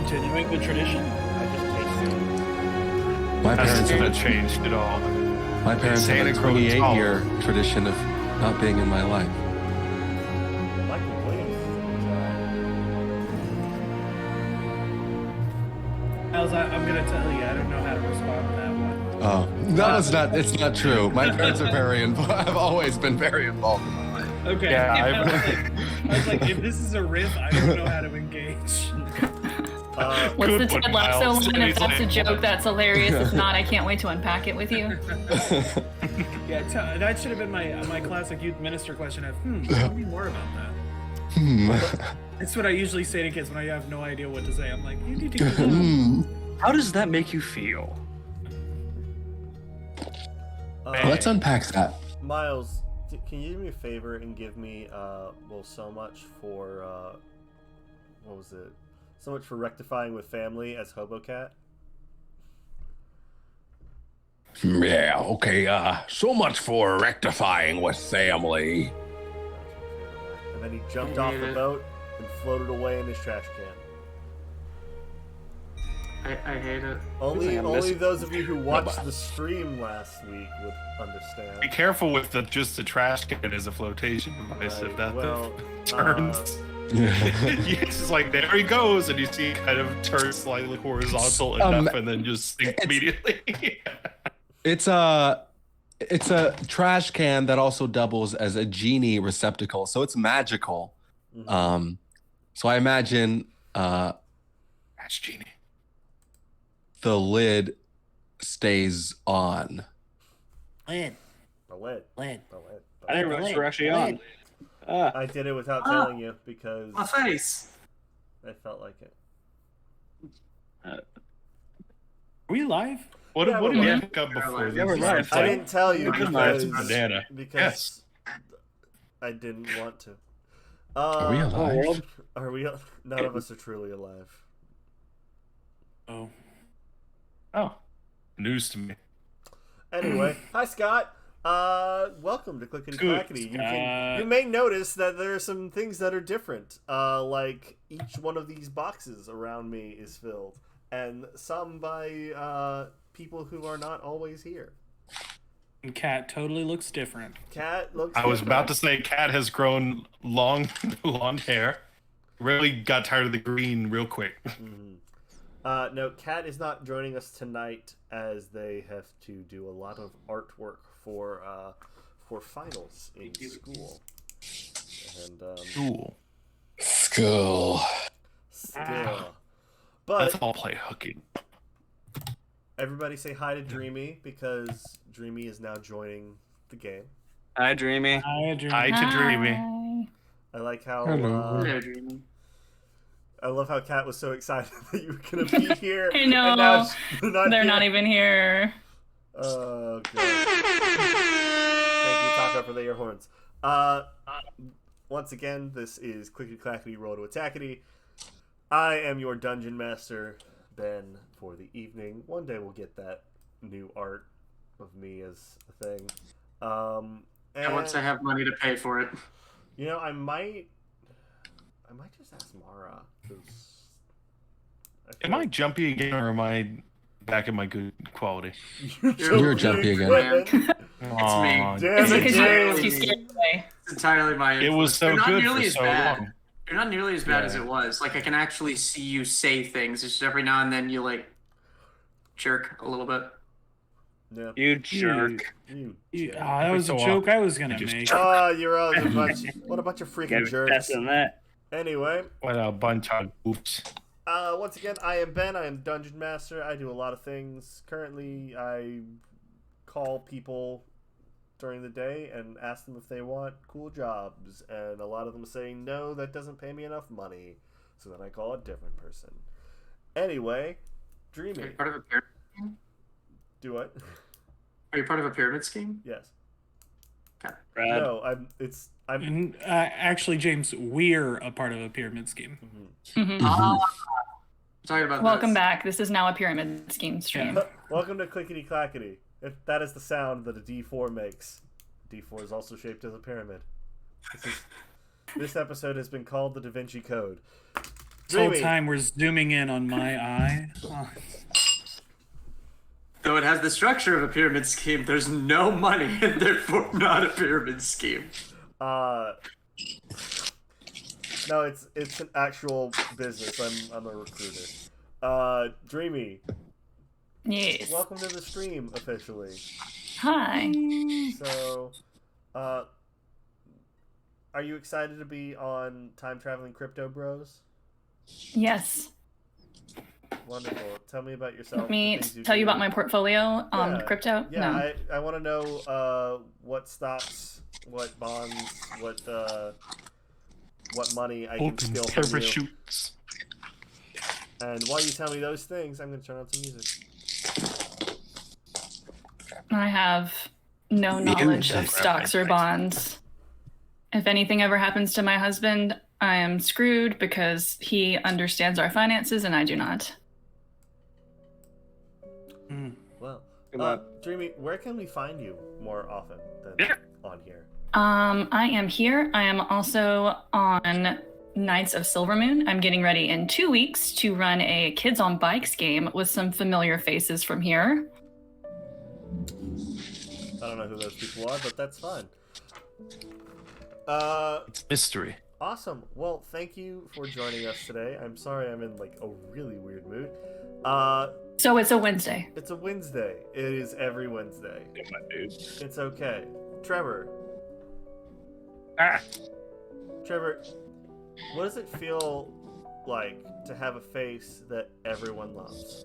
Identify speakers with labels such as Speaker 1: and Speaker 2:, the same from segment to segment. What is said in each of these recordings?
Speaker 1: continuing the tradition?
Speaker 2: I just tasted it.
Speaker 3: My
Speaker 4: That's
Speaker 3: parents
Speaker 4: not
Speaker 3: have
Speaker 4: changed at all.
Speaker 3: my parents have a
Speaker 4: Santa Cruz
Speaker 3: 28-year tradition of not being in my life.
Speaker 2: Michael Williams.
Speaker 1: I'm gonna tell you, I don't know how to respond to that one.
Speaker 3: Oh, no, it's not true. My parents are very involved. I've always been very involved in my life.
Speaker 1: Okay.
Speaker 4: Yeah,
Speaker 1: I was like, if this is a riff, I don't know how to engage.
Speaker 5: What's
Speaker 4: Good
Speaker 5: the
Speaker 4: one,
Speaker 5: Ted Lasso
Speaker 4: Miles.
Speaker 5: line? If that's a joke, that's hilarious. If not, I can't wait to unpack it with you.
Speaker 1: Yeah, that should have been my classic youth minister question of, tell me more about that. That's what I usually say to kids when I have no idea what to say. I'm like, you need to go.
Speaker 6: How does that make you feel?
Speaker 3: Let's unpack that.
Speaker 2: Miles, can you do me a favor and give me so much for what was it? So much for rectifying with family as Hobocat.
Speaker 3: Yeah, okay, so much for rectifying with family.
Speaker 2: And then he jumped off the boat and floated away in his trash can.
Speaker 7: I hate it.
Speaker 2: Only those of you who watched the stream last week would understand.
Speaker 4: Be careful with just the trash can as a flotation device. If that turns. It's just like, there he goes, and you see it kind of turn slightly horizontal enough and then just sink immediately.
Speaker 3: It's a trash can that also doubles as a genie receptacle, so it's magical.
Speaker 2: Mm-hmm.
Speaker 3: So I imagine
Speaker 4: That's genie.
Speaker 3: the lid stays on.
Speaker 1: Lid.
Speaker 2: The lid.
Speaker 1: Lid.
Speaker 2: The lid.
Speaker 6: I didn't realize we're actually on.
Speaker 2: I did it without telling you because
Speaker 7: My face.
Speaker 2: I felt like it.
Speaker 1: Are we live?
Speaker 4: What
Speaker 2: Yeah,
Speaker 4: did
Speaker 2: we're
Speaker 4: we
Speaker 7: live.
Speaker 4: pick up before
Speaker 6: Yeah, we're
Speaker 4: this?
Speaker 6: live.
Speaker 4: It's
Speaker 2: I
Speaker 4: like,
Speaker 2: didn't tell you because
Speaker 4: banana. Yes.
Speaker 2: I didn't want to.
Speaker 3: Are we alive?
Speaker 2: Are we? None of us are truly alive.
Speaker 1: Oh.
Speaker 4: News to me.
Speaker 2: Anyway, hi Scott. Welcome to Clickety
Speaker 4: Good,
Speaker 2: Clackety. You may notice that there are some things that are different. Like each one of these boxes around me is filled, and some by people who are not always here.
Speaker 1: And Cat totally looks different.
Speaker 2: Cat looks.
Speaker 4: I was about to say, Cat has grown long blonde hair. Really got tired of the green real quick.
Speaker 2: No, Kat is not joining us tonight as they have to do a lot of artwork for finals in school. And
Speaker 4: Cool.
Speaker 3: School.
Speaker 2: still, but
Speaker 4: Let's all play hooky.
Speaker 2: everybody say hi to Dreamy because Dreamy is now joining the game.
Speaker 6: Hi, Dreamy.
Speaker 4: Hi to Dreamy.
Speaker 5: Hi.
Speaker 2: I like how
Speaker 7: Hello, Dreamy.
Speaker 2: I love how Kat was so excited that you were gonna be here.
Speaker 5: I know.
Speaker 2: And now
Speaker 5: They're
Speaker 2: here.
Speaker 5: not even here.
Speaker 2: Oh god. Thank you, Taco, for the air horns. Once again, this is Clickety Clackety Roll to Attackety. I am your dungeon master, Ben, for the evening. One day we'll get that new art of me as a thing.
Speaker 7: And once I have money to pay for it.
Speaker 2: You know, I might just ask Mara. 'Cause
Speaker 4: Am I jumpy again, or am I back in my good quality?
Speaker 3: You're jumpy again.
Speaker 7: It's me.
Speaker 2: Damn
Speaker 5: Is
Speaker 2: it,
Speaker 5: it because
Speaker 2: James.
Speaker 5: you scared away?
Speaker 7: It's entirely my
Speaker 4: It was
Speaker 7: influence.
Speaker 4: so
Speaker 7: You're not
Speaker 4: good
Speaker 7: nearly
Speaker 4: for
Speaker 7: as
Speaker 4: so
Speaker 7: bad.
Speaker 4: long.
Speaker 7: You're not nearly as bad
Speaker 4: Yeah.
Speaker 7: as it was. Like, I can actually see you say things. It's just every now and then you, like, jerk a little bit.
Speaker 2: Yeah.
Speaker 6: You jerk.
Speaker 2: You jerk.
Speaker 1: that was a
Speaker 4: So
Speaker 1: joke I was gonna
Speaker 4: just
Speaker 1: make.
Speaker 2: Oh, you're all a bunch. What a bunch of freaking
Speaker 6: Get
Speaker 2: jerks.
Speaker 6: better than that.
Speaker 2: Anyway,
Speaker 4: What a bunch of oops.
Speaker 2: once again, I am Ben. I am Dungeon Master. I do a lot of things. Currently, I call people during the day and ask them if they want cool jobs, and a lot of them say no, that doesn't pay me enough money. So then I call a different person. Anyway,
Speaker 7: Are
Speaker 2: Dreamy.
Speaker 7: you part of a pyramid scheme?
Speaker 2: Do what?
Speaker 7: Are you part of a pyramid scheme?
Speaker 2: Yes.
Speaker 6: Brad.
Speaker 2: No, I'm.
Speaker 1: And, actually, James, we're a part of a pyramid scheme.
Speaker 5: Mhm.
Speaker 7: I'm talking about
Speaker 5: Welcome
Speaker 7: this.
Speaker 5: back. This is now a pyramid scheme stream.
Speaker 2: Welcome to Clickety Clackety. That is the sound that a D4 makes. D4 is also shaped as a pyramid. This episode has been called the Da Vinci Code.
Speaker 1: This whole
Speaker 2: Dreamy.
Speaker 1: time we're zooming in on my eye. Oh.
Speaker 7: Though it has the structure of a pyramid scheme, there's no money and therefore not a pyramid scheme.
Speaker 2: No, it's an actual business. I'm a recruiter. Dreamy,
Speaker 5: Yes.
Speaker 2: welcome to the stream officially.
Speaker 5: Hi.
Speaker 2: So, are you excited to be on Time Traveling Crypto Bros?
Speaker 5: Yes.
Speaker 2: Wonderful. Tell me about yourself.
Speaker 5: Let me
Speaker 2: the things
Speaker 5: tell you
Speaker 2: do.
Speaker 5: about my portfolio on
Speaker 2: Yeah.
Speaker 5: crypto.
Speaker 2: Yeah,
Speaker 5: No.
Speaker 2: I want to know what stocks, what bonds, what money I can
Speaker 4: Open
Speaker 2: steal from you.
Speaker 4: parachutes.
Speaker 2: And while you tell me those things, I'm going to turn on some music.
Speaker 5: I have no knowledge of
Speaker 3: Music.
Speaker 5: stocks or bonds. If anything ever happens to my husband, I am screwed because he understands our finances and I do not.
Speaker 2: Well,
Speaker 6: Good luck.
Speaker 2: Dreamy, where can we find you more often than on here?
Speaker 5: I am here. I am also on Nights of Silver Moon. I'm getting ready in 2 weeks to run a Kids on Bikes game with some familiar faces from here.
Speaker 2: I don't know who those people are, but that's fine.
Speaker 4: Mystery.
Speaker 2: Awesome. Well, thank you for joining us today. I'm sorry I'm in like a really weird mood.
Speaker 5: So it's a Wednesday.
Speaker 2: It's a Wednesday. It is every Wednesday.
Speaker 6: Yeah, my dude.
Speaker 2: It's okay. Trevor, Trevor, what does it feel like to have a face that everyone loves?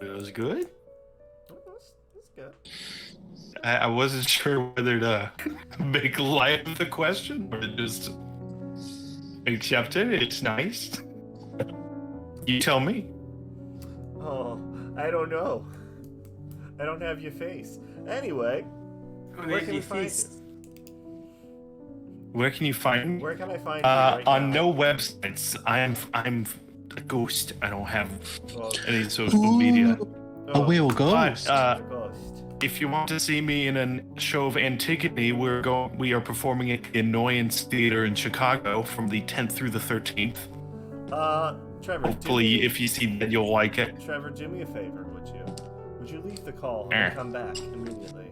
Speaker 4: It was good.
Speaker 2: That's good.
Speaker 4: I wasn't sure whether to make light of the question or to just accept it. It's nice. You tell me.
Speaker 2: Oh, I don't know. I don't have your face. Anyway, where can we find you?
Speaker 4: Where can you find me?
Speaker 2: Where can I find you right
Speaker 4: On
Speaker 2: now?
Speaker 4: no websites. I'm a ghost. I don't have
Speaker 2: Well,
Speaker 4: any social media.
Speaker 3: A whale
Speaker 4: But
Speaker 3: ghost.
Speaker 2: ghost.
Speaker 4: if you want to see me in a show of Antigone, we are performing at the Annoyance Theater in Chicago from the 10th through the 13th.
Speaker 2: Trevor.
Speaker 4: Hopefully, if you see that, you'll like it.
Speaker 2: Trevor, do me a favor, would you? Would you leave the call
Speaker 4: Eh.
Speaker 2: and come back immediately?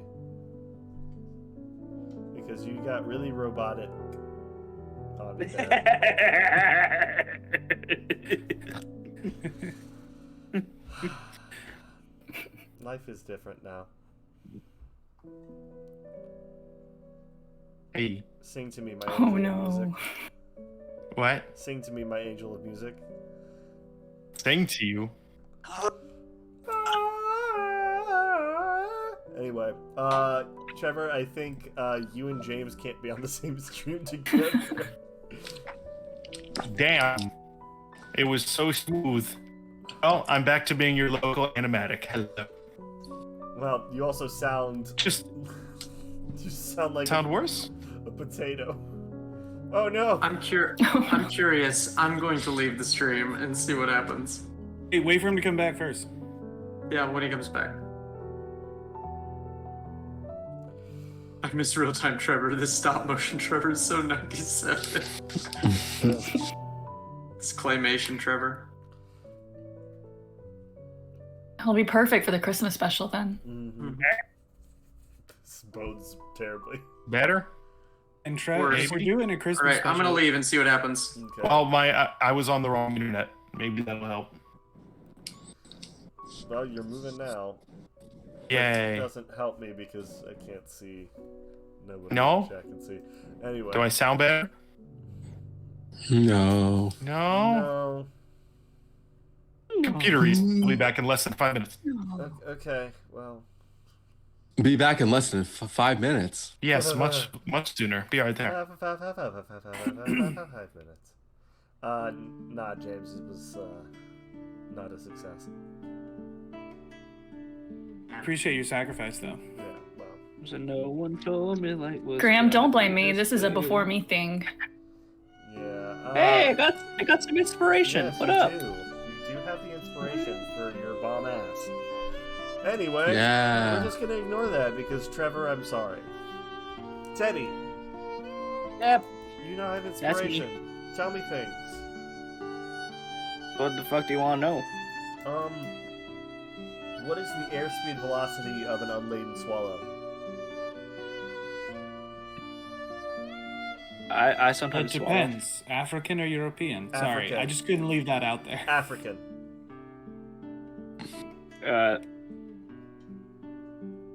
Speaker 2: Because you got really robotic on me there. Life is different now.
Speaker 4: Hey,
Speaker 2: Sing to me, my
Speaker 5: Oh
Speaker 2: angel of music.
Speaker 5: no.
Speaker 4: what?
Speaker 2: Sing to me, my angel of music.
Speaker 4: Sing to you?
Speaker 2: Anyway, Trevor, I think you and James can't be on the same stream together.
Speaker 4: Damn. It was so smooth. Well, I'm back to being your local animatic. Hello.
Speaker 2: Well, you also sound
Speaker 4: Just
Speaker 2: you sound like
Speaker 4: sound worse?
Speaker 2: a potato. Oh no!
Speaker 7: I'm curious. I'm going to leave the stream and see what happens.
Speaker 1: Hey, wait for him to come back first.
Speaker 7: Yeah, when he comes back. I miss real time Trevor. This stop motion Trevor is so 97. It's claymation Trevor.
Speaker 5: He'll be perfect for the Christmas special then.
Speaker 2: Mm-hmm. This bodes terribly.
Speaker 4: Better?
Speaker 1: And Trev,
Speaker 7: Or
Speaker 1: if we're
Speaker 4: maybe-
Speaker 1: doing a Christmas
Speaker 7: Alright, I'm gonna
Speaker 1: special-
Speaker 7: leave and see what happens.
Speaker 2: Okay.
Speaker 4: Well, I was on the wrong internet. Maybe that'll help.
Speaker 2: Well, you're moving now. It
Speaker 4: Yay.
Speaker 2: doesn't help me because I can't see. Nobody
Speaker 4: No?
Speaker 2: in the chat can see. Anyway.
Speaker 4: Do I sound better?
Speaker 3: No.
Speaker 4: No.
Speaker 2: No.
Speaker 4: Computer reason. We'll be back in less than 5 minutes.
Speaker 2: Okay. Well.
Speaker 3: Be back in less than 5 minutes.
Speaker 4: Yes, much sooner. Be right there.
Speaker 2: 5 minutes. Nah, James, it was not a success.
Speaker 1: Appreciate your sacrifice, though.
Speaker 2: Yeah. Well.
Speaker 6: So no one told me like was.
Speaker 5: Graham, don't blame me. This is a before me thing.
Speaker 2: Yeah.
Speaker 6: Hey, I got some inspiration.
Speaker 2: Yes,
Speaker 6: What
Speaker 2: you
Speaker 6: up?
Speaker 2: do. You do have the inspiration for your bomb ass. Anyway,
Speaker 3: Yeah.
Speaker 2: we're just gonna ignore that because Trevor, I'm sorry. Teddy,
Speaker 6: Yep.
Speaker 2: you now have
Speaker 6: That's me.
Speaker 2: inspiration. Tell me things.
Speaker 6: What the fuck do you want to know?
Speaker 2: What is the airspeed velocity of an unladen swallow?
Speaker 6: I
Speaker 1: It
Speaker 6: sometimes swallow.
Speaker 1: depends. African or European? Sorry,
Speaker 2: African.
Speaker 1: I just couldn't leave that out there.
Speaker 2: African.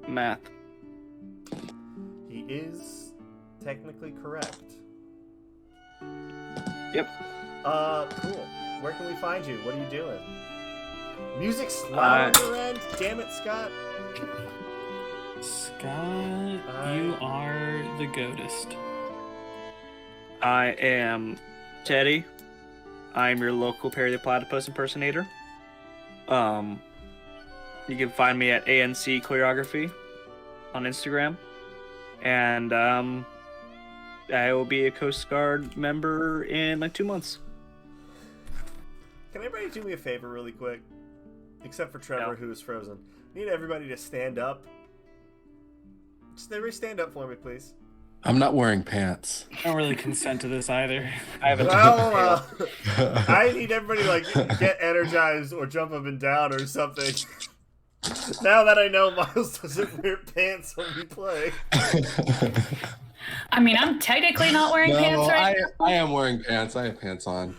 Speaker 6: Math.
Speaker 2: He is technically correct.
Speaker 6: Yep.
Speaker 2: Cool. Where can we find you? What are you doing? Music's loud on your end? Damn it, Scott.
Speaker 1: Scott, you are the goatest.
Speaker 6: I am Teddy. I'm your local Perry the Platypus impersonator. You can find me at ANC Choreography on Instagram. And I will be a Coast Guard member in like 2 months.
Speaker 2: Can everybody do me a favor really quick? Except for Trevor,
Speaker 6: No.
Speaker 2: who is frozen. I need everybody to stand up. Just everybody stand up for me, please.
Speaker 3: I'm not wearing pants.
Speaker 1: I don't really consent to this either.
Speaker 6: I have a
Speaker 2: Well, I need everybody to like get energized or jump up and down or something. Now that I know Miles doesn't wear pants when we play.
Speaker 5: I mean, I'm technically not wearing pants right now.
Speaker 3: I am wearing pants. I have pants on.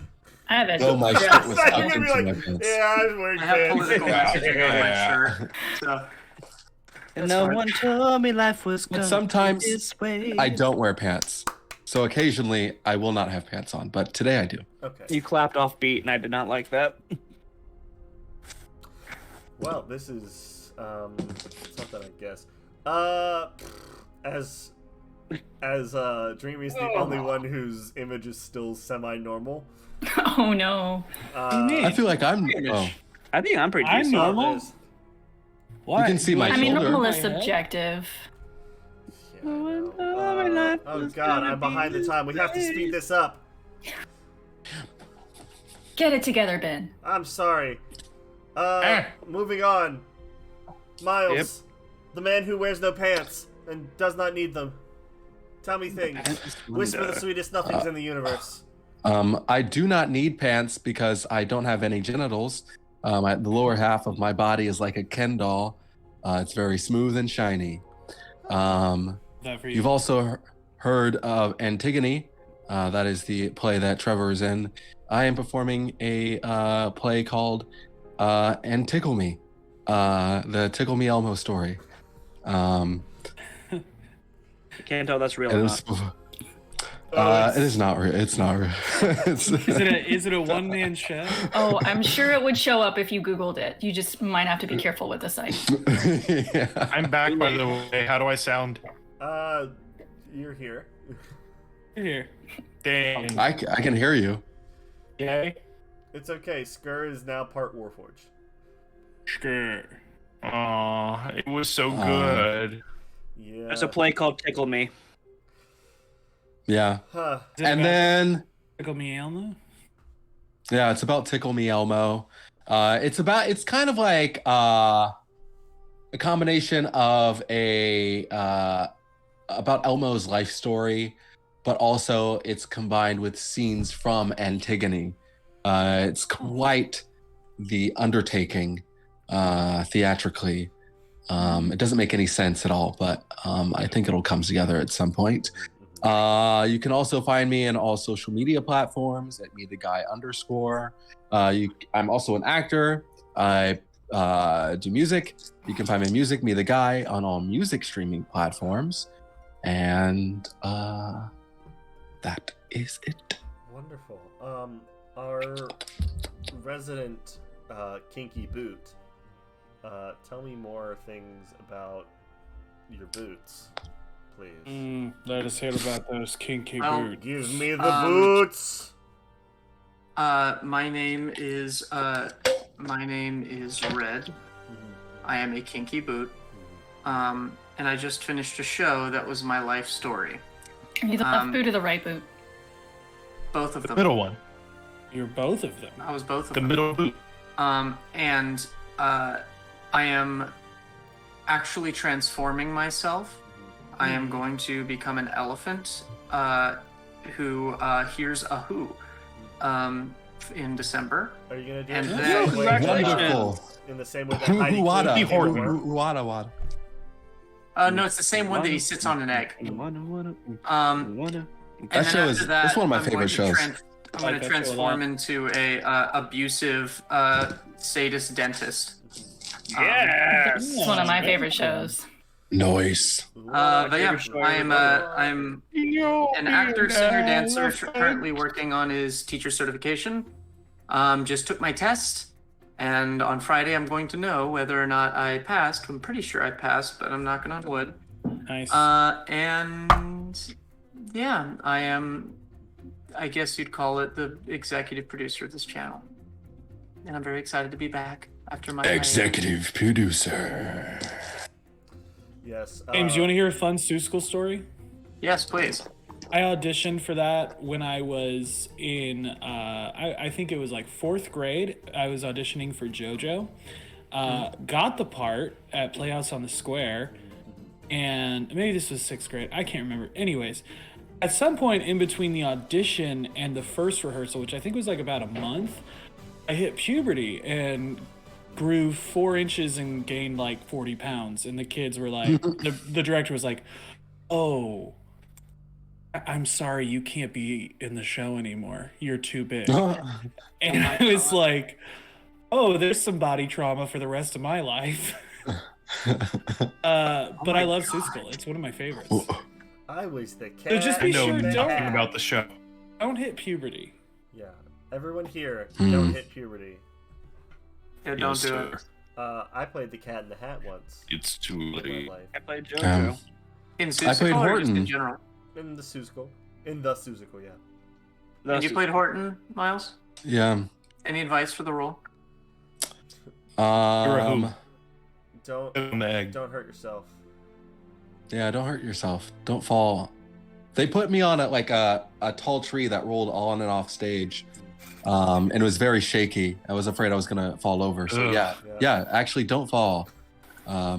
Speaker 5: I have a
Speaker 3: Though my shirt was
Speaker 2: You're
Speaker 3: tucked
Speaker 2: gonna be
Speaker 3: into my
Speaker 2: like,
Speaker 3: pants.
Speaker 2: yeah, I'm wearing
Speaker 7: I have
Speaker 2: pants.
Speaker 7: political messaging on my
Speaker 3: Yeah.
Speaker 7: shirt. So
Speaker 6: And no one told me life was
Speaker 3: But
Speaker 6: gonna
Speaker 3: sometimes
Speaker 6: be this way.
Speaker 3: I don't wear pants. So occasionally I will not have pants on, but today I do.
Speaker 2: Okay.
Speaker 6: You clapped off beat, and I did not like that.
Speaker 2: Well, this is something, I guess. As Dreamy's the only one whose image is still semi-normal.
Speaker 5: Oh no.
Speaker 3: I feel like I'm. Oh,
Speaker 6: I think I'm pretty
Speaker 1: I'm
Speaker 6: decent.
Speaker 1: normal?
Speaker 2: There's-
Speaker 1: What?
Speaker 3: You can see my
Speaker 5: I mean,
Speaker 3: shoulder.
Speaker 5: normal is
Speaker 1: My head?
Speaker 5: subjective.
Speaker 2: Yeah, I know. Oh god, I'm behind the time. We have to speed this up.
Speaker 5: Get it together, Ben.
Speaker 2: I'm sorry. Moving on. Miles, the man who wears no pants and does not need them. Tell me things. Whisper the sweetest nothings in the universe.
Speaker 3: I do not need pants because I don't have any genitals. The lower half of my body is like a Ken doll. It's very smooth and shiny.
Speaker 1: That for you.
Speaker 3: You've also heard of Antigone. That is the play that Trevor is in. I am performing a play called And Tickle Me, the Tickle Me Elmo story.
Speaker 6: Can't tell that's real
Speaker 3: It
Speaker 6: or
Speaker 3: is,
Speaker 6: not.
Speaker 3: it is not real. It's not real.
Speaker 1: Is it a one-man show?
Speaker 5: Oh, I'm sure it would show up if you Googled it. You just might have to be careful with the site.
Speaker 3: Yeah.
Speaker 4: I'm back, by the way. How do I sound?
Speaker 2: You're here.
Speaker 1: Here.
Speaker 4: Dang.
Speaker 3: I can hear you.
Speaker 4: Yay.
Speaker 2: It's okay. Skur is now part Warforged.
Speaker 1: Sure.
Speaker 4: Aw, it was so good.
Speaker 2: Yeah.
Speaker 6: There's a play called Tickle Me.
Speaker 3: Yeah.
Speaker 2: Huh.
Speaker 1: Is it
Speaker 3: And
Speaker 1: about
Speaker 3: then
Speaker 1: Tickle Me Elmo?
Speaker 3: yeah, it's about Tickle Me Elmo. It's kind of like a combination of about Elmo's life story, but also it's combined with scenes from Antigone. It's quite the undertaking theatrically. It doesn't make any sense at all, but I think it'll come together at some point. You can also find me in all social media platforms at @metheguy_. I'm also an actor. I do music. You can find my music, Me the Guy, on all music streaming platforms. And that is it.
Speaker 2: Wonderful. Our resident kinky boot. Tell me more things about your boots, please.
Speaker 1: Let us hear about those kinky
Speaker 7: Well,
Speaker 1: boots.
Speaker 2: Give me the boots.
Speaker 7: my name is Red. I am a kinky boot. And I just finished a show that was my life story.
Speaker 5: Are you the left boot or the right boot?
Speaker 7: Both of
Speaker 4: The
Speaker 7: them.
Speaker 4: middle one.
Speaker 1: You're both of them.
Speaker 7: I was both of
Speaker 4: The
Speaker 7: them.
Speaker 4: middle boot.
Speaker 7: And I am actually transforming myself. I am going to become an elephant who hears a who in December.
Speaker 2: Are you gonna do
Speaker 7: And
Speaker 2: it
Speaker 7: then-
Speaker 3: Wonderful.
Speaker 2: in the same way that Heidi
Speaker 3: Wada.
Speaker 2: Klum
Speaker 4: Horton.
Speaker 2: were?
Speaker 3: Wada wada.
Speaker 7: No, it's the same one that he sits on an egg. And
Speaker 3: That
Speaker 7: then
Speaker 3: show is
Speaker 7: after that,
Speaker 3: it's one of my
Speaker 7: I'm going
Speaker 3: favorite
Speaker 7: to
Speaker 3: shows.
Speaker 7: I'm going
Speaker 1: Like
Speaker 7: to
Speaker 1: that show a
Speaker 7: transform into a abusive sadist dentist.
Speaker 6: Yes.
Speaker 5: It's one of my favorite shows.
Speaker 3: Noise.
Speaker 7: But yeah, I'm an actor, singer, dancer, currently working on his teacher certification. Just took my test, and on Friday I'm going to know whether or not I passed. I'm pretty sure I passed, but I'm knocking on wood.
Speaker 1: Nice.
Speaker 7: And yeah, I am, I guess you'd call it, the executive producer of this channel. And I'm very excited to be back after my
Speaker 3: Executive producer.
Speaker 2: Yes.
Speaker 1: James, you want to hear a fun Seussical story?
Speaker 7: Yes, please.
Speaker 1: I auditioned for that when I was in, I think it was like 4th grade. I was auditioning for JoJo. Got the part at Playhouse on the Square. And maybe this was 6th grade. I can't remember. Anyways, at some point in between the audition and the first rehearsal, which I think was like about a month, I hit puberty and grew 4 inches and gained like 40 pounds. And the kids were like, the director was like, oh, I'm sorry, you can't be in the show anymore. You're too big. And I was like, oh, there's some body trauma for the rest of my life. But I love Seussical. It's one of my favorites.
Speaker 2: I was the cat.
Speaker 1: So just
Speaker 4: I
Speaker 1: be
Speaker 4: know
Speaker 1: sure
Speaker 4: nothing
Speaker 1: don't
Speaker 4: about the show.
Speaker 1: don't hit puberty.
Speaker 2: Yeah. Everyone here, don't hit puberty.
Speaker 7: Yeah, don't
Speaker 4: Yes,
Speaker 7: do
Speaker 4: sir.
Speaker 7: it.
Speaker 2: I played the Cat in the Hat once
Speaker 4: It's too
Speaker 2: in my
Speaker 4: late.
Speaker 2: life.
Speaker 6: I played JoJo.
Speaker 7: In
Speaker 3: I
Speaker 7: Seussical
Speaker 3: played
Speaker 7: or just in
Speaker 3: Horton.
Speaker 7: general?
Speaker 2: In the Seussical. In the Seussical, yeah.
Speaker 7: And you played Horton, Miles?
Speaker 3: Yeah.
Speaker 7: Any advice for the role?
Speaker 4: You're a who?
Speaker 2: Don't
Speaker 4: An egg.
Speaker 2: don't hurt yourself.
Speaker 3: Yeah, don't hurt yourself. Don't fall. They put me on a tall tree that rolled on and off stage. And it was very shaky. I was afraid I was gonna fall over. So
Speaker 4: Ugh.
Speaker 3: yeah, actually don't fall.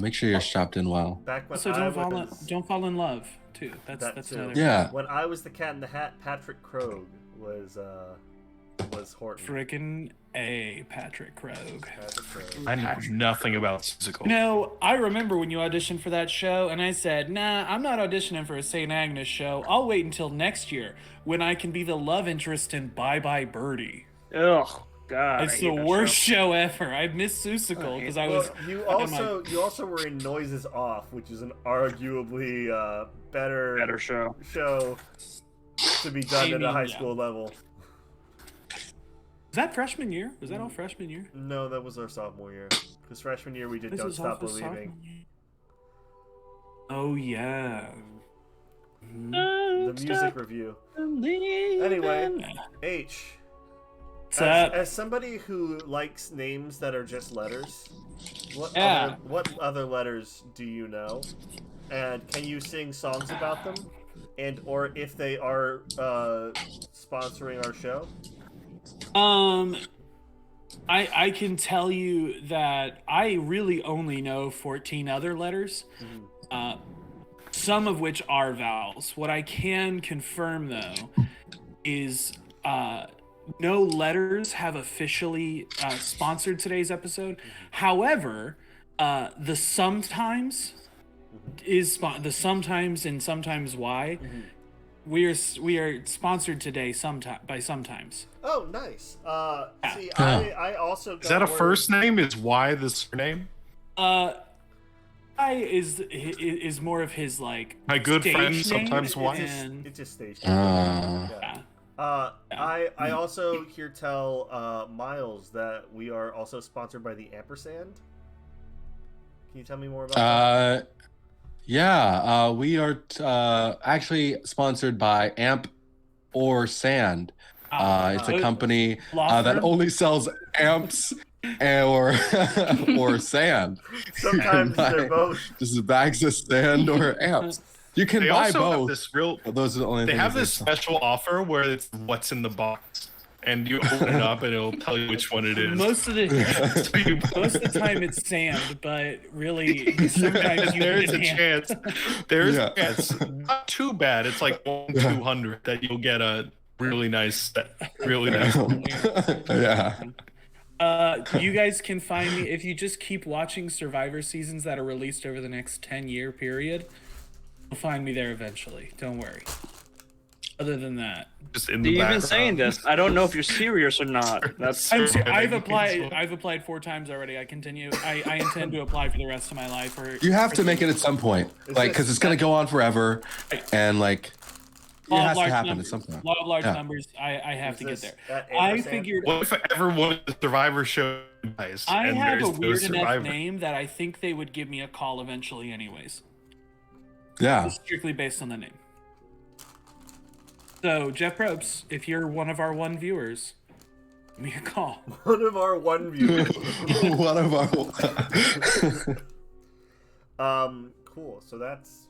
Speaker 3: Make sure you're strapped in well.
Speaker 2: Back when
Speaker 1: Also,
Speaker 2: I
Speaker 1: don't
Speaker 2: was
Speaker 1: fall in love too.
Speaker 2: That
Speaker 1: That's
Speaker 2: too.
Speaker 1: another.
Speaker 3: Yeah.
Speaker 2: when I was the Cat in the Hat, Patrick Krogh was Horton.
Speaker 1: Frickin' A, Patrick Krogh.
Speaker 2: Patrick Krogh.
Speaker 4: I know nothing about Seussical.
Speaker 1: No, I remember when you auditioned for that show, and I said, nah, I'm not auditioning for a St. Agnes show. I'll wait until next year when I can be the love interest in Bye Bye Birdie.
Speaker 6: Ugh, God.
Speaker 1: It's
Speaker 6: I
Speaker 1: the
Speaker 6: hate that
Speaker 1: worst
Speaker 6: show.
Speaker 1: show ever. I miss Seussical because I was.
Speaker 2: Well, you also were in Noises Off, which is an arguably better
Speaker 6: show.
Speaker 2: show to be done at a
Speaker 1: mean,
Speaker 2: high
Speaker 1: yeah.
Speaker 2: school level.
Speaker 1: Was that freshman year? Was that all freshman year?
Speaker 2: No, that was our sophomore year. Because freshman year we did
Speaker 1: This
Speaker 2: Don't
Speaker 1: was all
Speaker 2: Stop
Speaker 1: for
Speaker 2: Believing.
Speaker 1: sophomore year. Oh yeah.
Speaker 2: The music review. Anyway, H.
Speaker 1: What's up?
Speaker 2: As somebody who likes names that are just letters,
Speaker 1: Yeah.
Speaker 2: what other letters do you know? And can you sing songs about them? And or if they are sponsoring our show?
Speaker 1: I can tell you that I really only know 14 other letters, some of which are vowels. What I can confirm though is no letters have officially sponsored today's episode. However, the sometimes is the sometimes and sometimes why. We are sponsored today by Sometimes.
Speaker 2: Oh, nice. See, I also got
Speaker 4: Is that a
Speaker 2: word-
Speaker 4: first name? Is Y the surname?
Speaker 1: I is more of his like
Speaker 4: My good
Speaker 1: stage
Speaker 4: friend,
Speaker 1: name,
Speaker 4: sometimes Y.
Speaker 1: and-
Speaker 2: It's just stage.
Speaker 1: yeah.
Speaker 2: I also hear tell Miles that we are also sponsored by the Ampersand. Can you tell me more about that?
Speaker 3: Yeah, we are actually sponsored by Amp or Sand. It's a company
Speaker 1: law
Speaker 3: that
Speaker 1: firm?
Speaker 3: only sells amps or sand.
Speaker 2: Sometimes they're both.
Speaker 3: Just bags of sand or amps. You can
Speaker 4: They
Speaker 3: buy
Speaker 4: also have
Speaker 3: both.
Speaker 4: this real.
Speaker 3: But those are the only
Speaker 4: They
Speaker 3: things
Speaker 4: have
Speaker 3: they
Speaker 4: this
Speaker 3: sell.
Speaker 4: special offer where it's what's in the box. and you open it up, and it'll tell you which one it is.
Speaker 1: Most of the time it's sand, but really sometimes
Speaker 4: There's a chance. There's a chance. Not too bad. It's like 1/200 that you'll get a really nice.
Speaker 3: Yeah.
Speaker 1: You guys can find me if you just keep watching Survivor seasons that are released over the next 10-year period. You'll find me there eventually. Don't worry. Other than that,
Speaker 4: just in the
Speaker 6: You've been
Speaker 4: background.
Speaker 6: saying this. I don't know if you're serious or not. That's
Speaker 1: I've applied 4 times already. I intend to apply for the rest of my life.
Speaker 3: You have to make it at some point, like, because it's gonna go on forever, and like. It has to happen at some point.
Speaker 1: Law of large numbers. I have to get there.
Speaker 2: I
Speaker 1: figured.
Speaker 4: What if everyone at the Survivor show dies?
Speaker 1: I
Speaker 4: and
Speaker 1: have
Speaker 4: there's
Speaker 1: a
Speaker 4: no
Speaker 1: weird enough
Speaker 4: Survivor?
Speaker 1: name that I think they would give me a call eventually, anyways.
Speaker 3: Yeah.
Speaker 1: Just strictly based on the name. So Jeff Probst, if you're one of our viewers, give me a call.
Speaker 2: One of our viewers.
Speaker 3: One of our.
Speaker 2: Cool. So that's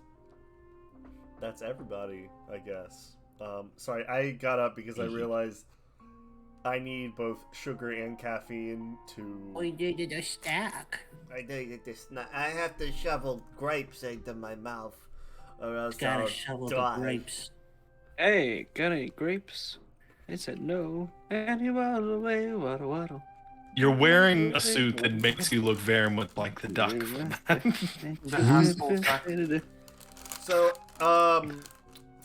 Speaker 2: everybody, I guess. Sorry, I got up because I realized I need both sugar and caffeine to.
Speaker 8: We needed a snack.
Speaker 2: I have to shovel grapes into my mouth, or else
Speaker 8: Gotta
Speaker 2: I'll
Speaker 8: shovel
Speaker 2: die.
Speaker 8: the grapes.
Speaker 6: Hey, got any grapes? They said no. And he waddled away, waddle, waddle.
Speaker 4: You're wearing a suit that makes you look very much like the duck.
Speaker 2: So,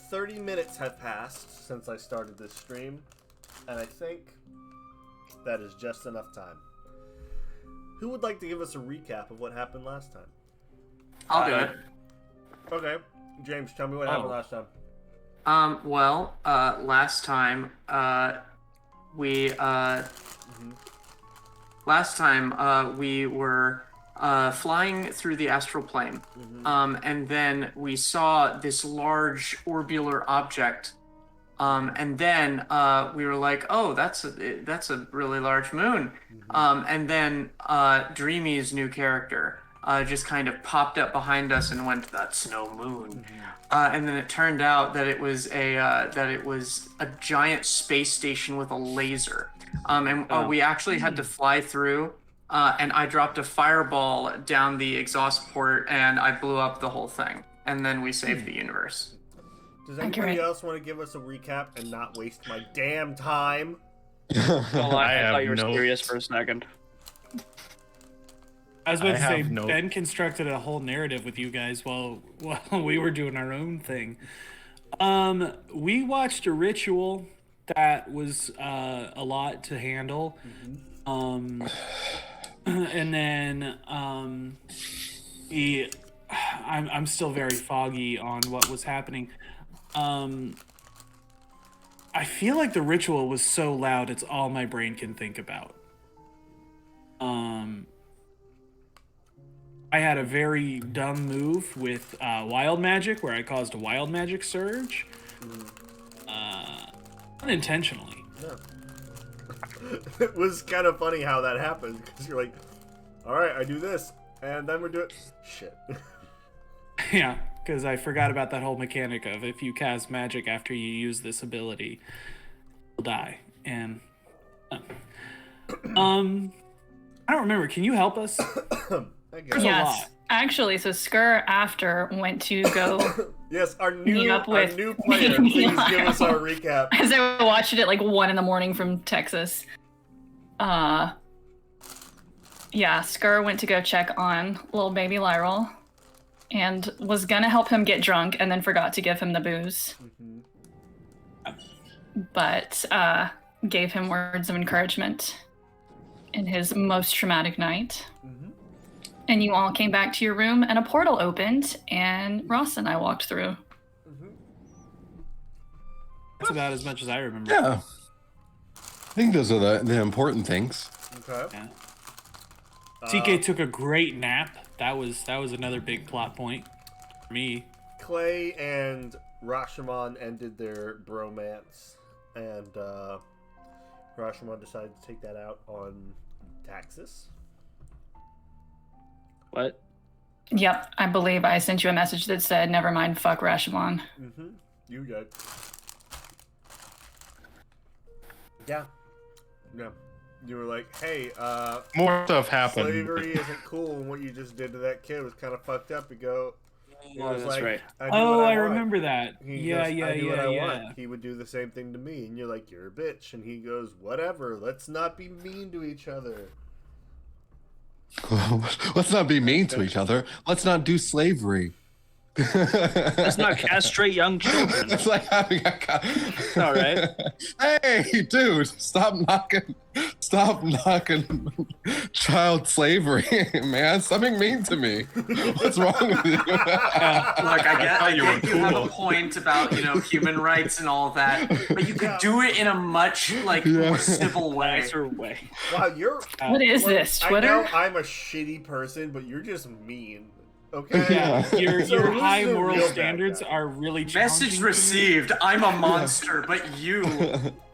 Speaker 2: 30 minutes have passed since I started this stream, and I think that is just enough time. Who would like to give us a recap of what happened last time?
Speaker 7: I'll do it.
Speaker 2: Okay, James, tell me what happened last time.
Speaker 7: Last time, we were flying through the astral plane, and then we saw this large orbular object, and then we were like, "Oh, that's a really large moon," and then Dreamy's new character just kind of popped up behind us and went, "That's no moon," and then it turned out that it was a giant space station with a laser, and we actually had to fly through. And I dropped a fireball down the exhaust port, and I blew up the whole thing. And then we saved the universe.
Speaker 2: Does anybody else want to give us a recap and not waste my damn time?
Speaker 6: Well, I thought you were
Speaker 4: no-
Speaker 6: serious for a second.
Speaker 1: I was about to say,
Speaker 4: no-
Speaker 1: Ben constructed a whole narrative with you guys while we were doing our own thing. We watched a ritual that was a lot to handle. And then I'm still very foggy on what was happening. I feel like the ritual was so loud it's all my brain can think about. I had a very dumb move with wild magic where I caused a wild magic surge. Unintentionally.
Speaker 2: No. It was kind of funny how that happened, because you're like, alright, I do this, and then we're doing... Shit.
Speaker 1: Yeah, because I forgot about that whole mechanic of if you cast magic after you use this ability, you'll die. And I don't remember. Can you help us?
Speaker 2: I guess.
Speaker 1: There's a lot.
Speaker 5: Yes. Actually, so Skur after went to go
Speaker 2: Yes, our
Speaker 5: meet
Speaker 2: new
Speaker 5: up with
Speaker 2: player,
Speaker 5: me
Speaker 2: please
Speaker 5: and
Speaker 2: give us
Speaker 5: Lyle.
Speaker 2: our recap.
Speaker 5: Because I watched it at like 1 a.m. from Texas. Yeah, Skur went to go check on little baby Lyral and was gonna help him get drunk and then forgot to give him the booze. But gave him words of encouragement in his most traumatic night. And you all came back to your room and a portal opened and Ross and I walked through.
Speaker 1: That's about as much as I remember.
Speaker 3: Yeah. I think those are the important things.
Speaker 2: Okay.
Speaker 1: Yeah. TK took a great nap. That was another big plot point for me.
Speaker 2: Clay and Rashomon ended their bromance, and Rashomon decided to take that out on Taxis.
Speaker 6: What?
Speaker 5: Yep, I believe I sent you a message that said, never mind, fuck Rashomon.
Speaker 2: You good. Yeah, Yeah. You were like, hey,
Speaker 4: more stuff happened.
Speaker 2: slavery isn't cool, and what you just did to that kid was kind of fucked up. You go,
Speaker 6: Oh, that's
Speaker 2: like,
Speaker 6: right.
Speaker 1: I remember that.
Speaker 2: He
Speaker 1: Yeah,
Speaker 2: goes,
Speaker 1: yeah,
Speaker 2: I do what I
Speaker 1: yeah.
Speaker 2: want. He would do the same thing to me, and you're like, you're a bitch. And he goes, whatever. Let's not be mean to each other.
Speaker 3: Let's not be mean to each other. Let's not do slavery.
Speaker 6: Let's not castrate young children.
Speaker 3: It's like having a
Speaker 6: All right.
Speaker 3: Hey, dude, stop knocking child slavery, man. Something mean to me. What's wrong with you?
Speaker 7: Look, I get you have a point about, human rights and all that, but you could do it in a much more civil way.
Speaker 6: Nicer way.
Speaker 2: Wow, you're.
Speaker 5: What is this, Twitter?
Speaker 2: I know I'm a shitty person, but you're just mean. Okay.
Speaker 1: Yeah, your
Speaker 2: So
Speaker 1: high
Speaker 2: who's the
Speaker 1: moral
Speaker 2: real bad
Speaker 1: standards
Speaker 2: guy?
Speaker 1: are really
Speaker 7: Message
Speaker 1: challenging.
Speaker 7: received. I'm a monster, but you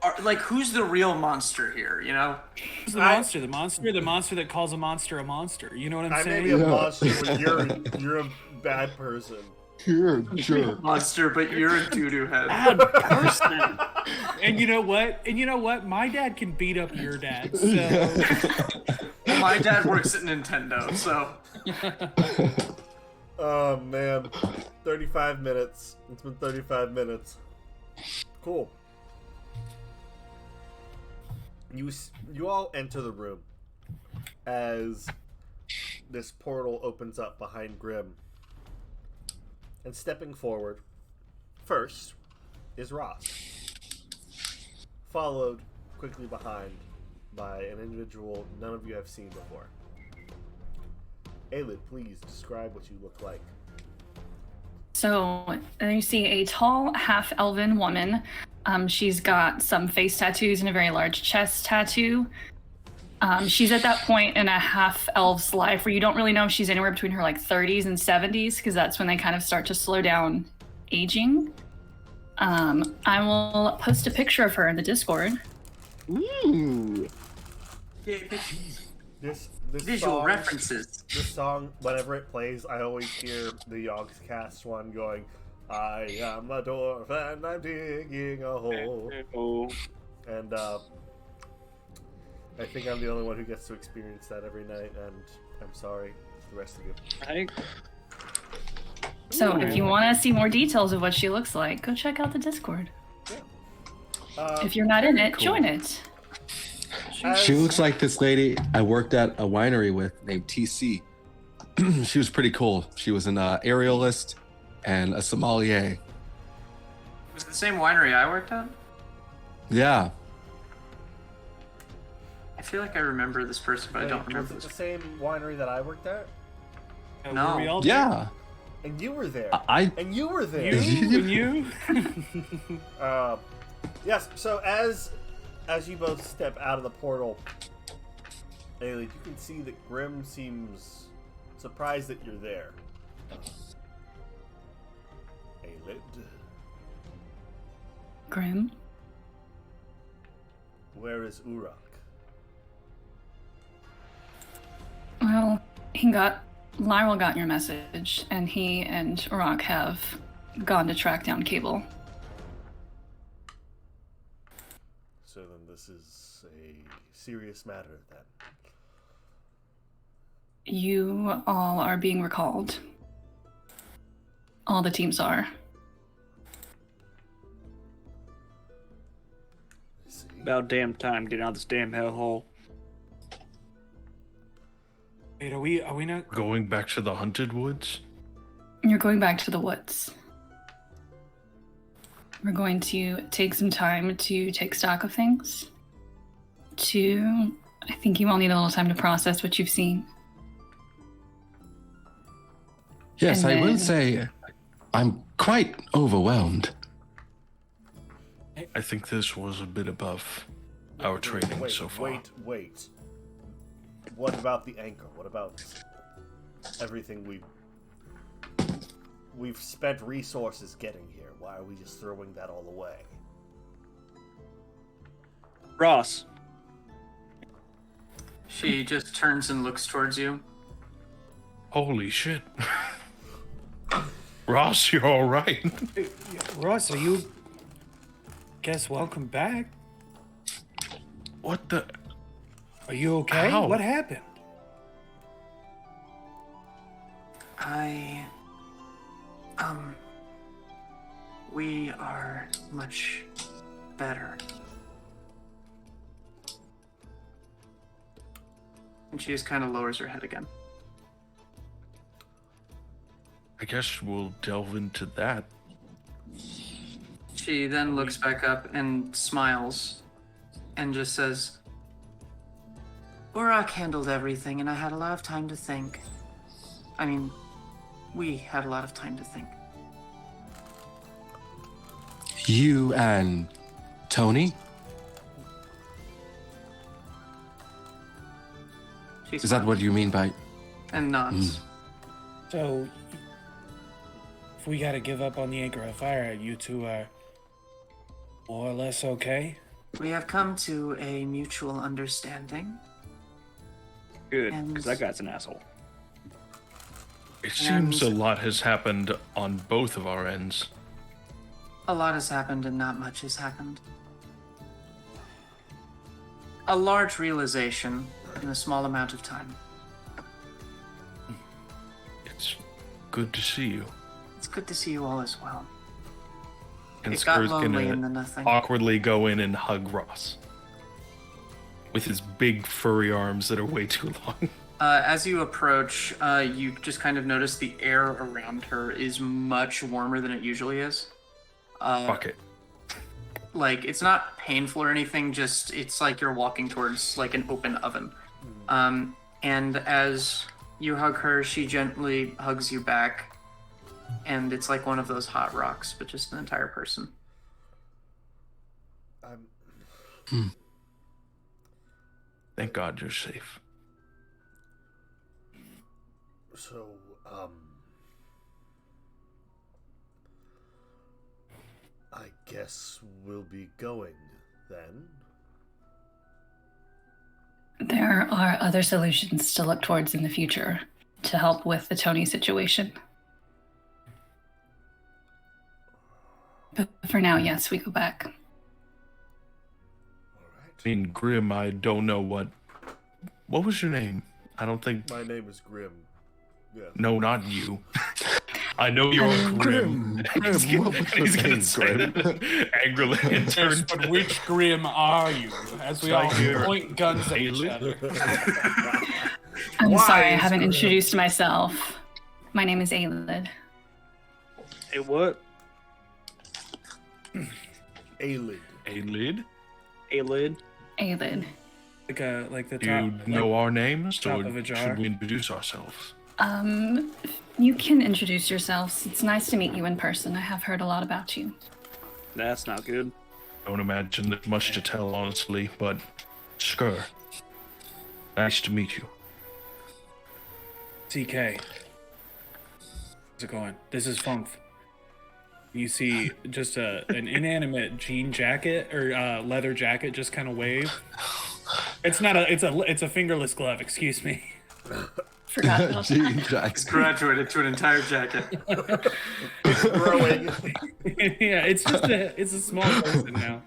Speaker 7: are who's the real monster here?
Speaker 1: Who's the monster? The monster that calls a monster. You know what I'm
Speaker 2: I may
Speaker 1: saying?
Speaker 2: be a monster, but you're a bad person.
Speaker 3: You're a jerk.
Speaker 7: Monster, but you're a doo-doo head.
Speaker 1: Bad person. And you know what? My dad can beat up your dad. So
Speaker 7: Well, my dad works at Nintendo, so.
Speaker 2: Oh man, 35 minutes. It's been 35 minutes. Cool. You all enter the room as this portal opens up behind Grim. And stepping forward, first is Ross, followed quickly behind by an individual none of you have seen before. Aelid, please describe what you look like.
Speaker 5: So you see a tall, half-elven woman. She's got some face tattoos and a very large chest tattoo. She's at that point in a half-elf's life where you don't really know if she's anywhere between her 30s and 70s, because that's when they kind of start to slow down aging. I will post a picture of her in the Discord.
Speaker 3: Ooh.
Speaker 2: This
Speaker 7: Visual
Speaker 2: song,
Speaker 7: references.
Speaker 2: This song, whenever it plays, I always hear the Yogscast one going, I am a dwarf and I'm digging a hole. And I think I'm the only one who gets to experience that every night, and I'm sorry, the rest of you.
Speaker 5: So if you want to see more details of what she looks like, go check out the Discord. If you're not in it, join it.
Speaker 3: She looks like this lady I worked at a winery with named TC. She was pretty cool. She was an aerialist and a sommelier.
Speaker 7: Was it the same winery I worked at?
Speaker 3: Yeah.
Speaker 7: I feel like I remember this person, but I don't remember
Speaker 2: Was it
Speaker 7: this.
Speaker 2: the same winery that I worked at?
Speaker 7: No.
Speaker 1: Were we all there?
Speaker 3: Yeah.
Speaker 2: And you were there.
Speaker 3: And
Speaker 2: you were there.
Speaker 1: You?
Speaker 2: Yes, so as you both step out of the portal, Ailey, you can see that Grim seems surprised that you're there. Aelid,
Speaker 5: Grim?
Speaker 2: where is Uruk?
Speaker 5: Well, Lyril got your message, and he and Uruk have gone to track down Cable.
Speaker 2: So then this is a serious matter then.
Speaker 5: You all are being recalled. All the teams are.
Speaker 2: I see.
Speaker 6: About damn time getting out of this damn hellhole.
Speaker 1: Wait, are we not?
Speaker 4: Going back to the Hunted Woods?
Speaker 5: You're going back to the woods. We're going to take some time to take stock of things. I think you all need a little time to process what you've seen.
Speaker 3: Yes,
Speaker 5: And
Speaker 3: I will
Speaker 5: then-
Speaker 3: say I'm quite overwhelmed.
Speaker 4: I think this was a bit above our training so far.
Speaker 2: Wait. What about the anchor? What about everything we've spent resources getting here? Why are we just throwing that all away?
Speaker 6: Ross.
Speaker 7: She just turns and looks towards you.
Speaker 4: Holy shit. Ross, you're all right.
Speaker 1: Ross, are you? Guess welcome back.
Speaker 4: What the?
Speaker 1: Are you okay?
Speaker 4: Ow.
Speaker 1: What happened?
Speaker 7: We are much better. And she just kind of lowers her head again.
Speaker 4: I guess we'll delve into that.
Speaker 7: She then looks back up and smiles and just says, Urak handled everything, and I had a lot of time to think. I mean, we had a lot of time to think.
Speaker 3: You and Tony? Is that what you mean by...
Speaker 7: And nods.
Speaker 1: So, if we gotta give up on the Anchor of Fire, you two are more or less okay?
Speaker 7: We have come to a mutual understanding.
Speaker 6: Good, because that guy's an asshole.
Speaker 4: It seems a lot has happened on both of our ends.
Speaker 7: A lot has happened and not much has happened. A large realization in a small amount of time.
Speaker 4: It's good to see you.
Speaker 7: It's good to see you all as well.
Speaker 4: And
Speaker 7: It got
Speaker 4: Skur's
Speaker 7: lonely in the
Speaker 4: gonna
Speaker 7: nothing.
Speaker 4: awkwardly go in and hug Ross. With his big furry arms that are way too long.
Speaker 7: As you approach, you just kind of notice the air around her is much warmer than it usually is.
Speaker 4: Fuck it.
Speaker 7: Like, it's not painful or anything, just it's like you're walking towards like an open oven. And as you hug her, she gently hugs you back, and it's like one of those hot rocks, but just an entire person.
Speaker 4: Thank God you're safe.
Speaker 2: So, I guess we'll be going then.
Speaker 5: There are other solutions to look towards in the future to help with the Tony situation. But for now, yes, we go back.
Speaker 4: I mean, Grim, I don't know what was your name? I don't think...
Speaker 2: My name is Grim. Yeah.
Speaker 4: No, not you. I know you're Grim. He's gonna say that angrily and turn
Speaker 1: But which Grim are you? As we all point guns at each other.
Speaker 5: I'm sorry, I haven't introduced myself. My name is Aelid.
Speaker 6: Hey, what?
Speaker 2: Aelid.
Speaker 4: Aelid?
Speaker 6: Aelid?
Speaker 5: Aelid.
Speaker 1: Like the
Speaker 4: Do
Speaker 1: top.
Speaker 4: you know our names,
Speaker 1: top
Speaker 4: or
Speaker 1: of a jar.
Speaker 4: should we introduce ourselves?
Speaker 5: You can introduce yourselves. It's nice to meet you in person. I have heard a lot about you.
Speaker 6: That's not good.
Speaker 4: Don't imagine there's much to tell, honestly, but Skur, nice to meet you.
Speaker 1: TK. How's it going? This is Funk. You see just an inanimate jean jacket or leather jacket just kind of wave. It's not a. It's a fingerless glove. Excuse me.
Speaker 5: Forgot about that.
Speaker 3: Jackson.
Speaker 7: Graduated to an entire jacket.
Speaker 2: It's growing.
Speaker 1: Yeah, it's just it's a small person now.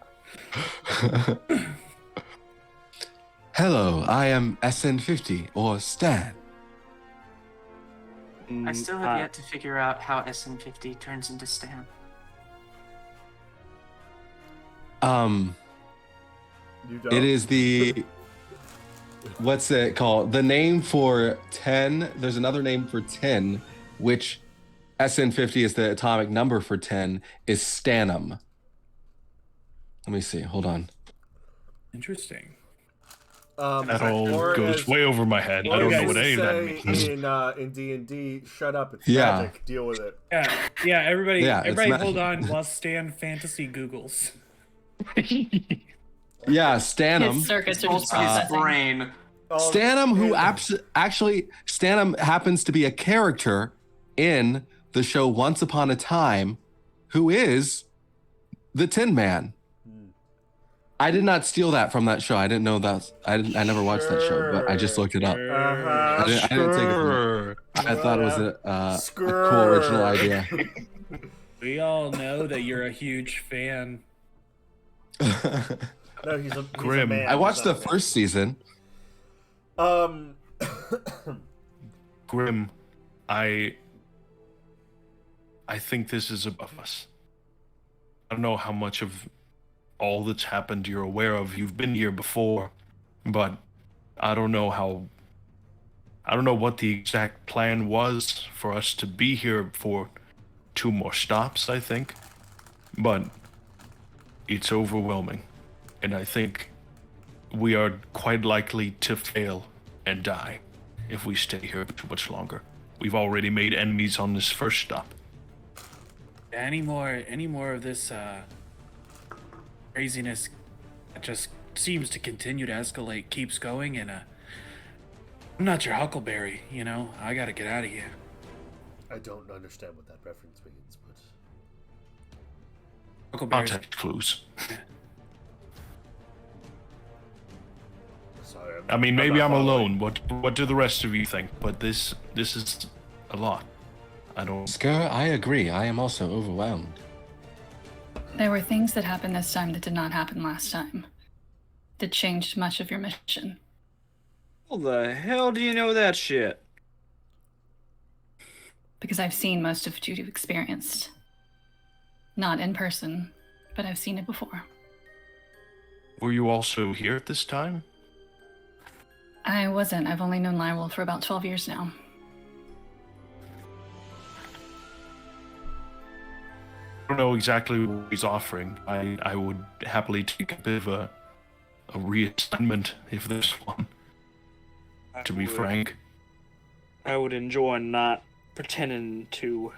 Speaker 3: Hello, I am SN50 or Stan.
Speaker 7: I still have yet to figure out how SN50 turns into Stan.
Speaker 2: You don't?
Speaker 3: It is the what's it called? The name for 10. There's another name for 10, which SN50 is the atomic number for 10, is Stanum. Let me see. Hold on.
Speaker 1: Interesting.
Speaker 4: That all
Speaker 2: or
Speaker 4: goes
Speaker 2: as-
Speaker 4: way over my head. I don't know what any of that
Speaker 2: say
Speaker 4: means.
Speaker 2: in D&D, shut up, it's
Speaker 3: Yeah.
Speaker 2: magic, deal with it.
Speaker 1: Yeah. Everybody.
Speaker 3: Yeah, it's
Speaker 1: everybody,
Speaker 3: not-
Speaker 1: hold on while Stan fantasy Googles.
Speaker 3: Yeah,
Speaker 5: His
Speaker 3: Stanum.
Speaker 5: circuits are just
Speaker 7: His
Speaker 5: processing.
Speaker 7: brain.
Speaker 3: Stanum, who actually Stanum happens to be a character in the show Once Upon a Time, who is the Tin Man. I did not steal that from that show. I didn't know that. I never watched that show, but I just looked it up.
Speaker 2: Uh-huh.
Speaker 3: I didn't take it from I thought it was a cool original idea.
Speaker 1: We all know that you're a huge fan.
Speaker 2: No, he's a
Speaker 4: Grim.
Speaker 2: man.
Speaker 3: I watched
Speaker 2: He's
Speaker 3: the
Speaker 2: not a man.
Speaker 3: first season.
Speaker 4: Grim, I think this is above us. I don't know how much of all that's happened you're aware of. You've been here before, but I don't know what the exact plan was for us to be here for 2 more stops, I think. But it's overwhelming. And I think we are quite likely to fail and die if we stay here too much longer. We've already made enemies on this first stop.
Speaker 1: Any more of this craziness that just seems to continue to escalate keeps going, and I'm not your Huckleberry, you know? I gotta get out of here.
Speaker 2: I don't understand what that reference means, but...
Speaker 1: Huckleberry's...
Speaker 4: Context clues.
Speaker 2: Sorry,
Speaker 4: I mean, maybe
Speaker 2: not
Speaker 4: I'm
Speaker 2: following.
Speaker 4: alone. What do the rest of you think? But this is a lot. I don't...
Speaker 3: Skur, I agree. I am also overwhelmed.
Speaker 5: There were things that happened this time that did not happen last time. That changed much of your mission.
Speaker 6: How the hell do you know that shit?
Speaker 5: Because I've seen most of what you've experienced. Not in person, but I've seen it before.
Speaker 4: Were you also here at this time?
Speaker 5: I wasn't. I've only known Lyrel for about 12 years now.
Speaker 4: I don't know exactly what he's offering. I would happily take a bit of a reassignment if there's one. To be frank.
Speaker 6: I would enjoy not pretending to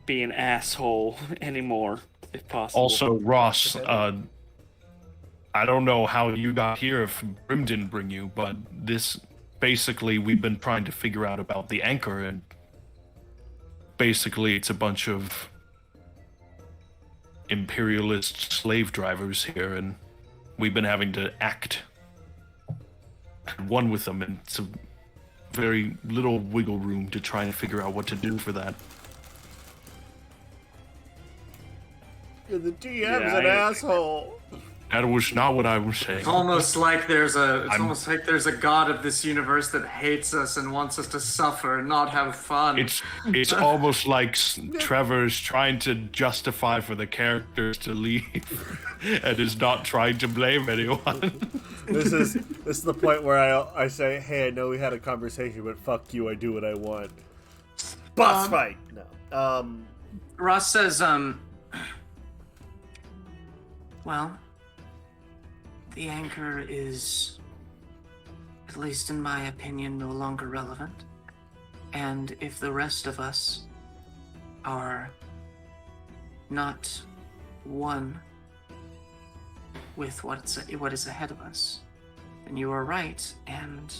Speaker 6: be an asshole anymore, if possible.
Speaker 4: Also, Ross, I don't know how you got here if Grim didn't bring you, but this, basically, we've been trying to figure out about the anchor, and basically it's a bunch of imperialist slave drivers here, and we've been having to act one with them, and it's a very little wiggle room to try and figure out what to do for that.
Speaker 2: The DM's an asshole.
Speaker 4: That was not what I was saying.
Speaker 7: It's almost like there's a god of this universe that hates us and wants us to suffer and not have fun.
Speaker 4: It's almost like Trevor's trying to justify for the characters to leave and is not trying to blame anyone.
Speaker 2: This is the point where I say, hey, I know we had a conversation, but fuck you, I do what I want. Boss fight! No.
Speaker 7: Ross says, well, the anchor is, at least in my opinion, no longer relevant. And if the rest of us are not one with what is ahead of us, then you are right, and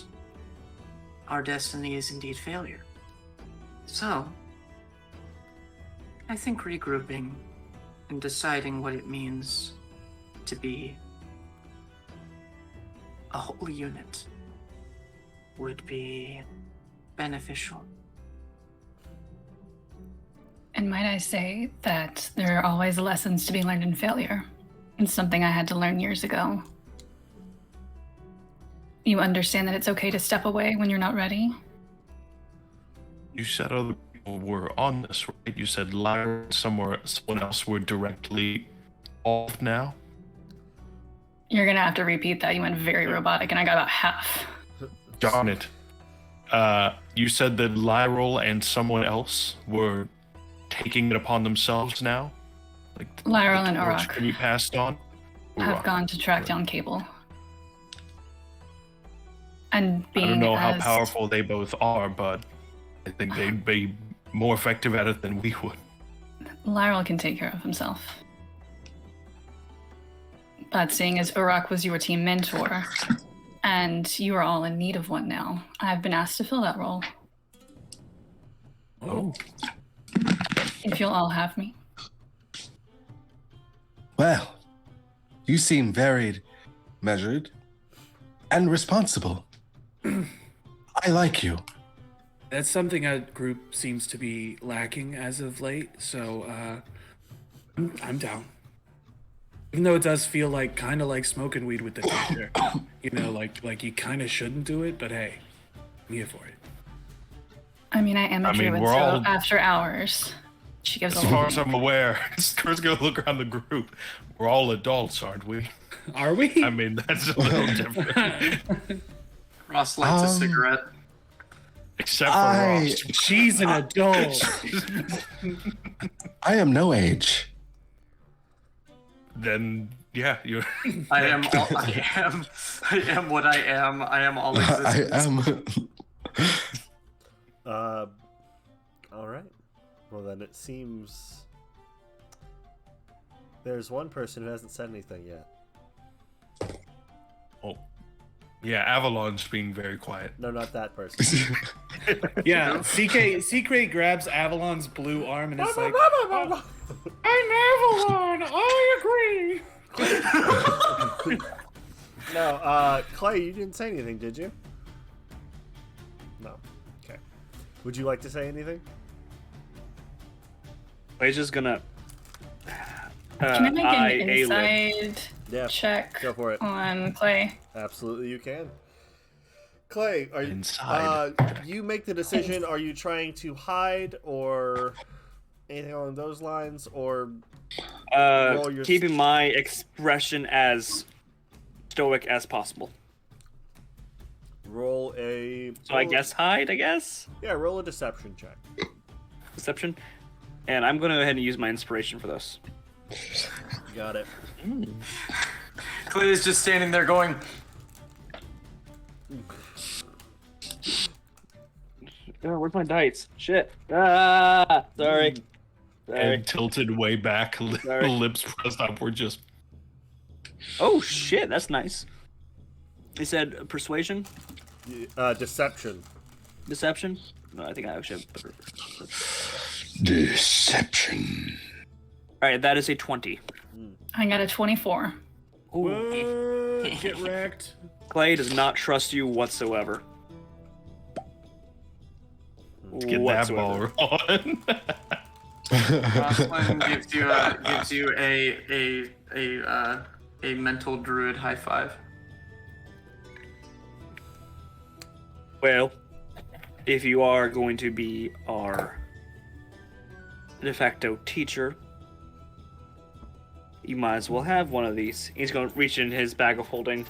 Speaker 7: our destiny is indeed failure. So, I think regrouping and deciding what it means to be a whole unit would be beneficial.
Speaker 5: And might I say that there are always lessons to be learned in failure. It's something I had to learn years ago. You understand that it's okay to step away when you're not ready?
Speaker 4: You said other people were on this, right? You said Lyra and someone else were directly off now?
Speaker 5: You're gonna have to repeat that. You went very robotic, and I got about half.
Speaker 4: Darn it. You said that Lyril and someone else were taking it upon themselves now? Like
Speaker 5: Lyril and
Speaker 4: torch
Speaker 5: Uruk
Speaker 4: can be passed on?
Speaker 5: have
Speaker 4: Uruk.
Speaker 5: gone to track down Cable. And being
Speaker 4: I don't know how
Speaker 5: as-
Speaker 4: powerful they both are, but I think they'd be more effective at it than we would.
Speaker 5: Lyril can take care of himself. But seeing as Uruk was your team mentor, and you are all in need of one now, I've been asked to fill that role.
Speaker 4: Oh.
Speaker 5: If you'll all have me.
Speaker 3: Well, you seem very measured and responsible. I like you.
Speaker 1: That's something our group seems to be lacking as of late, so I'm down. Even though it does feel like kind of like smoking weed with the teacher, you know, like you kind of shouldn't do it, but hey, I'm here for it.
Speaker 5: I mean, I am a druid,
Speaker 4: we're
Speaker 5: so
Speaker 4: all-
Speaker 5: after hours, she gives
Speaker 4: As
Speaker 5: a
Speaker 4: far as I'm aware, Kurt's gonna look around the group. We're all adults, aren't we?
Speaker 1: Are we?
Speaker 4: I mean, that's a little different.
Speaker 7: Ross lights a cigarette.
Speaker 4: Except for Ross.
Speaker 1: She's an adult.
Speaker 3: I am no age.
Speaker 4: Then, yeah, you're.
Speaker 7: I am what I am. I am all
Speaker 3: I
Speaker 7: existence.
Speaker 3: am.
Speaker 2: All right. Well, then it seems there's one person who hasn't said anything yet.
Speaker 4: Oh. Yeah, Avalon's being very quiet.
Speaker 2: No, not that person.
Speaker 1: Yeah, CK grabs Avalon's blue arm and is like, I'm Avalon. I agree.
Speaker 2: No, Clay, you didn't say anything, did you? No. Okay. Would you like to say anything?
Speaker 6: Clay's just gonna.
Speaker 5: Can I make an
Speaker 6: A-lid.
Speaker 5: inside
Speaker 2: Yeah.
Speaker 5: check
Speaker 2: Go for it.
Speaker 5: on Clay?
Speaker 2: Absolutely, you can. Clay, are you?
Speaker 4: Inside.
Speaker 2: You make the decision. Are you trying to hide or anything along those lines, or roll your
Speaker 6: Keeping my expression as stoic as possible.
Speaker 2: roll a?
Speaker 6: So I guess hide, I guess?
Speaker 2: Yeah, roll a deception check.
Speaker 6: Deception. And I'm going to go ahead and use my inspiration for this.
Speaker 2: Got it.
Speaker 7: Clay is just standing there going,
Speaker 6: Oh, where's my dice? Shit. Ah, sorry.
Speaker 4: And tilted way back,
Speaker 6: Sorry.
Speaker 4: lips pressed upward, just.
Speaker 6: Oh, shit, that's nice. He said persuasion?
Speaker 2: Deception.
Speaker 6: Deception? No, I think I actually have better.
Speaker 3: Deception.
Speaker 6: Alright, that is a 20.
Speaker 5: I got a 24.
Speaker 1: What? Get wrecked.
Speaker 6: Clay does not trust you whatsoever.
Speaker 4: Get that ball rolling.
Speaker 7: Roslyn gives you a mental druid high five.
Speaker 6: Well, if you are going to be our de facto teacher, you might as well have one of these. He's going to reach in his bag of holding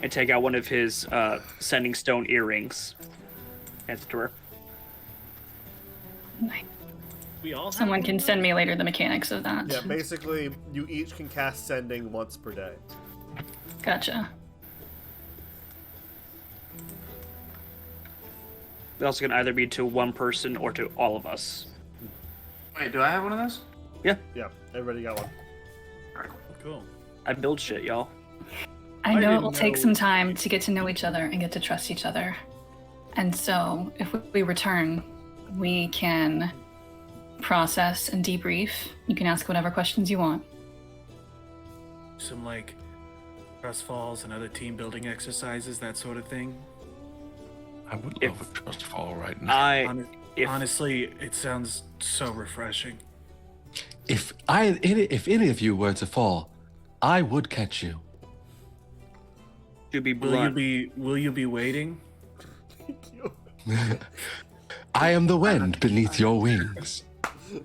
Speaker 6: and take out one of his sending stone earrings. Hands it to her.
Speaker 1: We all
Speaker 5: Someone can send me later the mechanics of that.
Speaker 2: Yeah, basically, you each can cast sending once per day.
Speaker 5: Gotcha.
Speaker 6: It also can either be to one person or to all of us.
Speaker 7: Wait, do I have one of those?
Speaker 2: Yeah, everybody got one.
Speaker 1: Cool.
Speaker 6: I build shit, y'all.
Speaker 5: I know it
Speaker 1: didn't
Speaker 5: will take
Speaker 1: know-
Speaker 5: some time to get to know each other and get to trust each other. And so, if we return, we can process and debrief. You can ask whatever questions you want.
Speaker 1: Some like trust falls and other team building exercises, that sort of thing.
Speaker 4: I would
Speaker 6: If-
Speaker 4: love a trust fall right now.
Speaker 6: If-
Speaker 1: Honestly, it sounds so refreshing.
Speaker 3: If any of you were to fall, I would catch you.
Speaker 6: To be
Speaker 1: Will
Speaker 6: blunt,
Speaker 1: you be waiting?
Speaker 3: I am the wind beneath your wings.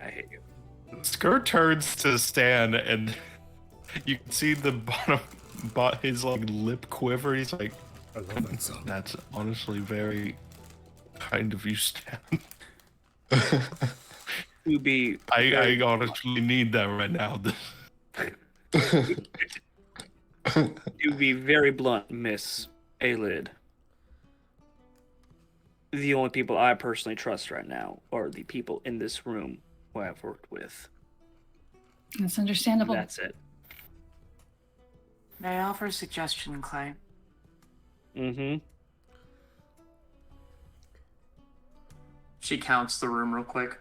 Speaker 6: I hate you.
Speaker 4: Skirt turns to Stan, and you can see the his like lip quiver. He's like,
Speaker 2: I love that song.
Speaker 4: "That's honestly very kind of you, Stan.
Speaker 6: To be
Speaker 4: I honestly need that right now."
Speaker 6: To be very blunt, Miss Alid, the only people I personally trust right now are the people in this room who I've worked with.
Speaker 5: It's understandable.
Speaker 6: That's it.
Speaker 7: May I offer a suggestion, Clay?
Speaker 6: Mm-hmm.
Speaker 7: She counts the room real quick.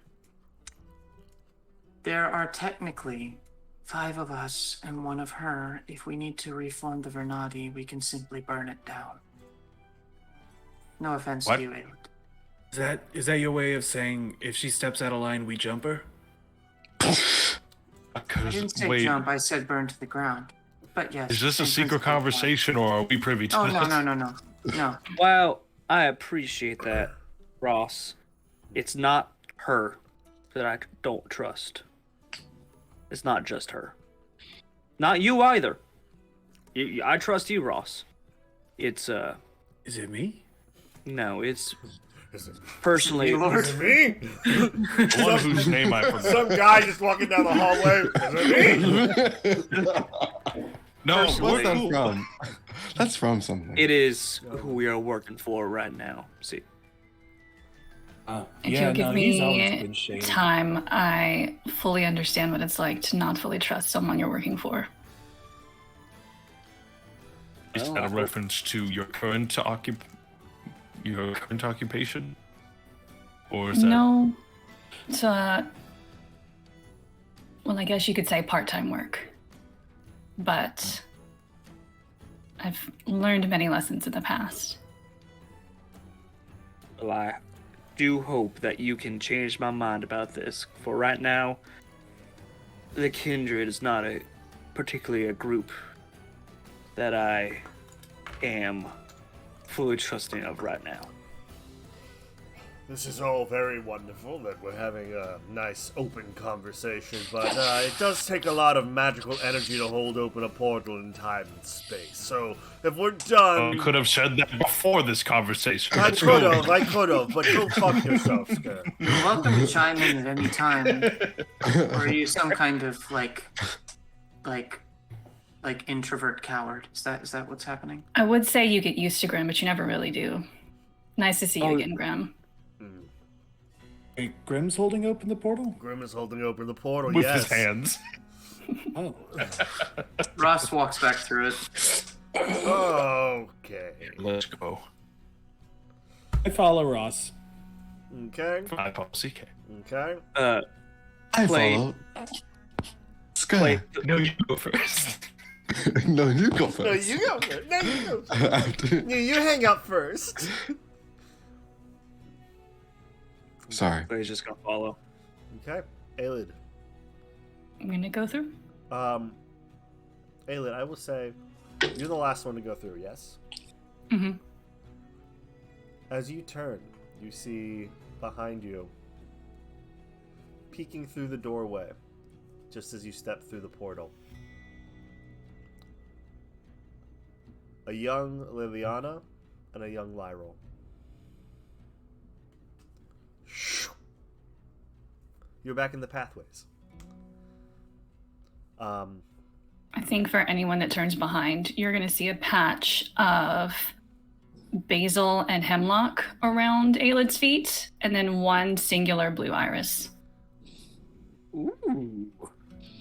Speaker 7: There are technically 5 of us and 1 of her. If we need to reform the Vernati, we can simply burn it down. No offense
Speaker 4: What?
Speaker 7: to you, Aelid.
Speaker 1: Is that your way of saying if she steps out of line, we jump her?
Speaker 7: I didn't say
Speaker 4: Wait,
Speaker 7: jump. I said burn to the ground. But yes.
Speaker 4: is this a
Speaker 7: same
Speaker 4: secret
Speaker 7: principle applies.
Speaker 4: conversation, or are we privy to
Speaker 7: Oh
Speaker 4: this?
Speaker 7: no.
Speaker 6: Well, I appreciate that, Ross. It's not her that I don't trust. It's not just her. Not you either. I trust you, Ross. It's
Speaker 1: Is it me?
Speaker 6: no, it's personally.
Speaker 7: Lord.
Speaker 2: Is it me?
Speaker 4: The one whose name I forgot.
Speaker 2: Some guy just walking down the hallway. Is it me?
Speaker 4: No,
Speaker 6: Personally-
Speaker 4: we're
Speaker 3: What's that
Speaker 4: cool.
Speaker 3: from? That's from something.
Speaker 6: It is who we are working for right now. See,
Speaker 5: If
Speaker 1: Yeah,
Speaker 5: you'll give
Speaker 1: no, he's always
Speaker 5: me
Speaker 1: been shady.
Speaker 5: time, I fully understand what it's like to not fully trust someone you're working for.
Speaker 4: Is
Speaker 6: Oh,
Speaker 4: that
Speaker 6: I
Speaker 4: a
Speaker 6: hope-
Speaker 4: reference to your current occupation, or is that?
Speaker 5: No. It's well, I guess you could say part-time work. But I've learned many lessons in the past.
Speaker 6: well, I do hope that you can change my mind about this. For right now, the Kindred is not particularly a group that I am fully trusting of right now.
Speaker 2: This is all very wonderful that we're having a nice open conversation, but it does take a lot of magical energy to hold open a portal in time and space. So if we're done,
Speaker 4: You could have said that before this conversation.
Speaker 2: I
Speaker 4: Let's
Speaker 2: could
Speaker 4: go.
Speaker 2: have, but go fuck yourself, Sker.
Speaker 7: You're welcome to chime in at any time. Or are you some kind of like introvert coward? Is that what's happening?
Speaker 5: I would say you get used to Grim, but you never really do. Nice to see you again, Grim.
Speaker 1: Wait, Grim's holding open the portal?
Speaker 2: Grim is holding open the portal,
Speaker 4: With
Speaker 2: yes.
Speaker 4: his hands.
Speaker 1: Oh.
Speaker 7: Ross walks back through it.
Speaker 2: Okay.
Speaker 4: Let's go.
Speaker 1: I follow Ross.
Speaker 2: Okay.
Speaker 4: I policy K.
Speaker 2: Okay.
Speaker 3: I
Speaker 6: Play-
Speaker 3: follow. Sky.
Speaker 6: Play,
Speaker 4: No, you go first.
Speaker 3: No, you go first.
Speaker 2: No, you go first. No, you go first. You hang up first.
Speaker 3: Sorry.
Speaker 6: He's just gonna follow.
Speaker 2: Okay. Aelid.
Speaker 5: I'm gonna go through.
Speaker 2: Aelid, I will say, you're the last one to go through, yes?
Speaker 5: Mm-hmm.
Speaker 2: As you turn, you see behind you, peeking through the doorway, just as you step through the portal, a young Liliana and a young Lyril. You're back in the pathways.
Speaker 5: I think for anyone that turns behind, you're going to see a patch of basil and hemlock around Aelid's feet, and then one singular blue iris.
Speaker 6: Ooh.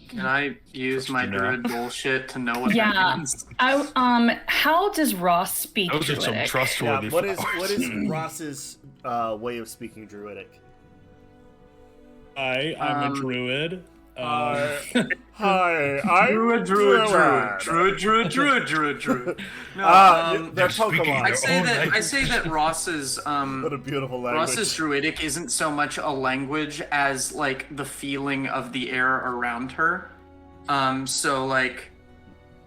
Speaker 7: Can I use my druid bullshit to know what
Speaker 5: Yeah.
Speaker 7: that means?
Speaker 5: How does Ross speak
Speaker 4: Those are some
Speaker 5: Druidic?
Speaker 4: trustworthy
Speaker 2: Yeah, what
Speaker 4: flowers.
Speaker 2: is Ross's way of speaking Druidic?
Speaker 1: I'm a druid.
Speaker 2: Hi, I'm
Speaker 7: Druid. No,
Speaker 2: they're
Speaker 4: speaking
Speaker 2: Pokemon.
Speaker 7: I say
Speaker 4: Oh,
Speaker 7: that
Speaker 4: nice.
Speaker 7: I say that Ross's
Speaker 2: What a beautiful language.
Speaker 7: Ross's druidic isn't so much a language as like the feeling of the air around her. So like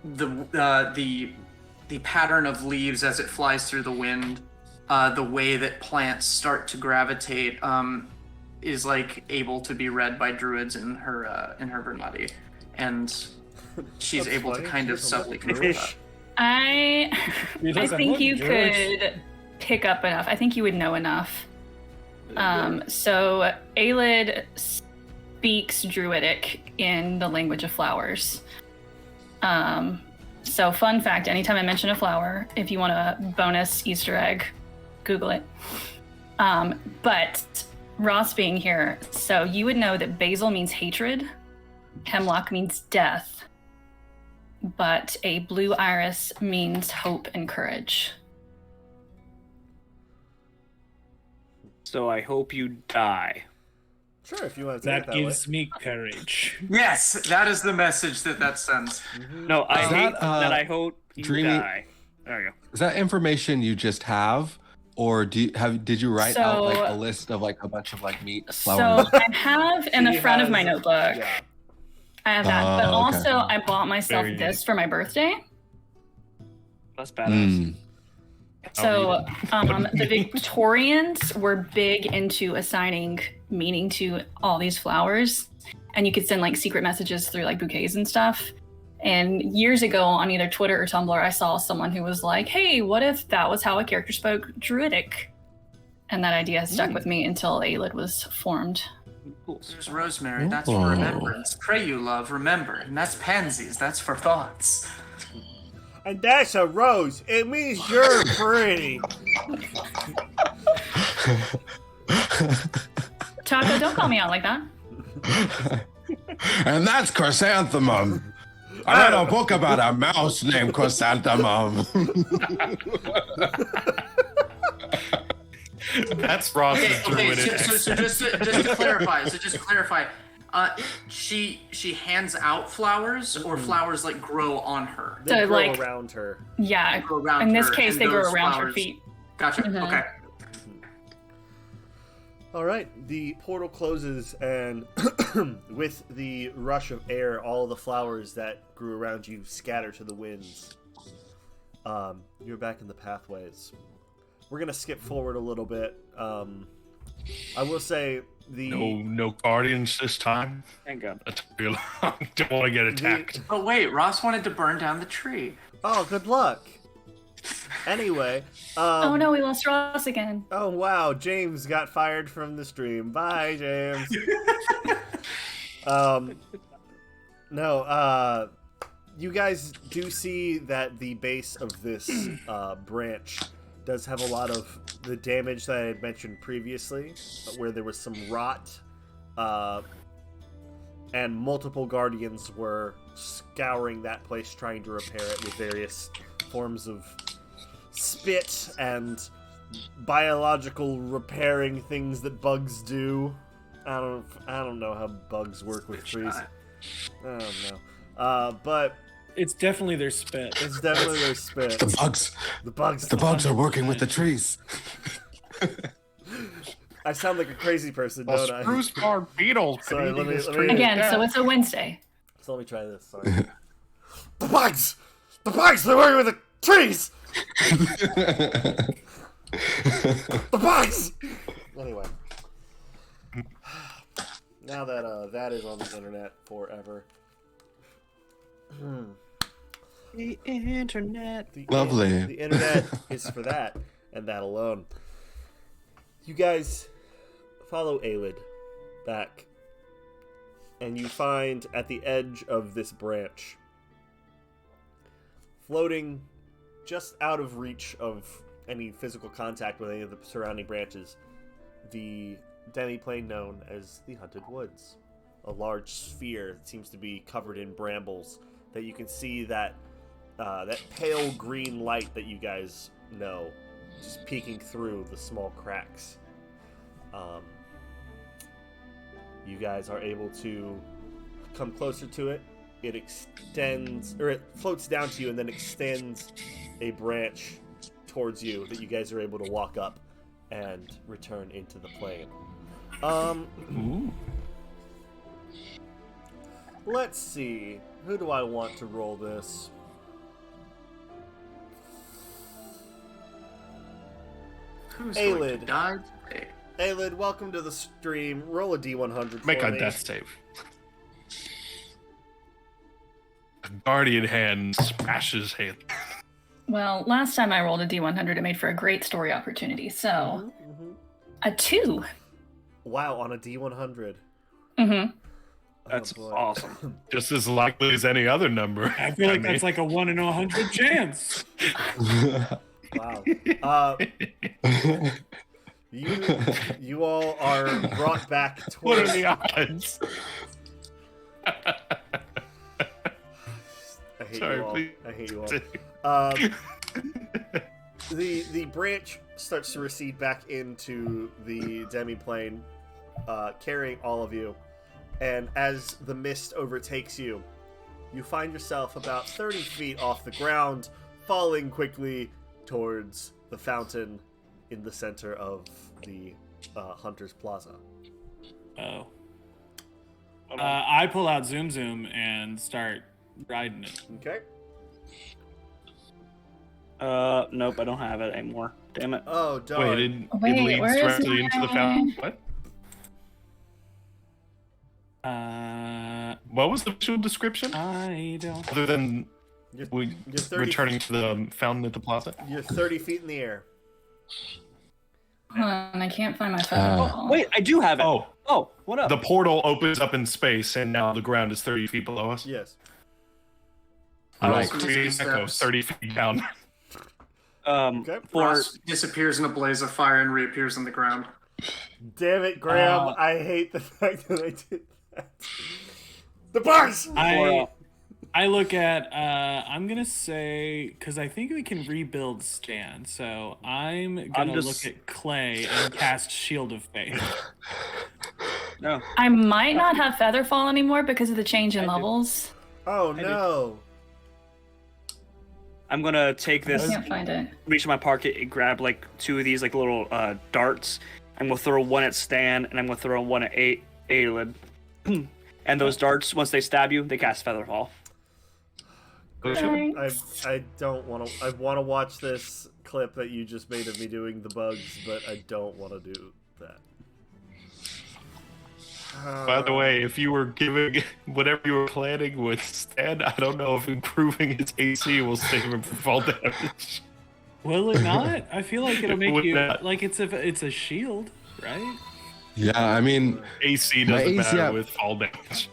Speaker 7: the pattern of leaves as it flies through the wind, the way that plants start to gravitate, is like able to be read by druids in her Vernati, and she's
Speaker 2: That's
Speaker 7: able
Speaker 2: funny.
Speaker 7: to kind of
Speaker 2: She doesn't
Speaker 7: subtly
Speaker 2: look
Speaker 7: control
Speaker 2: Jewish.
Speaker 7: that.
Speaker 5: I
Speaker 1: doesn't
Speaker 5: think
Speaker 1: look
Speaker 5: you
Speaker 1: Jewish.
Speaker 5: could pick up enough. I think you would know enough. So Aelid speaks Druidic in the language of flowers. So fun fact, anytime I mention a flower, if you want a bonus Easter egg, Google it. But Ross being here, so you would know that basil means hatred, hemlock means death, but a blue iris means hope and courage.
Speaker 6: So I hope you die.
Speaker 2: Sure, if you want to take
Speaker 1: That
Speaker 2: it that
Speaker 1: gives me courage.
Speaker 7: Yes, that is the message that sends.
Speaker 6: No, I
Speaker 3: Is
Speaker 6: hate
Speaker 3: that,
Speaker 6: that I hope you
Speaker 3: Dreamy-
Speaker 6: die. There you go.
Speaker 3: Is that information you just have, or did you write out like
Speaker 5: So-
Speaker 3: a list of like a bunch of like meat
Speaker 5: So
Speaker 3: flowers?
Speaker 5: I have in the
Speaker 2: She
Speaker 5: front of
Speaker 2: has-
Speaker 5: my notebook.
Speaker 2: Yeah.
Speaker 5: I have that, but
Speaker 3: okay.
Speaker 5: also I bought myself
Speaker 4: Very
Speaker 5: this
Speaker 4: neat.
Speaker 5: for my birthday.
Speaker 6: That's badass.
Speaker 5: So the Victorians were big into assigning meaning to all these flowers, and you could send like secret messages through like bouquets and stuff. And years ago on either Twitter or Tumblr, I saw someone who was like, hey, what if that was how a character spoke Druidic? And that idea has stuck with me until Aelid was formed.
Speaker 7: There's rosemary, that's for remembrance. Pray you, love, remember. And that's pansies, that's for thoughts.
Speaker 2: And that's a rose. It means you're pretty.
Speaker 5: Taco, don't call me out like that.
Speaker 3: And that's chrysanthemum. I read a book about a mouse named Chrysanthemum.
Speaker 4: That's Ross's
Speaker 7: Okay,
Speaker 4: druidic.
Speaker 7: so just to clarify, she hands out flowers, or flowers like grow on her.
Speaker 2: They
Speaker 5: So,
Speaker 2: grow
Speaker 5: like-
Speaker 2: around her.
Speaker 5: Yeah,
Speaker 7: Grow around
Speaker 5: in this
Speaker 7: her,
Speaker 5: case,
Speaker 7: and
Speaker 5: they grow
Speaker 7: those
Speaker 5: around her
Speaker 7: flowers-
Speaker 5: feet.
Speaker 7: Gotcha.
Speaker 5: Mhm.
Speaker 7: Okay.
Speaker 2: All right, the portal closes, and with the rush of air, all the flowers that grew around you scatter to the winds. You're back in the pathways. We're gonna skip forward a little bit. I will say
Speaker 4: No guardians this time.
Speaker 6: Thank God.
Speaker 4: That's real. Don't want to get attacked.
Speaker 7: But wait, Ross wanted to burn down the tree.
Speaker 2: Oh, good luck. Anyway.
Speaker 5: Oh no, we lost Ross again.
Speaker 2: Oh wow, James got fired from the stream. Bye, James. You guys do see that the base of this branch does have a lot of the damage that I had mentioned previously, where there was some rot, and multiple guardians were scouring that place trying to repair it with various forms of spit and biological repairing things that bugs do. I don't know how bugs work with trees. I don't know. But
Speaker 1: It's definitely their spit.
Speaker 2: it's definitely their spit.
Speaker 3: The bugs.
Speaker 2: The bugs.
Speaker 3: The bugs are working with the trees.
Speaker 2: I sound like a crazy person,
Speaker 4: Well,
Speaker 2: don't I?
Speaker 4: spruce bark beetles.
Speaker 2: Sorry,
Speaker 4: been
Speaker 2: let
Speaker 4: eating
Speaker 2: me-
Speaker 4: this
Speaker 2: let me-
Speaker 4: tree
Speaker 5: Again,
Speaker 4: to
Speaker 5: so
Speaker 4: death.
Speaker 5: it's a Wednesday.
Speaker 2: So let me try this. Sorry. The bugs! The bugs! They're working with the trees! The bugs! Anyway. Now that that is on the internet forever.
Speaker 6: The internet.
Speaker 3: Lovely.
Speaker 2: The internet is for that, and that alone. You guys follow Aelid back, and you find at the edge of this branch, floating just out of reach of any physical contact with any of the surrounding branches, the demi-plane known as the Hunted Woods. A large sphere that seems to be covered in brambles that you can see that that pale green light that you guys know just peeking through the small cracks. You guys are able to come closer to it. It extends, or it floats down to you and then extends a branch towards you that you guys are able to walk up and return into the plane. Let's see. Who do I want to roll this?
Speaker 7: Who's going
Speaker 2: Aelid.
Speaker 7: to die today?
Speaker 2: Aelid, welcome to the stream. Roll a D100 for
Speaker 4: Make a
Speaker 2: me.
Speaker 4: death save. A guardian hand smashes Haley.
Speaker 5: Well, last time I rolled a D100, it made for a great story opportunity. So, a 2.
Speaker 2: Wow, on a D100.
Speaker 5: Mm-hmm.
Speaker 6: That's
Speaker 2: boy.
Speaker 6: awesome.
Speaker 4: Just as likely as any other number.
Speaker 1: I feel like that's like a 1 in 100 chance.
Speaker 2: Wow. You all are brought back
Speaker 4: What are
Speaker 2: towards.
Speaker 4: the odds?
Speaker 2: I hate
Speaker 4: Sorry,
Speaker 2: you all.
Speaker 4: please.
Speaker 2: I hate you all. The branch starts to recede back into the demiplane, carrying all of you. And as the mist overtakes you, you find yourself about 30 feet off the ground, falling quickly towards the fountain in the center of the Hunter's Plaza.
Speaker 1: Oh. I pull out Zoom Zoom and start riding it.
Speaker 2: Okay.
Speaker 6: Nope, I don't have it anymore. Damn it.
Speaker 2: Oh, darn.
Speaker 4: Wait, it
Speaker 5: Wait,
Speaker 4: leads
Speaker 5: where is
Speaker 4: directly into the
Speaker 5: my-
Speaker 4: fountain.
Speaker 1: Uh,
Speaker 4: What was the visual description?
Speaker 1: I don't.
Speaker 4: Other than
Speaker 2: You're,
Speaker 4: we
Speaker 2: you're 30
Speaker 4: returning to the fountain at the plaza?
Speaker 2: You're 30 feet in the air.
Speaker 5: Hold on, I can't find my phone.
Speaker 6: Wait, I do have it.
Speaker 4: Oh,
Speaker 6: What up?
Speaker 4: the portal opens up in space, and now the ground is 30 feet below us.
Speaker 2: Yes.
Speaker 4: I
Speaker 3: Right.
Speaker 4: was creating echo 30 feet down.
Speaker 2: Okay.
Speaker 6: For
Speaker 7: Ross disappears in a blaze of fire and reappears on the ground.
Speaker 2: Damn it, Graham. I hate the fact that I did that. The bars!
Speaker 1: I look at. I'm gonna say because I think we can rebuild Stan. So I'm gonna look at Clay and cast Shield of Faith.
Speaker 6: no.
Speaker 5: I might not have Featherfall anymore because of the change in
Speaker 6: I do.
Speaker 5: levels.
Speaker 2: Oh, no.
Speaker 6: I'm gonna take
Speaker 5: I
Speaker 6: this,
Speaker 5: can't find it.
Speaker 6: reach in my pocket and grab like two of these like little darts. I'm gonna throw one at Stan and I'm gonna throw one at Aelid. And those darts, once they stab you, they cast Featherfall.
Speaker 5: Thanks.
Speaker 2: I don't want to. I want to watch this clip that you just made of me doing the bugs, but I don't want to do that.
Speaker 4: By the way, if you were giving whatever you were planning with Stan, I don't know if improving his AC will save him from fall damage.
Speaker 1: Will it not? I feel like it'll make
Speaker 4: Would
Speaker 1: you
Speaker 4: not.
Speaker 1: like it's a shield, right?
Speaker 3: Yeah, I mean,
Speaker 4: AC
Speaker 3: My
Speaker 4: doesn't
Speaker 3: AC,
Speaker 4: matter
Speaker 3: yeah.
Speaker 4: with fall damage.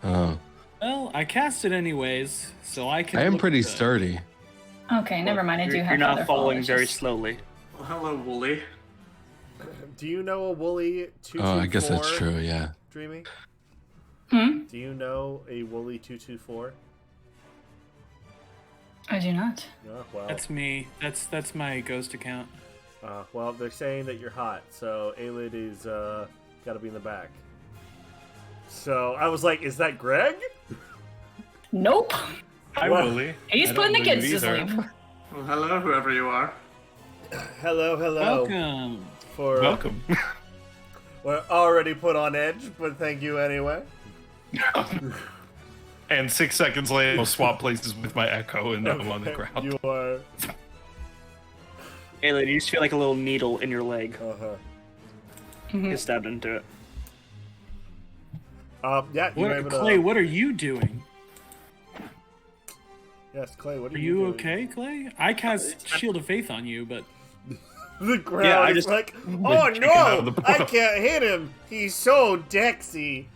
Speaker 1: Well, I cast it anyways, so I can.
Speaker 3: I am
Speaker 1: look
Speaker 3: pretty
Speaker 1: good.
Speaker 3: sturdy.
Speaker 5: Okay, never mind. I do
Speaker 6: You're
Speaker 5: have
Speaker 6: not
Speaker 5: Featherfall,
Speaker 6: falling
Speaker 5: it's
Speaker 6: very
Speaker 5: just-
Speaker 6: slowly.
Speaker 7: Well, hello, Wooly.
Speaker 2: Do you know a Woolly 224?
Speaker 3: Oh, I guess that's true. Yeah.
Speaker 2: Dreamy?
Speaker 5: Hmm?
Speaker 2: Do you know a Woolly 224?
Speaker 5: I do not.
Speaker 2: Oh, well.
Speaker 1: That's me. That's my ghost account.
Speaker 2: Well, they're saying that you're hot, so Aelid is got to be in the back. So I was like, is that Greg?
Speaker 5: Nope.
Speaker 4: Hi,
Speaker 2: Well,
Speaker 4: Willie.
Speaker 5: He's
Speaker 4: I
Speaker 5: putting the
Speaker 4: don't know
Speaker 5: kids
Speaker 4: you
Speaker 5: to
Speaker 4: either.
Speaker 5: sleep.
Speaker 7: Well, hello, whoever you are.
Speaker 2: Hello.
Speaker 1: Welcome.
Speaker 2: For
Speaker 4: Welcome.
Speaker 2: we're already put on edge, but thank you anyway.
Speaker 4: And 6 seconds later, I'll swap places with my echo, and now I'm on the ground.
Speaker 2: You are.
Speaker 6: Aelid, you just feel like a little needle in your leg.
Speaker 5: Mhm.
Speaker 6: Get stabbed into it.
Speaker 2: Yeah. You're able to,
Speaker 1: Clay, what are you doing?
Speaker 2: Yes, Clay. What are
Speaker 1: Are
Speaker 2: you
Speaker 1: you
Speaker 2: doing?
Speaker 1: okay, Clay? I cast Shield of Faith on you, but
Speaker 2: The crowd
Speaker 6: Yeah, I
Speaker 2: is
Speaker 6: just-
Speaker 2: like,
Speaker 4: Like,
Speaker 2: oh
Speaker 4: kicking out of
Speaker 2: no,
Speaker 4: the
Speaker 2: I
Speaker 4: portal."
Speaker 2: can't hit him. He's so dexy.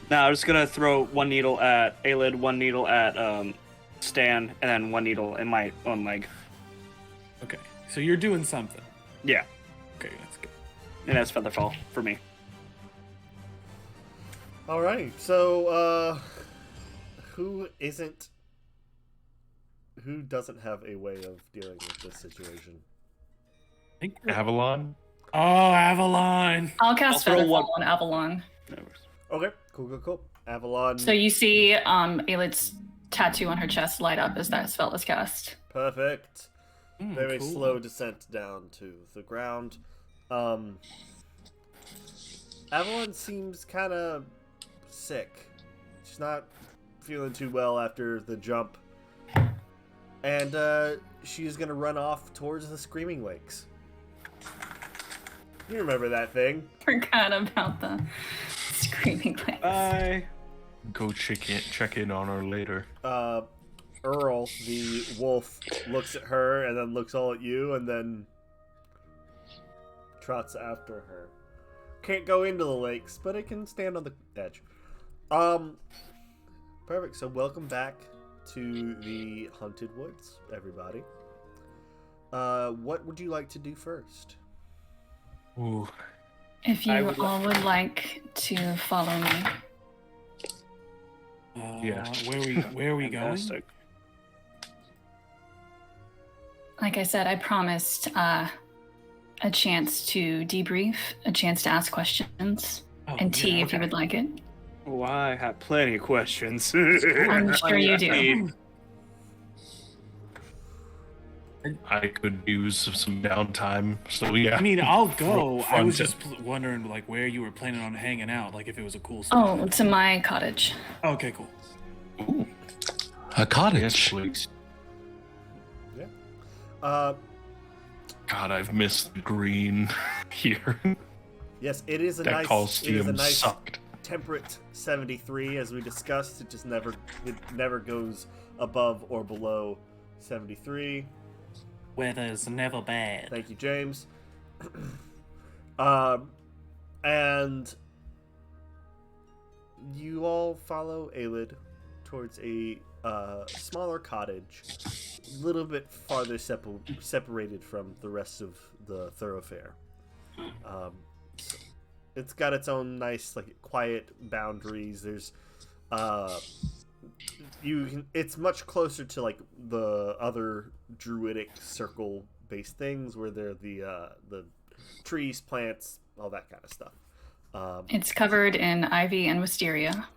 Speaker 6: Now I'm just gonna throw one needle at Aelid, one needle at Stan, and then one needle in my own leg.
Speaker 1: okay. So you're doing something.
Speaker 6: Yeah,
Speaker 1: Okay, that's good.
Speaker 6: and that's Featherfall for me.
Speaker 2: All right. So, who doesn't have a way of dealing with this situation?
Speaker 1: I think
Speaker 4: Avalon?
Speaker 1: Oh, Avalon.
Speaker 5: I'll cast
Speaker 6: I'll throw
Speaker 5: Featherfall
Speaker 6: one-
Speaker 5: on Avalon.
Speaker 2: Okay. Cool. Avalon.
Speaker 5: So you see Aelid's tattoo on her chest light up as that spell is cast.
Speaker 2: Perfect. Very
Speaker 1: cool.
Speaker 2: slow descent down to the ground. Avalon seems kind of sick. She's not feeling too well after the jump. And she's going to run off towards the Screaming Wakes. You remember that thing?
Speaker 5: Forgot about the screaming legs.
Speaker 6: Bye.
Speaker 4: Go check in on her later.
Speaker 2: Earl, the wolf, looks at her and then looks all at you and then trots after her. Can't go into the lakes, but it can stand on the edge. Perfect. So welcome back to the Haunted Woods, everybody. What would you like to do first?
Speaker 4: Ooh.
Speaker 5: If you
Speaker 6: I would
Speaker 5: all would like to follow me.
Speaker 4: Yes.
Speaker 1: Where are we going?
Speaker 6: Fantastic.
Speaker 5: Like I said, I promised a chance to debrief, a chance to ask questions,
Speaker 1: Oh,
Speaker 5: and tea
Speaker 1: yeah,
Speaker 5: if you would like it.
Speaker 6: Oh, I have plenty of questions.
Speaker 5: I'm sure you do.
Speaker 4: I could use some downtime. So yeah.
Speaker 1: I mean, I'll go. I was
Speaker 4: Front
Speaker 1: just wondering, like, where you were planning on hanging out, like if it was a cool spot.
Speaker 5: Oh, to my cottage.
Speaker 1: Okay, cool.
Speaker 4: Ooh,
Speaker 3: A cottage.
Speaker 4: yes, please.
Speaker 2: Yeah.
Speaker 4: God, I've missed the green here.
Speaker 2: Yes, it is a
Speaker 4: That
Speaker 2: nice. It is a
Speaker 4: Coliseum
Speaker 2: nice
Speaker 4: sucked.
Speaker 2: temperate 73, as we discussed. It never goes above or below 73.
Speaker 1: Weather's never bad.
Speaker 2: Thank you, James. And you all follow Aelid towards a smaller cottage, a little bit farther separated from the rest of the thoroughfare. It's got its own nice, like, quiet boundaries. There's it's much closer to, like, the other druidic circle based things where they're the trees, plants, all that kind of stuff.
Speaker 5: It's covered in ivy and wisteria.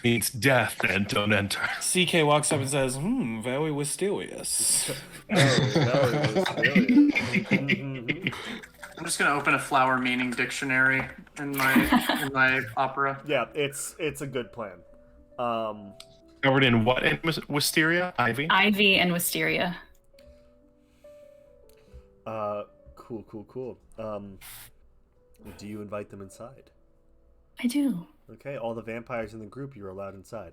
Speaker 4: Means death and don't enter.
Speaker 1: CK walks up and says, very mysterious.
Speaker 7: I'm just gonna open a flower meaning dictionary in my opera.
Speaker 2: Yeah, it's a good plan.
Speaker 4: Covered in what? In wisteria? Ivy?
Speaker 5: Ivy and wisteria.
Speaker 2: Cool. Do you invite them inside?
Speaker 5: I do.
Speaker 2: Okay, all the vampires in the group, you're allowed inside.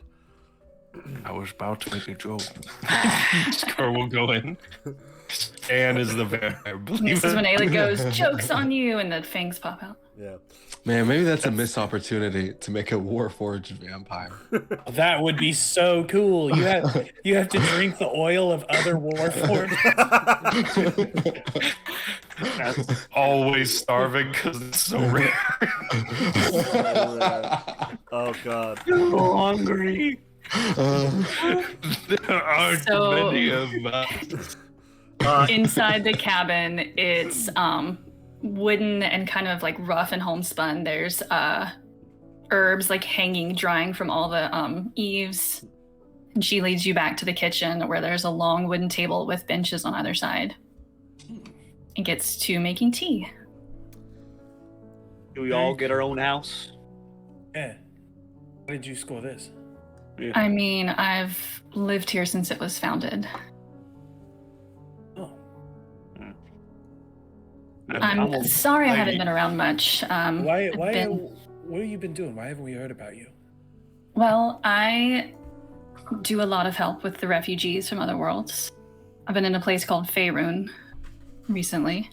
Speaker 4: I was about to make a joke. Scar will go in. Stan is the vampire.
Speaker 5: This is when Aelid goes, "Joke's on you," and the fangs pop out.
Speaker 2: Yeah.
Speaker 3: Man, maybe that's a missed opportunity to make a Warforged vampire.
Speaker 1: That would be so cool. You have to drink the oil of other Warforged.
Speaker 4: That's always starving because it's so rare.
Speaker 2: Oh god.
Speaker 1: So hungry.
Speaker 4: There aren't
Speaker 5: So-
Speaker 4: many of us.
Speaker 5: Inside the cabin, it's wooden and kind of like rough and homespun. There's herbs like hanging, drying from all the eaves. And she leads you back to the kitchen where there's a long wooden table with benches on either side. And gets to making tea.
Speaker 6: Do we all get our own house?
Speaker 1: Yeah. How did you score this?
Speaker 5: I mean, I've lived here since it was founded.
Speaker 1: Oh.
Speaker 5: I'm sorry I haven't been around much.
Speaker 1: Why?
Speaker 5: I've been-
Speaker 1: What have you been doing? Why haven't we heard about you?
Speaker 5: Well, I do a lot of help with the refugees from other worlds. I've been in a place called Faerun recently.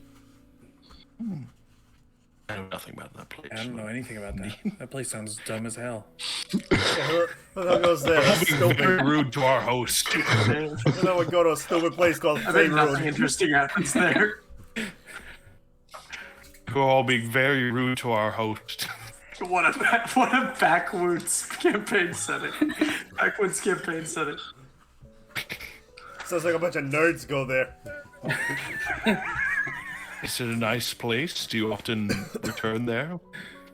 Speaker 4: I know nothing about that place.
Speaker 1: I don't know anything about that. That place sounds dumb as hell.
Speaker 2: What the hell goes there? That's
Speaker 4: Being
Speaker 2: stupid.
Speaker 4: very rude to our host.
Speaker 2: And then we go to a stupid place called
Speaker 7: I think nothing
Speaker 2: Faerun.
Speaker 7: interesting happens there.
Speaker 4: We're all being very rude to our host.
Speaker 7: What a backwoods campaign setting. Backwoods campaign setting.
Speaker 2: Sounds like a bunch of nerds go there.
Speaker 4: Is it a nice place? Do you often return there?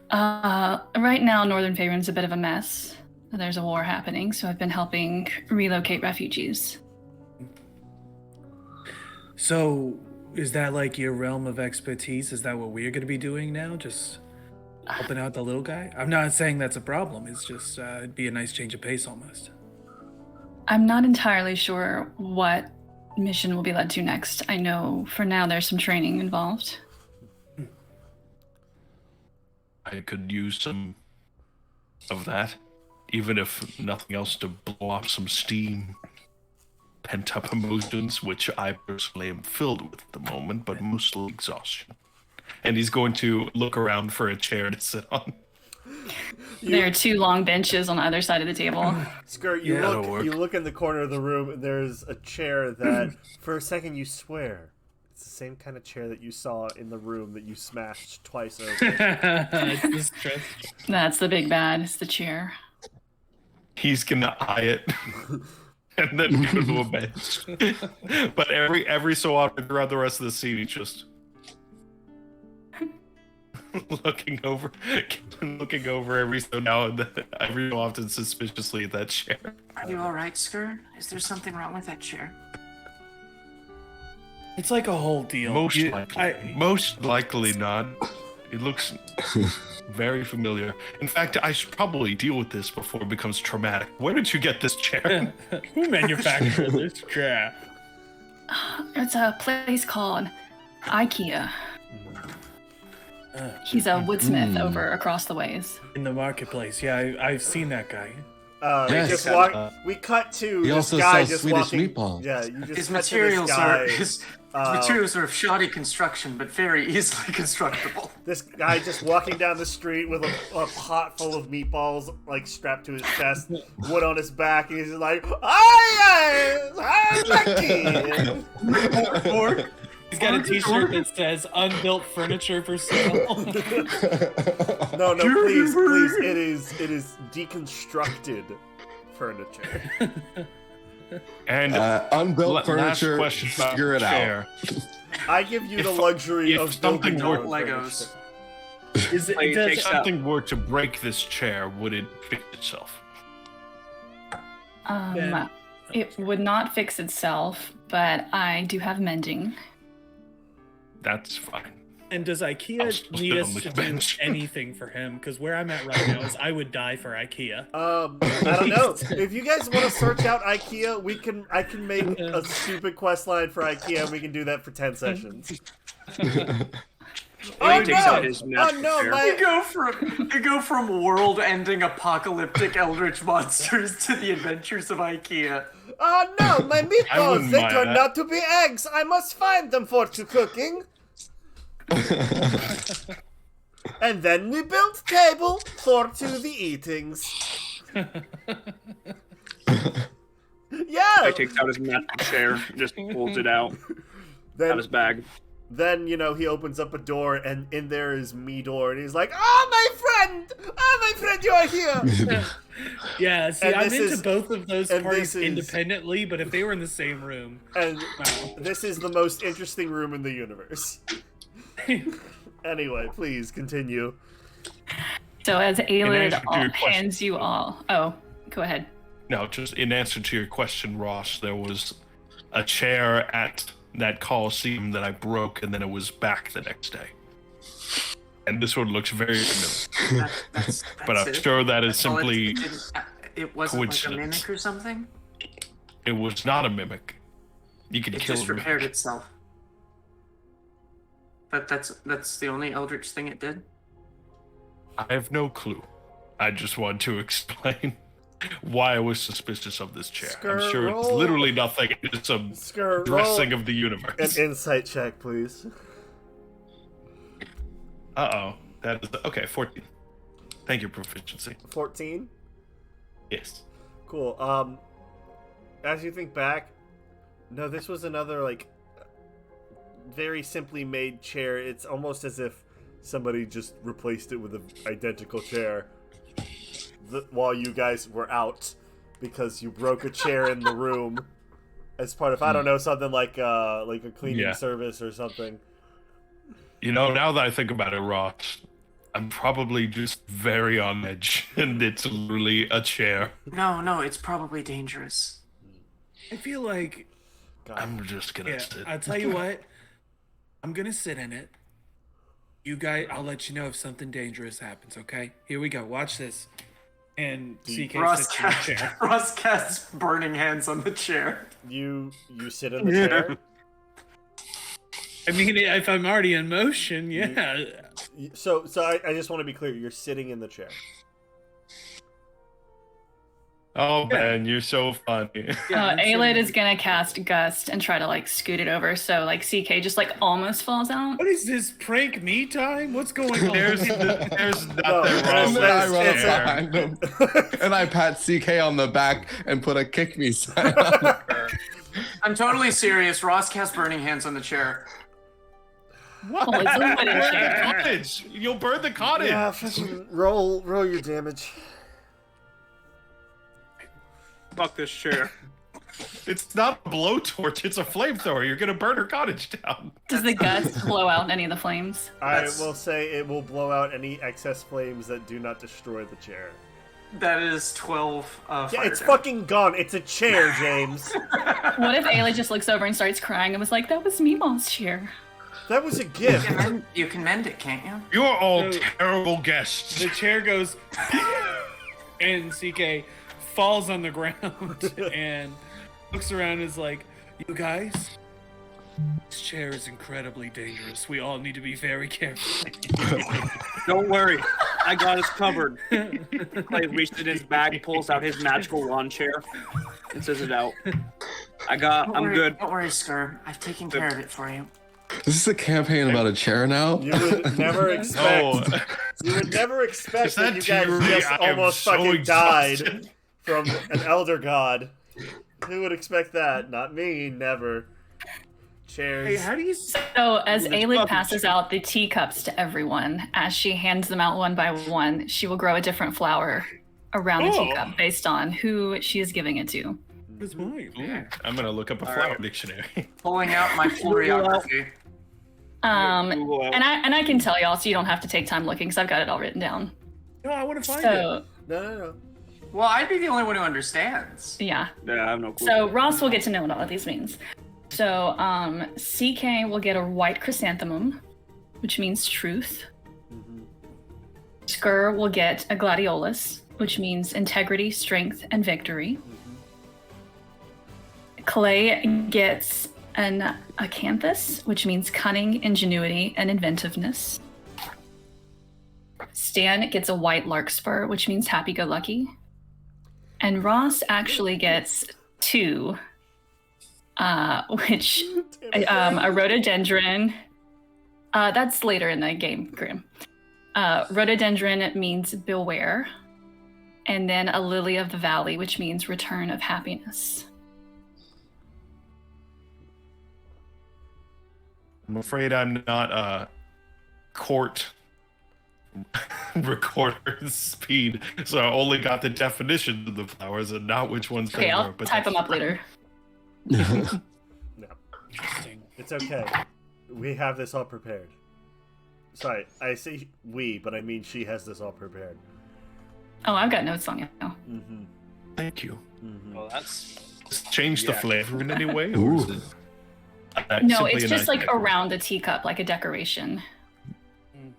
Speaker 5: Right now, Northern Faerun's a bit of a mess. There's a war happening, so I've been helping relocate refugees.
Speaker 1: So, is that like your realm of expertise? Is that what we're going to be doing now? Just helping out the little guy? I'm not saying that's a problem. It's just, it'd be a nice change of pace almost.
Speaker 5: I'm not entirely sure what mission will be led to next. I know for now there's some training involved.
Speaker 4: I could use some of that, even if nothing else, to blow off some steam. Pent up emotions, which I personally am filled with at the moment, but mostly exhaustion. And he's going to look around for a chair to sit on.
Speaker 5: There are two long benches on either side of the table.
Speaker 2: Skirt, you
Speaker 4: That'll work.
Speaker 2: look in the corner of the room, and there's a chair that, for a second, you swear it's the same kind of chair that you saw in the room that you smashed twice over.
Speaker 5: That's the big bad. It's the chair.
Speaker 4: He's gonna eye it and then go to a bench. But every so often throughout the rest of the scene, he's just looking over every so now and then, every so often suspiciously at that chair.
Speaker 7: Are you all right, Skur? Is there something wrong with that chair?
Speaker 1: It's like a whole deal.
Speaker 4: Most likely not. It looks very familiar. In fact, I should probably deal with this before it becomes traumatic. Where did you get this chair?
Speaker 1: Who manufactured this chair?
Speaker 5: It's a place called IKEA. He's a woodsmith over across the ways.
Speaker 1: In the marketplace, yeah, I've seen that guy.
Speaker 3: Yes.
Speaker 2: We cut to
Speaker 3: He
Speaker 2: this
Speaker 3: also
Speaker 2: guy
Speaker 3: sells
Speaker 2: just
Speaker 3: Swedish
Speaker 2: walking.
Speaker 3: meatballs.
Speaker 2: Yeah, you just
Speaker 7: His
Speaker 2: cut to this
Speaker 7: materials
Speaker 2: guy.
Speaker 7: his materials are of shoddy construction, but very easily constructible.
Speaker 2: This guy just walking down the street with a pot full of meatballs, like strapped to his chest, wood on his back, and he's just like, "Ah, yes, I'm
Speaker 1: He's got a T-shirt that says "Unbuilt furniture for sale."
Speaker 2: No, please, it is deconstructed furniture.
Speaker 4: And
Speaker 3: unbuilt furniture,
Speaker 4: last question about
Speaker 3: figure it
Speaker 4: chair.
Speaker 2: I give you the luxury
Speaker 4: if
Speaker 2: of
Speaker 4: something
Speaker 2: building your
Speaker 7: were-
Speaker 2: own
Speaker 7: Legos.
Speaker 2: furniture.
Speaker 1: Is it,
Speaker 6: Like,
Speaker 1: does-
Speaker 6: take
Speaker 4: If something were to break this chair, would it fix itself?
Speaker 1: Then-
Speaker 5: It would not fix itself, but I do have mending.
Speaker 4: That's fine.
Speaker 1: And does
Speaker 4: I'll
Speaker 1: IKEA
Speaker 4: still
Speaker 1: need
Speaker 4: sit
Speaker 1: us
Speaker 4: on
Speaker 1: to
Speaker 4: the
Speaker 1: do
Speaker 4: bench.
Speaker 1: anything for him? Because where I'm at right now is I would die for IKEA.
Speaker 2: I don't know. If you guys want to search out IKEA, I can make a stupid quest line for IKEA, and we can do that for 10 sessions.
Speaker 6: He takes out his
Speaker 2: Oh
Speaker 6: magic
Speaker 2: no,
Speaker 6: chair.
Speaker 7: You go from world-ending apocalyptic eldritch monsters to the adventures of IKEA.
Speaker 2: Oh no, my meatballs,
Speaker 4: wouldn't
Speaker 2: they
Speaker 4: mind
Speaker 2: turned
Speaker 4: that.
Speaker 2: out to be eggs. I must find them for cooking. And then we built table for to the eatings. Yeah.
Speaker 6: He takes out his magic chair, just pulls it out of his bag.
Speaker 2: Then, he opens up a door, and in there is Midor, and he's like, "Oh, my friend, you are here!"
Speaker 1: Yeah, see,
Speaker 2: And
Speaker 1: I'm
Speaker 2: this
Speaker 1: into
Speaker 2: is-
Speaker 1: both of those
Speaker 2: and
Speaker 1: parties
Speaker 2: this is-
Speaker 1: independently, but if they were in the same room,
Speaker 2: And
Speaker 1: wow.
Speaker 2: this is the most interesting room in the universe. Anyway, please continue.
Speaker 5: So as Aelid
Speaker 4: answer to your question-
Speaker 5: hands you all... Oh, go ahead.
Speaker 4: No, just in answer to your question, Ross, there was a chair at that Coliseum that I broke, and then it was back the next day. And this one looks very familiar.
Speaker 7: That's
Speaker 4: But I'm
Speaker 7: it.
Speaker 4: sure that is
Speaker 7: That's all
Speaker 4: simply
Speaker 7: it wasn't like a
Speaker 4: coincidence.
Speaker 7: mimic or something.
Speaker 4: It was not a mimic. You can
Speaker 7: It
Speaker 4: kill
Speaker 7: just
Speaker 4: a
Speaker 7: repaired
Speaker 4: mimic.
Speaker 7: itself. But that's the only eldritch thing it did.
Speaker 4: I have no clue. I just want to explain why I was suspicious of this chair. I'm sure it's
Speaker 2: Skirroll.
Speaker 4: literally nothing. It's some
Speaker 2: Skirroll.
Speaker 4: dressing of the
Speaker 2: An
Speaker 4: universe.
Speaker 2: insight check, please.
Speaker 4: Uh-oh. That is... Okay, 14. Thank you, proficiency.
Speaker 2: 14?
Speaker 4: Yes.
Speaker 2: Cool. As you think back, no, this was another, very simply made chair. It's almost as if somebody just replaced it with an identical chair while you guys were out, because you broke a chair in the room as part of, I don't know, something like a cleaning
Speaker 4: Yeah.
Speaker 2: service or something.
Speaker 4: Now that I think about it, Ross, I'm probably just very on edge, and it's literally a chair.
Speaker 7: No, it's probably dangerous.
Speaker 1: I feel like,
Speaker 2: God.
Speaker 4: I'm just gonna
Speaker 1: yeah,
Speaker 4: sit.
Speaker 1: I'll tell you what, I'm gonna sit in it. You guys, I'll let you know if something dangerous happens, okay? Here we go, watch this. And CK
Speaker 7: Ross
Speaker 1: sits in the chair.
Speaker 7: casts burning hands on the chair.
Speaker 2: You sit in the chair.
Speaker 1: I mean, if I'm already in motion, yeah.
Speaker 2: So I just want to be clear. You're sitting in the chair.
Speaker 4: Oh man, you're so funny.
Speaker 5: Aelid is gonna cast Gust and try to scoot it over, so CK just almost falls out.
Speaker 1: What is this, prank me time? What's going on?
Speaker 4: There's nothing wrong
Speaker 3: And
Speaker 4: with
Speaker 3: then I
Speaker 2: it's-
Speaker 3: run
Speaker 2: it's-
Speaker 3: up behind him, and I pat CK on the back and put a kick me sign on her.
Speaker 7: I'm totally serious. Ross casts burning hands on the chair.
Speaker 4: What?
Speaker 5: Well, it's a wooden
Speaker 4: Burn the
Speaker 5: chair.
Speaker 4: cottage. You'll burn the cottage.
Speaker 2: Yeah, fucking roll your damage.
Speaker 6: Fuck this chair.
Speaker 4: It's not a blowtorch, it's a flamethrower. You're gonna burn her cottage down.
Speaker 5: Does the guts blow out any of the flames?
Speaker 2: I will say it will blow out any excess flames that do not destroy the chair.
Speaker 7: That is 12
Speaker 2: Yeah,
Speaker 7: fire
Speaker 2: it's
Speaker 7: damage.
Speaker 2: fucking gone. It's a chair, James.
Speaker 5: What if Ayla just looks over and starts crying and was like, that was Meemaw's chair?
Speaker 2: That was a gift.
Speaker 7: You can mend it, can't you?
Speaker 4: You're all terrible guests.
Speaker 1: The chair goes, and CK falls on the ground and looks around and is like, you guys, this chair is incredibly dangerous. We all need to be very careful.
Speaker 6: Don't worry, I got us covered. Clay reaches in his bag, pulls out his magical lawn chair, and says it out. I'm good.
Speaker 7: Don't worry, Skur. I've taken care of it for you.
Speaker 3: Is this a campaign about a chair now?
Speaker 2: You would never expect. You would never expect that you guys just almost fucking died from an elder god. Who would expect that? Not me. Never. Chairs.
Speaker 6: Hey, how do you?
Speaker 5: So as Aelid passes out the teacups to everyone, as she hands them out one by one, she will grow a different flower around the teacup based on who she is giving it to.
Speaker 1: It's mine.
Speaker 4: Ooh, I'm gonna look up a flower dictionary.
Speaker 7: Pulling out my choreography.
Speaker 5: And I can tell y'all, so you don't have to take time looking, because I've got it all written down.
Speaker 1: No, I want to find
Speaker 5: So
Speaker 2: No.
Speaker 7: Well, I'd be the only one who understands.
Speaker 5: yeah.
Speaker 6: Yeah, I have no clue.
Speaker 5: So Ross will get to know what all of these means. So CK will get a white chrysanthemum, which means truth. Skur will get a gladiolus, which means integrity, strength, and victory. Clay gets an acanthus, which means cunning, ingenuity, and inventiveness. Stan gets a white larkspur, which means happy-go-lucky. And Ross actually gets two, which a rhododendron. That's later in the game, Grim. Rhododendron means beware, and then a lily of the valley, which means return of happiness.
Speaker 4: I'm afraid I'm not a court recorder speed, so I only got the definitions of the flowers and not which ones.
Speaker 5: Okay, I'll type them up later.
Speaker 2: No.
Speaker 1: Interesting.
Speaker 2: It's okay. We have this all prepared. Sorry, I say we, but I mean she has this all prepared.
Speaker 5: Oh, I've got notes on it now.
Speaker 2: Mm-hmm.
Speaker 4: Thank you.
Speaker 2: Mm-hmm.
Speaker 6: Well, that's
Speaker 4: Does it change the flavor in any way? Or
Speaker 3: Ooh.
Speaker 4: is it,
Speaker 5: No,
Speaker 4: simply
Speaker 5: it's
Speaker 4: a
Speaker 5: just
Speaker 4: nice
Speaker 5: like
Speaker 4: decoration?
Speaker 5: around a teacup, like a decoration.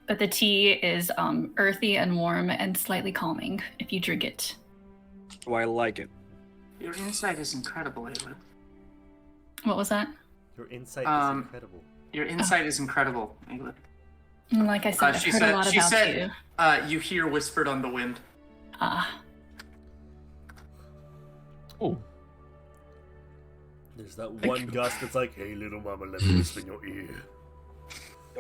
Speaker 5: But the tea is earthy and warm and slightly calming if you drink it.
Speaker 6: oh, I like it.
Speaker 7: Your insight is incredible, Aelid.
Speaker 5: What was that?
Speaker 2: Your insight is incredible.
Speaker 7: Your insight is incredible, Aelid.
Speaker 5: Like I said, I've
Speaker 7: She
Speaker 5: heard a lot
Speaker 7: said,
Speaker 5: about you.
Speaker 7: You hear whispered on the wind.
Speaker 3: Oh.
Speaker 2: There's that one gust that's like, hey, little mama, let me whisper in your ear.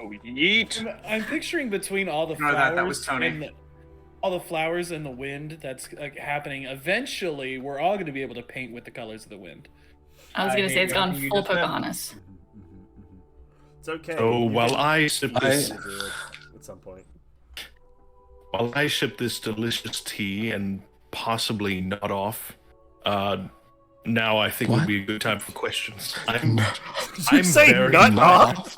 Speaker 6: Oh, yeet.
Speaker 1: I'm picturing between all the
Speaker 7: Ignore
Speaker 1: flowers
Speaker 7: that was Tony.
Speaker 1: and all the flowers and the wind that's like happening. Eventually, we're all going to be able to paint with the colors of the wind.
Speaker 5: I was going to say it's gone
Speaker 1: You
Speaker 5: full
Speaker 1: just said-
Speaker 5: Pocahontas.
Speaker 2: It's okay.
Speaker 4: So
Speaker 2: You
Speaker 4: while
Speaker 2: can-
Speaker 4: I sip
Speaker 2: you can
Speaker 4: this,
Speaker 2: do it at some point.
Speaker 4: while I sip this delicious tea and possibly nod off, now I think would be a good time for questions. I'm
Speaker 2: say
Speaker 4: very
Speaker 2: nut off?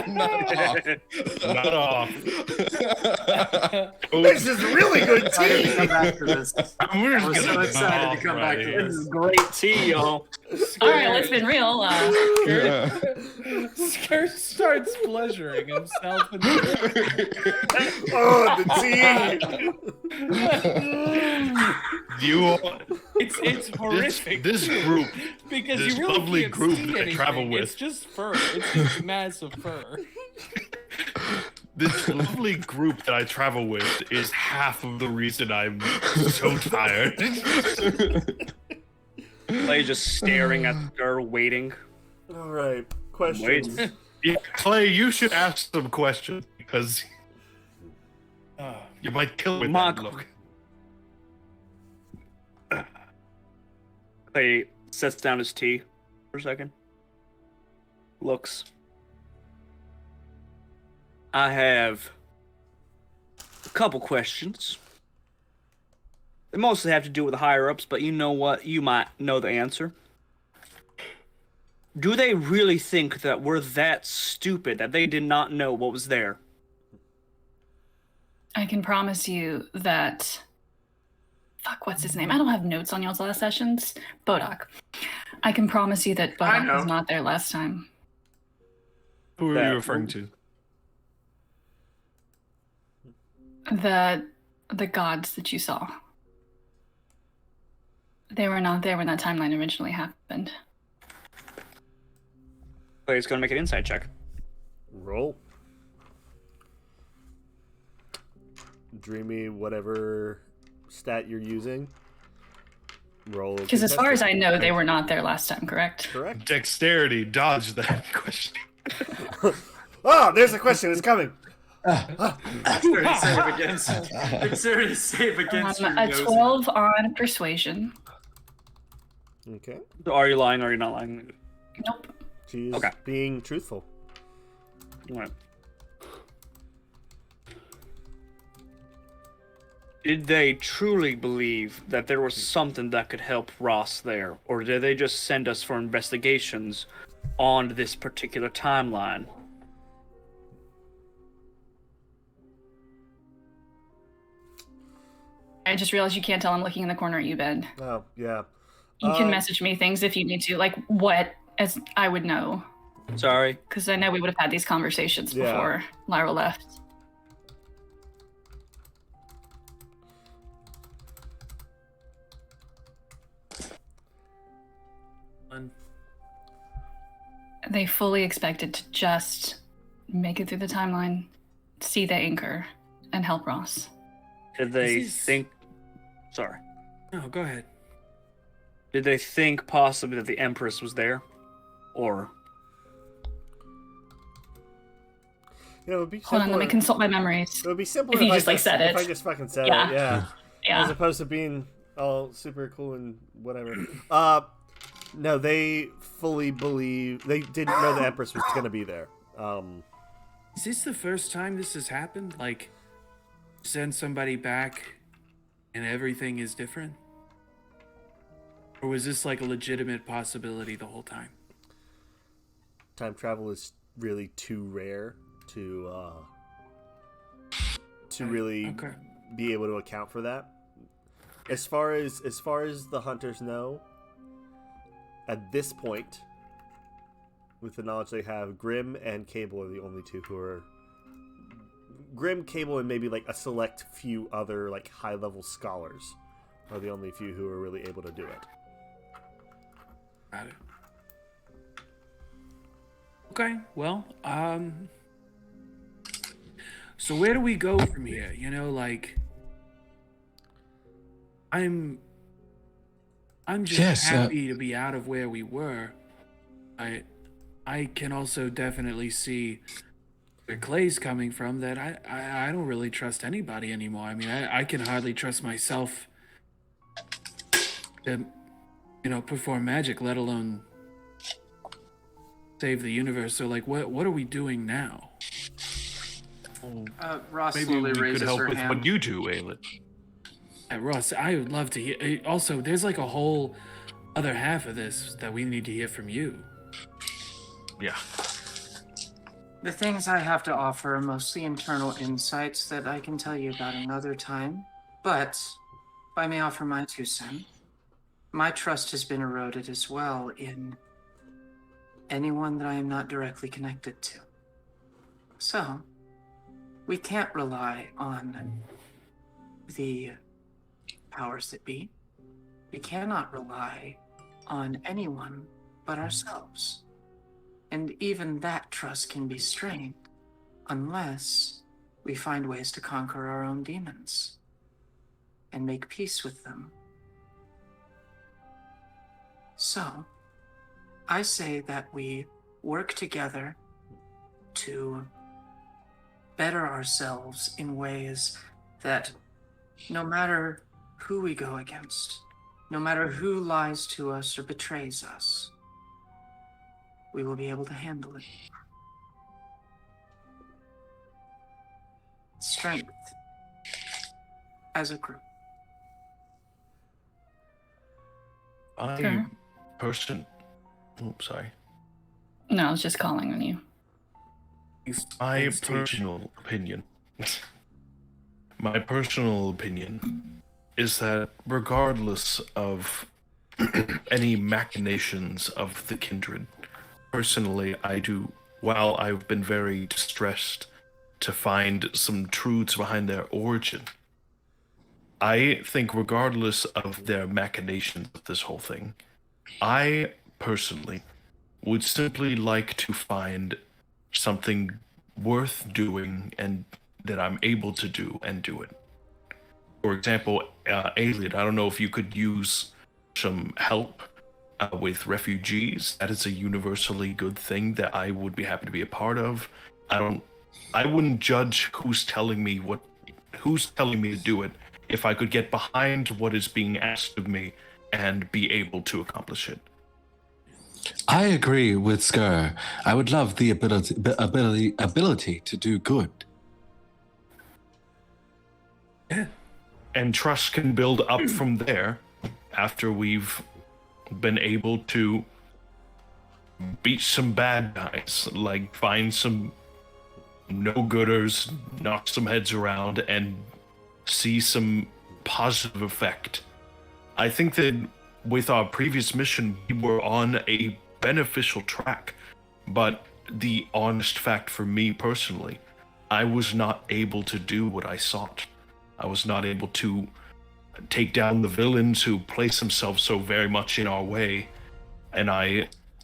Speaker 4: Nut off.
Speaker 2: This is really good
Speaker 7: Excited to
Speaker 2: tea!
Speaker 7: come back to this.
Speaker 4: I'm really
Speaker 7: I was so
Speaker 4: gonna
Speaker 7: excited
Speaker 4: nod
Speaker 7: to come
Speaker 4: off
Speaker 7: back
Speaker 4: right
Speaker 7: to
Speaker 4: here.
Speaker 6: This is great tea, y'all.
Speaker 5: All right, let's been real.
Speaker 3: Yeah.
Speaker 1: Skirt starts pleasuring himself in the
Speaker 2: Oh, the tea!
Speaker 1: It's horrific.
Speaker 4: This group,
Speaker 1: because
Speaker 4: this
Speaker 1: you really
Speaker 4: lovely
Speaker 1: can't
Speaker 4: group
Speaker 1: see
Speaker 4: that I
Speaker 1: anything.
Speaker 4: travel with.
Speaker 1: It's just fur. It's just massive fur.
Speaker 4: this lovely group that I travel with is half of the reason I'm so tired.
Speaker 6: Clay just staring at her, waiting.
Speaker 2: Alright, questions.
Speaker 6: Wait.
Speaker 4: Yeah, Clay, you should ask some questions because
Speaker 1: Oh,
Speaker 4: you might kill with
Speaker 6: Mark.
Speaker 4: that look.
Speaker 6: Clay sets down his tea for a second. Looks. I have a couple questions They mostly have to do with the higher-ups, but you know what? You might know the answer. Do they really think that we're that stupid that they did not know what was there?
Speaker 5: I can promise you that... Fuck, what's his name? I don't have notes on y'all's last sessions. Bodok. I can promise you that Bodok was not there last time.
Speaker 4: Who are you referring to?
Speaker 5: The gods that you saw. They were not there when that timeline originally happened.
Speaker 6: Player's gonna make an insight check.
Speaker 2: Roll. Dreamy, whatever stat you're using. Roll.
Speaker 5: Because as far as I know, they were not there last time, correct?
Speaker 2: Correct.
Speaker 4: Dexterity, dodge that question.
Speaker 2: Oh, there's a question. It's coming.
Speaker 7: Dexterity save against
Speaker 5: a 12 on persuasion.
Speaker 2: Okay.
Speaker 6: So are you lying or are you not lying?
Speaker 5: Nope.
Speaker 2: She's being truthful.
Speaker 6: All right. Did they truly believe that there was something that could help Ross there? Or did they just send us for investigations on this particular timeline?
Speaker 5: I just realized you can't tell I'm looking in the corner at you, Ben.
Speaker 2: Oh, yeah.
Speaker 5: You can message me things if you need to. Like, what, as I would know.
Speaker 6: Sorry.
Speaker 5: Because I know we would have had these conversations before Lyra left. They fully expected to just make it through the timeline, see the anchor, and help Ross.
Speaker 6: Did they think... Sorry.
Speaker 1: No, go ahead.
Speaker 6: Did they think possibly that the Empress was there? Or...
Speaker 2: You know, it would be
Speaker 5: Hold on, let me consult my memories.
Speaker 2: It would be simpler
Speaker 5: if you just said it.
Speaker 2: If I just fucking said it, yeah.
Speaker 5: Yeah.
Speaker 2: As opposed to being all super cool and whatever. No, they fully believe... They didn't know the Empress was going to be there.
Speaker 1: Is this the first time this has happened? Like, send somebody back and everything is different? Or was this like a legitimate possibility the whole time?
Speaker 2: Time travel is really too rare to really be able to account for that. As far as the hunters know, at this point, with the knowledge they have, Grimm and Cable are the only two who are... Grimm, Cable, and maybe like a select few other like high-level scholars are the only few who are really able to do it.
Speaker 1: Got it. Okay, well, so where do we go from here? You know, like, I'm just happy to be out of where we were. I can also definitely see where Clay's coming from, that I don't really trust anybody anymore. I mean, I can hardly trust myself to, you know, perform magic, let alone save the universe. So, like, what are we doing now?
Speaker 7: Ross
Speaker 4: Maybe
Speaker 7: slowly
Speaker 4: we
Speaker 7: raises
Speaker 4: could help
Speaker 7: her
Speaker 4: with
Speaker 7: hand.
Speaker 4: what you do, Aelin.
Speaker 1: Ross, I would love to hear. Also, there's like a whole other half of this that we need to hear from you.
Speaker 4: Yeah.
Speaker 7: The things I have to offer are mostly internal insights that I can tell you about another time. But if I may offer my 2 cents, my trust has been eroded as well in anyone that I am not directly connected to. So, we can't rely on the powers that be. We cannot rely on anyone but ourselves. And even that trust can be strained unless we find ways to conquer our own demons and make peace with them. So, I say that we work together to better ourselves in ways that no matter who we go against, no matter who lies to us or betrays us, we will be able to handle it. Strength as a group.
Speaker 5: Sure.
Speaker 4: Sorry.
Speaker 5: No, I was just calling on you.
Speaker 4: My personal opinion is that regardless of any machinations of the Kindred, personally, while I've been very distressed to find some truths behind their origin, I think regardless of their machinations of this whole thing, I personally would simply like to find something worth doing and that I'm able to do and do it. For example, Aelid, I don't know if you could use some help with refugees. That is a universally good thing that I would be happy to be a part of. I wouldn't judge who's telling me to do it if I could get behind what is being asked of me and be able to accomplish it.
Speaker 3: I agree with Skur. I would love the ability to do good.
Speaker 4: Yeah. And trust can build up from there after we've been able to beat some bad guys, like find some no-gooders, knock some heads around, and see some positive effect. I think that with our previous mission, we were on a beneficial track, but the honest fact for me personally, I was not able to do what I sought. I was not able to take down the villains who place themselves so very much in our way, and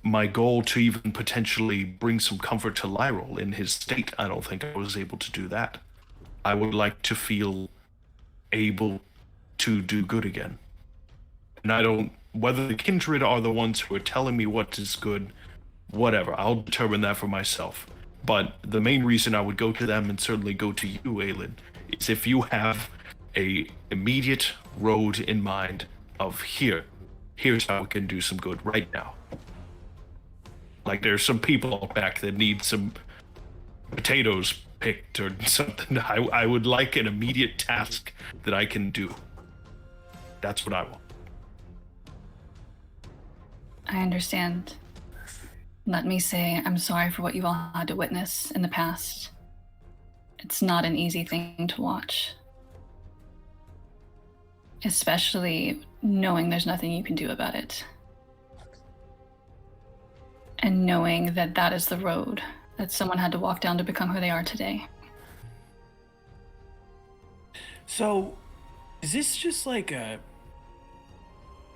Speaker 4: my goal to even potentially bring some comfort to Lyril in his state, I don't think I was able to do that. I would like to feel able to do good again. And whether the Kindred are the ones who are telling me what is good, whatever, I'll determine that for myself. But the main reason I would go to them, and certainly go to you, Aelin, is if you have a immediate road in mind of here's how we can do some good right now. Like there's some people back that need some potatoes picked or something. I would like an immediate task that I can do. That's what I want.
Speaker 5: I understand. Let me say I'm sorry for what you all had to witness in the past. It's not an easy thing to watch. Especially knowing there's nothing you can do about it. And knowing that that is the road that someone had to walk down to become who they are today.
Speaker 1: So, is this just like a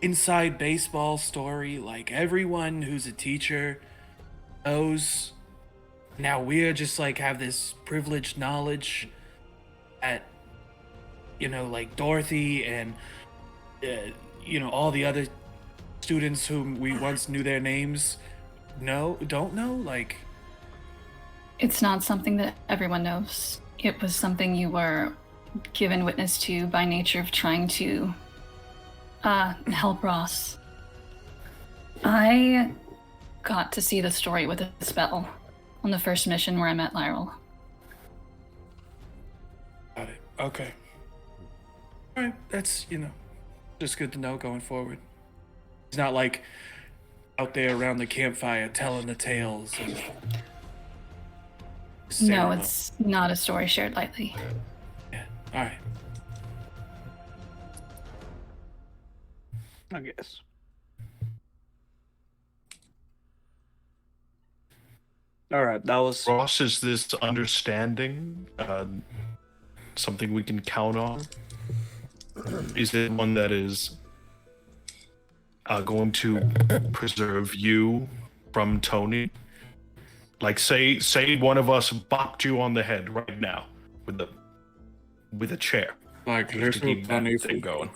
Speaker 1: inside baseball story? Like everyone who's a teacher knows now we're just like have this privileged knowledge that, like Dorothy and, all the other students whom we once knew their names don't know? Like,
Speaker 5: it's not something that everyone knows. It was something you were given witness to by nature of trying to help Ross. I got to see the story with a spell on the first mission where I met Lyril.
Speaker 1: Got it. Okay. All right, that's, just good to know going forward. He's not like out there around the campfire telling the tales of
Speaker 5: No, it's not a story shared lightly.
Speaker 1: Yeah, all right.
Speaker 6: I guess. All right, that was...
Speaker 4: Ross, is this understanding something we can count on? Is it one that is going to preserve you from Tony? Like, say one of us bopped you on the head right now with a chair.
Speaker 1: Like,
Speaker 4: to keep that thing going.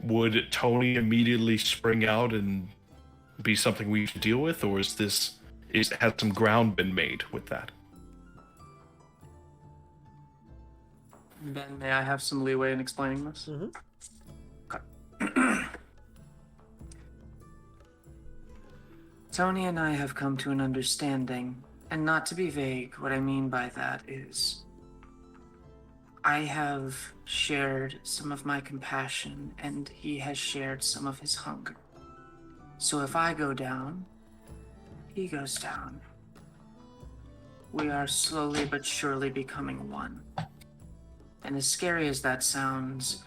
Speaker 4: Would Tony immediately spring out and be something we should deal with, or has some ground been made with that?
Speaker 7: Ben, may I have some leeway in explaining this?
Speaker 2: Mm-hmm.
Speaker 7: Okay. Tony and I have come to an understanding, and not to be vague, what I mean by that is I have shared some of my compassion, and he has shared some of his hunger. So if I go down, he goes down. We are slowly but surely becoming one. And as scary as that sounds,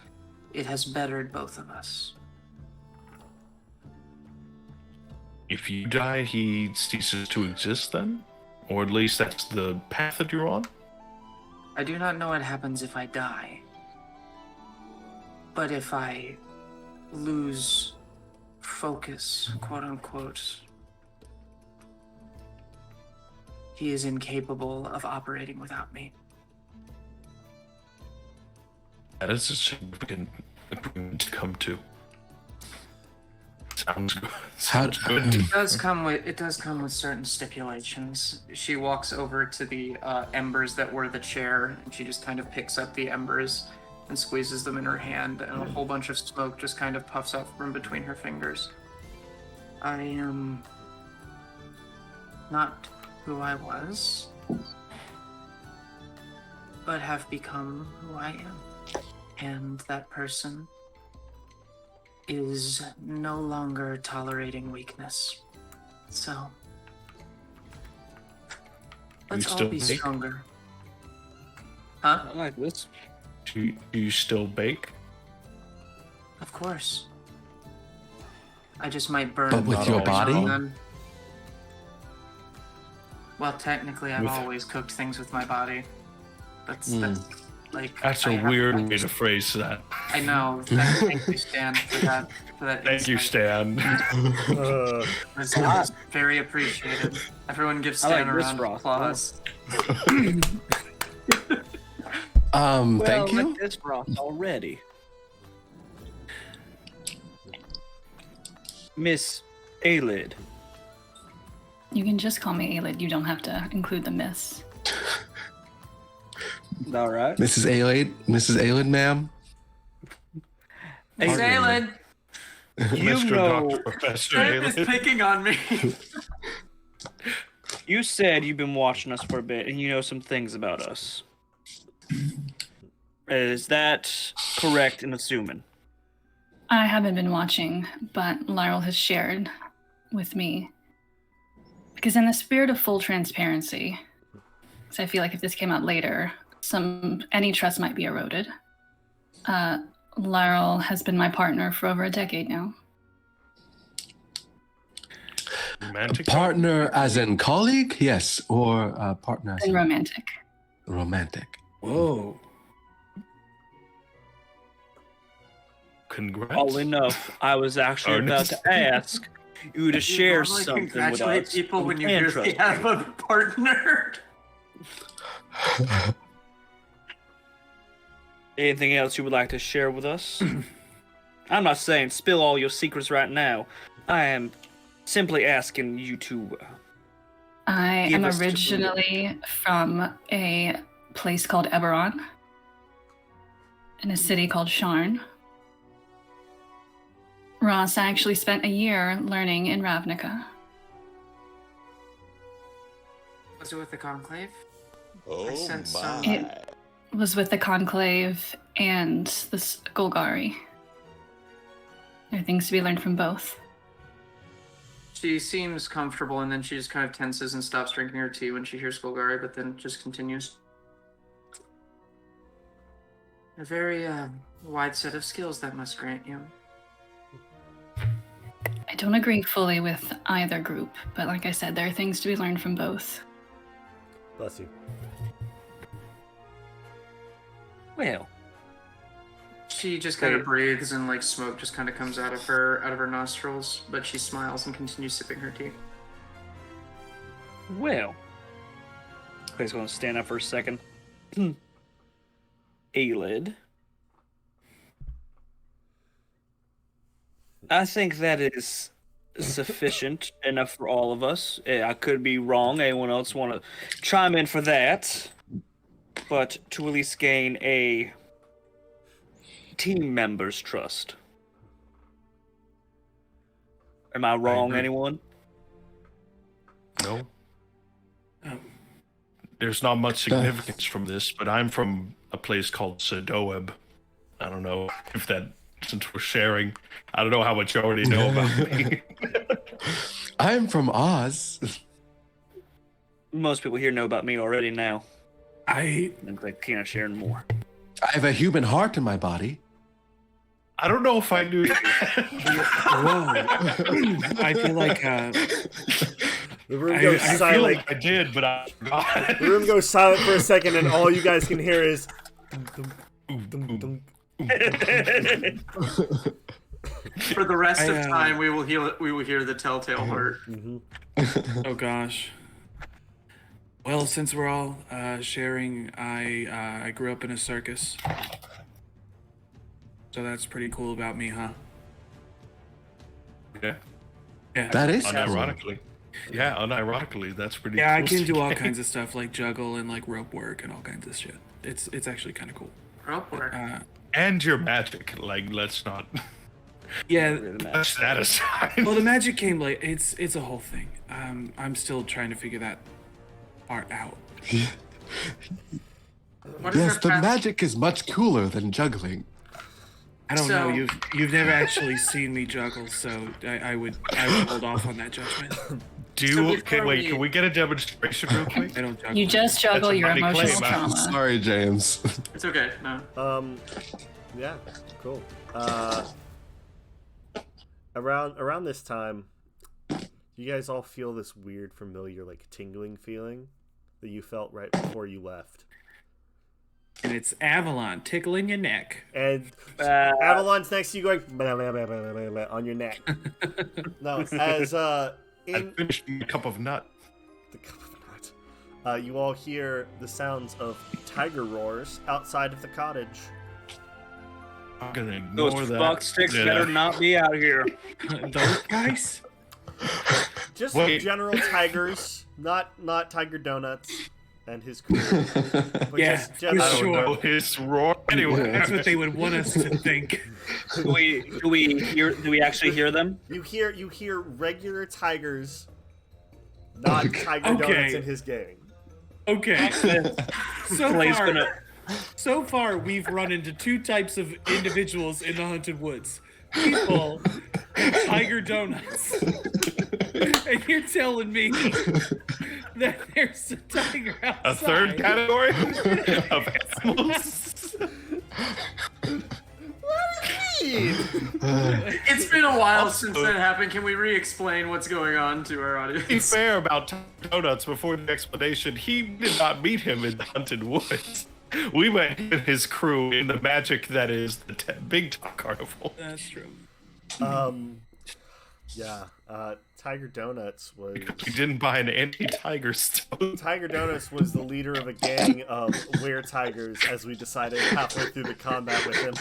Speaker 7: it has bettered both of us.
Speaker 4: If you die, he ceases to exist then? Or at least that's the path that you're on?
Speaker 7: I do not know what happens if I die. But if I lose focus, quote unquote, he is incapable of operating without me.
Speaker 4: That is a significant agreement to come to. Sounds good. Sounds good.
Speaker 7: It does come with certain stipulations. She walks over to the embers that were the chair, and she just kind of picks up the embers and squeezes them in her hand, and a whole bunch of smoke just kind of puffs out from between her fingers. I am not who I was, but have become who I am. And that person is no longer tolerating weakness. So, let's all be stronger. Huh?
Speaker 6: I like this.
Speaker 4: Do you still bake?
Speaker 7: Of course. I just might burn.
Speaker 3: But with your body?
Speaker 7: Then. Well, technically, I've always cooked things with my body. That's like.
Speaker 4: That's a weird way to phrase that.
Speaker 7: I know. Thank you, Stan, for that.
Speaker 4: Thank you, Stan.
Speaker 7: It's very appreciated. Everyone gives Stan a round of applause.
Speaker 3: Thank you.
Speaker 6: This broth already. Miss Aelid.
Speaker 5: You can just call me Aelid. You don't have to include the miss.
Speaker 6: All right.
Speaker 3: Mrs. Aylin, ma'am.
Speaker 7: Miss Aelid.
Speaker 6: You
Speaker 4: Mr.
Speaker 6: know,
Speaker 4: Dr. Professor
Speaker 7: Stan is
Speaker 4: Aelid.
Speaker 7: picking on me.
Speaker 6: you said you've been watching us for a bit, and you know some things about us. Is that correct in assuming?
Speaker 5: I haven't been watching, but Lyle has shared with me. Because in the spirit of full transparency, because I feel like if this came out later, any trust might be eroded. Lyle has been my partner for over a decade now.
Speaker 4: Romantic?
Speaker 3: Partner as in colleague? Yes. Or partner as
Speaker 5: And
Speaker 3: in
Speaker 5: romantic.
Speaker 3: romantic.
Speaker 6: Whoa.
Speaker 4: Congrats.
Speaker 6: All enough. I was actually about to ask you to share something with
Speaker 7: Congratulate
Speaker 6: us.
Speaker 7: people when you
Speaker 6: And
Speaker 7: hear
Speaker 6: trust
Speaker 7: they have a partner.
Speaker 6: Anything else you would like to share with us? I'm not saying spill all your secrets right now. I am simply asking you to.
Speaker 5: I
Speaker 6: Give
Speaker 5: am
Speaker 6: us to-
Speaker 5: originally from a place called Eberron, in a city called Sharn. Ross actually spent a year learning in Ravnica.
Speaker 7: Was it with the Conclave?
Speaker 8: Oh
Speaker 7: I sense
Speaker 8: my.
Speaker 7: some-
Speaker 5: It was with the Conclave and the Golgari. There are things to be learned from both.
Speaker 7: She seems comfortable, and then she just kind of tenses and stops drinking her tea when she hears Golgari, but then just continues. A very wide set of skills that must grant you.
Speaker 5: I don't agree fully with either group, but like I said, there are things to be learned from both.
Speaker 2: Bless you.
Speaker 6: Well,
Speaker 7: She just kind of breathes, and like smoke just kind of comes out of her nostrils, but she smiles and continues sipping her tea.
Speaker 6: well. Clay's going to stand up for a second. Aelid. I think that is sufficient enough for all of us. I could be wrong. Anyone else want to chime in for that? But to at least gain a team member's trust. Am I wrong,
Speaker 4: agree.
Speaker 6: anyone?
Speaker 4: No. There's not much significance from this, but I'm from a place called Sedoeb. I don't know if that, since we're sharing, I don't know how much you already know about me.
Speaker 3: I'm from Oz.
Speaker 6: Most people here know about me already now.
Speaker 1: I
Speaker 6: Looks like Tina sharing more.
Speaker 3: I have a human heart in my body.
Speaker 4: I don't know if I knew that.
Speaker 1: whoa. I feel like
Speaker 2: The room goes
Speaker 4: I feel
Speaker 2: silent.
Speaker 4: like I did, but I forgot.
Speaker 2: The room goes silent for a second, and all you guys can hear is. Dum, dum.
Speaker 7: For the rest of
Speaker 1: I,
Speaker 7: time, we will hear the telltale heart.
Speaker 1: oh gosh. Well, since we're all sharing, I grew up in a circus. So that's pretty cool about me, huh?
Speaker 4: Yeah.
Speaker 1: Yeah.
Speaker 3: That is cool.
Speaker 4: Unironically. Yeah, unironically, that's pretty
Speaker 1: Yeah, I
Speaker 4: cool.
Speaker 1: can do all kinds of stuff like juggle and like rope work and all kinds of shit. It's actually kind of cool.
Speaker 7: Rope work.
Speaker 4: And your magic. Like, let's not
Speaker 1: Yeah.
Speaker 4: touch that aside.
Speaker 1: Well, the magic came late. It's a whole thing. I'm still trying to figure that part out.
Speaker 7: What is
Speaker 3: Yes,
Speaker 7: our
Speaker 3: the
Speaker 7: path-
Speaker 3: magic is much cooler than juggling.
Speaker 1: I don't
Speaker 7: So-
Speaker 1: know. You've never actually seen me juggle, so I would hold off on that judgment.
Speaker 4: Can we get a demonstration real quick?
Speaker 1: I don't juggle.
Speaker 5: You just juggle
Speaker 4: That's a
Speaker 5: your
Speaker 4: mighty
Speaker 5: emotional
Speaker 4: claim,
Speaker 5: trauma.
Speaker 3: Sorry, James.
Speaker 7: It's okay. No.
Speaker 2: Yeah, cool. Around this time, you guys all feel this weird, familiar, like tingling feeling that you felt right before you left.
Speaker 1: And it's Avalon tickling your neck.
Speaker 2: And Avalon's next to you going blah, blah, blah, blah, blah, blah, on your neck. No, as
Speaker 4: I finished a cup of nut.
Speaker 2: the cup of nut. You all hear the sounds of tiger roars outside of the cottage.
Speaker 4: I'm gonna ignore
Speaker 6: Those
Speaker 4: that.
Speaker 6: fuck sticks
Speaker 4: Yeah.
Speaker 6: better not be out here.
Speaker 1: Those guys?
Speaker 2: Just
Speaker 4: Wait.
Speaker 2: general tigers, not Tiger Donuts and his crew. But
Speaker 1: Yeah,
Speaker 2: just
Speaker 1: for
Speaker 2: general.
Speaker 4: I don't
Speaker 1: Sure.
Speaker 4: know his roar. Anyway,
Speaker 1: That's what they would want us to think.
Speaker 6: Do we actually hear them?
Speaker 2: You hear regular tigers, not Tiger
Speaker 1: Okay.
Speaker 2: Donuts and his gang.
Speaker 1: Okay.
Speaker 6: Clay's gonna-
Speaker 1: So far, we've run into two types of individuals in the haunted woods: people and Tiger Donuts. And you're telling me that there's a tiger outside?
Speaker 4: a third category of animals.
Speaker 7: It's been a while since that happened. Can we re-explain what's going on to our
Speaker 4: To be
Speaker 7: audience?
Speaker 4: fair about Donuts, before the explanation, he did not meet him in the haunted woods. We met him and his crew in the magic that is the Big Top Carnival.
Speaker 1: That's true.
Speaker 2: Yeah. Tiger Donuts was.
Speaker 4: We didn't buy an anti-tiger stone.
Speaker 2: Tiger Donuts was the leader of a gang of were-tigers, as we decided halfway through the combat with him.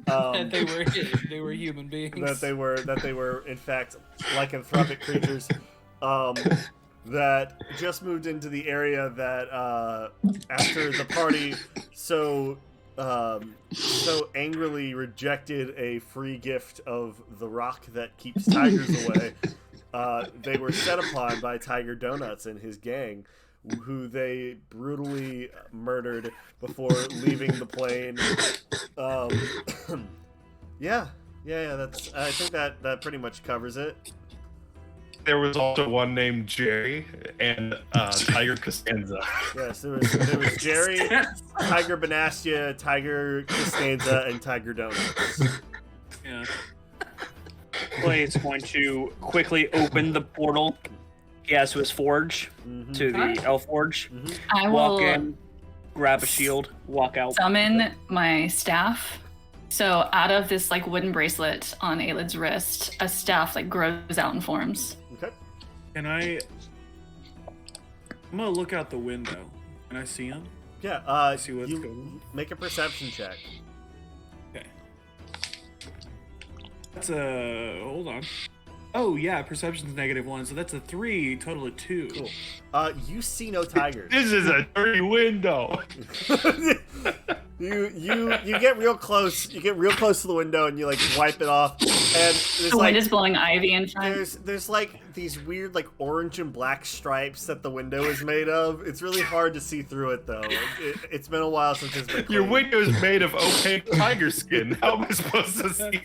Speaker 1: And they were human beings.
Speaker 2: That they were in fact lycanthropic creatures that just moved into the area that after the party so angrily rejected a free gift of the rock that keeps tigers away. They were set upon by Tiger Donuts and his gang, who they brutally murdered before leaving the plane. Yeah. That's. I think that pretty much covers it.
Speaker 4: There was also one named Jerry and Tiger Costanza.
Speaker 2: Yes, there was Jerry, Tiger Banastia, Tiger Costanza, and Tiger Donuts.
Speaker 1: Yeah.
Speaker 6: Clay is going to quickly open the portal he has to his forge, to the elf forge.
Speaker 5: I
Speaker 6: Walk
Speaker 5: will
Speaker 6: in, grab a shield, walk out.
Speaker 5: summon my staff. So out of this like wooden bracelet on Aelid's wrist, a staff like grows out and forms.
Speaker 2: Okay.
Speaker 1: I'm gonna look out the window. Can I see him?
Speaker 2: Yeah.
Speaker 1: See what's
Speaker 2: You
Speaker 1: going on?
Speaker 2: make a perception check.
Speaker 1: Okay. That's a hold on. Oh yeah, perception's -1, so that's a 3, total of 2.
Speaker 2: Cool. You see no tigers.
Speaker 4: This is a dirty window.
Speaker 2: You get real close. You get real close to the window and you like wipe it off. And
Speaker 5: the wind is blowing ivy inside.
Speaker 2: There's like these weird like orange and black stripes that the window is made of. It's really hard to see through it though. It's been a while since it's been cleaned.
Speaker 4: Your window is made of opaque tiger skin. How am I supposed to see?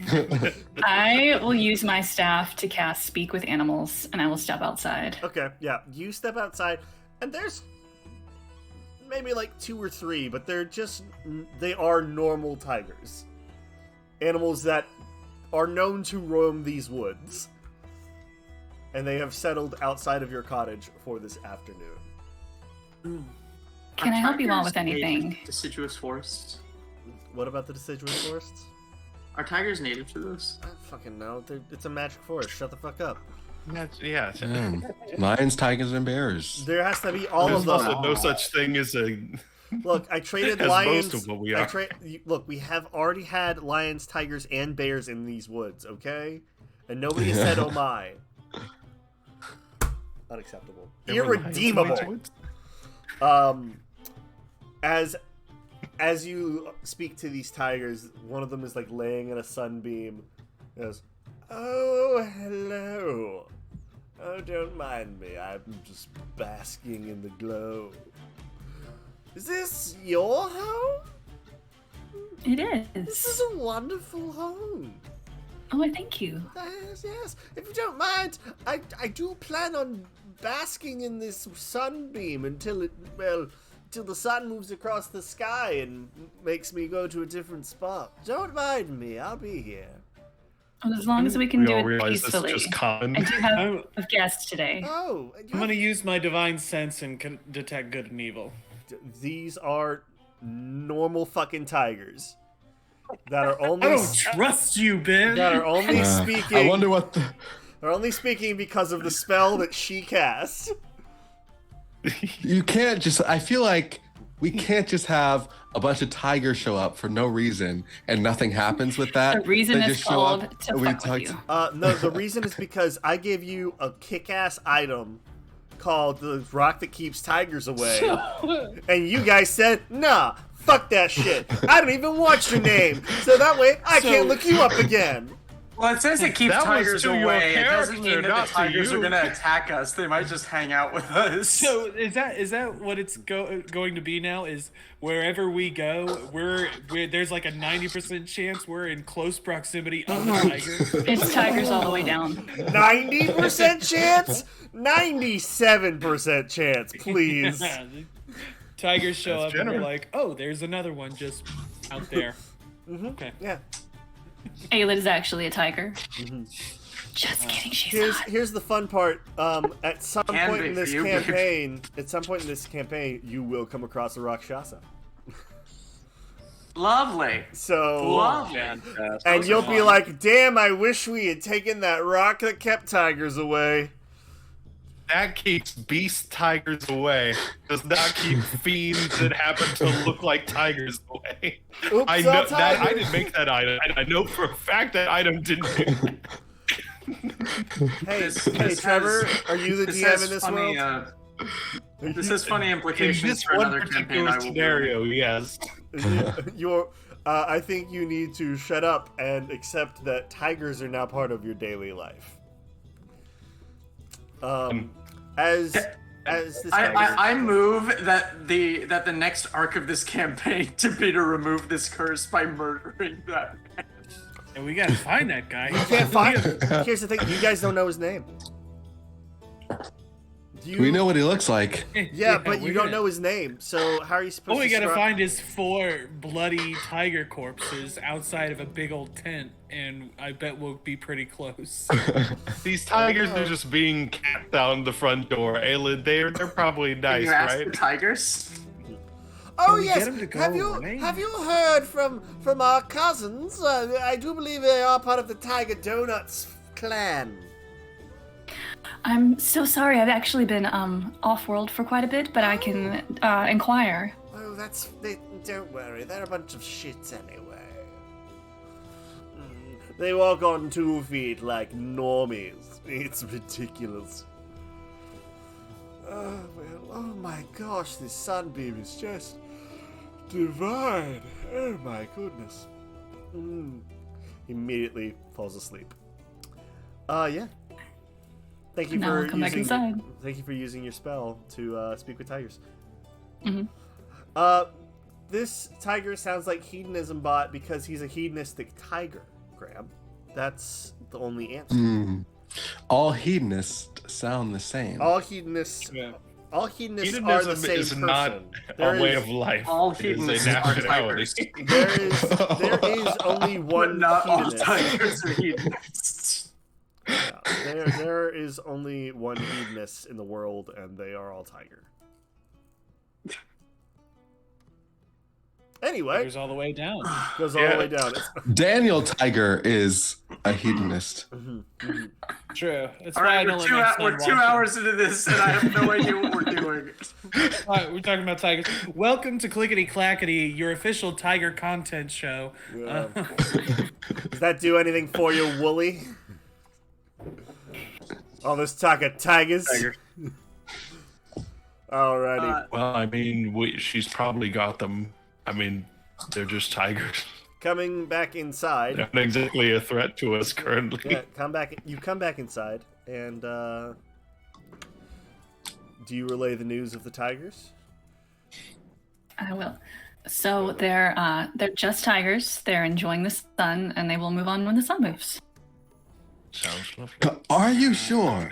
Speaker 5: I will use my staff to cast Speak with Animals, and I will step outside.
Speaker 2: Okay, yeah. You step outside, and there's maybe like 2 or 3, but they are normal tigers. Animals that are known to roam these woods. And they have settled outside of your cottage for this afternoon.
Speaker 5: Can I help you all with anything?
Speaker 7: Deciduous forests.
Speaker 2: What about the deciduous forests?
Speaker 7: Are tigers native to those?
Speaker 2: I don't fucking know. It's a magic forest. Shut the fuck up.
Speaker 4: Yeah.
Speaker 3: Lions, tigers, and bears.
Speaker 2: There has to be all
Speaker 4: There's
Speaker 2: of them.
Speaker 4: also no such thing as a.
Speaker 2: Look, I traded
Speaker 4: As
Speaker 2: lions.
Speaker 4: most of what we are.
Speaker 2: Look, we have already had lions, tigers, and bears in these woods, okay? And nobody has said, "Oh my." Unacceptable. Irredeemable. As you speak to these tigers, one of them is like laying in a sunbeam. He goes, "Oh, hello. Oh, don't mind me. I'm just basking in the glow. Is this your home?
Speaker 5: It is.
Speaker 2: This is a wonderful home.
Speaker 5: Oh, thank you.
Speaker 2: Yes. If you don't mind, I do plan on basking in this sunbeam until the sun moves across the sky and makes me go to a different spot. Don't mind me. I'll be here."
Speaker 5: As long as we can do it
Speaker 4: realize
Speaker 5: peacefully.
Speaker 4: this is just common.
Speaker 5: I do have a guest today.
Speaker 2: Oh,
Speaker 1: I'm gonna use my divine sense and detect good and evil.
Speaker 2: These are normal fucking tigers that are only.
Speaker 1: I don't trust you, Ben.
Speaker 2: That are only speaking.
Speaker 3: I wonder what the.
Speaker 2: They're only speaking because of the spell that she cast.
Speaker 3: You can't just. I feel like we can't just have a bunch of tigers show up for no reason and nothing happens with that.
Speaker 5: The reason
Speaker 3: They
Speaker 5: is
Speaker 3: just show
Speaker 5: called
Speaker 3: up
Speaker 5: to
Speaker 3: and we
Speaker 5: fuck with you.
Speaker 2: No, the reason is because I gave you a kick-ass item called the rock that keeps tigers away, and you guys said, "Nah, fuck that shit. I don't even want your name, so that way I can't look you up again."
Speaker 7: Well, it says it keeps
Speaker 4: That was
Speaker 7: tigers
Speaker 4: to your
Speaker 7: away. It doesn't mean
Speaker 4: character,
Speaker 7: that
Speaker 4: not
Speaker 7: the
Speaker 4: to
Speaker 7: tigers are
Speaker 4: you.
Speaker 7: going to attack us. They might just hang out with us.
Speaker 1: So is that what it's going to be now? Is wherever we go, there's like a 90% chance we're in close proximity of the tiger.
Speaker 5: It's tigers all the way down.
Speaker 2: 90% chance, 97% chance, please.
Speaker 1: Tigers show
Speaker 4: That's
Speaker 1: up and we're
Speaker 4: generous.
Speaker 1: like, oh, there's another one just out there. Okay.
Speaker 2: Yeah.
Speaker 5: Aelid is actually a tiger.
Speaker 2: Mm-hmm.
Speaker 5: Just kidding, she's not.
Speaker 2: Here's the fun part. At some
Speaker 7: Can
Speaker 2: point
Speaker 7: be
Speaker 2: in
Speaker 7: for
Speaker 2: this
Speaker 7: you,
Speaker 2: campaign, you will come across a Rakshasa.
Speaker 7: Lovely.
Speaker 2: So,
Speaker 7: Lovely.
Speaker 2: and you'll be like, "Damn, I wish we had taken that rock that kept tigers away."
Speaker 4: That keeps beast tigers away. Does not keep fiends that happen to look like tigers away.
Speaker 2: Oops,
Speaker 4: I know
Speaker 2: all
Speaker 4: that I
Speaker 2: tigers.
Speaker 4: didn't make that item, and I know for a fact that item didn't.
Speaker 2: Hey,
Speaker 7: This
Speaker 2: Trevor,
Speaker 7: has-
Speaker 2: are you the
Speaker 7: This
Speaker 2: DM
Speaker 7: has
Speaker 2: in this
Speaker 7: funny,
Speaker 2: world?
Speaker 7: this has funny
Speaker 4: In
Speaker 7: implications
Speaker 4: this
Speaker 7: for
Speaker 4: one
Speaker 7: another campaign
Speaker 4: particular
Speaker 7: I will
Speaker 4: scenario, yes.
Speaker 2: I think you need to shut up and accept that tigers are now part of your daily life. As this
Speaker 7: I move that the next arc of this campaign to be to remove this curse by murdering that man.
Speaker 1: And we gotta find that guy.
Speaker 2: can't find. Here's the thing: you guys don't know his name.
Speaker 3: We know what he looks like.
Speaker 2: Yeah, but you
Speaker 1: we're
Speaker 2: don't
Speaker 1: gonna-
Speaker 2: know his name. So how are you supposed
Speaker 1: All
Speaker 2: to?
Speaker 1: we gotta
Speaker 2: stru-
Speaker 1: find is 4 bloody tiger corpses outside of a big old tent, and I bet we'll be pretty close.
Speaker 4: These tigers are just being capped out the front door. Aelid, they're probably
Speaker 7: Can
Speaker 4: nice,
Speaker 7: you ask the
Speaker 4: right?
Speaker 7: tigers?
Speaker 2: Oh
Speaker 1: we
Speaker 2: yes.
Speaker 1: get him to go away?
Speaker 2: Have you heard from our cousins? I do believe they are part of the Tiger Donuts clan.
Speaker 5: I'm so sorry. I've actually been off-world for quite a bit, but I can inquire.
Speaker 2: Oh, don't worry. They're a bunch of shits anyway. They walk on 2 feet like normies. It's ridiculous. Oh, well, oh my gosh, this sunbeam is just divine. Oh my goodness. immediately falls asleep. Yeah. Thank you
Speaker 5: Now I'll come back inside.
Speaker 2: Thank you for using your spell to speak with tigers.
Speaker 5: Mm-hmm.
Speaker 2: This tiger sounds like hedonism bot because he's a hedonistic tiger, Graham. That's the only answer.
Speaker 3: All hedonists sound the same.
Speaker 2: All hedonists are the same
Speaker 4: is
Speaker 2: person.
Speaker 4: not a way of life.
Speaker 7: All
Speaker 4: It is a
Speaker 7: hedonists are
Speaker 4: nationality.
Speaker 7: tigers.
Speaker 2: There is only one
Speaker 7: Not all
Speaker 2: hedonist.
Speaker 7: tigers are hedonists.
Speaker 2: Yeah, there is only one hedonist in the world, and they are all tiger. Anyway,
Speaker 1: Goes all the way down.
Speaker 2: goes all the way down.
Speaker 3: Daniel Tiger is a hedonist.
Speaker 1: True. That's
Speaker 7: All
Speaker 1: why I
Speaker 7: right,
Speaker 1: don't
Speaker 7: we're
Speaker 1: let my son
Speaker 7: 2
Speaker 1: watch
Speaker 7: hours into this, and I have no idea what we're doing.
Speaker 1: All right, we're talking about tigers. Welcome to Clickety Clackety, your official tiger content show.
Speaker 2: Yeah. Does that do anything for you, Wooly? All this talk of tigers. Alrighty.
Speaker 4: Well, I mean, she's probably got them. I mean, they're just tigers.
Speaker 2: Coming back inside.
Speaker 4: They're not exactly a threat to us currently.
Speaker 2: Yeah, come back. You come back inside, and do you relay the news of the tigers?
Speaker 5: I will. So they're just tigers. They're enjoying the sun, and they will move on when the sun moves.
Speaker 4: Sounds lovely.
Speaker 3: Are you sure?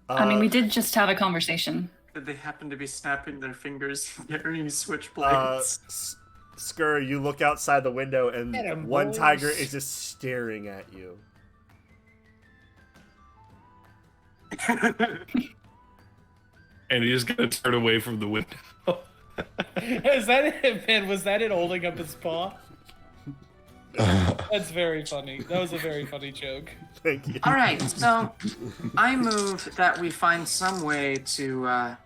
Speaker 5: I mean, we did just have a conversation.
Speaker 7: Did they happen to be snapping their fingers carrying switchblades?
Speaker 2: Skur, you look outside the window, and
Speaker 1: Get 'em,
Speaker 2: one
Speaker 1: boys.
Speaker 2: tiger is just staring at you.
Speaker 4: And he's gonna turn away from the window.
Speaker 1: Is that it, man? Was that it holding up his paw? That's very funny. That was a very funny joke.
Speaker 2: Thank you.
Speaker 7: All right, so I move that we find some way to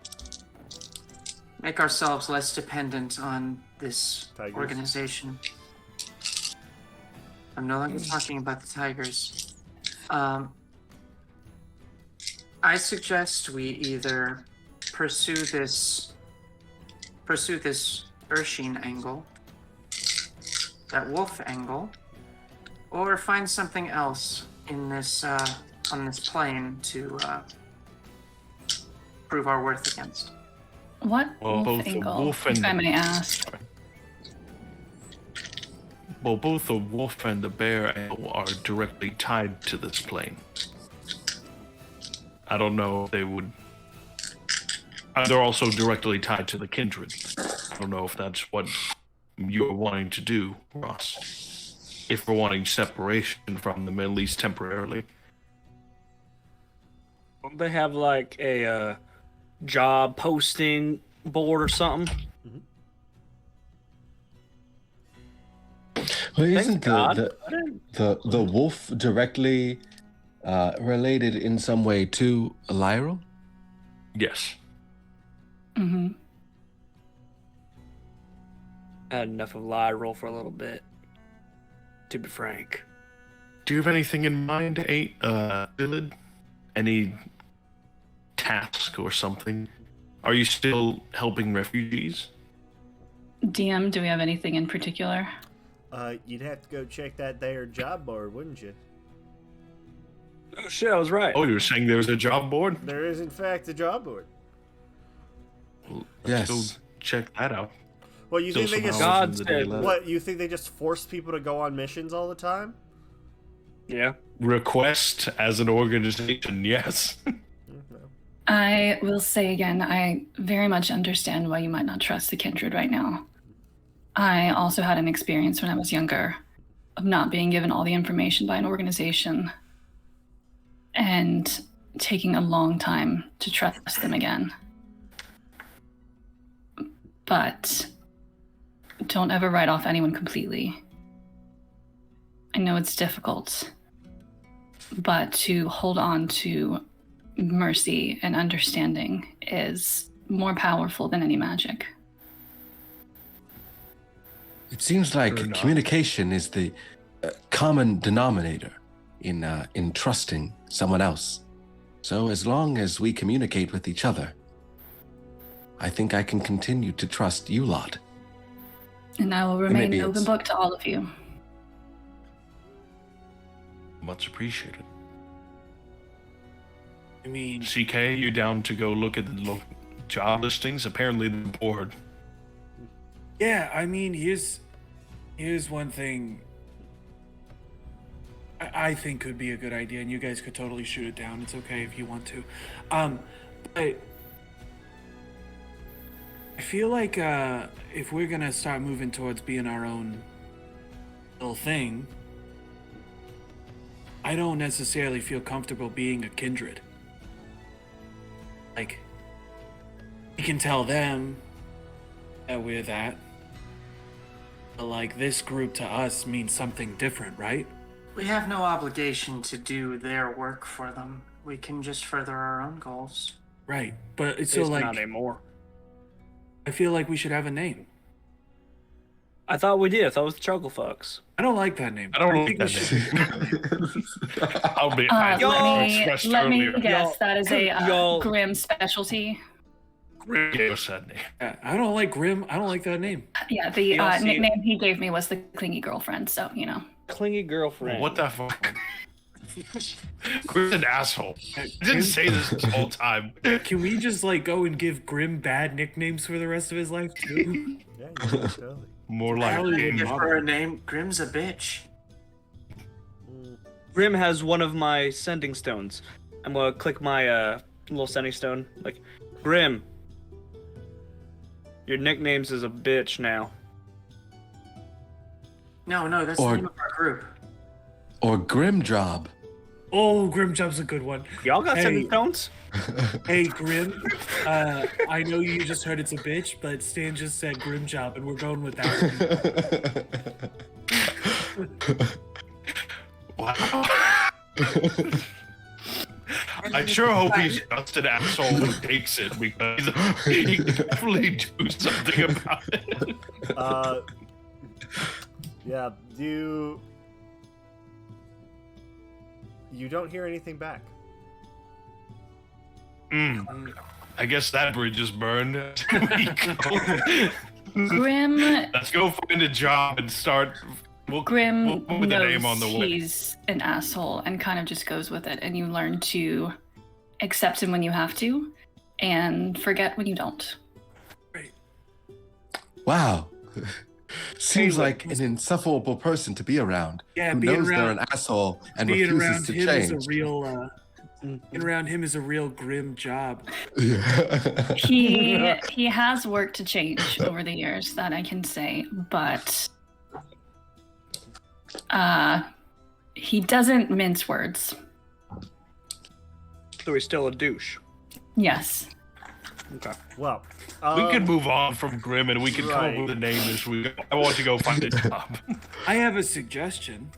Speaker 7: make ourselves less dependent on this
Speaker 2: Tigers.
Speaker 7: organization. I'm no longer talking about the tigers. I suggest we either pursue this Urshin angle, that wolf angle, or find something else in this on this plane to prove our worth against.
Speaker 5: What
Speaker 4: Well,
Speaker 5: wolf
Speaker 4: both the
Speaker 5: angle,
Speaker 4: wolf
Speaker 5: if
Speaker 4: and
Speaker 5: I may ask?
Speaker 4: Well, both the wolf and the bear angle are directly tied to this plane. I don't know if they would. They're also directly tied to the Kindred. I don't know if that's what you're wanting to do, Ross. If we're wanting separation from them, at least temporarily.
Speaker 6: Don't they have like a job posting board or something?
Speaker 3: Well, isn't
Speaker 6: God.
Speaker 3: the wolf directly related in some way to Lyra?
Speaker 4: Yes.
Speaker 5: Mm-hmm.
Speaker 6: I had enough of Lyra for a little bit, to be frank.
Speaker 4: Do you have anything in mind, Lilith? Any task or something? Are you still helping refugees?
Speaker 5: DM, do we have anything in particular?
Speaker 2: You'd have to go check that there job board, wouldn't you?
Speaker 6: Oh shit, I was right.
Speaker 4: Oh, you're saying there's a job board?
Speaker 2: There is, in fact, a job board.
Speaker 3: Yes.
Speaker 4: Let's go check that out.
Speaker 2: Well, you think
Speaker 4: Still
Speaker 2: they
Speaker 4: some
Speaker 2: just
Speaker 4: hours
Speaker 6: God
Speaker 4: in the
Speaker 6: said-
Speaker 4: day left.
Speaker 2: what? You think they just force people to go on missions all the time?
Speaker 6: Yeah.
Speaker 4: Request as an organization, yes.
Speaker 5: I will say again, I very much understand why you might not trust the Kindred right now. I also had an experience when I was younger of not being given all the information by an organization and taking a long time to trust them again. But don't ever write off anyone completely. I know it's difficult, but to hold on to mercy and understanding is more powerful than any magic.
Speaker 3: It seems like
Speaker 4: Fair enough.
Speaker 3: communication is the common denominator in trusting someone else. So as long as we communicate with each other, I think I can continue to trust you lot.
Speaker 5: And I will remain
Speaker 3: maybe
Speaker 5: an open
Speaker 3: it's-
Speaker 5: book to all of you.
Speaker 4: Much appreciated.
Speaker 1: I mean,
Speaker 4: CK, you down to go look at the job listings? Apparently they're bored.
Speaker 1: yeah, I mean, here's one thing I think could be a good idea, and you guys could totally shoot it down. It's okay if you want to. But I feel like if we're gonna start moving towards being our own little thing, I don't necessarily feel comfortable being a kindred. Like, we can tell them that we're that, but like this group to us means something different, right?
Speaker 7: We have no obligation to do their work for them. We can just further our own goals.
Speaker 1: Right, but it's so
Speaker 6: It's
Speaker 1: like
Speaker 6: not anymore.
Speaker 1: I feel like we should have a name.
Speaker 6: I thought we did. I thought it was the Chuckle Fucks.
Speaker 1: I don't like that name.
Speaker 4: I don't
Speaker 1: think
Speaker 4: like
Speaker 1: we should-
Speaker 4: that. I'll be.
Speaker 5: Let me guess.
Speaker 6: Y'all-
Speaker 5: That is a
Speaker 6: y'all-
Speaker 5: Grim specialty.
Speaker 4: Gave us that name.
Speaker 1: Yeah, I don't like Grim. I don't like that name.
Speaker 5: Yeah, the
Speaker 6: Y'all see-
Speaker 5: nickname he gave me was the clingy girlfriend. So
Speaker 6: Clingy girlfriend.
Speaker 4: What the fuck? Grim's an asshole. I didn't say this the whole time.
Speaker 1: Can we just like go and give Grim bad nicknames for the rest of his life too?
Speaker 2: Yeah, you can totally.
Speaker 4: More like
Speaker 1: Hell yeah.
Speaker 7: Give her a name. Grim's a bitch.
Speaker 6: Grim has one of my sending stones. I'm gonna click my little sending stone. Like, Grim, your nicknames is a bitch now.
Speaker 7: No, that's
Speaker 3: Or-
Speaker 7: the name of our group.
Speaker 3: Or Grim Job.
Speaker 1: Oh, Grim Job's a good one.
Speaker 6: Y'all got
Speaker 1: Hey.
Speaker 6: sending stones?
Speaker 1: Hey, Grim. I know you just heard it's a bitch, but Stan just said Grim Job, and we're going with that.
Speaker 4: wow. I sure hope he's just an asshole who takes it because he can definitely do something about it.
Speaker 2: Yeah, you don't hear anything back.
Speaker 4: I guess that bridge is burned.
Speaker 5: Grim
Speaker 4: Let's go find a job and start. We'll put the name on
Speaker 5: knows
Speaker 4: the wall.
Speaker 5: he's an asshole and kind of just goes with it, and you learn to accept him when you have to, and forget when you don't.
Speaker 3: Wow. Seems
Speaker 1: Hey,
Speaker 3: like an insufferable person to be around.
Speaker 1: Yeah,
Speaker 3: who
Speaker 1: being
Speaker 3: knows they're
Speaker 1: around-
Speaker 3: an asshole and
Speaker 1: Being
Speaker 3: refuses
Speaker 1: around
Speaker 3: to
Speaker 1: him is a
Speaker 3: change.
Speaker 1: real. Being around him is a real Grim Job.
Speaker 5: He has worked to change over the years, that I can say, but he doesn't mince words.
Speaker 6: So he's still a douche.
Speaker 5: Yes.
Speaker 6: Okay.
Speaker 2: Well,
Speaker 4: We could move on from Grim and we could come
Speaker 2: right.
Speaker 4: up with a name this week. I want to go find a job.
Speaker 1: I have a suggestion.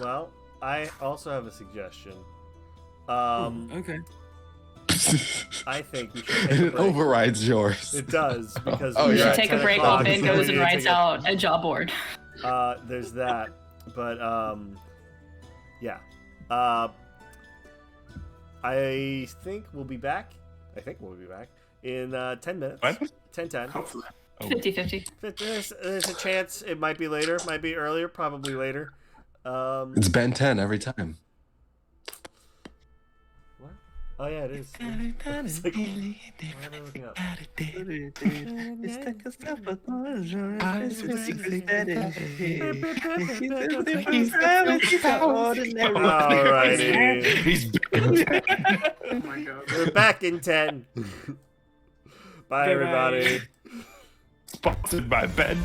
Speaker 2: Well, I also have a suggestion.
Speaker 1: Okay.
Speaker 2: I think we should
Speaker 3: And
Speaker 2: take a
Speaker 3: it
Speaker 2: break.
Speaker 3: overrides yours.
Speaker 2: It does because
Speaker 3: Oh,
Speaker 2: we're
Speaker 5: You
Speaker 3: yeah.
Speaker 2: at
Speaker 5: take
Speaker 2: 10
Speaker 5: a break,
Speaker 2: o'clock,
Speaker 5: Open
Speaker 2: so
Speaker 5: goes
Speaker 2: we
Speaker 5: and
Speaker 2: need to
Speaker 5: writes
Speaker 2: get-
Speaker 5: out a job board.
Speaker 2: There's that, but yeah. I think we'll be back. In 10 minutes.
Speaker 4: What?
Speaker 2: 10:10.
Speaker 7: Hopefully.
Speaker 5: 50-50.
Speaker 2: There's a chance it might be later, might be earlier, probably later.
Speaker 3: It's Ben 10 every time.
Speaker 2: What? Oh yeah, it is. It's like, why am I looking up? Alrighty.
Speaker 4: He's
Speaker 7: Oh my god.
Speaker 2: We're back in 10. Bye, everybody.
Speaker 4: sponsored by Ben.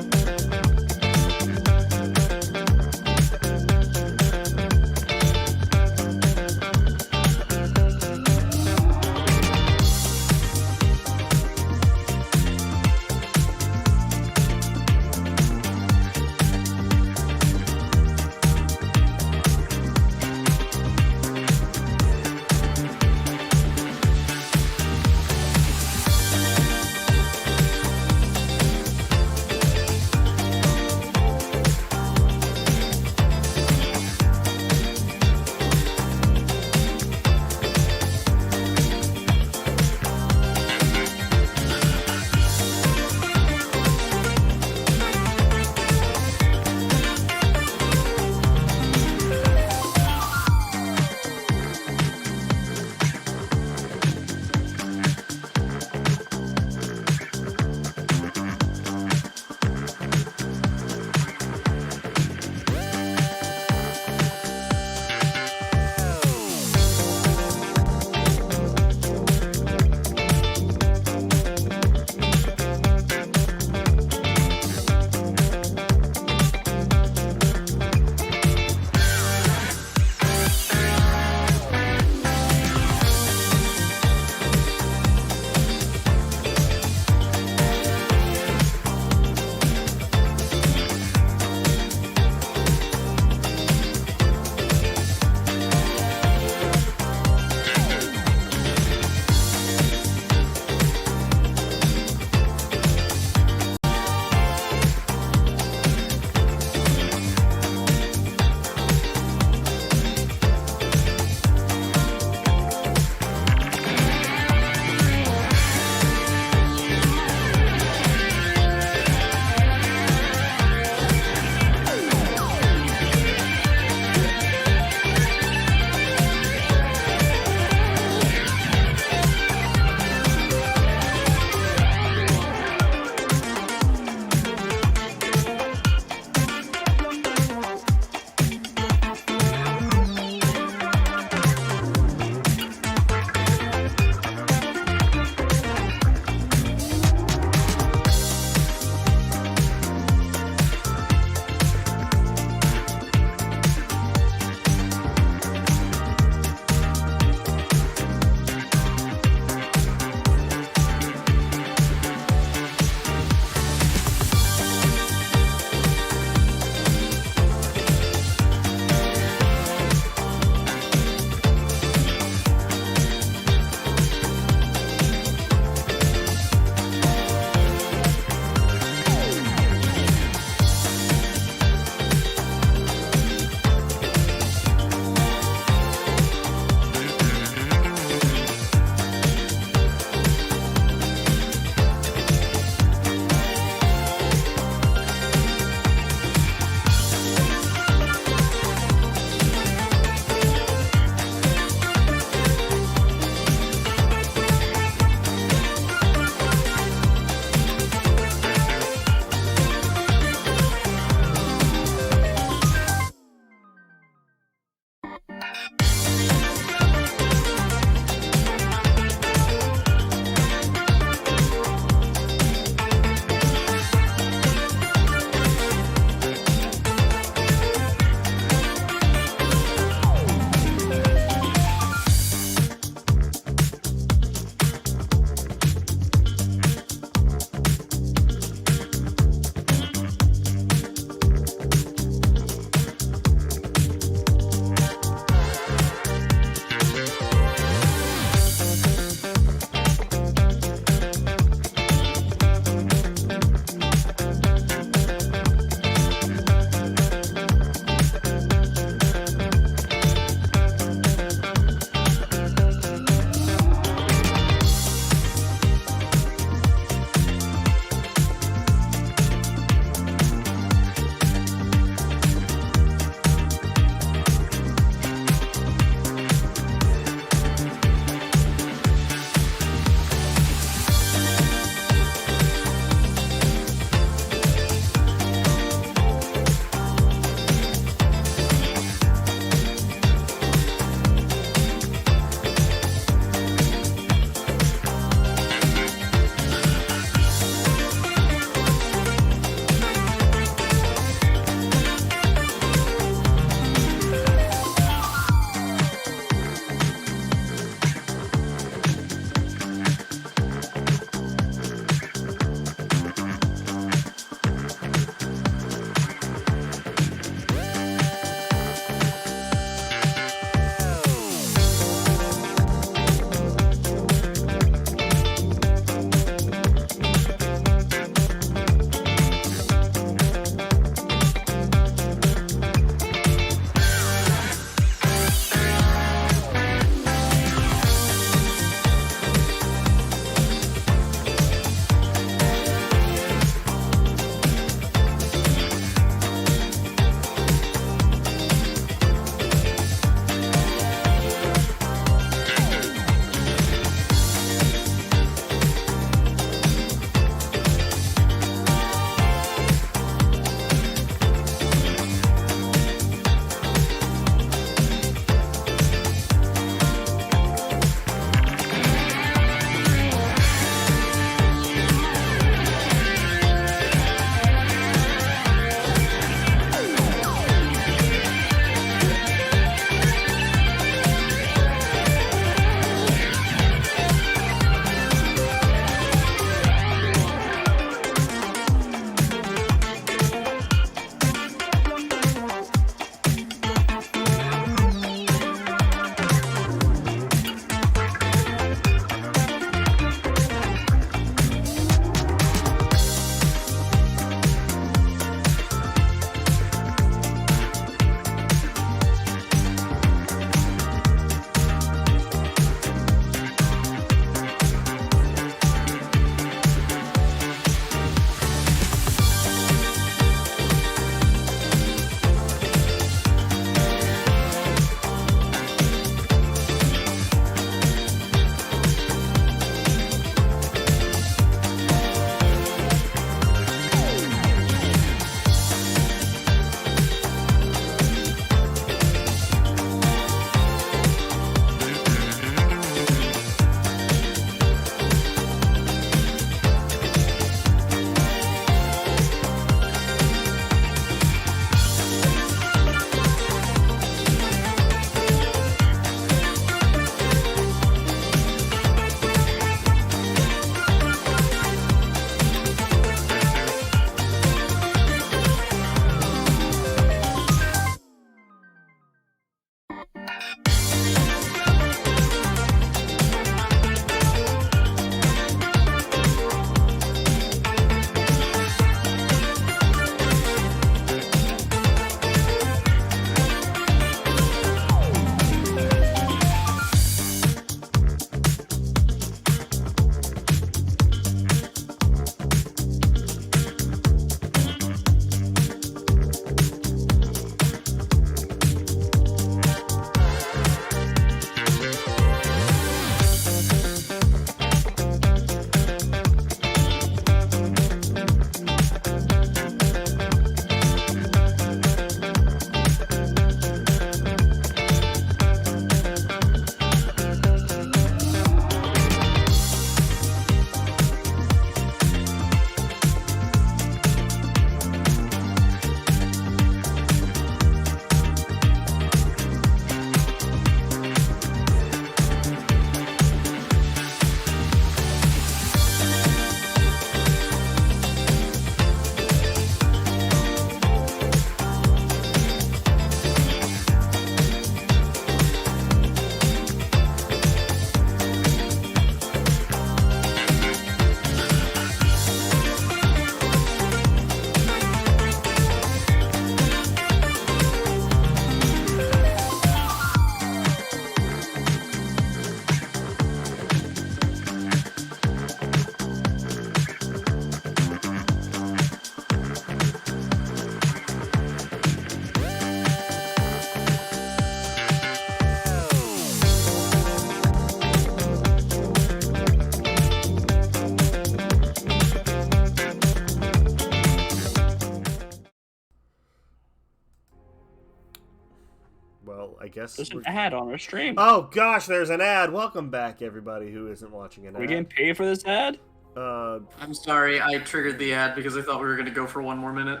Speaker 2: Well, I guess
Speaker 6: There's an ad on our stream.
Speaker 2: Oh gosh, there's an ad. Welcome back, everybody who isn't watching an ad.
Speaker 6: Are we getting paid for this ad?
Speaker 7: I'm sorry, I triggered the ad because I thought we were going to go for 1 more minute.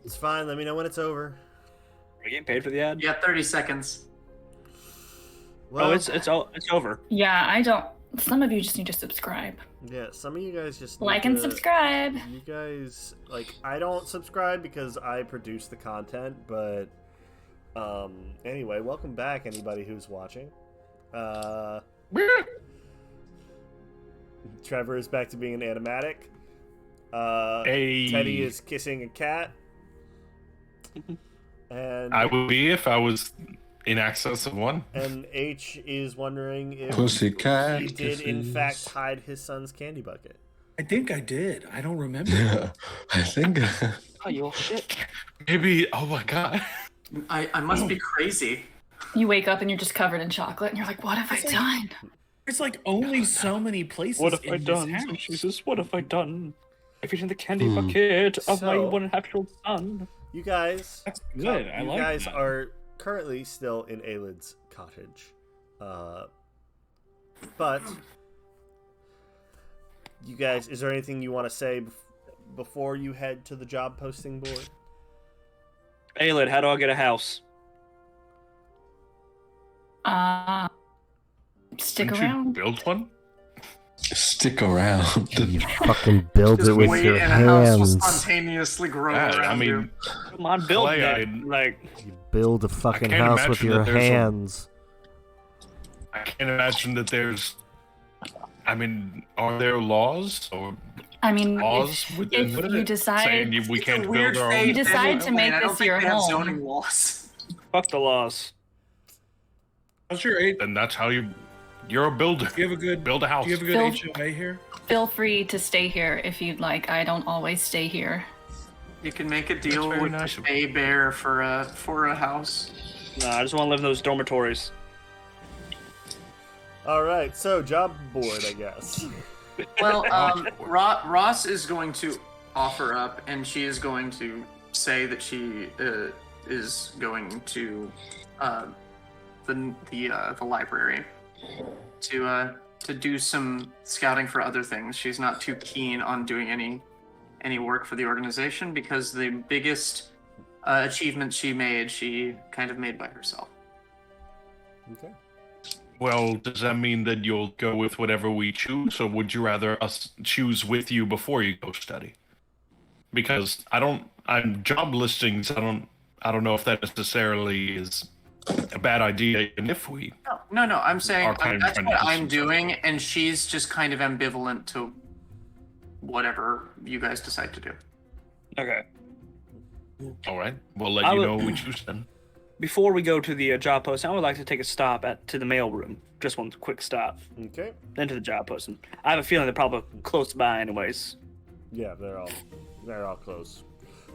Speaker 2: It's fine. Let me know when it's over.
Speaker 6: Are we getting paid for the ad?
Speaker 7: Yeah, 30 seconds.
Speaker 2: Well,
Speaker 6: it's over.
Speaker 5: Yeah, I don't. Some of you just need to subscribe.
Speaker 2: Yeah, some of you guys just
Speaker 5: Like
Speaker 2: need
Speaker 5: and
Speaker 2: to-
Speaker 5: subscribe.
Speaker 2: You guys, like, I don't subscribe because I produce the content, but anyway, welcome back, anybody who's watching. Trevor is back to being an animatic.
Speaker 4: Hey.
Speaker 2: Teddy is kissing a cat. And
Speaker 4: I would be if I was in excess of one.
Speaker 2: And H is wondering if
Speaker 3: Pussycat
Speaker 2: he did in
Speaker 3: kisses.
Speaker 2: fact hide his son's candy bucket.
Speaker 1: I think I did. I don't remember.
Speaker 3: Yeah, I think.
Speaker 6: Oh, you little shit.
Speaker 4: Maybe. Oh my god.
Speaker 7: I must be crazy.
Speaker 5: You wake up and you're just covered in chocolate, and you're like, "What have I done?"
Speaker 1: There's like only so many places
Speaker 6: What have
Speaker 1: in
Speaker 6: I
Speaker 1: this
Speaker 6: done?
Speaker 1: house.
Speaker 6: Jesus, what have I done? I've eaten the candy bucket of my
Speaker 2: So-
Speaker 6: 1.5-year-old son.
Speaker 2: You guys,
Speaker 1: That's good. I
Speaker 2: you
Speaker 1: like
Speaker 2: guys
Speaker 1: that.
Speaker 2: are currently still in Aelid's cottage, but you guys, is there anything you want to say before you head to the job posting board?
Speaker 6: Aelid, how do I get a house?
Speaker 5: Stick
Speaker 4: Didn't you
Speaker 5: around.
Speaker 4: build one?
Speaker 3: Stick around.
Speaker 2: Fucking build
Speaker 7: Just wait and a house will spontaneously grow
Speaker 4: Yeah,
Speaker 7: around
Speaker 4: I
Speaker 7: you.
Speaker 4: mean,
Speaker 6: Come on, build
Speaker 4: Clay,
Speaker 6: it.
Speaker 4: I-
Speaker 6: Like,
Speaker 2: You build a fucking
Speaker 4: can't
Speaker 2: house with
Speaker 4: imagine
Speaker 2: your
Speaker 4: that there's a-
Speaker 2: hands.
Speaker 4: I can't imagine that there's. I mean, are there laws or
Speaker 5: I mean,
Speaker 4: laws within
Speaker 5: if you decide,
Speaker 4: saying we can't
Speaker 7: It's a weird
Speaker 4: build our
Speaker 7: fate.
Speaker 4: own?
Speaker 5: You decide to make
Speaker 7: I don't
Speaker 5: this
Speaker 7: think
Speaker 5: your
Speaker 7: they have
Speaker 5: home.
Speaker 7: zoning laws.
Speaker 6: fuck the laws.
Speaker 1: How's your H?
Speaker 4: Then that's how you're a builder.
Speaker 1: Do you have a good?
Speaker 4: Build a house.
Speaker 1: Do you have a good HOA here?
Speaker 5: feel free to stay here if you'd like. I don't always stay here.
Speaker 7: You can make a deal
Speaker 4: very
Speaker 7: with
Speaker 4: nice
Speaker 7: the
Speaker 4: of
Speaker 7: Bay Bear for a house.
Speaker 6: Nah, I just want to live in those dormitories.
Speaker 2: All right, so job board, I guess.
Speaker 7: Well, Ross is going to offer up, and she is going to say that she is going to the library to do some scouting for other things. She's not too keen on doing any work for the organization because the biggest achievement she kind of made by herself.
Speaker 2: Okay.
Speaker 4: Well, does that mean that you'll go with whatever we choose, or would you rather us choose with you before you go study? Because I'm job listings. I don't know if that necessarily is a bad idea, even if we.
Speaker 7: No. I'm saying
Speaker 4: Our kind
Speaker 7: that's
Speaker 4: of
Speaker 7: what
Speaker 4: friend
Speaker 7: I'm
Speaker 4: is
Speaker 7: doing, and she's just kind of ambivalent to whatever you guys decide to do.
Speaker 6: Okay.
Speaker 4: All right, we'll let
Speaker 6: I
Speaker 4: you
Speaker 6: would-
Speaker 4: know what we choose then.
Speaker 6: Before we go to the job posting, I would like to take a stop to the mail room. Just one quick stop.
Speaker 2: Okay.
Speaker 6: Then to the job posting. I have a feeling they're probably close by, anyways.
Speaker 2: Yeah, they're all close.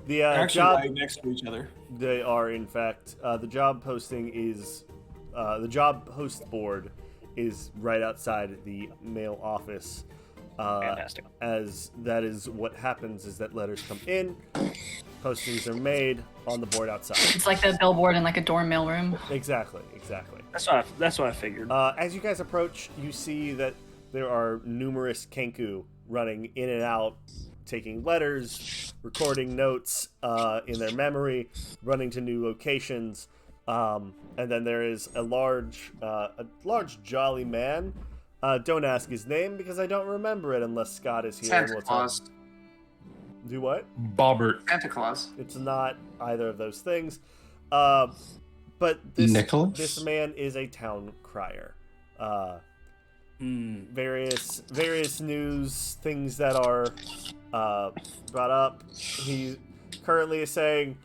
Speaker 2: The
Speaker 1: They're actually
Speaker 2: job
Speaker 1: right next to each other.
Speaker 2: they are in fact the job posting is the job post board is right outside the mail office.
Speaker 6: Fantastic.
Speaker 2: As that is what happens is that letters come in, postings are made on the board outside.
Speaker 5: It's like the billboard in like a dorm mail room.
Speaker 2: Exactly.
Speaker 6: That's what I figured.
Speaker 2: As you guys approach, you see that there are numerous Kenku running in and out, taking letters, recording notes in their memory, running to new locations, and then there is a large jolly man. Don't ask his name because I don't remember it unless Scott is here.
Speaker 7: Santa
Speaker 2: We'll
Speaker 7: Claus.
Speaker 2: do what?
Speaker 4: Bobbert.
Speaker 7: Santa Claus.
Speaker 2: It's not either of those things. But
Speaker 3: Nicholas?
Speaker 2: this man is a town crier.
Speaker 1: Hmm.
Speaker 2: Various news things that are brought up. He currently is saying,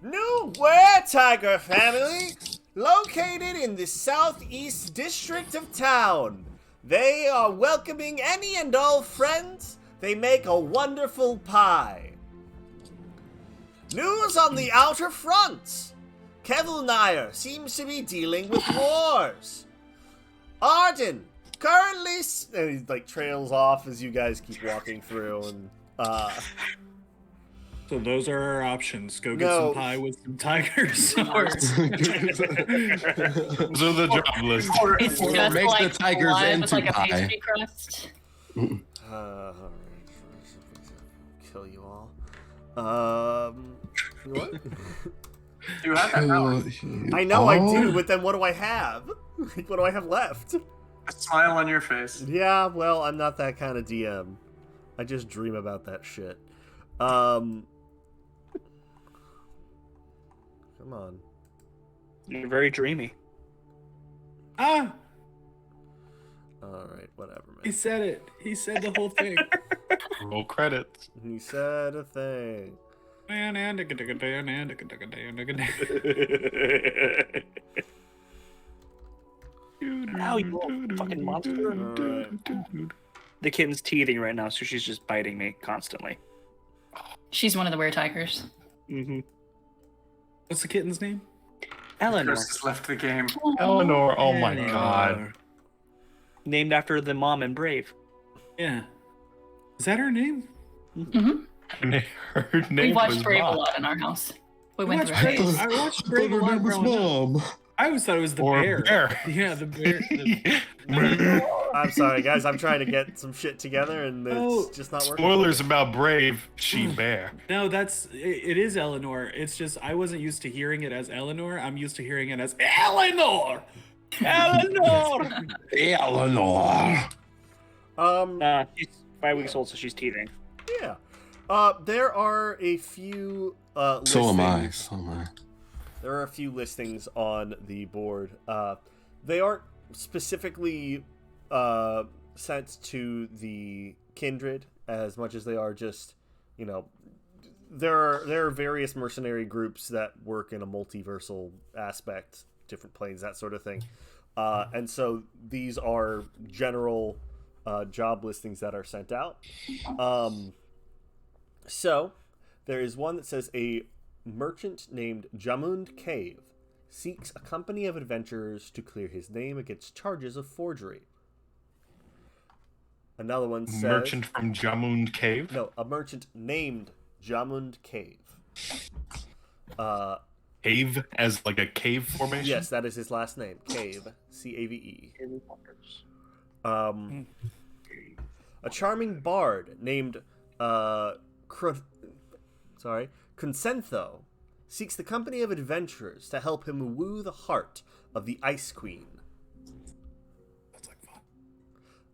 Speaker 2: "New Were-Tiger family located in the southeast district of town. They are welcoming any and all friends. They make a wonderful pie. News on the outer fronts. Kevilnire seems to be dealing with wars. Arden currently and he like trails off as you guys keep walking through and
Speaker 1: So those are our options. Go get
Speaker 2: No.
Speaker 1: some pie with some tigers.
Speaker 4: Those are the job list.
Speaker 5: It's
Speaker 3: Or
Speaker 5: just
Speaker 3: make the
Speaker 5: like
Speaker 3: tigers
Speaker 5: blood with
Speaker 3: into
Speaker 5: like a
Speaker 3: pie.
Speaker 5: pastry crust.
Speaker 2: Alright. Kill you all. What?
Speaker 7: You have that power.
Speaker 2: I know I do, but then what do I have? What do I have left?
Speaker 7: A smile on your face.
Speaker 2: Yeah, well, I'm not that kind of DM. I just dream about that shit. Come on.
Speaker 6: You're very dreamy.
Speaker 1: Ah,
Speaker 2: Alright, whatever,
Speaker 1: he
Speaker 2: man.
Speaker 1: said it. He said the whole thing.
Speaker 4: Roll credits.
Speaker 2: He said a thing.
Speaker 6: Ow, you little fucking monster. The kitten's teething right now, so she's just biting me constantly.
Speaker 5: She's one of the were-tigers.
Speaker 6: Mm-hmm.
Speaker 1: What's the kitten's name?
Speaker 6: Eleanor.
Speaker 7: Chris has left the game.
Speaker 4: Eleanor, oh my god.
Speaker 6: Named after the mom in Brave.
Speaker 1: Yeah. Is that her name?
Speaker 5: Mm-hmm.
Speaker 4: Her name
Speaker 5: We watched
Speaker 4: was
Speaker 5: Brave
Speaker 4: Mom.
Speaker 5: a lot in our house. We
Speaker 1: I
Speaker 5: went
Speaker 1: watched
Speaker 5: through a
Speaker 1: Brave.
Speaker 5: phase.
Speaker 1: I watched Brave a lot growing up. I always thought it was the
Speaker 4: Or
Speaker 1: bear.
Speaker 4: bear.
Speaker 1: Yeah, the bear.
Speaker 2: I'm sorry, guys. I'm trying to get some shit together, and it's
Speaker 1: Oh,
Speaker 2: just not working.
Speaker 4: Spoilers about Brave, she bear.
Speaker 1: No, it is Eleanor. It's just I wasn't used to hearing it as Eleanor. I'm used to hearing it as Eleanor. Eleanor.
Speaker 3: Eleanor.
Speaker 6: She's 5 weeks old, so she's teething.
Speaker 2: Yeah. There are a few
Speaker 3: So am I.
Speaker 2: listings.
Speaker 3: So am I.
Speaker 2: There are a few listings on the board. They aren't specifically sent to the Kindred as much as they are just, you know, there are various mercenary groups that work in a multiversal aspect, different planes, that sort of thing. And so these are general job listings that are sent out. So there is one that says a merchant named Jamund Cave seeks a company of adventurers to clear his name against charges of forgery. Another one says...
Speaker 4: Merchant from Jamund Cave?
Speaker 2: No, a merchant named Jamund Cave.
Speaker 4: Cave as like a cave formation?
Speaker 2: Yes, that is his last name. Cave. C-A-V-E. A charming bard named Consentho seeks the company of adventurers to help him woo the heart of the Ice Queen.
Speaker 1: That's like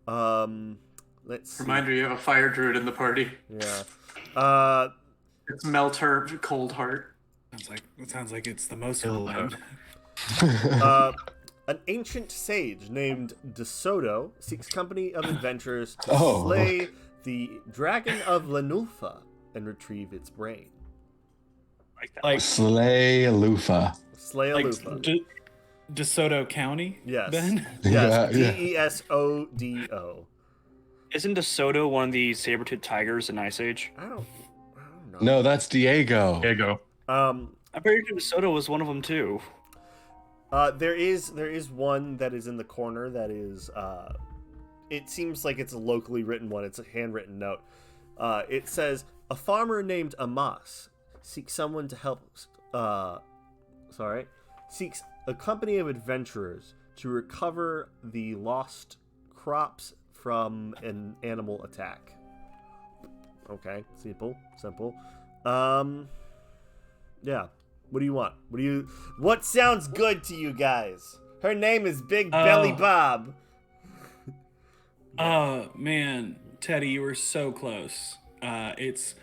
Speaker 1: fun.
Speaker 2: Let's see.
Speaker 7: Reminder, you have a fire druid in the party.
Speaker 2: Yeah.
Speaker 7: It's melt her cold heart.
Speaker 1: It sounds like it's the most
Speaker 4: Kill
Speaker 1: fun.
Speaker 2: An ancient sage named DeSoto seeks company of adventurers to
Speaker 3: Oh.
Speaker 2: slay the dragon of Lanulfa and retrieve its brain.
Speaker 1: Like
Speaker 3: Slay Lufa.
Speaker 2: Slay a
Speaker 1: like
Speaker 2: Lufa.
Speaker 1: DeSoto County.
Speaker 2: Yes.
Speaker 1: Ben.
Speaker 2: Yes.
Speaker 3: Yeah, yeah.
Speaker 2: DESODO.
Speaker 6: Isn't DeSoto one of the saber-toothed tigers in Ice Age?
Speaker 2: I don't know.
Speaker 3: No, that's Diego.
Speaker 4: There you go.
Speaker 6: I'm pretty sure DeSoto was one of them too.
Speaker 2: There is one that is in the corner that is it seems like it's a locally written one. It's a handwritten note. It says a farmer named Amas seeks someone to help seeks a company of adventurers to recover the lost crops from an animal attack. Okay, simple. Yeah. What do you want? What sounds good to you guys? Her name is Big Belly Bob.
Speaker 1: Oh man, Teddy, you were so close. It's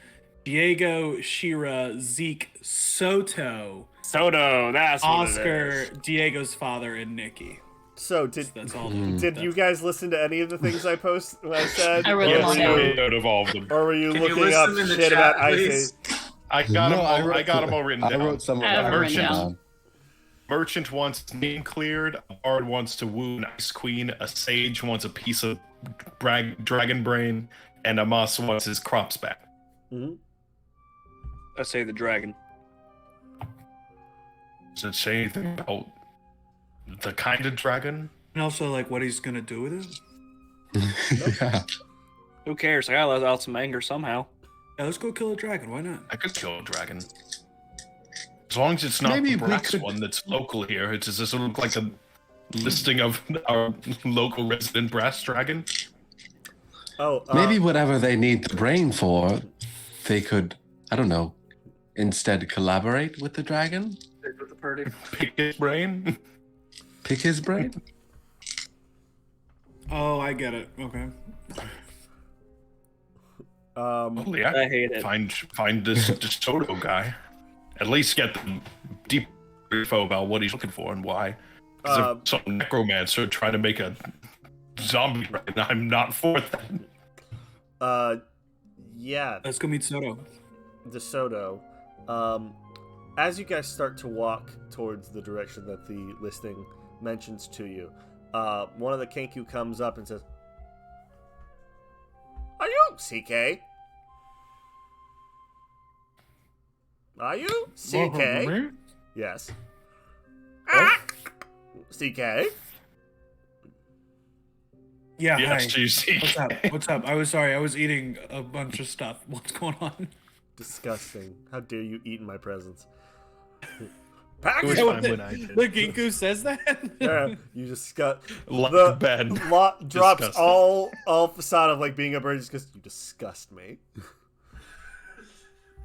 Speaker 1: Diego, Shira, Zeke, Soto,
Speaker 6: Soto, that's
Speaker 1: Oscar,
Speaker 6: what it is.
Speaker 1: Diego's father, and Nikki.
Speaker 2: So
Speaker 1: That's all.
Speaker 2: did you guys listen to any of the things I said?
Speaker 5: I wrote
Speaker 2: Or
Speaker 5: them all
Speaker 2: were
Speaker 5: down.
Speaker 2: you-
Speaker 4: Out of all of them.
Speaker 2: Or were you
Speaker 7: Can you
Speaker 2: looking up
Speaker 7: listen in the
Speaker 2: shit
Speaker 7: chat,
Speaker 2: about Ice
Speaker 7: please?
Speaker 2: Age?
Speaker 4: I got
Speaker 3: No,
Speaker 4: them. I got them all written
Speaker 3: I
Speaker 4: down.
Speaker 3: wrote some of
Speaker 5: I have
Speaker 3: them
Speaker 5: them written
Speaker 3: down.
Speaker 4: Merchant wants name cleared. A bard wants to woo an ice queen. A sage wants a piece of dragon brain, and Amos wants his crops back.
Speaker 2: Mhm.
Speaker 6: I say the dragon.
Speaker 4: Does it say anything about the kind of dragon?
Speaker 1: And also, like, what he's gonna do with it.
Speaker 3: Yeah.
Speaker 6: Who cares? I gotta let out some anger somehow.
Speaker 1: Yeah, let's go kill a dragon. Why not?
Speaker 4: I could kill a dragon. As long as it's not
Speaker 3: Maybe
Speaker 4: the
Speaker 3: we
Speaker 4: brass
Speaker 3: could-
Speaker 4: one that's local here. It does this look like a listing of our local resident brass dragon?
Speaker 2: Oh,
Speaker 3: Maybe whatever they need the brain for, they could, I don't know, instead collaborate with the dragon?
Speaker 7: With the party.
Speaker 4: Pick his brain?
Speaker 3: Pick his brain?
Speaker 1: Oh, I get it. Okay.
Speaker 4: Well, yeah.
Speaker 6: I hate it.
Speaker 4: Find this DeSoto guy. At least get the deep info about what he's looking for and why. Because if some necromancer trying to make a zombie right now, I'm not for that.
Speaker 2: Yeah,
Speaker 1: Let's go meet Soto.
Speaker 2: DeSoto. As you guys start to walk towards the direction that the listing mentions to you, one of the Kenku comes up and says, "Are you CK? Are you CK?" Yes. CK?
Speaker 1: Yeah,
Speaker 4: Yes,
Speaker 1: hi.
Speaker 4: you see.
Speaker 1: What's up? What's up? I was sorry. I was eating a bunch of stuff. What's going on?
Speaker 2: Disgusting. How dare you eat in my presence?
Speaker 4: It was
Speaker 2: Package!
Speaker 4: fine when I did.
Speaker 1: The Ginko says that?
Speaker 2: Yeah, you just got
Speaker 4: Like bed.
Speaker 2: lot drops
Speaker 4: Disgusting.
Speaker 2: all facade of like being a bird just because you disgust me.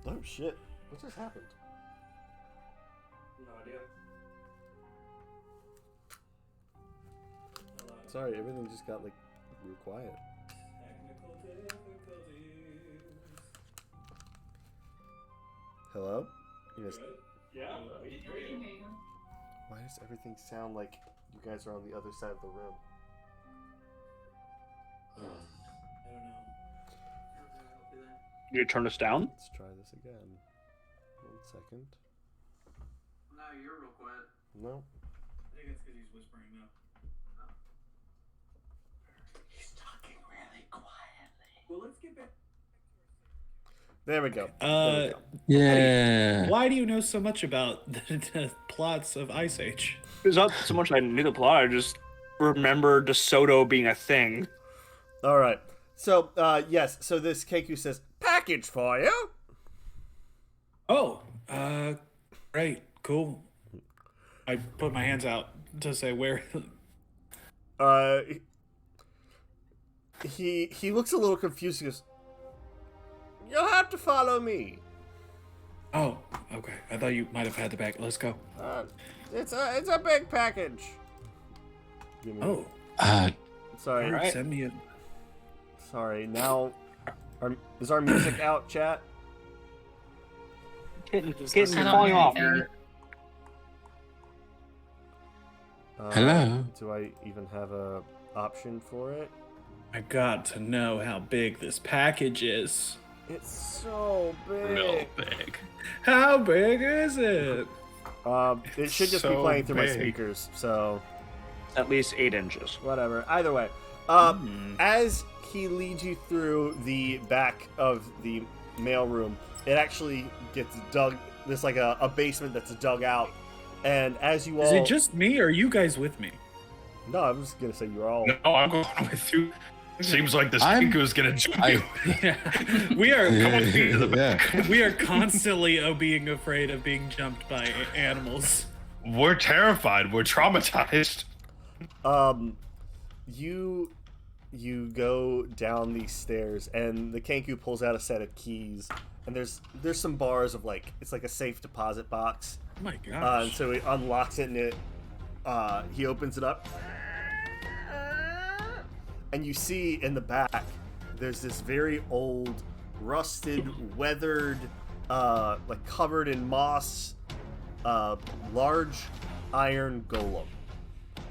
Speaker 2: Oh shit! What just happened?
Speaker 1: No idea.
Speaker 2: Sorry, everything just got like real quiet. Hello? You guys,
Speaker 1: Yeah.
Speaker 2: why does everything sound like you guys are on the other side of the room?
Speaker 1: I don't know.
Speaker 6: You turn us down?
Speaker 2: Let's try this again. 1 second.
Speaker 7: No, you're real quiet.
Speaker 2: No.
Speaker 1: I think it's because he's whispering now.
Speaker 3: He's talking really quietly.
Speaker 1: Well, let's get back.
Speaker 2: There we go. There we go.
Speaker 3: Yeah.
Speaker 1: Why do you know so much about the plots of Ice Age?
Speaker 6: It's not so much I knew the plot, I just remember DeSoto being a thing.
Speaker 2: All right. So, yes. So this Keku says, "Package for you."
Speaker 1: Oh, great, cool. I put my hands out to say where.
Speaker 2: He looks a little confused. He goes, "You'll have to follow me.
Speaker 1: Oh, okay. I thought you might have had the bag. Let's go.
Speaker 2: It's a big package." Give me-
Speaker 1: Oh,
Speaker 2: sorry.
Speaker 1: all right. Send me a.
Speaker 2: Sorry. Now, is our music out, chat?
Speaker 6: Getting
Speaker 5: I don't
Speaker 6: falling
Speaker 5: hear
Speaker 6: off.
Speaker 5: anything.
Speaker 3: Hello?
Speaker 2: Do I even have a option for it?
Speaker 1: I got to know how big this package is.
Speaker 2: It's so big.
Speaker 4: Real big.
Speaker 1: How big is it?
Speaker 2: It should just be
Speaker 4: So
Speaker 2: playing through my
Speaker 4: big.
Speaker 2: speakers, so
Speaker 6: At least 8 inches.
Speaker 2: whatever. Either way, as he leads you through the back of the mailroom, it actually gets dug. There's like a basement that's dug out, and as you all,
Speaker 1: Is it just me or are you guys with me?
Speaker 2: no, I was gonna say you're all.
Speaker 4: No, I'm going with you. Seems like this
Speaker 3: I'm-
Speaker 4: Kinko is gonna jump you.
Speaker 1: Yeah. We are
Speaker 3: Yeah.
Speaker 1: we are constantly being afraid of being jumped by animals.
Speaker 4: We're terrified. We're traumatized.
Speaker 2: You go down these stairs, and the Kenku pulls out a set of keys, and there's some bars of like it's like a safe deposit box.
Speaker 1: Oh my
Speaker 2: And
Speaker 1: gosh.
Speaker 2: so he unlocks it, and he opens it up, and you see in the back there's this very old, rusted, weathered, like covered in moss, large iron golem.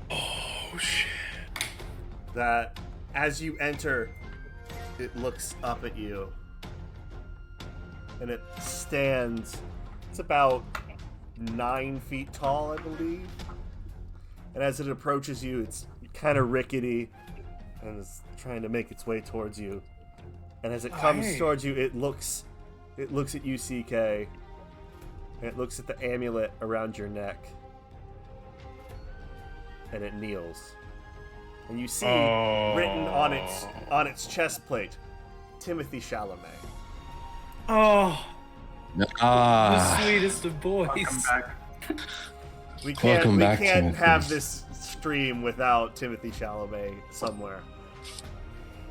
Speaker 1: Oh shit.
Speaker 2: That as you enter, it looks up at you, and it stands. It's about 9 feet tall, I believe. And as it approaches you, it's kind of rickety and is trying to make its way towards you. And as it comes
Speaker 1: hey.
Speaker 2: towards you, it looks at you, CK, and it looks at the amulet around your neck, and it kneels. And you see written on its chest plate, Timothy Chalamet.
Speaker 1: Oh, the
Speaker 3: Ah,
Speaker 1: sweetest of boys.
Speaker 7: Welcome back.
Speaker 2: We can't
Speaker 3: Welcome back,
Speaker 2: have
Speaker 3: Timothy.
Speaker 2: this stream without Timothy Chalamet somewhere.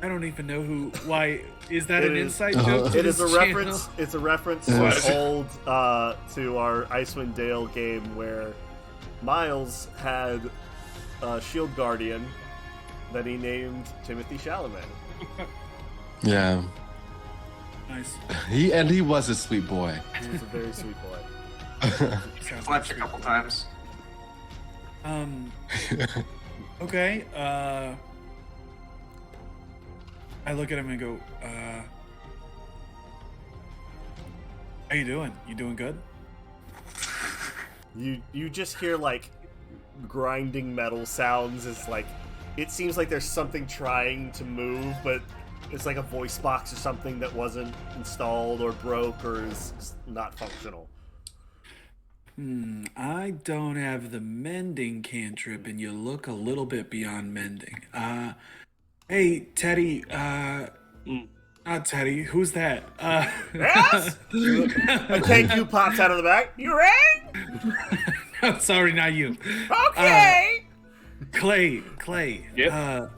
Speaker 1: I don't even know why. Is that
Speaker 2: It
Speaker 1: an
Speaker 2: is-
Speaker 1: inside joke? to
Speaker 2: It is
Speaker 1: this
Speaker 2: a
Speaker 1: channel?
Speaker 2: reference. It's a reference
Speaker 3: Yes.
Speaker 2: to old to our Icewind Dale game where Miles had a shield guardian that he named Timothy Chalamet.
Speaker 3: yeah.
Speaker 1: Nice.
Speaker 3: He was a sweet boy.
Speaker 2: He was a very sweet boy.
Speaker 1: Sounds
Speaker 7: Flipped a
Speaker 1: sweet.
Speaker 7: couple times.
Speaker 1: Okay. I look at him and go, how you doing? You doing good?
Speaker 2: You just hear like grinding metal sounds. It's like it seems like there's something trying to move, but it's like a voice box or something that wasn't installed or broke or is not functional.
Speaker 1: I don't have the mending cantrip, and you look a little bit beyond mending. Hey, Teddy, not Teddy, who's that?
Speaker 2: Yes? A KQ pops out of the back. You ready?
Speaker 1: No, sorry, not you.
Speaker 2: Okay.
Speaker 1: Clay.
Speaker 6: Yep.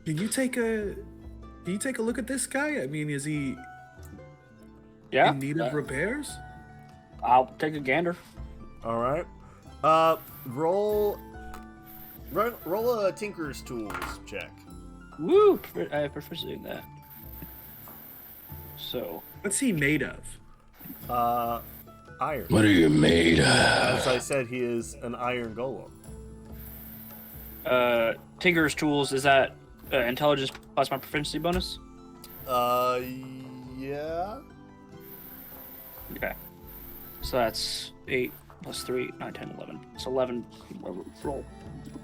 Speaker 1: Can you take a look at this guy? I mean, is he
Speaker 6: Yeah.
Speaker 1: in need of repairs?
Speaker 6: I'll take a gander.
Speaker 2: All right. Roll a Tinker's Tools check.
Speaker 6: Woo! I have proficiency in that. So,
Speaker 1: What's he made of?
Speaker 2: Iron.
Speaker 3: What are you made of?
Speaker 2: As I said, he is an iron golem.
Speaker 6: Tinker's Tools, is that intelligence plus my proficiency bonus?
Speaker 2: Yeah.
Speaker 6: Okay. So that's 8 plus 3, 9, 10, 11. It's 11. Roll.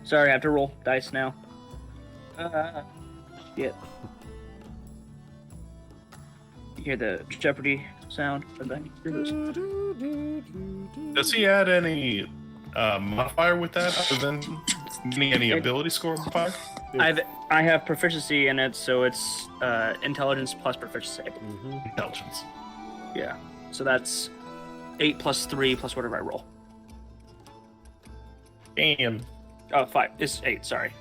Speaker 6: Sorry, I have to roll dice now. Yeah. You hear the Jeopardy sound?
Speaker 4: Does he add any modifier with that other than any ability score modifier?
Speaker 6: I have proficiency in it, so it's intelligence plus proficiency.
Speaker 4: Intelligence.
Speaker 6: Yeah. So that's 8 plus 3 plus whatever I roll.
Speaker 4: Damn.
Speaker 6: Oh, 5. It's 8, sorry.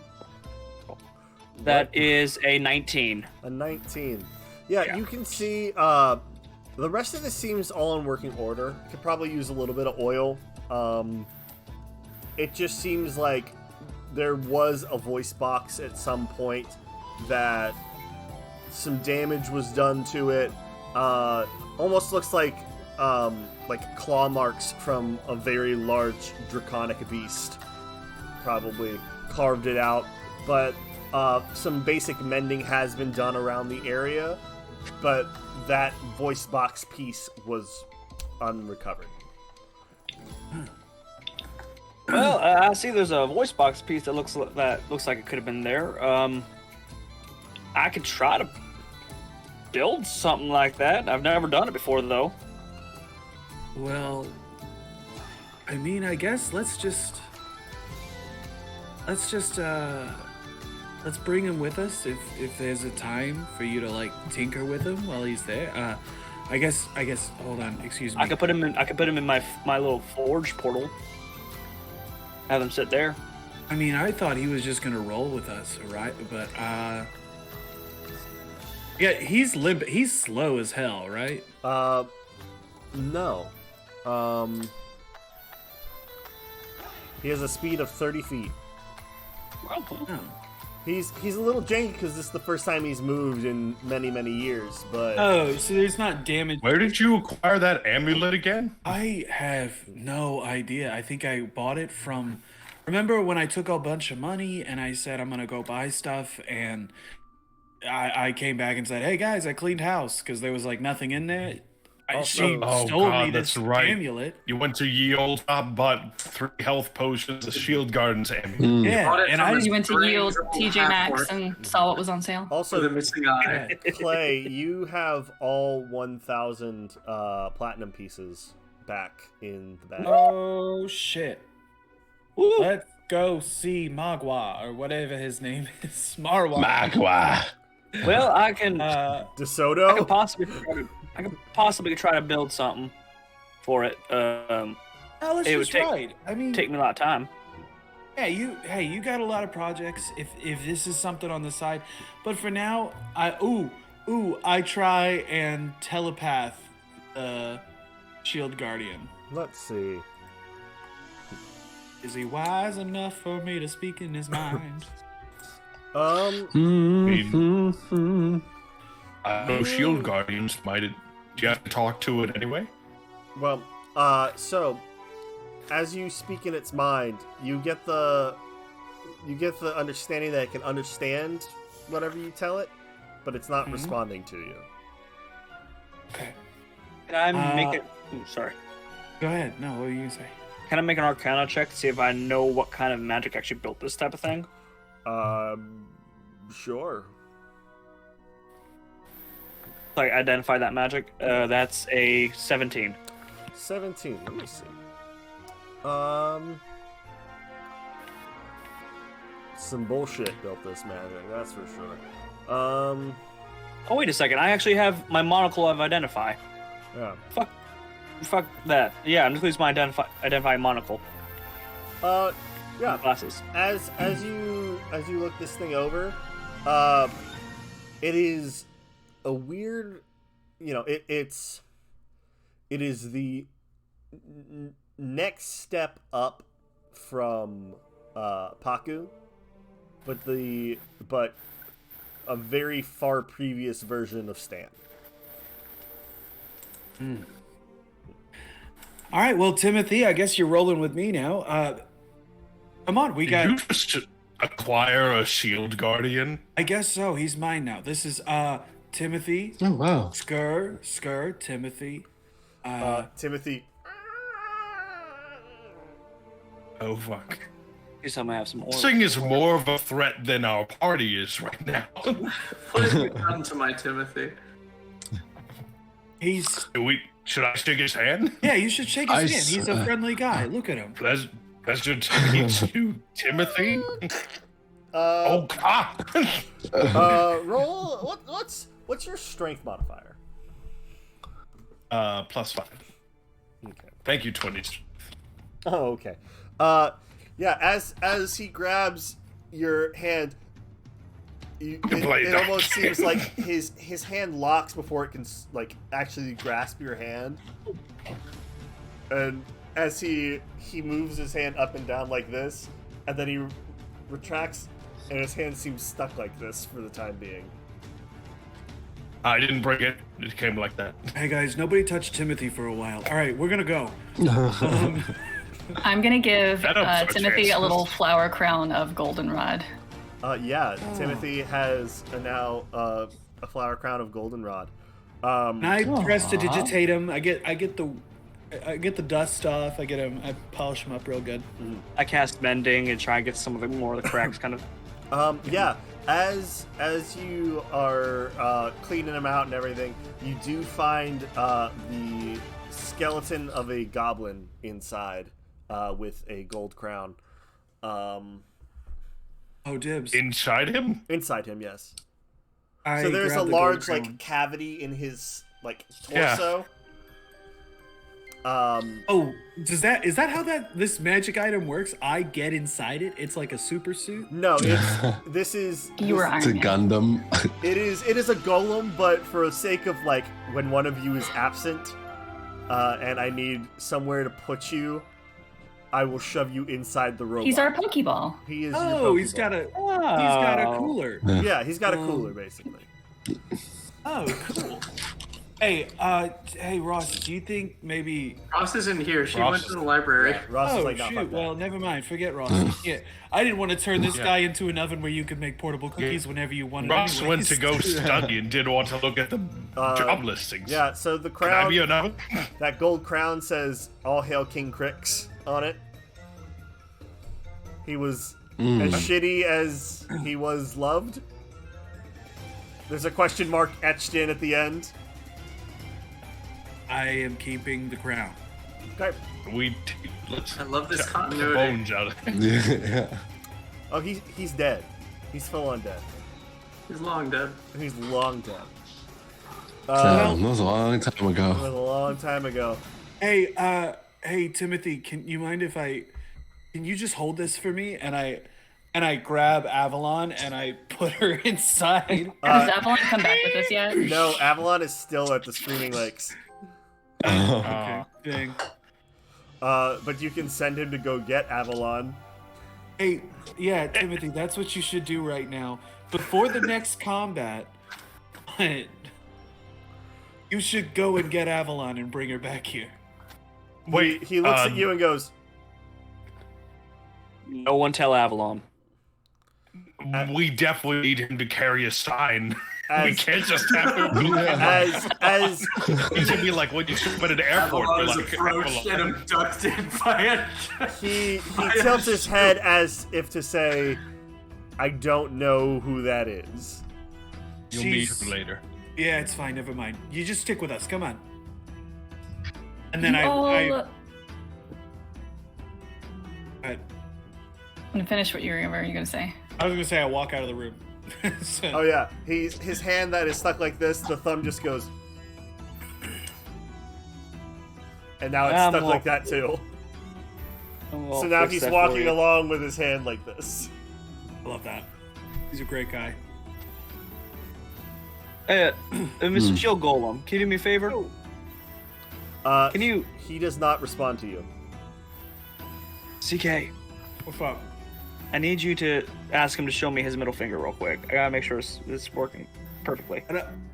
Speaker 6: That is a 19.
Speaker 2: A 19. Yeah,
Speaker 6: Yeah.
Speaker 2: you can see the rest of this seems all in working order. Could probably use a little bit of oil. It just seems like there was a voice box at some point that some damage was done to it. Almost looks like claw marks from a very large draconic beast probably carved it out, but some basic mending has been done around the area, but that voice box piece was unrecovered.
Speaker 6: Well, I see there's a voice box piece that looks like it could have been there. I could try to build something like that. I've never done it before, though.
Speaker 1: Well, I mean, I guess let's bring him with us if there's a time for you to like tinker with him while he's there. I guess hold on, excuse me.
Speaker 6: I could put him in my little forge portal. Have him sit there.
Speaker 1: I mean, I thought he was just gonna roll with us, right? But yeah, he's limp. He's slow as hell, right?
Speaker 2: No. He has a speed of 30 feet.
Speaker 1: Oh.
Speaker 2: He's a little janky because this is the first time he's moved in many, many years, but
Speaker 1: Oh, so there's not damage.
Speaker 4: Where did you acquire that amulet again?
Speaker 1: I have no idea. I think I bought it from. Remember when I took a bunch of money and I said I'm gonna go buy stuff, and I came back and said, "Hey guys, I cleaned house," because there was like nothing in there. She
Speaker 4: Oh,
Speaker 1: stole
Speaker 4: God,
Speaker 1: me this
Speaker 4: that's right.
Speaker 1: amulet.
Speaker 4: You went to ye old top, bought 3 health potions, a shield guard's amulet.
Speaker 1: Yeah, and I
Speaker 5: You went to
Speaker 7: Strange
Speaker 5: Yield
Speaker 7: old
Speaker 5: TJ Maxx
Speaker 7: half-orc.
Speaker 5: and saw what was on sale.
Speaker 7: For
Speaker 2: also
Speaker 7: the missing eye.
Speaker 2: Clay, you have all 1,000 platinum pieces back in the bag.
Speaker 1: Oh shit!
Speaker 6: Woo.
Speaker 1: Let's go see Magua or whatever his name is. Marwa.
Speaker 3: Magua.
Speaker 6: Well, I can
Speaker 2: DeSoto?
Speaker 6: possibly I could possibly try to build something for it.
Speaker 1: Alice
Speaker 6: It would
Speaker 1: is
Speaker 6: take-
Speaker 1: right. I mean,
Speaker 6: Take me a lot of time.
Speaker 1: yeah, you got a lot of projects. If this is something on the side, but for now, I try and telepath Shield Guardian.
Speaker 2: Let's see.
Speaker 1: Is he wise enough for me to speak in his mind?
Speaker 4: No shield guardians might. Do you have to talk to it anyway?
Speaker 2: Well, so as you speak in its mind, you get the understanding that it can understand whatever you tell it, but it's not responding to you.
Speaker 1: Okay.
Speaker 6: Can I make it? Ooh, sorry.
Speaker 1: Go ahead. No, what were you gonna say?
Speaker 6: Can I make an Arcana check to see if I know what kind of magic actually built this type of thing?
Speaker 2: Sure.
Speaker 6: Like identify that magic. That's a 17.
Speaker 2: 17. Let me see. Some bullshit built this magic, that's for sure.
Speaker 6: Oh wait a second. I actually have my monocle of identify.
Speaker 2: Yeah.
Speaker 6: Fuck that. Yeah, I'm just losing my identify monocle.
Speaker 2: Yeah.
Speaker 6: Glasses.
Speaker 2: As you look this thing over, it is a weird, it is the next step up from Paku, but a very far previous version of Stan.
Speaker 1: All right, well, Timothy, I guess you're rolling with me now. Come on, we got.
Speaker 4: Did you just acquire a shield guardian?
Speaker 1: I guess so. He's mine now. This is Timothy.
Speaker 3: Oh wow.
Speaker 1: Skur, Timothy.
Speaker 2: Timothy.
Speaker 4: Oh fuck.
Speaker 6: Guess I might have some
Speaker 4: This
Speaker 6: oil.
Speaker 4: thing is more of a threat than our party is right now.
Speaker 7: What have you done to my Timothy?
Speaker 1: He's.
Speaker 4: Should I shake his hand?
Speaker 1: Yeah, you should shake his hand. He's a friendly guy. Look at him.
Speaker 4: Pleasure to meet you, Timothy. Oh God.
Speaker 2: Roll. What's your strength modifier?
Speaker 4: +5.
Speaker 2: Okay.
Speaker 4: Thank you, 20.
Speaker 2: Oh, okay. Yeah. As he grabs your hand, it almost seems like his hand locks before it can actually grasp your hand, and as he moves his hand up and down like this, and then he retracts, and his hand seems stuck like this for the time being.
Speaker 4: I didn't break it. It came like that.
Speaker 1: Hey guys, nobody touched Timothy for a while. All right, we're gonna go.
Speaker 5: I'm gonna give
Speaker 4: That up for a
Speaker 5: Timothy
Speaker 4: chance.
Speaker 5: a little flower crown of goldenrod.
Speaker 2: Yeah. Timothy has now a flower crown of goldenrod.
Speaker 1: And I press to digitate him. I get the dust off. I get him. I polish him up real good.
Speaker 6: I cast mending and try and get some of the more of the cracks kind of.
Speaker 2: Yeah. As you are cleaning him out and everything, you do find the skeleton of a goblin inside with a gold crown.
Speaker 1: Oh, dibs.
Speaker 4: Inside him?
Speaker 2: Inside him, yes.
Speaker 1: I
Speaker 2: So there's a
Speaker 1: grab the
Speaker 2: large
Speaker 1: gold crown.
Speaker 2: cavity in his
Speaker 4: Yeah.
Speaker 2: torso.
Speaker 1: Oh, is that how this magic item works? I get inside it. It's like a super suit.
Speaker 2: No, this is
Speaker 5: You were
Speaker 3: It's a
Speaker 5: Iron Man.
Speaker 3: Gundam.
Speaker 2: it is a golem, but for the sake of when one of you is absent, and I need somewhere to put you, I will shove you inside the robot.
Speaker 5: He's our Pokeball.
Speaker 2: He is.
Speaker 1: Oh,
Speaker 2: your
Speaker 1: he's
Speaker 2: Pokeball.
Speaker 1: got a cooler.
Speaker 2: Yeah, he's got a cooler basically.
Speaker 1: Oh, cool. Hey, Ross, do you think maybe?
Speaker 7: Ross isn't here. She
Speaker 4: Ross
Speaker 7: went to the library.
Speaker 2: Ross is
Speaker 1: Oh
Speaker 2: like, "Nah, fuck
Speaker 1: shoot!
Speaker 2: that."
Speaker 1: Well, never mind. Forget Ross. Yeah, I didn't want to turn this
Speaker 4: Yeah.
Speaker 1: guy into an oven where you could make portable cookies whenever you wanted.
Speaker 4: Ross went
Speaker 1: anyways.
Speaker 4: to go study and didn't want to look at the job listings.
Speaker 2: Yeah, so the
Speaker 4: Can I be
Speaker 2: crown,
Speaker 4: another?
Speaker 2: that gold crown says "All Hail King Crix" on it. He was as shitty as he was loved. There's a question mark etched in at the end.
Speaker 1: I am keeping the crown.
Speaker 2: Okay.
Speaker 4: Let's
Speaker 7: I love this
Speaker 4: check the
Speaker 7: continuity.
Speaker 4: bones out of it.
Speaker 3: Yeah.
Speaker 2: Oh, he's dead. He's full on dead.
Speaker 7: He's long dead.
Speaker 2: He's long dead.
Speaker 3: That was a long time
Speaker 2: It was
Speaker 3: ago.
Speaker 2: a long time ago.
Speaker 1: Hey, Timothy, can you mind if can you just hold this for me? And I grab Avalon and I put her inside.
Speaker 5: Has Avalon come back with us yet?
Speaker 2: No, Avalon is still at the Screaming Lakes.
Speaker 1: Okay, dang.
Speaker 2: But you can send him to go get Avalon.
Speaker 1: Hey, yeah, Timothy, that's what you should do right now. Before the next combat, you should go and get Avalon and bring her back here.
Speaker 4: Wait,
Speaker 2: He looks at you and goes,
Speaker 6: No one tell Avalon.
Speaker 4: we definitely need him to carry a sign. We
Speaker 2: as
Speaker 4: can't just have him.
Speaker 2: as
Speaker 4: He's gonna be like when you show up at an airport.
Speaker 7: Avalon
Speaker 4: They're
Speaker 7: was
Speaker 4: like,
Speaker 7: approached and
Speaker 4: Avalon.
Speaker 7: abducted by a...
Speaker 2: he tilts his head as if to say, I don't know who that is.
Speaker 4: You'll meet
Speaker 1: Jeez.
Speaker 4: him later.
Speaker 1: Yeah, it's fine, never mind. You just stick with us, come on. And then
Speaker 5: You all-
Speaker 1: I
Speaker 5: I'm gonna finish what you were gonna say.
Speaker 1: was gonna say I walk out of the room. So-
Speaker 2: Oh yeah, his hand that is stuck like this, the thumb just goes, and now it's
Speaker 6: I'm
Speaker 2: stuck
Speaker 6: all-
Speaker 2: like that too.
Speaker 6: I'll
Speaker 2: So now
Speaker 6: fix
Speaker 2: he's
Speaker 6: that for
Speaker 2: walking
Speaker 6: you.
Speaker 2: along with his hand like this.
Speaker 1: I love that. He's a great guy.
Speaker 6: Hey, Mr. Chill Golem, can you do me a favor? Can you,
Speaker 2: He does not respond to you.
Speaker 6: CK?
Speaker 1: What's up?
Speaker 6: I need you to ask him to show me his middle finger real quick. I gotta make sure it's working perfectly.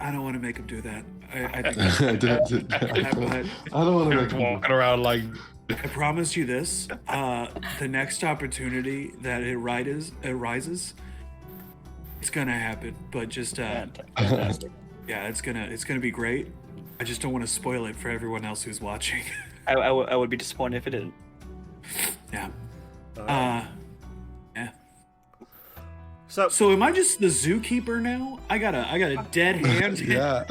Speaker 1: I don't want to make him do that. I think
Speaker 3: I don't want to
Speaker 4: They're
Speaker 3: make him.
Speaker 4: walking around like
Speaker 1: I promise you this: the next opportunity that it arises, it's gonna happen. But just
Speaker 6: Fantastic.
Speaker 1: yeah, it's gonna be great. I just don't want to spoil it for everyone else who's watching.
Speaker 6: I would be disappointed if it didn't.
Speaker 1: Yeah.
Speaker 2: Alright.
Speaker 1: Yeah.
Speaker 2: So
Speaker 1: So am I just the zookeeper now? I got a dead hand.
Speaker 3: Yeah.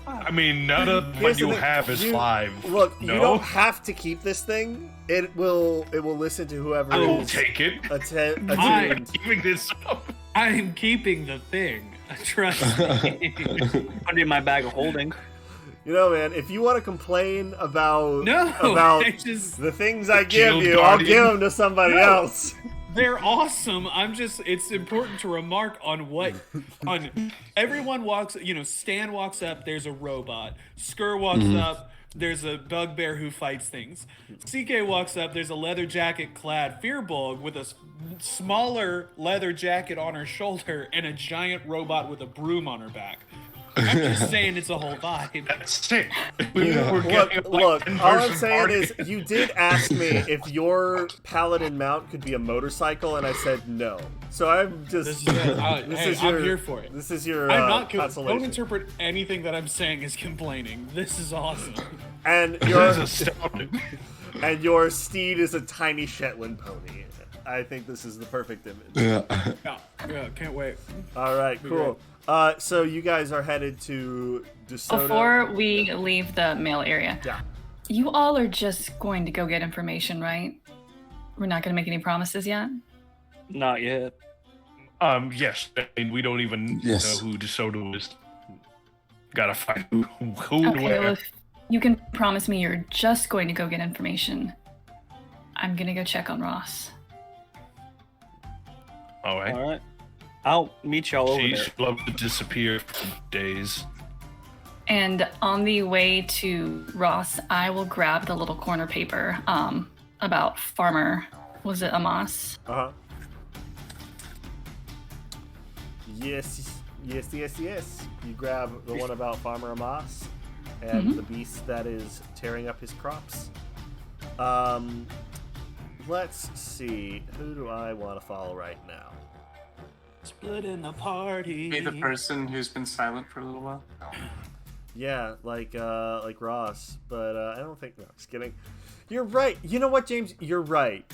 Speaker 4: I mean, none of
Speaker 2: Here's
Speaker 4: what
Speaker 2: the
Speaker 4: you
Speaker 2: thing,
Speaker 4: have is
Speaker 2: you-
Speaker 4: live.
Speaker 2: look,
Speaker 4: no?
Speaker 2: you don't have to keep this thing. It will listen to whoever
Speaker 4: I will
Speaker 2: is
Speaker 4: take it.
Speaker 2: attuned.
Speaker 4: I'm keeping this up.
Speaker 1: I'm keeping the thing. Trust me.
Speaker 6: Put it in my bag of holding.
Speaker 2: You know, man, if you want to complain about
Speaker 1: I just
Speaker 2: the things I give
Speaker 4: Shield
Speaker 2: you, I'll
Speaker 4: Guardian.
Speaker 2: give them to somebody else.
Speaker 1: they're awesome. It's important to remark on everyone walks, Stan walks up, there's a robot. Skur walks up, there's a bugbear who fights things. CK walks up, there's a leather jacket clad Fearbulg with a smaller leather jacket on her shoulder and a giant robot with a broom on her back. I'm just saying it's a whole vibe.
Speaker 4: That's sick.
Speaker 2: Look, all I'm saying is you did ask me if your paladin mount could be a motorcycle, and I said no. So I'm just...
Speaker 1: This is it. I'm here for it.
Speaker 2: This is your
Speaker 1: I'm not
Speaker 2: consolation.
Speaker 1: don't interpret anything that I'm saying as complaining. This is awesome.
Speaker 2: And
Speaker 4: This
Speaker 2: your
Speaker 4: is astounding.
Speaker 2: and your steed is a tiny Shetland pony. I think this is the perfect image.
Speaker 3: Yeah.
Speaker 1: Yeah, can't wait.
Speaker 2: All right, cool. So you guys are headed to DeSoto.
Speaker 5: Before we leave the mail area,
Speaker 2: Yeah.
Speaker 5: you all are just going to go get information, right? We're not going to make any promises yet?
Speaker 6: Not yet.
Speaker 4: Yes. I mean, we don't even
Speaker 3: Yes.
Speaker 4: know who DeSoto is. Gotta find who
Speaker 5: Okay,
Speaker 4: where.
Speaker 5: well, if you can promise me you're just going to go get information, I'm going to go check on Ross.
Speaker 4: All right.
Speaker 6: All right. I'll meet y'all over there.
Speaker 4: She's loved to disappear for days.
Speaker 5: And on the way to Ross, I will grab the little corner paper about Farmer. Was it Amos?
Speaker 2: Uh-huh. Yes. You grab the one about Farmer Amos and the beast that is tearing up his crops. Let's see. Who do I want to follow right now?
Speaker 1: Split in the party.
Speaker 7: Be the person who's been silent for a little while.
Speaker 2: Yeah, like Ross, but I don't think. No, just kidding. You're right. You know what, James? You're right.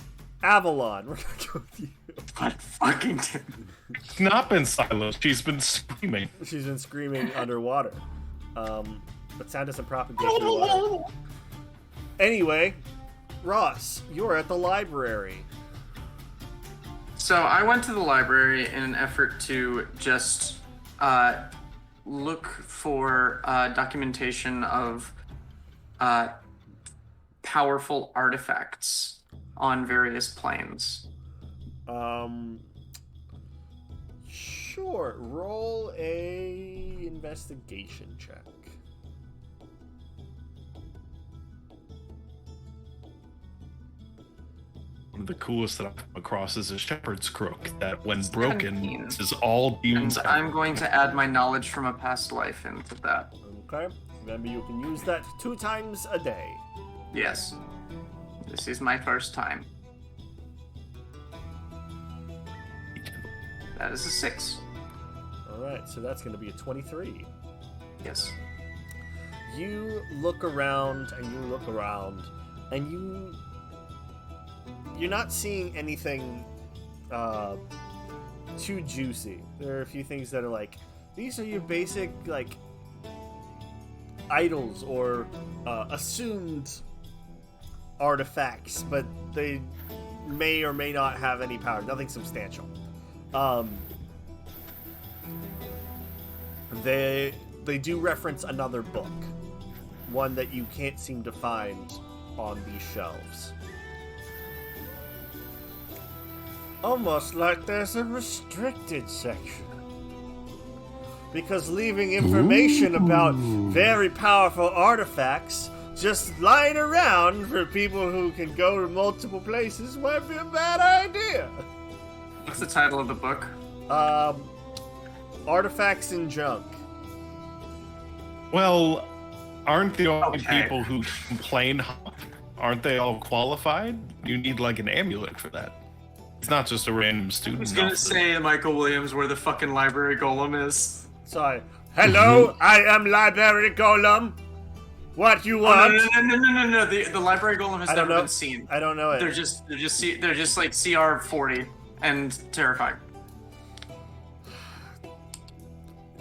Speaker 2: Avalon. We're gonna go with you.
Speaker 7: God fucking
Speaker 4: She's not been silent. She's been screaming.
Speaker 2: She's been screaming underwater. But sound doesn't propagate through water. Anyway, Ross, you're at the library.
Speaker 7: So I went to the library in an effort to just look for documentation of powerful artifacts on various planes.
Speaker 2: Sure. Roll a investigation check.
Speaker 4: One of the coolest that I've come across is a shepherd's crook that, when broken,
Speaker 7: 17.
Speaker 4: is all demons.
Speaker 7: And I'm going to add my knowledge from a past life into that.
Speaker 2: Okay. Remember, you can use that 2 times a day.
Speaker 7: Yes. This is my first time. That is a 6.
Speaker 2: Alright, so that's going to be a 23.
Speaker 7: Yes.
Speaker 2: You look around, and you look around, and you're not seeing anything too juicy. There are a few things that are like, these are your basic, like, idols or assumed artifacts, but they may or may not have any power. Nothing substantial. They do reference another book, one that you can't seem to find on these shelves. Almost like there's a restricted section. Because leaving information about very powerful artifacts just lying around for people who can go to multiple places might be a bad idea.
Speaker 7: What's the title of the book?
Speaker 2: Artifacts and Junk.
Speaker 4: Well, aren't the only
Speaker 7: Okay.
Speaker 4: people who complain, aren't they all qualified? You need like an amulet for that. It's not just a random student.
Speaker 7: I was gonna
Speaker 4: off the-
Speaker 7: say Michael Williams where the fucking library golem is.
Speaker 2: Sorry. Hello, I am Library Golem. What you want?
Speaker 7: No. The library golem has
Speaker 2: I don't
Speaker 7: never
Speaker 2: know.
Speaker 7: been seen.
Speaker 2: I don't know it.
Speaker 7: They're just like CR 40 and terrifying.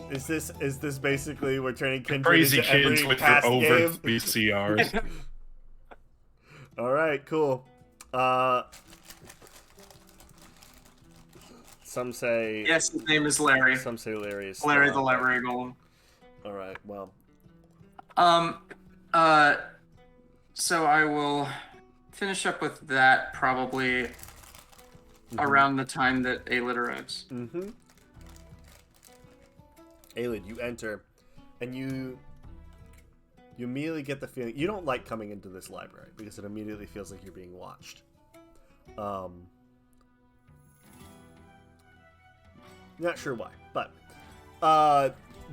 Speaker 2: Is this basically we're turning Kindred
Speaker 4: Crazy
Speaker 2: into
Speaker 4: kids
Speaker 2: every
Speaker 4: with their
Speaker 2: past
Speaker 4: over
Speaker 2: game?
Speaker 4: 3 CRs.
Speaker 2: All right, cool. Some say
Speaker 7: Yes, his name is Larry.
Speaker 2: Some say Larry is
Speaker 7: Larry the
Speaker 2: still out
Speaker 7: library golem.
Speaker 2: there. All right, well,
Speaker 7: So I will finish up with that probably around the time that Aelid arrives.
Speaker 2: mm-hmm. Aelid, you enter, and you immediately get the feeling you don't like coming into this library because it immediately feels like you're being watched. Not sure why, but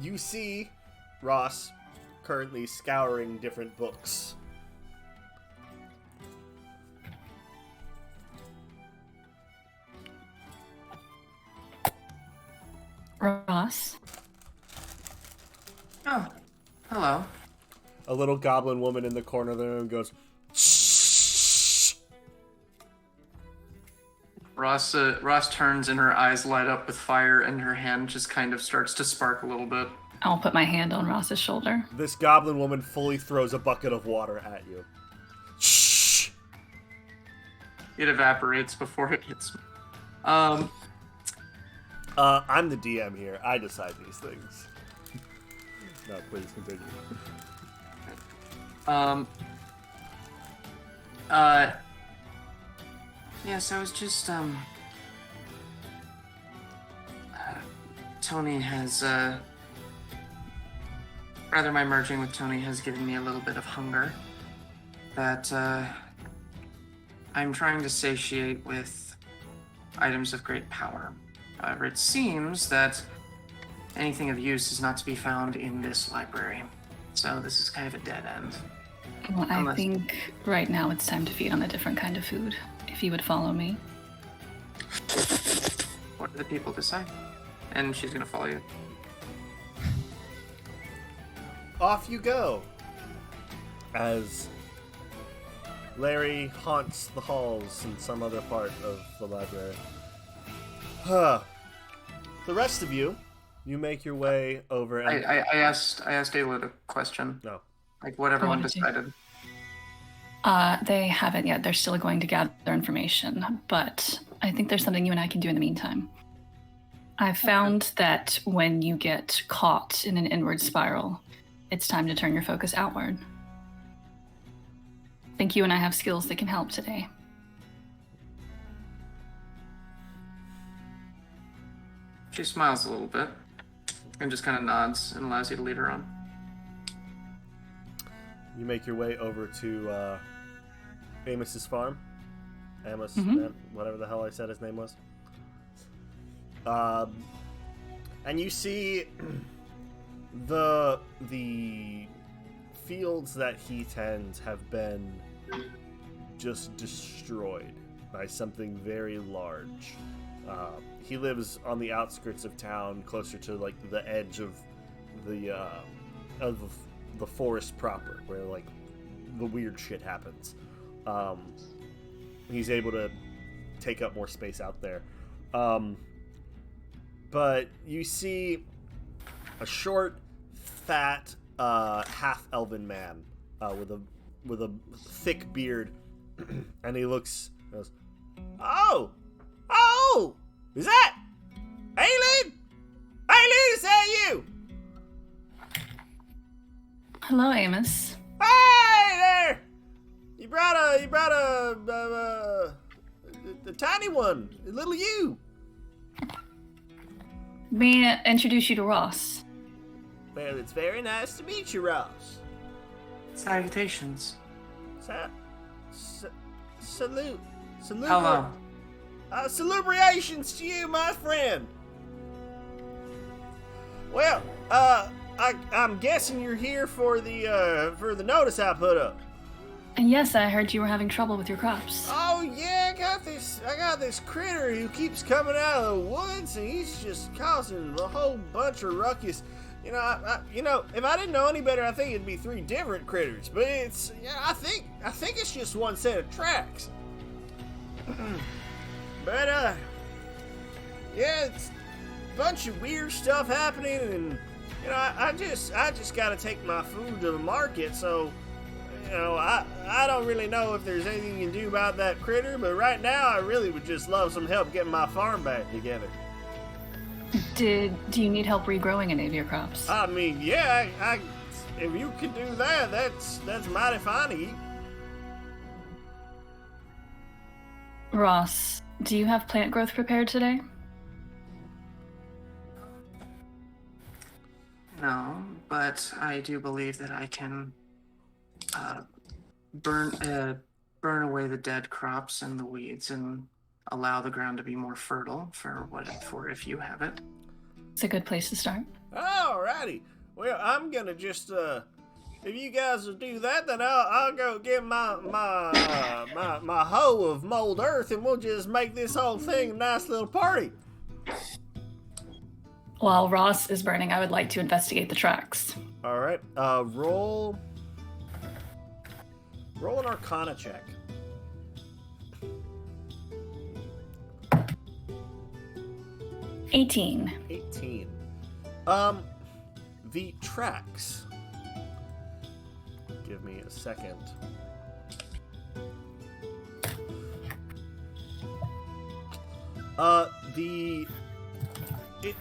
Speaker 2: you see Ross currently scouring different books.
Speaker 5: Ross.
Speaker 7: Oh, hello.
Speaker 2: A little goblin woman in the corner of the room goes, "Shh."
Speaker 7: Ross turns and her eyes light up with fire and her hand just kind of starts to spark a little bit.
Speaker 5: I'll put my hand on Ross's shoulder.
Speaker 2: This goblin woman fully throws a bucket of water at you. Shh.
Speaker 7: It evaporates before it hits me.
Speaker 2: I'm the DM here. I decide these things. No, please continue.
Speaker 7: Yes, I was just, Tony has, rather my merging with Tony has given me a little bit of hunger that, I'm trying to satiate with items of great power. However, it seems that anything of use is not to be found in this library. So this is kind of a dead end.
Speaker 5: Well, I
Speaker 7: Unless-
Speaker 5: think right now it's time to feed on a different kind of food. If you would follow me.
Speaker 7: What do the people decide? And she's gonna follow you.
Speaker 2: Off you go. As Larry haunts the halls in some other part of the library. The rest of you make your way over and...
Speaker 7: I asked Aelid a question.
Speaker 2: No.
Speaker 7: Like what everyone
Speaker 5: What did you-
Speaker 7: decided.
Speaker 5: They haven't yet. They're still going to gather information, but I think there's something you and I can do in the meantime. I've found that when you get caught in an inward spiral, it's time to turn your focus outward. I think you and I have skills that can help today.
Speaker 7: She smiles a little bit and just kind of nods and allows you to lead her on.
Speaker 2: You make your way over to Amos's farm. Amos, whatever the hell I said his name was. And you see the fields that he tends have been just destroyed by something very large. He lives on the outskirts of town, closer to like the edge of the forest proper, where like the weird shit happens. He's able to take up more space out there. But you see a short, fat, half-elven man with a thick beard, and he goes, "Oh, is that Aylin? Aylin, is that you?
Speaker 5: Hello, Amos.
Speaker 2: Hey there! You brought a tiny one, a little you."
Speaker 5: Let me introduce you to Ross.
Speaker 2: Well, it's very nice to meet you, Ross.
Speaker 7: Salutations.
Speaker 2: Salute.
Speaker 7: Hello.
Speaker 2: Salubriations to you, my friend. Well, I'm guessing you're here for the notice I put up.
Speaker 5: And yes, I heard you were having trouble with your crops.
Speaker 2: Oh yeah, I got this critter who keeps coming out of the woods, and he's just causing a whole bunch of ruckus. You know, if I didn't know any better, I think it'd be 3 different critters. But I think it's just one set of tracks. But yeah, it's a bunch of weird stuff happening, and you know, I just gotta take my food to the market, so. You know, I don't really know if there's anything you can do about that critter, but right now I really would just love some help getting my farm back together.
Speaker 5: Do you need help regrowing any of your crops?
Speaker 2: I mean, yeah, I if you could do that, that's mighty fine of you.
Speaker 5: Ross, do you have plant growth prepared today?
Speaker 7: No, but I do believe that I can burn away the dead crops and the weeds and allow the ground to be more fertile for if you have it.
Speaker 5: It's a good place to start.
Speaker 2: Alrighty. Well, I'm gonna just if you guys will do that, then I'll go get my hoe of mold earth, and we'll just make this whole thing a nice little party.
Speaker 5: While Ross is burning, I would like to investigate the tracks.
Speaker 2: All right. Roll an Arcana check.
Speaker 5: 18.
Speaker 2: 18. The tracks. Give me a second.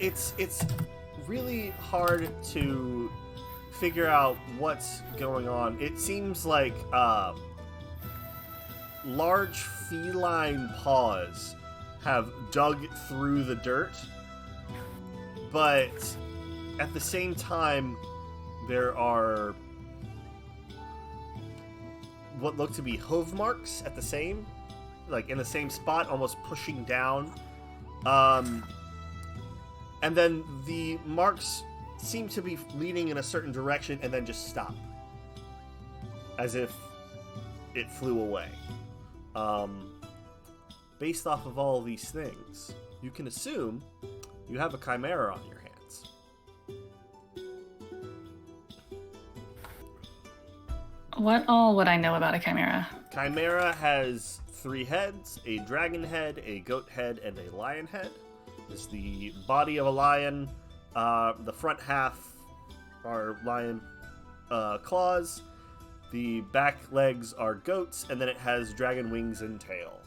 Speaker 2: It's really hard to figure out what's going on. It seems like large feline paws have dug through the dirt, but at the same time there are what look to be hoof marks at the same, like in the same spot, almost pushing down. And then the marks seem to be leading in a certain direction and then just stop, as if it flew away. Based off of all these things, you can assume you have a chimera on your hands.
Speaker 5: What all would I know about a chimera?
Speaker 2: Chimera has 3 heads: a dragon head, a goat head, and a lion head. It's the body of a lion. The front half are lion claws. The back legs are goats, and then it has dragon wings and tail.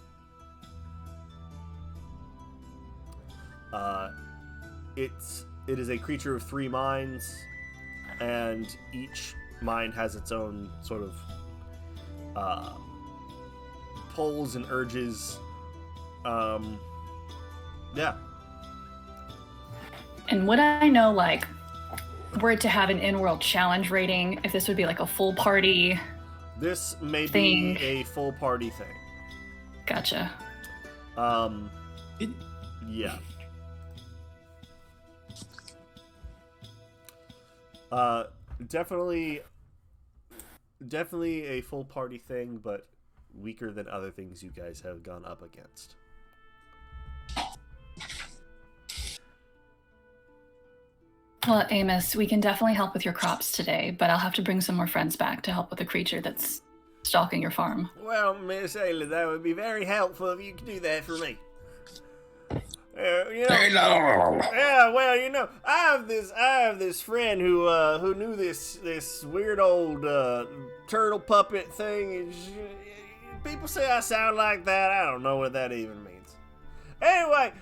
Speaker 2: it is a creature of 3 minds, and each mind has its own sort of pulls and urges. Yeah.
Speaker 5: And would I know, like, were it to have an in-world challenge rating, if this would be like a full party?
Speaker 2: This may
Speaker 5: thing.
Speaker 2: be a full party thing.
Speaker 5: Gotcha.
Speaker 2: Yeah. Definitely a full party thing, but weaker than other things you guys have gone up against.
Speaker 5: Well, Amos, we can definitely help with your crops today, but I'll have to bring some more friends back to help with the creature that's stalking your farm.
Speaker 2: Well, Miss Ayla, that would be very helpful if you could do that for me. Yeah, well, I have this friend who knew this weird old turtle puppet thing. And people say I sound like that. I don't know what that even means. Anyway,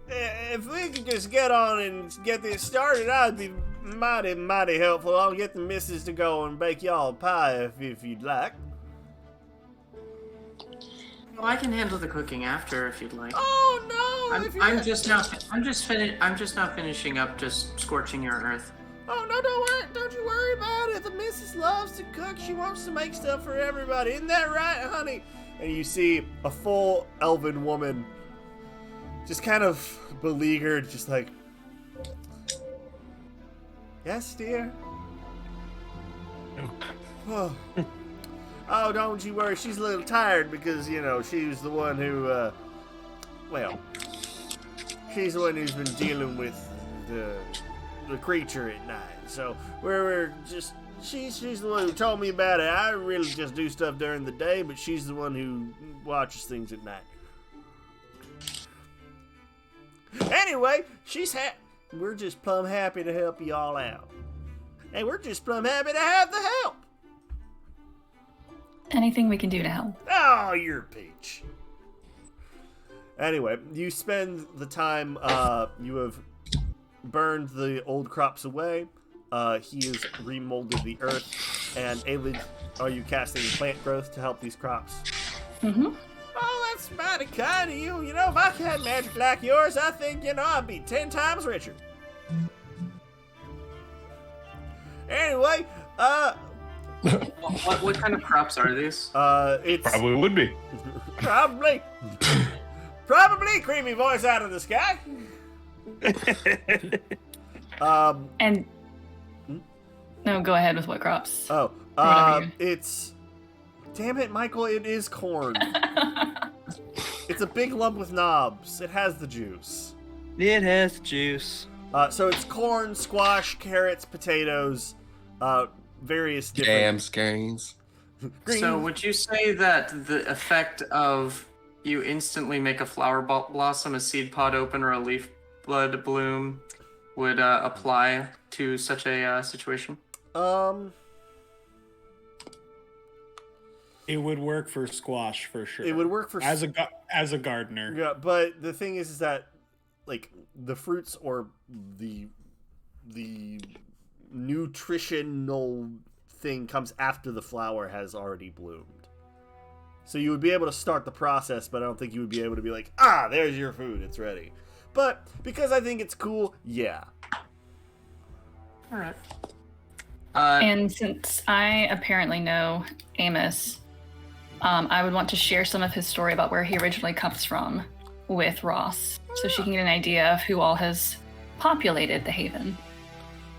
Speaker 2: if we could just get on and get this started, I'd be mighty helpful. I'll get the missus to go and bake y'all a pie if you'd like.
Speaker 7: Well, I can handle the cooking after if you'd like.
Speaker 2: Oh no!
Speaker 7: I'm just now finishing up, just scorching your earth.
Speaker 2: Oh no! Don't you worry about it. The missus loves to cook. She wants to make stuff for everybody. Isn't that right, honey? And you see a full elven woman, just kind of beleaguered, just like, yes, dear. Oh, don't you worry. She's a little tired because, she was the one who, she's the one who's been dealing with the creature at night. So we're just, she's the one who told me about it. I really just do stuff during the day, but she's the one who watches things at night. Anyway, we're just plumb happy to help you all out. And we're just plumb happy to have the help.
Speaker 5: Anything we can do to help.
Speaker 2: Oh, you're a peach. Anyway, you spend the time, you have burned the old crops away. He has remolded the earth. And Aelid, are you casting plant growth to help these crops?
Speaker 5: Mm-hmm.
Speaker 2: Oh, that's mighty kind of you. If I had magic like yours, I think, I'd be 10 times richer. Anyway,
Speaker 7: What kind of crops are these?
Speaker 2: It's
Speaker 4: Probably would be.
Speaker 2: Probably creepy voice out of the sky.
Speaker 5: And no, go ahead with what crops.
Speaker 2: Oh, it's, damn it, Michael, it is corn. It's a big lump with knobs. It has the juice.
Speaker 6: It has juice.
Speaker 2: So it's corn, squash, carrots, potatoes, various different
Speaker 3: Jam skeins.
Speaker 7: So would you say that the effect of you instantly make a flower blossom, a seed pod open, or a leaf bud bloom would apply to such a situation?
Speaker 1: It would work for squash for sure.
Speaker 2: It would work for
Speaker 1: as a gardener.
Speaker 2: Yeah, but the thing is that, like, the fruits or the nutritional thing comes after the flower has already bloomed. So you would be able to start the process, but I don't think you would be able to be like, there's your food, it's ready. But because I think it's cool, yeah.
Speaker 7: All right.
Speaker 5: And since I apparently know Amos, I would want to share some of his story about where he originally comes from with Ross, so she can get an idea of who all has populated the Haven.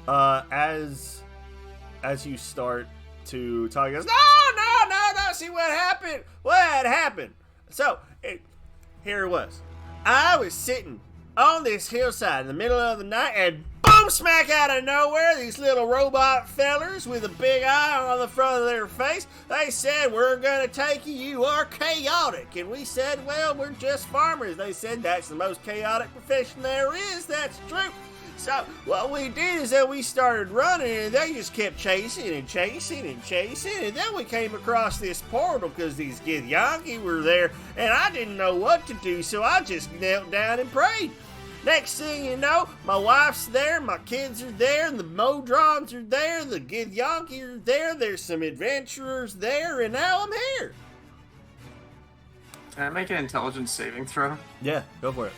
Speaker 2: As you start to talk, he goes, no, see what happened? What happened? So, here it was. I was sitting on this hillside in the middle of the night, and boom, smack out of nowhere, these little robot fellers with a big eye on the front of their face, they said, we're gonna take you, you are chaotic. And we said, well, we're just farmers. They said, that's the most chaotic profession there is. That's true. So what we did is that we started running, and they just kept chasing, and then we came across this portal because these Githyanki were there, and I didn't know what to do, so I just knelt down and prayed. Next thing you know, my wife's there, my kids are there, the Modrons are there, the Githyanki are there, there's some adventurers there, and now I'm here.
Speaker 7: Can I make an intelligence saving throw?
Speaker 2: Yeah, go for it.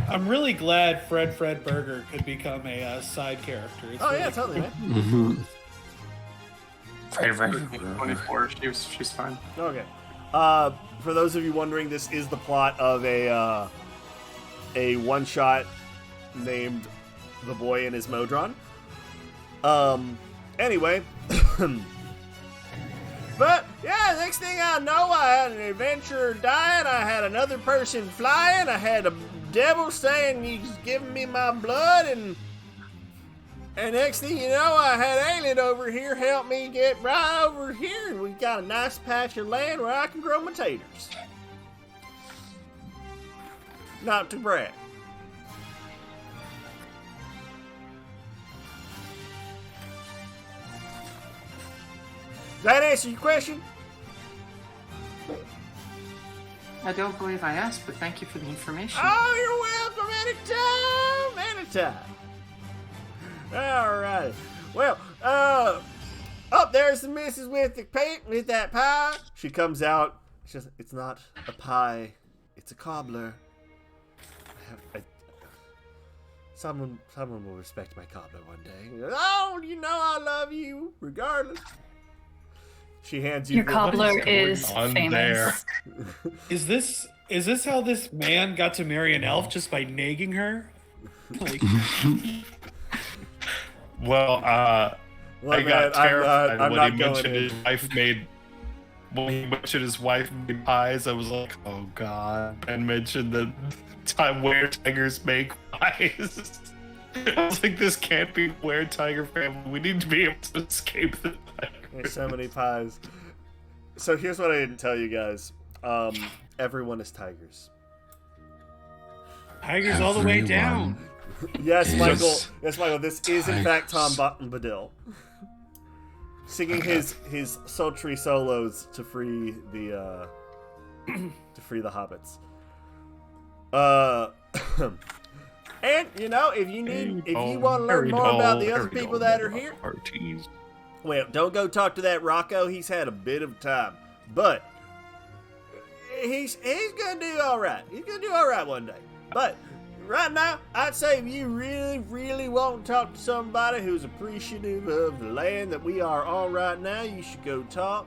Speaker 1: I'm really glad Fred Burger could become a side character. It's really
Speaker 2: Totally, man.
Speaker 3: Mm-hmm.
Speaker 7: Fred 24. She's fine.
Speaker 2: Okay. For those of you wondering, this is the plot of a one-shot named The Boy and His Modron. Anyway. But, yeah, next thing I know, I had an adventurer dying, I had another person flying, I had a devil saying he's giving me my blood, and next thing you know, I had Alien over here help me get right over here, and we got a nice patch of land where I can grow my taters. Not to brag. That answer your question?
Speaker 7: I don't believe I asked, but thank you for the information.
Speaker 2: Oh, you're welcome. Anytime. All right. Well, up there's the missus with that pie. She comes out. She says, "It's not a pie. It's a cobbler. Someone will respect my cobbler one day. Oh, you know I love you, regardless." She hands you
Speaker 5: Your cobbler is
Speaker 4: on
Speaker 5: famous.
Speaker 1: Is this how this man got to marry an elf, just by nagging her? Like,
Speaker 4: Well, I
Speaker 2: Look,
Speaker 4: got
Speaker 2: man, I'm
Speaker 4: terrified
Speaker 2: not
Speaker 4: when he
Speaker 2: going
Speaker 4: mentioned
Speaker 2: in.
Speaker 4: his wife made. When he mentioned his wife made pies, I was like, "Oh God!" And mentioned the time where tigers make pies. I was like, "This can't be where tiger family. We need to be able to escape the tiger."
Speaker 2: There's so many pies. So here's what I didn't tell you guys. Everyone is tigers.
Speaker 1: tigers all the way down.
Speaker 2: Yes, Michael.
Speaker 3: Yes.
Speaker 2: Yes, Michael. This is in fact Tom
Speaker 3: Tigers.
Speaker 2: Bombadil singing his sultry solos to free the hobbits. And you know, if you want to learn more about the other people that are here, well, don't go talk to that Rocco. He's had a bit of time, but he's gonna do all right. He's gonna do all right one day. But right now, I'd say if you really, really want to talk to somebody who's appreciative of the land that we are on right now, you should go talk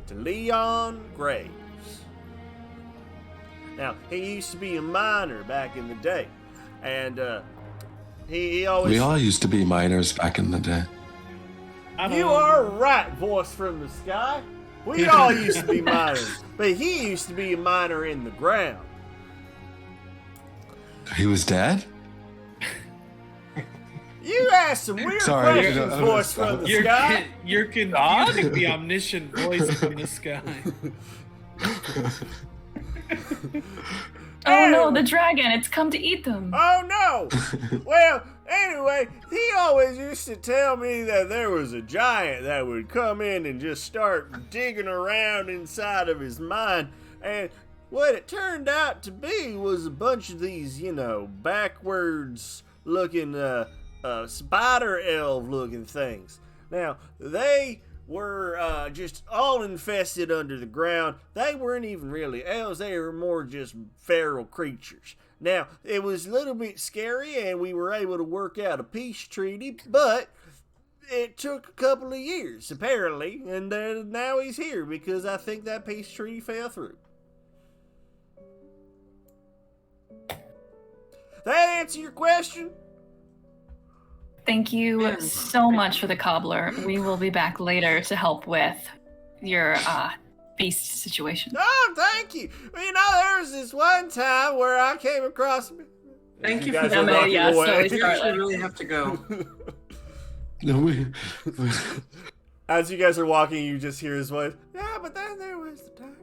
Speaker 2: to Leon Graves. Now, he used to be a miner back in the day, and he always...
Speaker 3: We all used to be miners back in the day.
Speaker 2: You are right, voice from the sky. We all used to be miners, but he used to be a miner in the ground.
Speaker 3: He was dead?
Speaker 2: You asked some weird questions, voice from the sky.
Speaker 1: You're confusing the omniscient voice from the sky.
Speaker 5: Oh no, the dragon! It's come to eat them.
Speaker 2: Oh no! Well, anyway, he always used to tell me that there was a giant that would come in and just start digging around inside of his mine, and what it turned out to be was a bunch of these, backwards looking, spider elf looking things. Now, they were just all infested under the ground. They weren't even really elves, they were more just feral creatures. Now, it was a little bit scary, and we were able to work out a peace treaty, but it took a couple of years, apparently, and now he's here because I think that peace treaty fell through. That answer your question?
Speaker 5: Thank you so much for the cobbler. We will be back later to help with your beast situation.
Speaker 2: Oh, thank you. Well, there was this one time where I came across...
Speaker 7: Thank you
Speaker 2: guys
Speaker 7: for
Speaker 2: are
Speaker 7: that.
Speaker 2: walking away.
Speaker 7: We actually really have to go.
Speaker 3: No,
Speaker 2: As you guys are walking, you just hear his voice. Yeah, but then there was the tiger.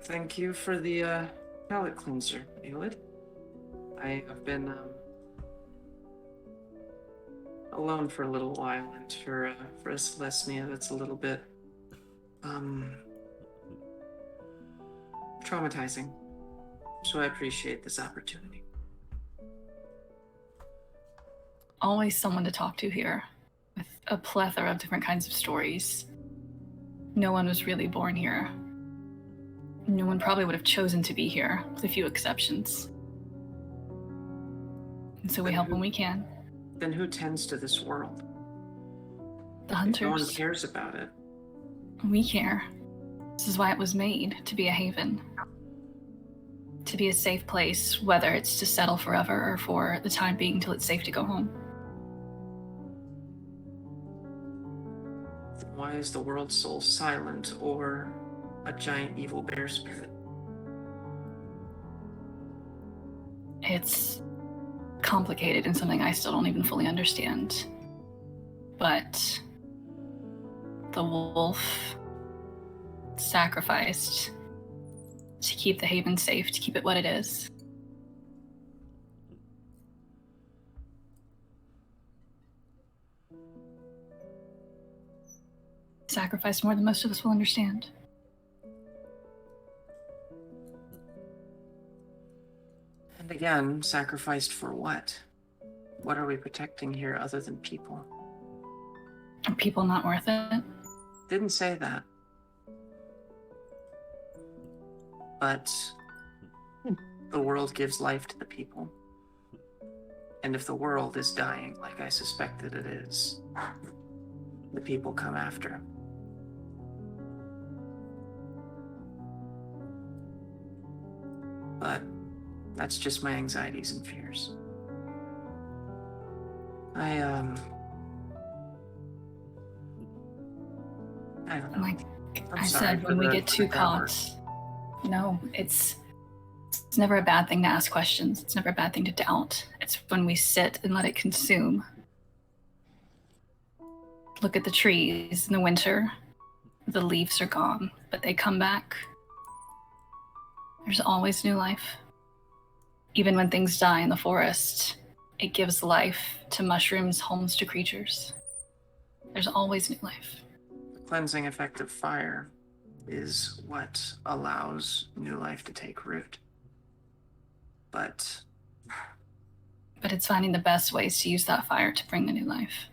Speaker 7: Thank you for the palate cleanser, Aelid. I have been alone for a little while, and for a Celestia that's a little bit traumatizing. So I appreciate this opportunity.
Speaker 5: Always someone to talk to here, with a plethora of different kinds of stories. No one was really born here. No one probably would have chosen to be here, with a few exceptions. And so we help when we can.
Speaker 7: Then who tends to this world?
Speaker 5: The hunters.
Speaker 7: No one cares about it.
Speaker 5: We care. This is why it was made, to be a haven. To be a safe place, whether it's to settle forever or for the time being till it's safe to go home.
Speaker 7: Why is the world so silent, or a giant evil bear spirit?
Speaker 5: It's complicated and something I still don't even fully understand. But the wolf sacrificed to keep the haven safe, to keep it what it is. Sacrificed more than most of us will understand.
Speaker 7: And again, sacrificed for what? What are we protecting here other than people?
Speaker 5: Are people not worth it?
Speaker 7: Didn't say that. But the world gives life to the people. And if the world is dying, like I suspected it is, the people come after. But that's just my anxieties and fears. I don't know.
Speaker 5: Like
Speaker 7: I'm
Speaker 5: I
Speaker 7: sorry
Speaker 5: said,
Speaker 7: for
Speaker 5: when we
Speaker 7: the-
Speaker 5: get
Speaker 7: for
Speaker 5: too
Speaker 7: the grammar.
Speaker 5: caught, no, it's never a bad thing to ask questions. It's never a bad thing to doubt. It's when we sit and let it consume. Look at the trees in the winter. The leaves are gone, but they come back. There's always new life. Even when things die in the forest, it gives life to mushrooms, homes to creatures. There's always new life.
Speaker 7: The cleansing effect of fire is what allows new life to take root. But
Speaker 5: it's finding the best ways to use that fire to bring the new life.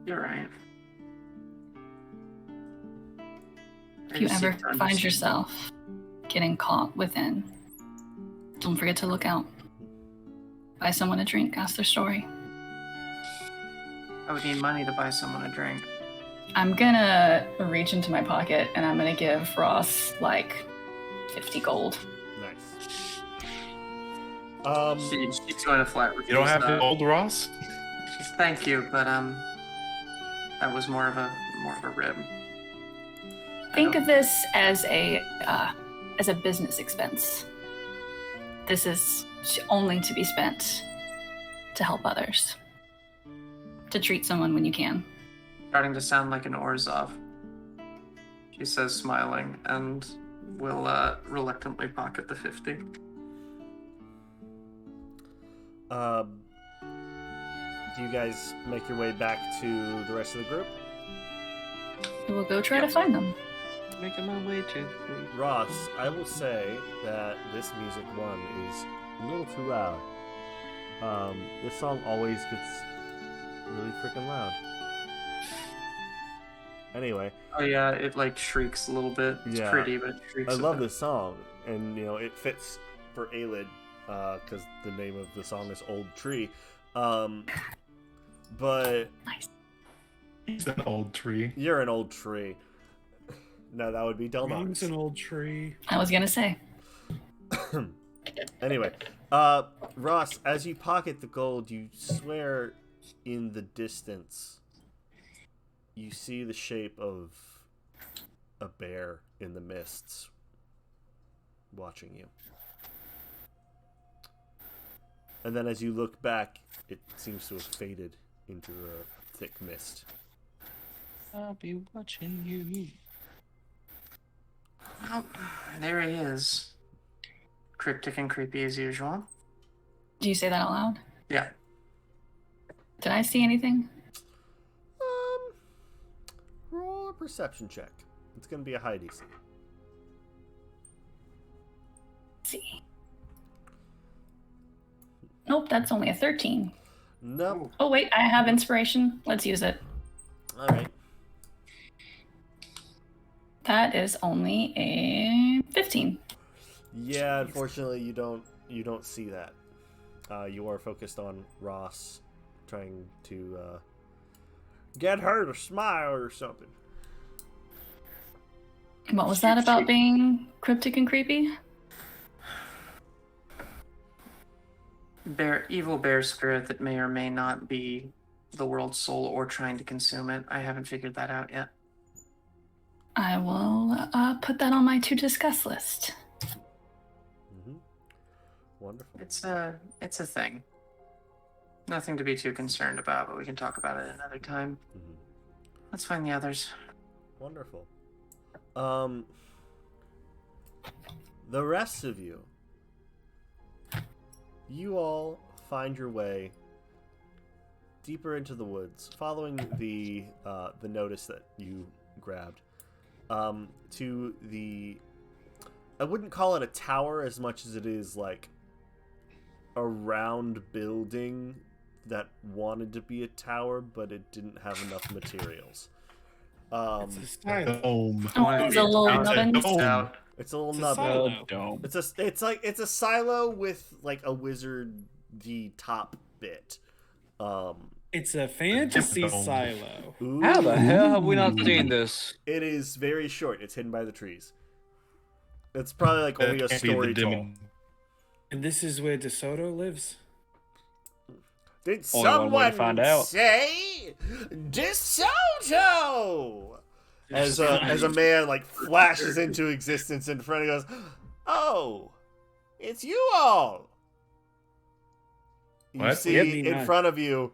Speaker 7: you're right.
Speaker 5: If you ever find yourself getting caught within, don't forget to look out. Buy someone a drink, ask their story.
Speaker 7: I would need money to buy someone a drink.
Speaker 5: I'm gonna reach into my pocket and I'm gonna give Ross like 50 gold.
Speaker 2: Nice.
Speaker 7: She's going to flat refuse.
Speaker 4: You don't have
Speaker 7: that.
Speaker 4: to old Ross?
Speaker 7: Thank you, but that was more of a rib.
Speaker 5: Think of this as a business expense. This is only to be spent to help others. To treat someone when you can.
Speaker 7: Starting to sound like an Orzhov. She says, smiling, and will reluctantly pocket the 50.
Speaker 2: Do you guys make your way back to the rest of the group?
Speaker 5: We'll go try to find them.
Speaker 6: Making my way to.
Speaker 2: Ross, I will say that this music one is a little too loud. This song always gets really freaking loud. Anyway.
Speaker 7: Oh yeah, it like shrieks a little bit. It's pretty, but it shrieks.
Speaker 2: I love this song, and it fits for Aelid, because the name of the song is Old Tree. But
Speaker 5: nice.
Speaker 4: He's an old tree.
Speaker 2: You're an old tree. No, that would be Delnox.
Speaker 1: Name's an old tree.
Speaker 5: I was gonna say.
Speaker 2: Anyway, Ross, as you pocket the gold, you swear in the distance you see the shape of a bear in the mists watching you. And then as you look back, it seems to have faded into a thick mist.
Speaker 6: I'll be watching you.
Speaker 7: Oh, there he is. Cryptic and creepy as usual.
Speaker 5: Do you say that out loud?
Speaker 7: Yeah.
Speaker 5: Did I see anything?
Speaker 2: Roll a perception check. It's gonna be a high DC.
Speaker 5: Let's see. Nope, that's only a 13.
Speaker 2: No.
Speaker 5: Oh wait, I have inspiration. Let's use it.
Speaker 2: All right.
Speaker 5: That is only a 15.
Speaker 2: Yeah, unfortunately, you don't see that. You are focused on Ross, trying to get her to smile or something.
Speaker 5: What was that about being cryptic and creepy?
Speaker 7: Evil bear spirit that may or may not be the world's soul or trying to consume it. I haven't figured that out yet.
Speaker 5: I will put that on my to discuss list.
Speaker 2: Mm-hmm. Wonderful.
Speaker 7: It's a thing. Nothing to be too concerned about, but we can talk about it another time.
Speaker 2: Mm-hmm.
Speaker 7: Let's find the others.
Speaker 2: Wonderful. The rest of you, you all find your way deeper into the woods, following the notice that you grabbed, to the. I wouldn't call it a tower as much as it is like a round building that wanted to be a tower, but it didn't have enough materials.
Speaker 1: It's a
Speaker 4: Dome.
Speaker 5: Oh, it's a little
Speaker 4: It's a
Speaker 5: nubbins.
Speaker 4: dome.
Speaker 2: It's a little
Speaker 1: It's a
Speaker 2: nubbin.
Speaker 1: silo.
Speaker 4: Dome.
Speaker 2: It's a silo with like a wizard-y top bit.
Speaker 1: It's a fantasy
Speaker 4: Dome.
Speaker 1: silo.
Speaker 2: Ooh.
Speaker 8: How the hell have we not seen this?
Speaker 2: It is very short. It's hidden by the trees. It's probably like only a
Speaker 4: Can't be the
Speaker 2: story tall.
Speaker 4: dim-
Speaker 1: And this is where DeSoto lives?
Speaker 2: Did
Speaker 8: Only one way to
Speaker 2: someone
Speaker 8: find out.
Speaker 2: say DeSoto? As a man like flashes into existence in front and goes, "Oh, it's you all." You
Speaker 4: What?
Speaker 2: see
Speaker 1: Yep, me
Speaker 2: in
Speaker 1: not.
Speaker 2: front of you,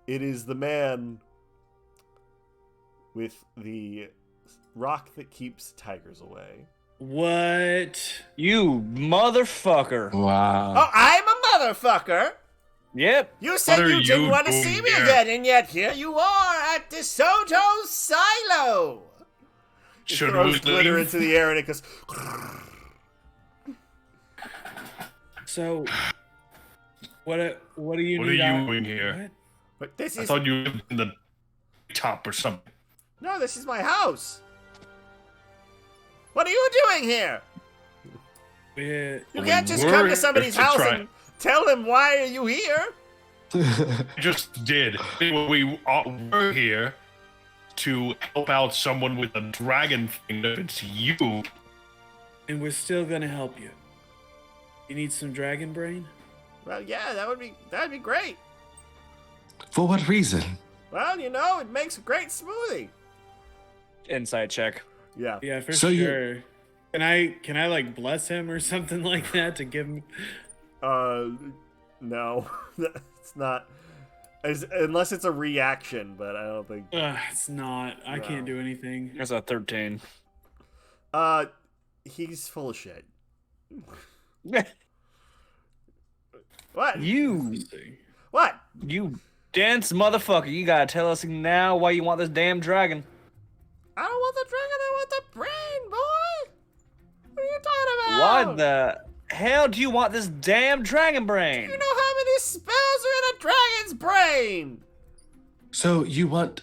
Speaker 2: it is the man with the rock that keeps tigers away.
Speaker 1: What?
Speaker 8: You motherfucker.
Speaker 3: Wow.
Speaker 2: Oh, I'm a mother.
Speaker 8: Yep.
Speaker 2: You said
Speaker 4: What are
Speaker 2: you didn't
Speaker 4: you
Speaker 2: want to
Speaker 4: doing
Speaker 2: see me
Speaker 4: here?
Speaker 2: again, and yet here you are at DeSoto's silo. It
Speaker 4: Should
Speaker 2: throws
Speaker 4: we
Speaker 2: glitter
Speaker 4: leave?
Speaker 2: into the air, and it goes.
Speaker 1: So, what do you
Speaker 4: What
Speaker 1: need?
Speaker 4: are you
Speaker 1: out-
Speaker 4: doing here?
Speaker 1: What?
Speaker 2: But this
Speaker 4: I
Speaker 2: is
Speaker 4: thought you lived in the top or something.
Speaker 2: no. This is my house. What are you doing here?
Speaker 1: Yeah,
Speaker 2: You
Speaker 4: We
Speaker 2: can't just
Speaker 4: were
Speaker 2: come to somebody's
Speaker 4: to
Speaker 2: house
Speaker 4: try-
Speaker 2: and tell them why are you here.
Speaker 4: I just did. We were here to help out someone with a dragon thing. If it's you,
Speaker 1: and we're still gonna help you. You need some dragon brain?
Speaker 2: Well, yeah, that'd be great.
Speaker 3: For what reason?
Speaker 2: Well, you know, it makes a great smoothie.
Speaker 8: Inside check.
Speaker 2: Yeah.
Speaker 1: Yeah, for
Speaker 3: So you-
Speaker 1: sure. Can I like bless him or something like that to give him?
Speaker 2: No, it's not. Unless it's a reaction, but I don't think.
Speaker 1: It's not. I
Speaker 2: No.
Speaker 1: can't do anything.
Speaker 8: That's a 13.
Speaker 2: He's full of shit. What?
Speaker 8: You
Speaker 2: What?
Speaker 8: dense motherfucker. You gotta tell us now why you want this damn dragon.
Speaker 2: I don't want the dragon. I want the brain, boy. What are you talking
Speaker 8: Why
Speaker 2: about?
Speaker 8: the hell do you want this damn dragon brain?
Speaker 2: You know how many spells are in a dragon's brain?
Speaker 3: So you want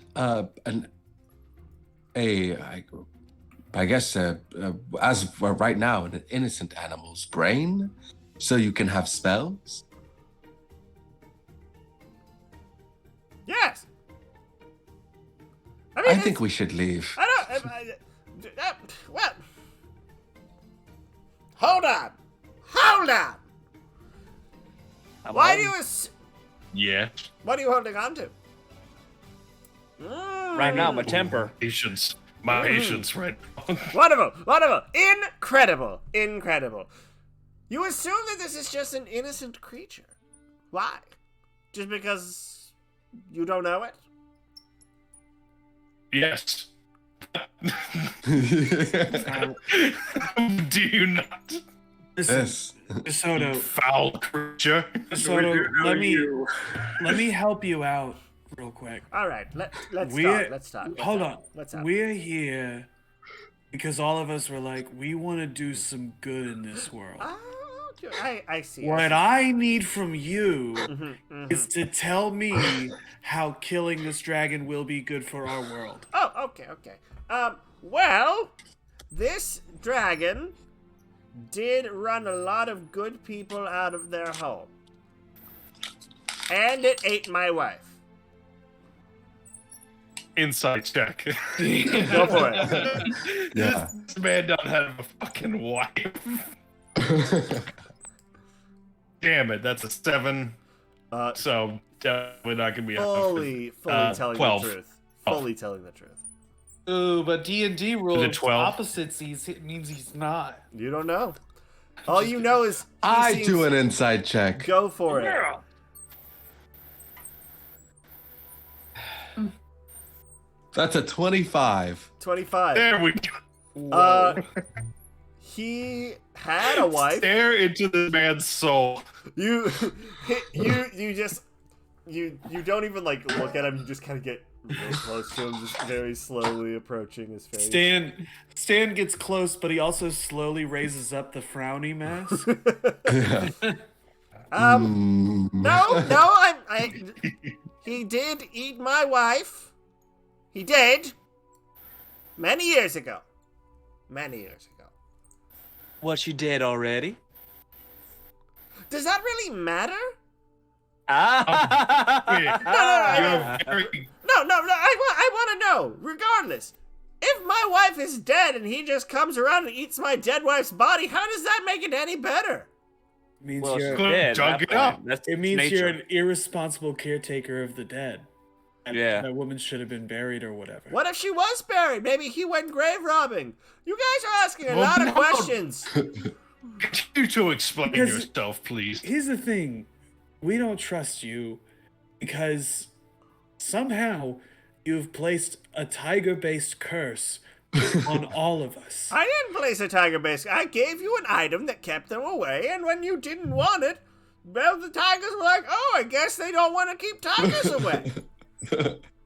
Speaker 3: I guess as for right now, an innocent animal's brain, so you can have spells.
Speaker 2: Yes.
Speaker 3: I think we should leave.
Speaker 2: I don't. Well. Hold on. Why do you?
Speaker 4: yeah.
Speaker 2: What are you holding on to?
Speaker 8: Right now, my temper.
Speaker 4: Patience. My patience, right?
Speaker 2: Wonderful. Incredible. You assume that this is just an innocent creature. Why? Just because you don't know it?
Speaker 4: Yes. Do you not?
Speaker 1: Listen,
Speaker 3: Yes.
Speaker 1: DeSoto,
Speaker 4: Foul creature.
Speaker 1: DeSoto, let me help you out real quick.
Speaker 2: All right, let's
Speaker 1: We're-
Speaker 2: talk. Let's talk.
Speaker 1: Hold on.
Speaker 2: What's up?
Speaker 1: We're here because all of us were like, we want to do some good in this world.
Speaker 2: Oh, okay. I see.
Speaker 1: What I need from you
Speaker 2: Mm-hmm.
Speaker 1: is to tell me how killing this dragon will be good for our world.
Speaker 2: Oh, okay. Well, this dragon did run a lot of good people out of their home. And it ate my wife.
Speaker 4: Inside check.
Speaker 2: Go for it.
Speaker 3: Yeah.
Speaker 4: This man don't have a fucking wife. Damn it, that's a 7. So definitely not gonna be
Speaker 2: Fully telling
Speaker 4: 12.
Speaker 2: the truth. Fully telling the truth.
Speaker 1: Ooh, but D&D rules
Speaker 4: 12?
Speaker 1: opposites. It means he's not.
Speaker 2: You don't know. All you know is he
Speaker 3: I
Speaker 2: seems-
Speaker 3: do an inside check.
Speaker 2: Go for it.
Speaker 3: That's a 25.
Speaker 2: 25.
Speaker 4: There we go.
Speaker 2: He had a wife.
Speaker 4: Stare into this man's soul.
Speaker 2: You just you don't even like look at him. You just kind of get real close to him, just very slowly approaching his face.
Speaker 1: Stan gets close, but he also slowly raises up the frowny mask.
Speaker 2: No, he did eat my wife. He did. Many years ago.
Speaker 8: What you did already?
Speaker 2: Does that really matter?
Speaker 8: Ah!
Speaker 2: No, I want to know. Regardless, if my wife is dead and he just comes around and eats my dead wife's body, how does that make it any better?
Speaker 1: It means
Speaker 8: Well,
Speaker 1: you're,
Speaker 8: she's dead at
Speaker 4: Jug
Speaker 8: that
Speaker 4: it up.
Speaker 8: point. That's
Speaker 1: it means
Speaker 8: nature.
Speaker 1: you're an irresponsible caretaker of the dead.
Speaker 8: Yeah.
Speaker 1: That woman should have been buried or whatever.
Speaker 2: What if she was buried? Maybe he went grave robbing. You guys are asking a lot of questions.
Speaker 4: Continue to explain
Speaker 1: Because-
Speaker 4: yourself, please.
Speaker 1: Here's the thing. We don't trust you because somehow you've placed a tiger-based curse on all of us.
Speaker 2: I didn't place a tiger base. I gave you an item that kept them away, and when you didn't want it, well, the tigers were like, oh, I guess they don't want to keep tigers away.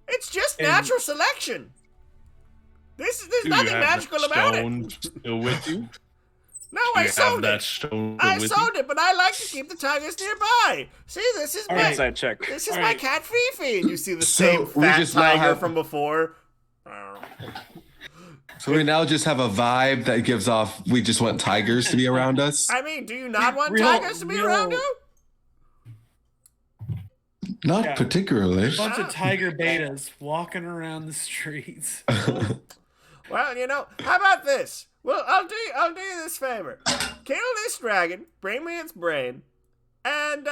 Speaker 2: It's just natural selection. There's
Speaker 4: Do you
Speaker 2: nothing
Speaker 4: have
Speaker 2: magical
Speaker 4: the
Speaker 2: about it.
Speaker 4: stone still with you?
Speaker 2: No,
Speaker 4: Do
Speaker 2: I
Speaker 4: you have
Speaker 2: sold
Speaker 4: that
Speaker 2: it.
Speaker 4: stone
Speaker 2: I
Speaker 4: with
Speaker 2: sold it, but I like to keep the tigers nearby. See, this is
Speaker 1: All
Speaker 2: my
Speaker 1: right.
Speaker 8: Inside check.
Speaker 2: this is
Speaker 1: All
Speaker 2: my
Speaker 1: right.
Speaker 2: cat Fifi. And you see the
Speaker 3: So,
Speaker 2: same
Speaker 3: we
Speaker 2: fat
Speaker 3: just now
Speaker 2: tiger
Speaker 3: have-
Speaker 2: from before.
Speaker 3: So we now just have a vibe that gives off we just want tigers to be around us.
Speaker 2: I mean, do you not want
Speaker 1: Real-
Speaker 2: tigers to be
Speaker 1: real-
Speaker 2: around you?
Speaker 3: Not
Speaker 1: Yeah.
Speaker 3: particularly.
Speaker 1: A bunch of tiger betas walking around the streets.
Speaker 2: Well, you know, how about this? Well, I'll do you this favor. Kill this dragon, bring me its brain, and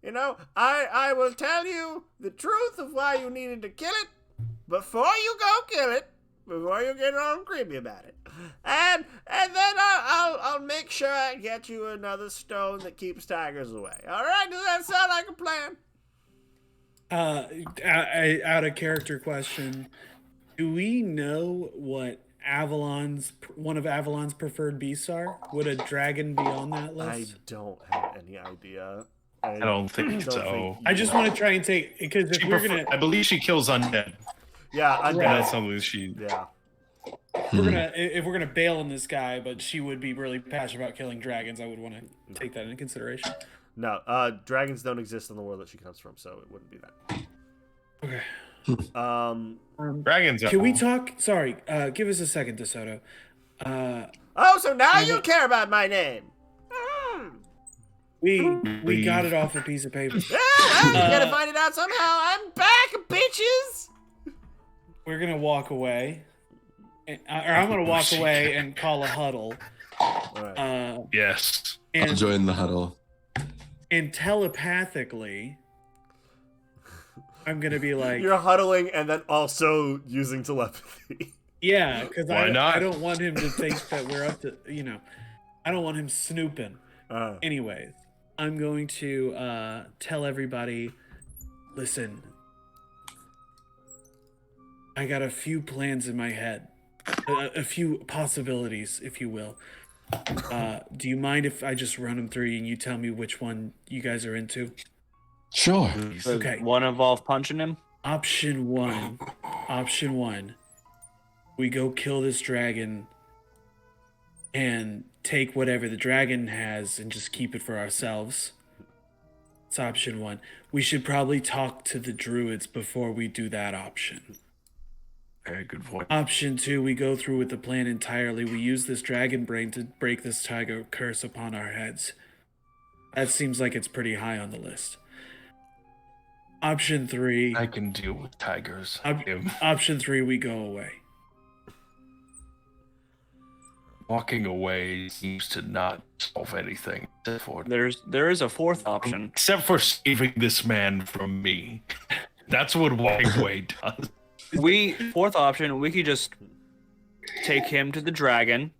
Speaker 2: you know, I will tell you the truth of why you needed to kill it before you go kill it, before you get all creepy about it. And then I'll make sure I get you another stone that keeps tigers away. All right? Does that sound like a plan?
Speaker 1: Out of character question. Do we know what one of Avalon's preferred beasts are? Would a dragon be on that
Speaker 2: I
Speaker 1: list?
Speaker 2: don't have any idea.
Speaker 4: I don't think so.
Speaker 1: I just want to try and take because if
Speaker 4: I believe she kills undead.
Speaker 2: Yeah, undead.
Speaker 4: That's something she.
Speaker 2: Yeah.
Speaker 1: if we're gonna bail on this guy, but she would be really passionate about killing dragons, I would want to take that into consideration.
Speaker 2: No, dragons don't exist in the world that she comes from, so it wouldn't be that.
Speaker 1: Okay.
Speaker 4: Dragons.
Speaker 1: Can we talk? Sorry, give us a second, DeSoto.
Speaker 2: Oh, so now you care about my name?
Speaker 1: We got it off a piece of paper.
Speaker 2: Yeah, well, you gotta find it out somehow. I'm back, bitches.
Speaker 1: We're gonna walk away, or I'm gonna walk away and call a huddle.
Speaker 2: Right.
Speaker 4: Yes.
Speaker 3: I'll
Speaker 1: And,
Speaker 3: join the huddle.
Speaker 1: and telepathically, I'm gonna be like,
Speaker 2: You're huddling and then also using telepathy.
Speaker 1: yeah, because
Speaker 4: Why not?
Speaker 1: I don't want him to think that we're up to, I don't want him snooping.
Speaker 2: Uh,
Speaker 1: Anyways, I'm going to tell everybody, listen, I got a few plans in my head, a few possibilities, if you will. Do you mind if I just run them through and you tell me which one you guys are into?
Speaker 3: Sure.
Speaker 1: Okay.
Speaker 8: One involve punching him.
Speaker 1: Option one. We go kill this dragon and take whatever the dragon has and just keep it for ourselves. It's option one. We should probably talk to the druids before we do that option.
Speaker 4: Very good point.
Speaker 1: Option two, we go through with the plan entirely. We use this dragon brain to break this tiger curse upon our heads. That seems like it's pretty high on the list. Option three.
Speaker 4: I can deal with tigers.
Speaker 1: Option three, we go away.
Speaker 4: Walking away seems to not solve anything.
Speaker 8: There is a fourth option.
Speaker 4: Except for saving this man from me. That's what walking away does.
Speaker 8: Fourth option, we could just take him to the dragon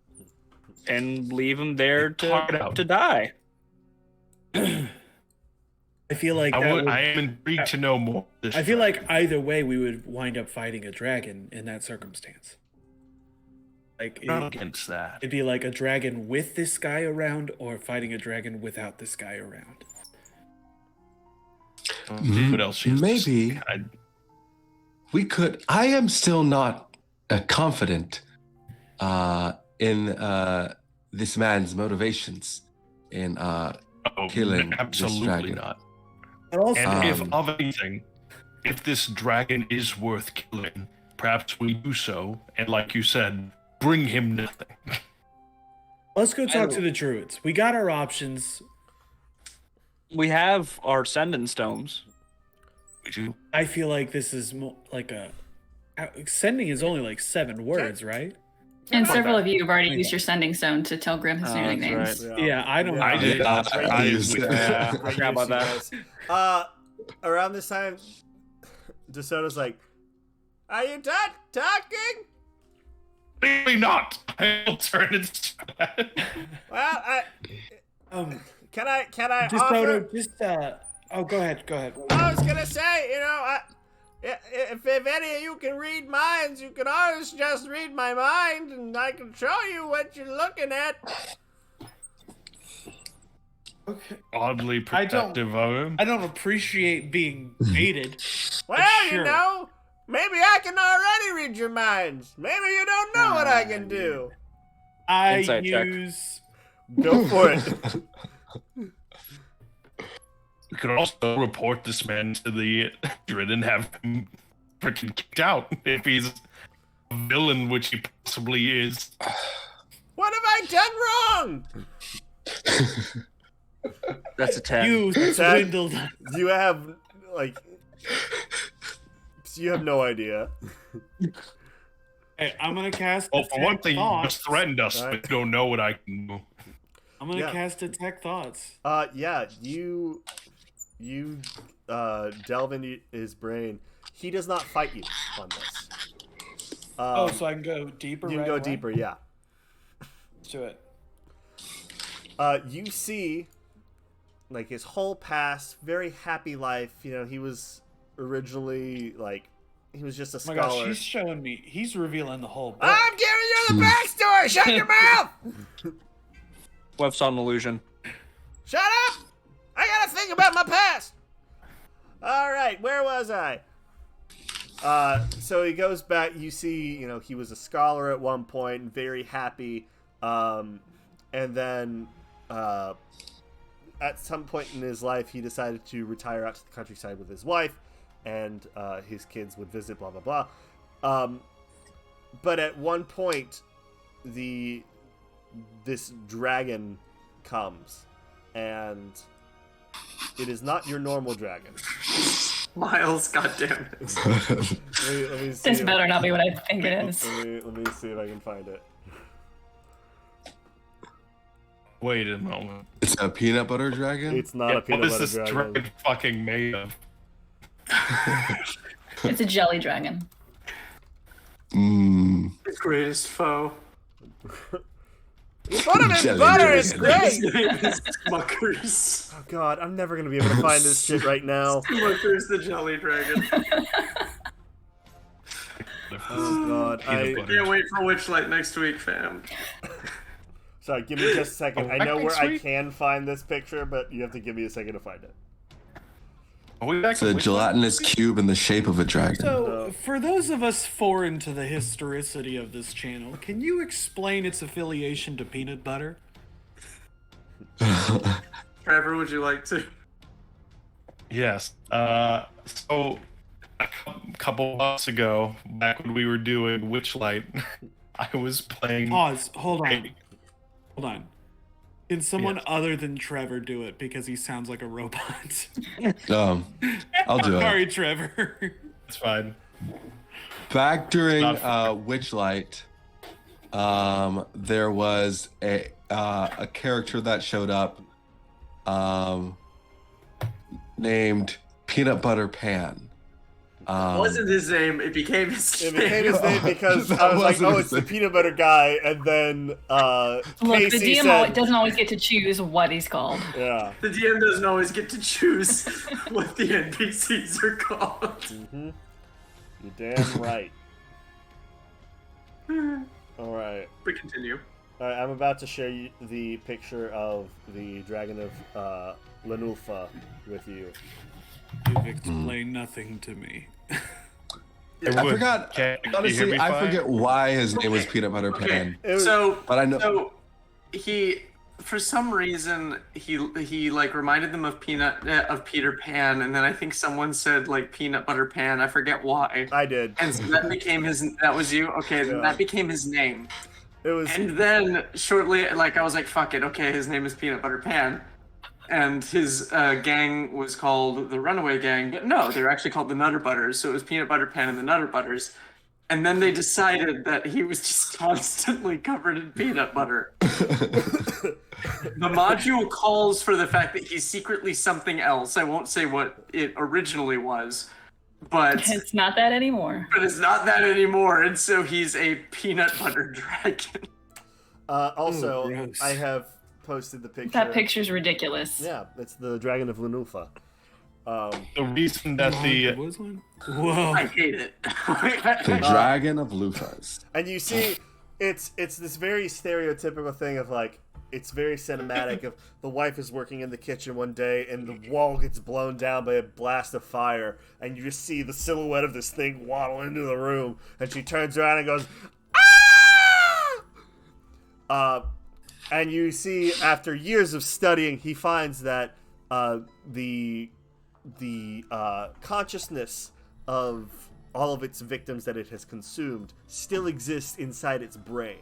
Speaker 8: and leave him there to die.
Speaker 1: I feel like
Speaker 4: I am intrigued to know more.
Speaker 1: I feel like either way we would wind up fighting a dragon in that circumstance. Like
Speaker 4: not against that.
Speaker 1: It'd be like a dragon with this guy around or fighting a dragon without this guy around.
Speaker 4: What else?
Speaker 3: Maybe we could. I am still not confident in this man's motivations in killing
Speaker 4: absolutely
Speaker 3: this dragon.
Speaker 4: Not.
Speaker 1: Also,
Speaker 4: and if of anything, if this dragon is worth killing, perhaps we do so. And like you said, bring him nothing.
Speaker 1: Let's go talk to the druids. We got our options.
Speaker 8: We have our sending stones.
Speaker 4: We do.
Speaker 1: I feel like this is like sending is only like 7 words, right?
Speaker 5: And several of you have already used your sending stone to tell Grim his new nicknames.
Speaker 1: Right. Yeah, I don't.
Speaker 4: I did.
Speaker 8: I forgot about that.
Speaker 2: Around this time, DeSoto's like, "Are you done talking?"
Speaker 4: Clearly not. I'll turn it.
Speaker 2: Well, can I
Speaker 1: Just
Speaker 2: offer?
Speaker 1: Oh, go ahead.
Speaker 2: I was gonna say, if any of you can read minds, you can always just read my mind, and I can show you what you're looking at.
Speaker 1: Okay.
Speaker 4: Oddly protective of him.
Speaker 1: I don't appreciate being baited.
Speaker 2: Well,
Speaker 1: sure.
Speaker 2: maybe I can already read your minds. Maybe you don't know what I can do.
Speaker 1: I
Speaker 8: Insight check.
Speaker 1: use.
Speaker 2: Go for it.
Speaker 4: We could also report this man to the Kindred and have him freaking kicked out if he's a villain, which he possibly is.
Speaker 2: What have I done wrong?
Speaker 8: That's a 10.
Speaker 1: You swindled.
Speaker 2: You have you have no idea.
Speaker 1: Hey, I'm gonna cast.
Speaker 4: Well, for one thing, you just threatened us,
Speaker 2: Right.
Speaker 4: but you don't know what I can do.
Speaker 1: I'm gonna cast Detect Thoughts.
Speaker 2: Yeah, you delve into his brain. He does not fight you on this.
Speaker 1: So I can go deeper.
Speaker 2: You can go deeper, yeah.
Speaker 1: Let's do it.
Speaker 2: You see, like, his whole past, very happy life. He was originally he was just a
Speaker 1: Oh my
Speaker 2: scholar.
Speaker 1: gosh, he's showing me. He's revealing the whole book.
Speaker 2: I'm giving you the backstory. Shut your mouth.
Speaker 8: Web's on illusion.
Speaker 2: Shut up! I gotta think about my past. All right, where was I? So he goes back. You see, he was a scholar at one point, very happy, and then at some point in his life, he decided to retire out to the countryside with his wife, and his kids would visit. Blah blah blah. But at one point, this dragon comes, and it is not your normal dragon.
Speaker 7: Miles, goddamn it.
Speaker 2: Let me see
Speaker 5: This better not be what I think it is.
Speaker 2: Let me see if I can find it.
Speaker 4: Wait a moment.
Speaker 3: It's a peanut butter dragon?
Speaker 2: It's not a peanut
Speaker 4: What is
Speaker 2: butter
Speaker 4: this
Speaker 2: dragon.
Speaker 4: dragon fucking made of?
Speaker 5: It's a jelly dragon.
Speaker 7: His greatest foe.
Speaker 2: You put him in
Speaker 3: Jelly
Speaker 2: butter, it's
Speaker 3: dragon.
Speaker 2: great!
Speaker 7: His name is Smuckers.
Speaker 2: Oh god, I'm never gonna be able to find this shit right now.
Speaker 7: Smuckers the jelly dragon.
Speaker 2: Oh god,
Speaker 4: Peanut butter.
Speaker 7: Can't wait for Witchlight next week, fam.
Speaker 2: Sorry, give me just a second. I know
Speaker 4: Okay,
Speaker 2: where I
Speaker 4: sweet.
Speaker 2: can find this picture, but you have to give me a second to find it.
Speaker 4: Are we back
Speaker 3: It's a
Speaker 4: to
Speaker 3: gelatinous cube in the shape of a dragon.
Speaker 1: So, for those of us foreign to the historicity of this channel, can you explain its affiliation to peanut butter?
Speaker 7: Trevor, would you like to?
Speaker 4: Yes. So a couple months ago, back when we were doing Witchlight, I was playing.
Speaker 1: Pause. Hold on. Hold on. Can someone
Speaker 4: Yes.
Speaker 1: other than Trevor do it because he sounds like a robot?
Speaker 3: I'll do it.
Speaker 1: Sorry, Trevor.
Speaker 4: It's fine.
Speaker 3: Back during
Speaker 4: Not fair.
Speaker 3: Witchlight, there was a character that showed up named Peanut Butter Pan.
Speaker 7: Wasn't his name? It became his
Speaker 2: It
Speaker 7: name.
Speaker 2: became his name because
Speaker 3: That
Speaker 2: I was like,
Speaker 3: wasn't
Speaker 2: oh,
Speaker 3: his
Speaker 2: it's the
Speaker 3: name.
Speaker 2: peanut butter guy, and then
Speaker 5: Look, the
Speaker 2: Casey
Speaker 5: DM
Speaker 2: said,
Speaker 5: doesn't always get to choose what he's called.
Speaker 2: yeah.
Speaker 7: The DM doesn't always get to choose what the NPCs are called.
Speaker 2: Mm-hmm. You're damn right. All right.
Speaker 7: But continue.
Speaker 2: All right, I'm about to share you the picture of the Dragon of Lanulfa with you.
Speaker 1: You've explained nothing to me.
Speaker 3: I forgot.
Speaker 4: Can you hear
Speaker 3: Honestly,
Speaker 4: me
Speaker 3: I
Speaker 4: fine?
Speaker 3: forget why his name was Peanut Butter Pan.
Speaker 2: It was-
Speaker 7: So,
Speaker 3: But I know.
Speaker 7: so he, for some reason, he like reminded them of Peter Pan, and then I think someone said like peanut butter pan. I forget why.
Speaker 2: I did.
Speaker 7: And so that became his. That was you. Okay, then
Speaker 2: Yeah.
Speaker 7: that became his name.
Speaker 2: It was.
Speaker 7: And then shortly, like I was like, fuck it. Okay, his name is Peanut Butter Pan. And his gang was called the Runaway Gang, but no, they were actually called the Nutter Butters. So it was Peanut Butter Pan and the Nutter Butters. And then they decided that he was just constantly covered in peanut butter. The module calls for the fact that he's secretly something else. I won't say what it originally was, but
Speaker 5: It's not that anymore.
Speaker 7: it's not that anymore. And so he's a peanut butter dragon.
Speaker 2: Also,
Speaker 1: Ooh, gross.
Speaker 2: I have posted the picture.
Speaker 5: That picture's ridiculous.
Speaker 2: Yeah, it's the Dragon of Lanulfa.
Speaker 4: The reason that the
Speaker 1: Was one? Whoa.
Speaker 7: I hate it.
Speaker 3: The Dragon of Lufas.
Speaker 2: And you see, it's this very stereotypical thing of like, it's very cinematic of the wife is working in the kitchen one day and the wall gets blown down by a blast of fire and you just see the silhouette of this thing waddle into the room and she turns around and goes, ah! And you see, after years of studying, he finds that the consciousness of all of its victims that it has consumed still exists inside its brain.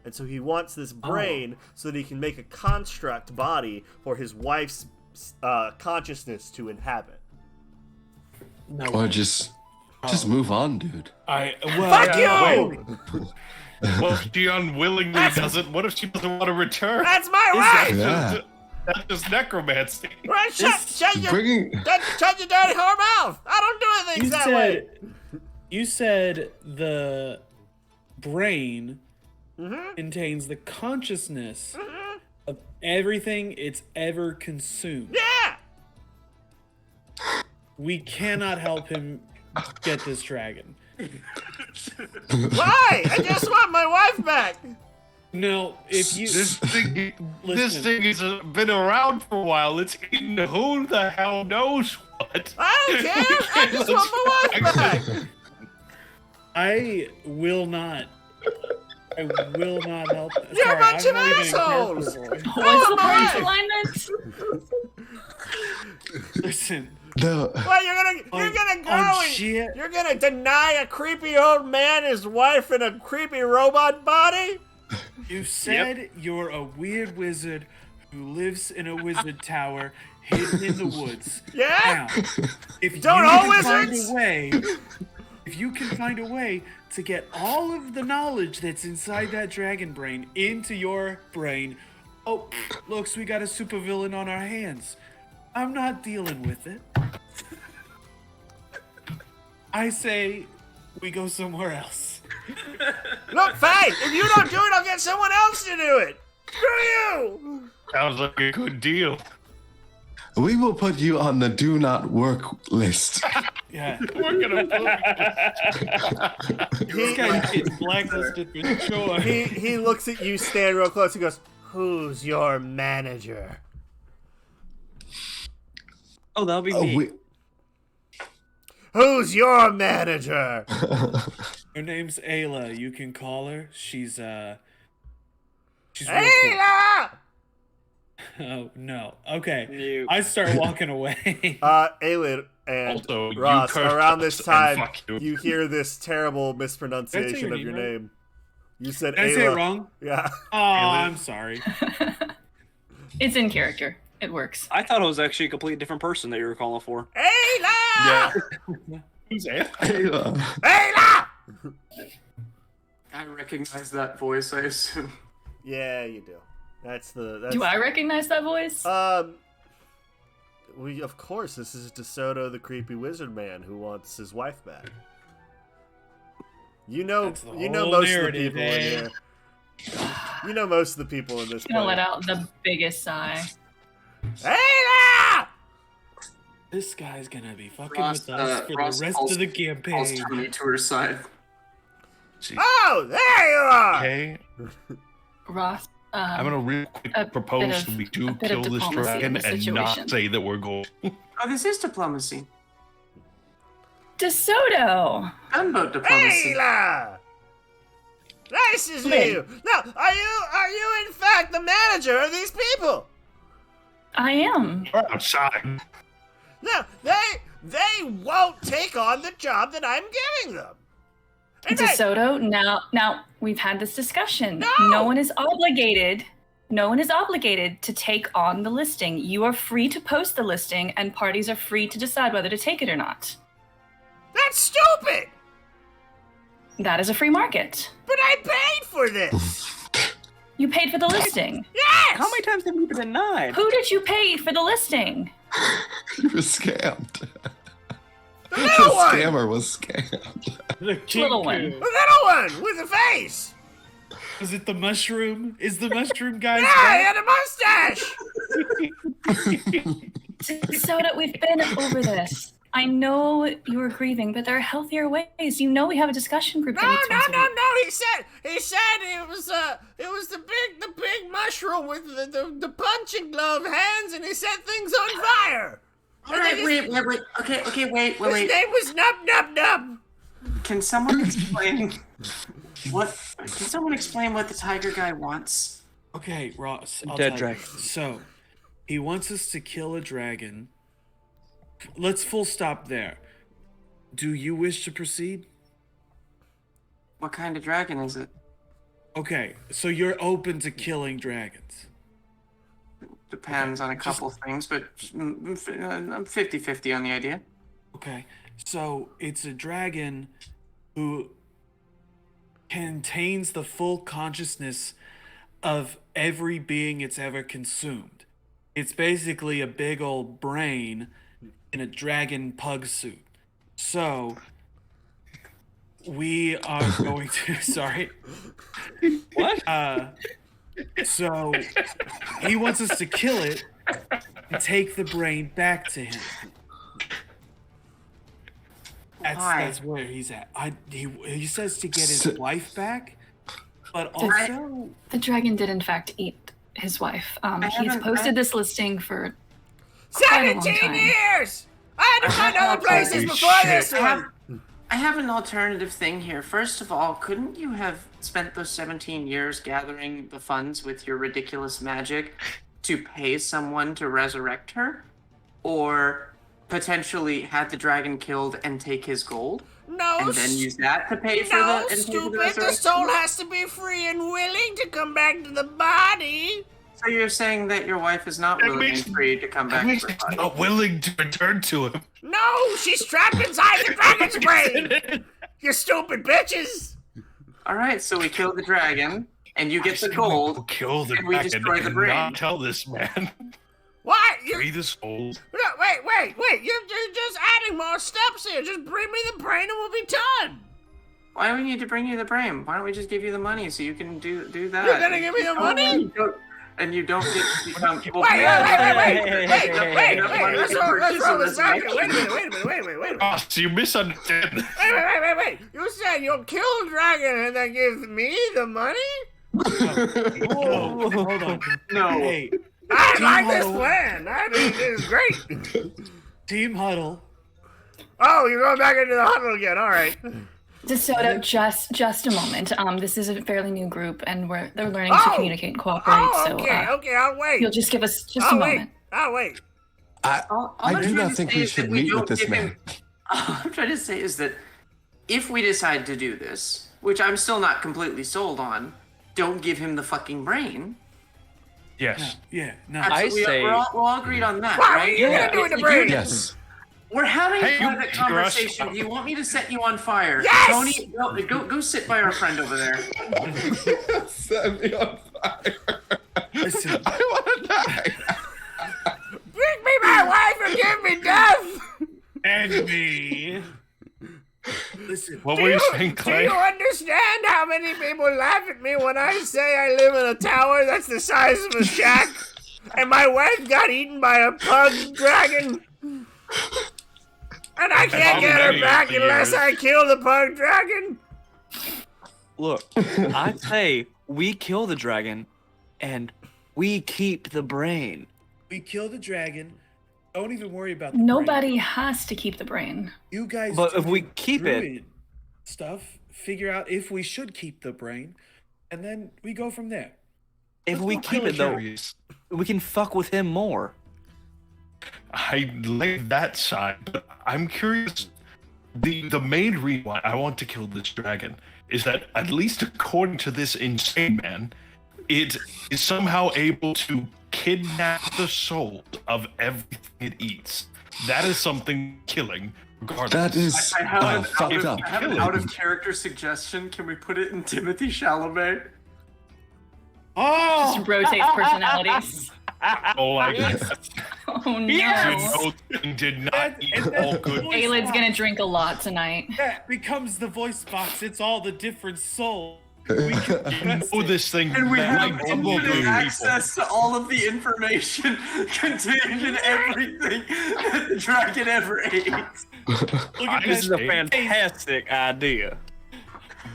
Speaker 2: And so he wants this brain so that he can make a construct body for his wife's consciousness to inhabit.
Speaker 1: No.
Speaker 3: Or just move on, dude.
Speaker 2: Fuck you!
Speaker 4: Well, if she unwillingly doesn't. What if she doesn't want to return?
Speaker 2: That's my wife!
Speaker 3: Yeah.
Speaker 4: That's just necromancy.
Speaker 2: Right, shut your
Speaker 3: Bringing.
Speaker 2: dirty whore mouth! I don't do things that way!
Speaker 1: You said the brain
Speaker 2: Mm-hmm.
Speaker 1: contains the consciousness of everything it's ever consumed.
Speaker 2: Yeah!
Speaker 1: We cannot help him get this dragon.
Speaker 2: Why? I just want my wife back!
Speaker 1: No, if you
Speaker 4: This thing
Speaker 1: Listen.
Speaker 4: has been around for a while. It's eaten who the hell knows what.
Speaker 2: I don't care! I just want my wife back!
Speaker 1: I will not help.
Speaker 2: You're a
Speaker 1: Sorry,
Speaker 2: bunch
Speaker 1: I'm
Speaker 2: of
Speaker 1: not even
Speaker 2: assholes!
Speaker 1: careful.
Speaker 5: What's the
Speaker 2: my
Speaker 5: point
Speaker 2: wife.
Speaker 5: alignment?
Speaker 1: Listen,
Speaker 3: No.
Speaker 2: Well, you're gonna go and
Speaker 1: shit.
Speaker 2: you're gonna deny a creepy old man his wife in a creepy robot body?
Speaker 1: You said you're a weird wizard who lives in a wizard tower hidden in the woods.
Speaker 2: Yeah?
Speaker 1: Now, if
Speaker 2: Don't
Speaker 1: you
Speaker 2: all
Speaker 1: can find
Speaker 2: wizards?
Speaker 1: a way, if you can find a way to get all of the knowledge that's inside that dragon brain into your brain, oh, looks, we got a supervillain on our hands. I'm not dealing with it. I say we go somewhere else.
Speaker 2: Look, fine. If you don't do it, I'll get someone else to do it. Screw you!
Speaker 4: Sounds like a good deal.
Speaker 3: We will put you on the do not work list.
Speaker 1: Yeah.
Speaker 4: We're gonna
Speaker 1: This guy's getting blacklisted for sure.
Speaker 2: He looks at you, stand real close. He goes, Who's your manager?
Speaker 6: Oh, that'll be me.
Speaker 2: Who's your manager?
Speaker 1: Her name's Ayla. You can call her. She's real cool.
Speaker 2: Ayla!
Speaker 1: Oh no. Okay.
Speaker 6: Nope.
Speaker 1: I start walking away.
Speaker 2: Ayla and
Speaker 4: Also, you
Speaker 2: Ross,
Speaker 4: cursed
Speaker 2: around this
Speaker 4: us,
Speaker 2: time,
Speaker 4: and fuck
Speaker 2: you hear this terrible mispronunciation of your name. You said
Speaker 1: Did I
Speaker 2: Ayla.
Speaker 1: say it wrong?
Speaker 2: Yeah.
Speaker 1: Oh, I'm sorry.
Speaker 5: It's in character. It works.
Speaker 6: I thought it was actually a completely different person that you were calling for.
Speaker 2: Ayla!
Speaker 4: Yeah. Who's that?
Speaker 2: Ayla!
Speaker 7: I recognize that voice, I assume.
Speaker 2: Yeah, you do. That's
Speaker 5: Do I recognize that voice?
Speaker 2: of course, this is DeSoto, the creepy wizard man who wants his wife back. You know
Speaker 1: That's the
Speaker 2: most
Speaker 1: whole
Speaker 2: of the
Speaker 1: narrative,
Speaker 2: people in here. You know most of the people in this
Speaker 5: I'm gonna
Speaker 2: place.
Speaker 5: let out the biggest sigh.
Speaker 2: Ayla!
Speaker 1: This guy's gonna be fucking
Speaker 7: Ross,
Speaker 1: with us for
Speaker 7: Ross
Speaker 1: the rest
Speaker 7: calls-
Speaker 1: of the
Speaker 7: Calls
Speaker 1: campaign.
Speaker 7: Tony to her side.
Speaker 2: Oh, there you are!
Speaker 4: Okay,
Speaker 5: Ross,
Speaker 4: I'm gonna real quick
Speaker 5: a
Speaker 4: propose
Speaker 5: bit of-
Speaker 4: we do
Speaker 5: a bit
Speaker 4: kill
Speaker 5: of
Speaker 4: this
Speaker 5: diplomacy in
Speaker 4: dragon
Speaker 5: the
Speaker 4: and not
Speaker 5: situation.
Speaker 4: say that we're going.
Speaker 7: Oh, this is diplomacy.
Speaker 5: DeSoto!
Speaker 7: Gunboat diplomacy.
Speaker 2: Ayla! Nice to see
Speaker 5: Lynn.
Speaker 2: you. Now, are you in fact the manager of these people?
Speaker 5: I am.
Speaker 4: Outside.
Speaker 2: No, they won't take on the job that I'm giving them. And
Speaker 5: DeSoto, now we've had this discussion.
Speaker 2: No!
Speaker 5: No one is obligated to take on the listing. You are free to post the listing, and parties are free to decide whether to take it or not.
Speaker 2: that's stupid.
Speaker 5: That is a free market.
Speaker 2: But I paid for this.
Speaker 5: You paid for the listing.
Speaker 2: Yes.
Speaker 6: How many times have you been denied?
Speaker 5: Who did you pay for the listing?
Speaker 3: You were scammed.
Speaker 2: The
Speaker 3: The
Speaker 2: little one.
Speaker 3: scammer was scammed.
Speaker 1: The
Speaker 5: Little one.
Speaker 1: kingpin.
Speaker 2: The little one with the face.
Speaker 1: Is it the mushroom? Is the mushroom guy's
Speaker 2: Yeah, he
Speaker 1: back?
Speaker 2: had a mustache.
Speaker 5: DeSoto, we've been over this. I know you were grieving, but there are healthier ways. You know we have a discussion group
Speaker 2: No,
Speaker 5: that meets
Speaker 2: no,
Speaker 5: once a
Speaker 2: no,
Speaker 5: week.
Speaker 2: no. He said it was the big mushroom with the punching glove hands, and he set things on fire.
Speaker 7: All right, wait. Okay, wait.
Speaker 2: His name was Nub Nub Nub.
Speaker 7: Can someone explain what the tiger guy wants?
Speaker 1: Okay, Ross. I'll
Speaker 6: Dead
Speaker 1: tell
Speaker 6: dragon.
Speaker 1: You. So, he wants us to kill a dragon. Let's full stop there. Do you wish to proceed?
Speaker 7: What kind of dragon is it?
Speaker 1: Okay, so you're open to killing dragons.
Speaker 7: Depends on a couple things, but I'm 50-50 on the idea.
Speaker 1: Okay, so it's a dragon who contains the full consciousness of every being it's ever consumed. It's basically a big old brain in a dragon pug suit. So we are going to sorry.
Speaker 6: What?
Speaker 1: So he wants us to kill it and take the brain back to him. That's where he's at. He says to get his wife back, but also
Speaker 5: The dragon did in fact eat his wife. He's posted this listing for quite a long
Speaker 2: 17
Speaker 5: time.
Speaker 2: years. I had to find other places
Speaker 4: Holy
Speaker 2: before
Speaker 4: shit.
Speaker 2: this one.
Speaker 7: I have an alternative thing here. First of all, couldn't you have spent those 17 years gathering the funds with your ridiculous magic to pay someone to resurrect her? Or potentially had the dragon killed and take his gold?
Speaker 2: No,
Speaker 7: And then use that to pay for
Speaker 2: no,
Speaker 7: the
Speaker 2: stupid. The
Speaker 7: resurrection?
Speaker 2: soul has to be free and willing to come back to the body.
Speaker 7: So you're saying that your wife is not
Speaker 4: That
Speaker 7: willing
Speaker 4: makes-
Speaker 7: and free to come
Speaker 4: That
Speaker 7: back
Speaker 4: means
Speaker 7: to her
Speaker 4: he's
Speaker 7: body?
Speaker 4: not willing to return to him.
Speaker 2: No, she's trapped inside the dragon's brain. You stupid bitches.
Speaker 7: Alright, so we kill the dragon, and you get the
Speaker 4: We'll
Speaker 7: gold.
Speaker 4: kill the
Speaker 7: and we
Speaker 4: dragon
Speaker 7: destroy the
Speaker 4: and
Speaker 7: brain.
Speaker 4: not tell this man.
Speaker 2: What?
Speaker 4: Free the soul.
Speaker 2: No, wait. You're just adding more steps here. Just bring me the brain and we'll be done.
Speaker 7: Why do we need to bring you the brain? Why don't we just give you the money so you can do that?
Speaker 2: You're gonna give me the money?
Speaker 7: And you don't get to become.
Speaker 2: Wait. Let's roll this back. Wait a minute.
Speaker 4: Oh, so you misunderstand.
Speaker 2: Wait. You said you'll kill a dragon and then give me the money?
Speaker 1: Whoa, hold on.
Speaker 7: No.
Speaker 1: Hey,
Speaker 2: I
Speaker 1: Team
Speaker 2: like this
Speaker 1: huddle.
Speaker 2: plan. I think this is great.
Speaker 1: team huddle.
Speaker 2: Oh, you're going back into the huddle again. All right.
Speaker 5: DeSoto, just a moment. This is a fairly new group, and they're learning to communicate and cooperate.
Speaker 2: Okay, okay, I'll wait.
Speaker 5: You'll just give us just a
Speaker 2: I'll wait.
Speaker 5: moment.
Speaker 2: I'll wait.
Speaker 3: I do not think we should meet with this man.
Speaker 7: All I'm trying to say is that if we decide to do this, which I'm still not completely sold on, don't give him the fucking brain.
Speaker 4: Yes.
Speaker 1: Yeah, no.
Speaker 7: Absolutely. We're all agreed on that,
Speaker 2: What
Speaker 7: right?
Speaker 2: are you gonna do with the brain?
Speaker 3: Yes.
Speaker 7: We're having
Speaker 4: Hey,
Speaker 7: a private
Speaker 4: you- you're us-
Speaker 7: conversation. Do you want me to set you on fire?
Speaker 2: Yes!
Speaker 7: Tony, go sit by our friend over there.
Speaker 3: Set me on fire.
Speaker 1: Listen,
Speaker 3: I want to die.
Speaker 2: Bring me my wife and give me death.
Speaker 1: and me. Listen,
Speaker 4: What were you saying,
Speaker 2: Do
Speaker 4: Clay?
Speaker 2: you understand how many people laugh at me when I say I live in a tower that's the size of a shack? And my wife got eaten by a pug dragon? And I can't get her back unless I kill the pug dragon?
Speaker 8: Look, I say we kill the dragon, and we keep the brain.
Speaker 1: we kill the dragon. Don't even worry about the
Speaker 5: Nobody
Speaker 1: brain.
Speaker 5: has to keep the brain.
Speaker 1: You guys.
Speaker 8: But
Speaker 1: do
Speaker 8: if we
Speaker 1: the
Speaker 8: keep it-
Speaker 1: druid stuff, figure out if we should keep the brain, and then we go from there.
Speaker 8: If we keep
Speaker 4: I'm
Speaker 8: it though,
Speaker 4: curious.
Speaker 8: we can fuck with him more.
Speaker 4: I like that side, but I'm curious. The main reason why I want to kill this dragon is that, at least according to this insane man, it is somehow able to kidnap the soul of everything it eats. That is something killing, regardless.
Speaker 3: That is
Speaker 7: I have,
Speaker 3: fucked up.
Speaker 7: I have an out of character suggestion. Can we put it in Timothy Chalamet?
Speaker 1: Oh,
Speaker 5: Just rotates personalities.
Speaker 4: Oh my god!
Speaker 5: Oh
Speaker 1: Yes!
Speaker 5: no.
Speaker 4: No, did not eat all good.
Speaker 5: Aylin's gonna drink a lot tonight.
Speaker 1: that becomes the voice box. It's all the different souls. We can press
Speaker 4: Oh,
Speaker 1: it.
Speaker 4: this thing.
Speaker 7: And we
Speaker 4: like
Speaker 7: have
Speaker 4: Bumblebee
Speaker 7: infinite
Speaker 4: people.
Speaker 7: access to all of the information contained in everything that the dragon ever ate.
Speaker 1: Look at
Speaker 8: This is a
Speaker 1: that.
Speaker 8: fantastic idea.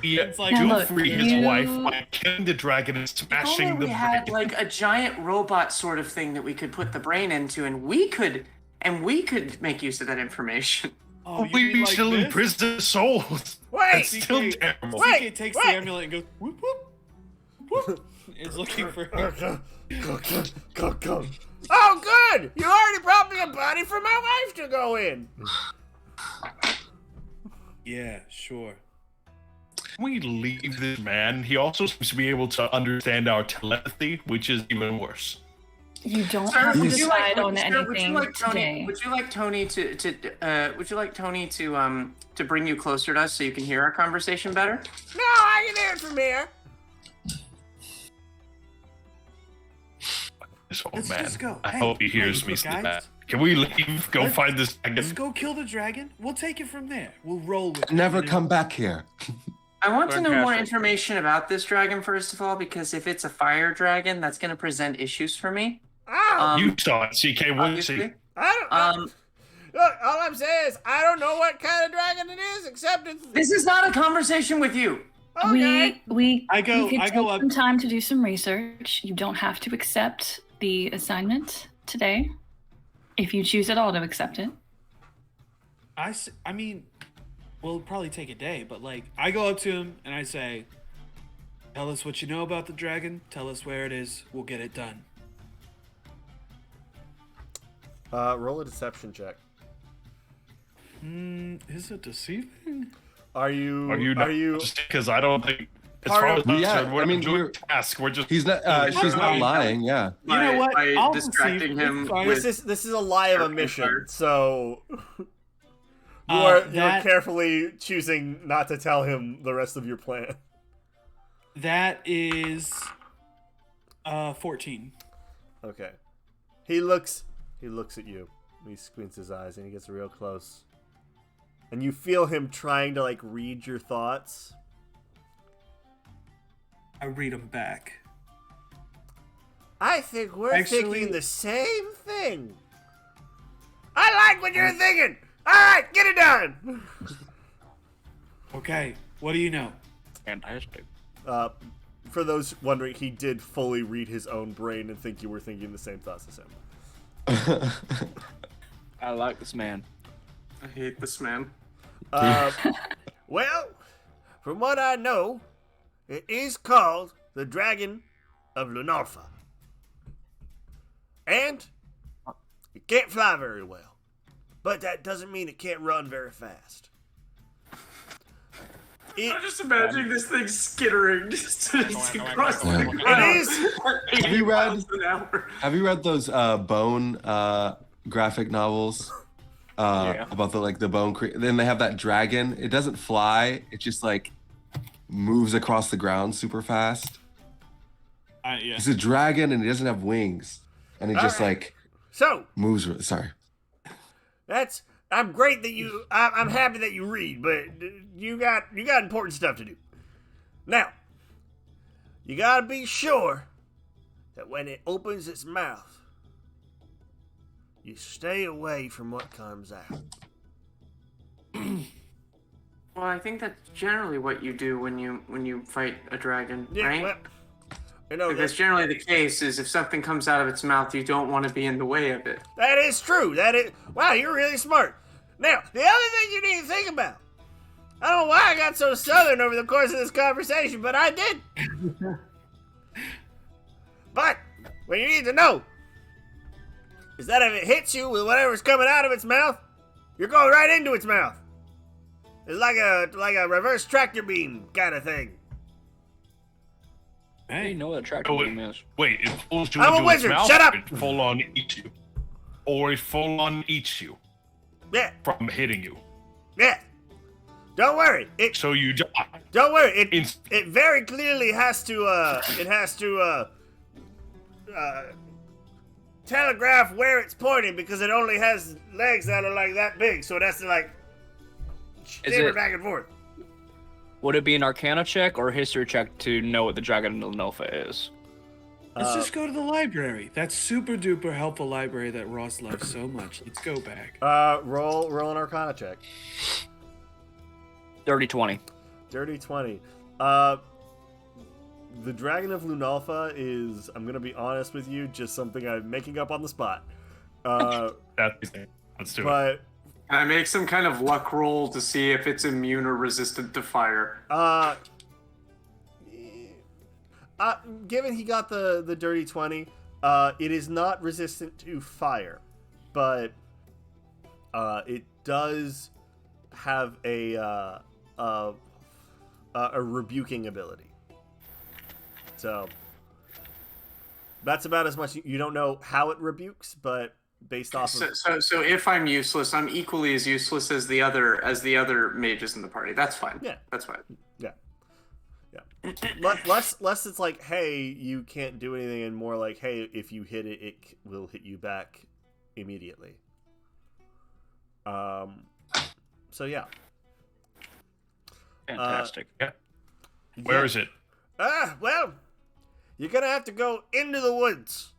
Speaker 4: Yeah,
Speaker 1: It's like
Speaker 4: to
Speaker 5: look,
Speaker 4: free his
Speaker 5: you-
Speaker 4: wife by killing the dragon and
Speaker 7: If
Speaker 4: smashing
Speaker 7: only
Speaker 4: the
Speaker 7: we had
Speaker 4: brain.
Speaker 7: like a giant robot sort of thing that we could put the brain into, and we could make use of that information.
Speaker 1: Oh, you
Speaker 4: We'd
Speaker 1: mean
Speaker 4: be
Speaker 1: like
Speaker 4: still in
Speaker 1: this?
Speaker 4: prison souls.
Speaker 2: Wait!
Speaker 4: That's still
Speaker 1: CK
Speaker 4: terrible.
Speaker 2: Wait,
Speaker 1: CK takes
Speaker 2: wait.
Speaker 1: the amulet and goes whoop whoop whoop. Is looking for her.
Speaker 2: Go. Oh, good! You already brought me a body for my wife to go in.
Speaker 1: Yeah, sure.
Speaker 4: We leave this man. He also seems to be able to understand our telepathy, which is even worse.
Speaker 5: You don't
Speaker 7: Sir,
Speaker 5: have to
Speaker 7: would you
Speaker 5: decide on
Speaker 7: sir,
Speaker 5: anything
Speaker 7: Tony?
Speaker 5: today.
Speaker 7: Would you like Tony to bring you closer to us so you can hear our conversation better?
Speaker 2: No, I can hear it from here.
Speaker 4: This old
Speaker 1: Let's
Speaker 4: man.
Speaker 1: just go.
Speaker 4: I
Speaker 1: Hey,
Speaker 4: hope he hears
Speaker 1: hey,
Speaker 4: me say
Speaker 1: guys.
Speaker 4: that. Can we leave? Go
Speaker 1: Let's-
Speaker 4: find this
Speaker 1: Let's
Speaker 4: dragon.
Speaker 1: go kill the dragon. We'll take it from there. We'll roll with it.
Speaker 3: Never come back here.
Speaker 7: I want to know more
Speaker 8: Fantastic.
Speaker 7: information about this dragon first of all, because if it's a fire dragon, that's going to present issues for me.
Speaker 2: Oh,
Speaker 4: You saw it, CK. What did you see?
Speaker 7: Obviously.
Speaker 2: I don't.
Speaker 7: Um,
Speaker 2: Look, all I'm saying is I don't know what kind of dragon it is, except it's.
Speaker 7: this is not a conversation with you.
Speaker 2: Okay.
Speaker 5: We
Speaker 1: I go
Speaker 5: could take
Speaker 1: up.
Speaker 5: some time to do some research. You don't have to accept the assignment today. If you choose at all to accept it.
Speaker 1: I mean, we'll probably take a day, but like, I go up to him and I say, "Tell us what you know about the dragon. Tell us where it is. We'll get it done."
Speaker 2: Roll a deception check.
Speaker 1: Is it deceiving?
Speaker 2: Are you?
Speaker 4: Are you?
Speaker 2: Are you?
Speaker 4: Just because I don't think. As
Speaker 2: Part
Speaker 4: far
Speaker 2: of-
Speaker 4: as I'm
Speaker 3: Yeah,
Speaker 4: concerned, we're
Speaker 3: I mean,
Speaker 4: doing
Speaker 3: we're-
Speaker 4: task. We're just.
Speaker 3: He's not. She's not lying. Yeah.
Speaker 1: You know what?
Speaker 7: By
Speaker 1: I'll
Speaker 7: distracting
Speaker 1: deceive-
Speaker 7: him
Speaker 1: it's fine.
Speaker 7: with
Speaker 2: This is a lie of a
Speaker 7: Sure,
Speaker 2: mission,
Speaker 7: sure.
Speaker 2: so you're
Speaker 1: that-
Speaker 2: carefully choosing not to tell him the rest of your plan.
Speaker 1: That is 14.
Speaker 2: Okay. He looks at you. He squints his eyes and he gets real close. And you feel him trying to like read your thoughts.
Speaker 1: I read them back.
Speaker 2: I think we're
Speaker 1: Actually-
Speaker 2: thinking the same thing. I like what you're thinking. All right, get it done.
Speaker 1: Okay, what do you know?
Speaker 8: Fantastic.
Speaker 2: for those wondering, he did fully read his own brain and think you were thinking the same thoughts as him.
Speaker 8: I like this man.
Speaker 7: I hate this man.
Speaker 2: Well, from what I know, it is called the Dragon of Lunalfa. And it can't fly very well. But that doesn't mean it can't run very fast.
Speaker 7: I'm just imagining this thing skittering just across the ground.
Speaker 2: It is.
Speaker 3: Have you read those bone graphic novels about the bone? Then they have that dragon. It doesn't fly. It just like moves across the ground super fast.
Speaker 1: Yeah.
Speaker 3: It's a dragon and it doesn't have wings, and it just like moves. Sorry.
Speaker 2: I'm great that you. I'm happy that you read, but you got important stuff to do. Now, you gotta be sure that when it opens its mouth, you stay away from what comes out.
Speaker 7: Well, I think that's generally what you do when you fight a dragon, right?
Speaker 2: Well, you know,
Speaker 7: that's generally the case. Is if something comes out of its mouth, you don't want to be in the way of it.
Speaker 2: That is true. Wow, you're really smart. Now, the other thing you need to think about. I don't know why I got so southern over the course of this conversation, but I did. But what you need to know is that if it hits you with whatever's coming out of its mouth, you're going right into its mouth. It's like a reverse tractor beam kind of thing.
Speaker 8: Hey, you know what a tractor beam is?
Speaker 4: Wait, it pulls you
Speaker 2: I'm a
Speaker 4: into its
Speaker 2: wizard,
Speaker 4: mouth,
Speaker 2: shut up!
Speaker 4: It full on eats you. Or it full on eats you.
Speaker 2: Yeah.
Speaker 4: From hitting you.
Speaker 2: Yeah. Don't worry.
Speaker 4: So you die.
Speaker 2: Don't worry. It very clearly has to telegraph where it's pointing because it only has legs that are like that big, so it has to like shiver back and forth.
Speaker 8: Would it be an Arcana check or a history check to know what the Dragon of Nilfa is?
Speaker 1: Let's just go to the library. That super duper helpful library that Ross loves so much. Let's go back.
Speaker 2: Roll an Arcana check.
Speaker 8: Dirty 20.
Speaker 2: Dirty 20. The Dragon of Lunalfa is, I'm gonna be honest with you, just something I'm making up on the spot.
Speaker 4: Let's do it.
Speaker 7: Can I make some kind of luck roll to see if it's immune or resistant to fire?
Speaker 2: Given he got the dirty 20, it is not resistant to fire, but it does have a rebuking ability. So that's about as much. You don't know how it rebukes, but based off of
Speaker 7: so if I'm useless, I'm equally as useless as the other mages in the party. That's fine.
Speaker 2: Yeah,
Speaker 7: that's fine.
Speaker 2: Yeah. Less it's like, hey, you can't do anything, and more like, hey, if you hit it, it will hit you back immediately. So yeah.
Speaker 8: Fantastic.
Speaker 4: Where is it?
Speaker 2: Well, you're gonna have to go into the woods.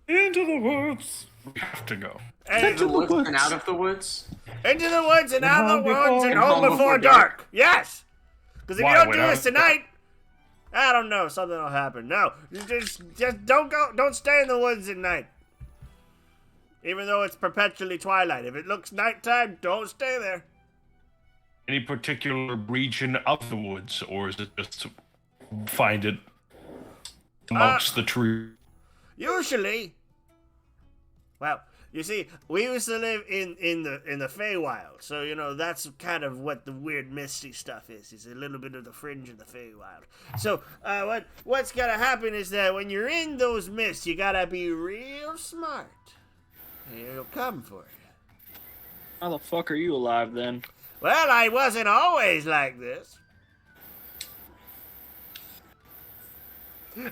Speaker 1: Into the woods.
Speaker 4: We have to go.
Speaker 7: Into the woods and out of the woods?
Speaker 2: Into the woods and out of the woods and home before dark. Yes! Because if you don't do this tonight, I don't know, something will happen. No, just don't stay in the woods at night. Even though it's perpetually twilight. If it looks nighttime, don't stay there.
Speaker 4: Any particular region of the woods, or is it just to find it amongst the trees?
Speaker 2: Usually, well, you see, we used to live in the Feywild, so you know that's kind of what the weird misty stuff is. It's a little bit of the fringe of the Feywild. So what's gonna happen is that when you're in those mists, you gotta be real smart. And it'll come for you.
Speaker 8: How the fuck are you alive then?
Speaker 2: Well, I wasn't always like this.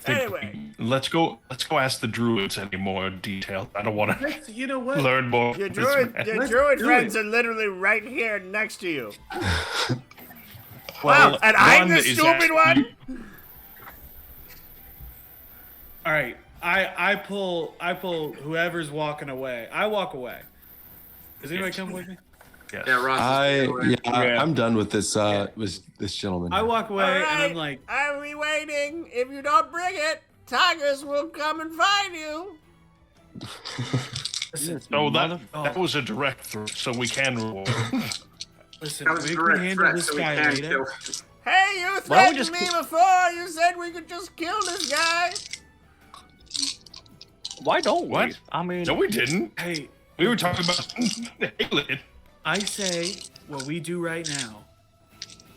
Speaker 2: Anyway,
Speaker 4: let's go ask the druids any more details. I don't want to.
Speaker 1: You know what?
Speaker 4: Learn more.
Speaker 2: Your druid friends are literally right here next to you.
Speaker 4: Well,
Speaker 2: wow, and I'm the stupid one.
Speaker 1: All right, I pull whoever's walking away. I walk away. Does anybody come with me?
Speaker 4: Yes.
Speaker 7: Yeah, Ross.
Speaker 3: I'm done with this. With this gentleman.
Speaker 1: I walk away and I'm like,
Speaker 2: I'll be waiting. If you don't bring it, tigers will come and find you.
Speaker 1: listen,
Speaker 4: So that was a direct threat, so we can reward.
Speaker 1: listen,
Speaker 7: That was
Speaker 1: we
Speaker 7: a
Speaker 1: can
Speaker 7: direct
Speaker 1: handle
Speaker 7: threat,
Speaker 1: this
Speaker 7: so we
Speaker 1: guy
Speaker 7: can
Speaker 1: later.
Speaker 7: kill.
Speaker 2: Hey, you
Speaker 8: Why don't we
Speaker 2: threatened
Speaker 8: just
Speaker 2: me before. You said we could just kill this guy.
Speaker 8: Why don't we?
Speaker 4: What?
Speaker 8: I mean,
Speaker 4: No, we didn't.
Speaker 1: Hey,
Speaker 4: We were talking about alien.
Speaker 1: I say what we do right now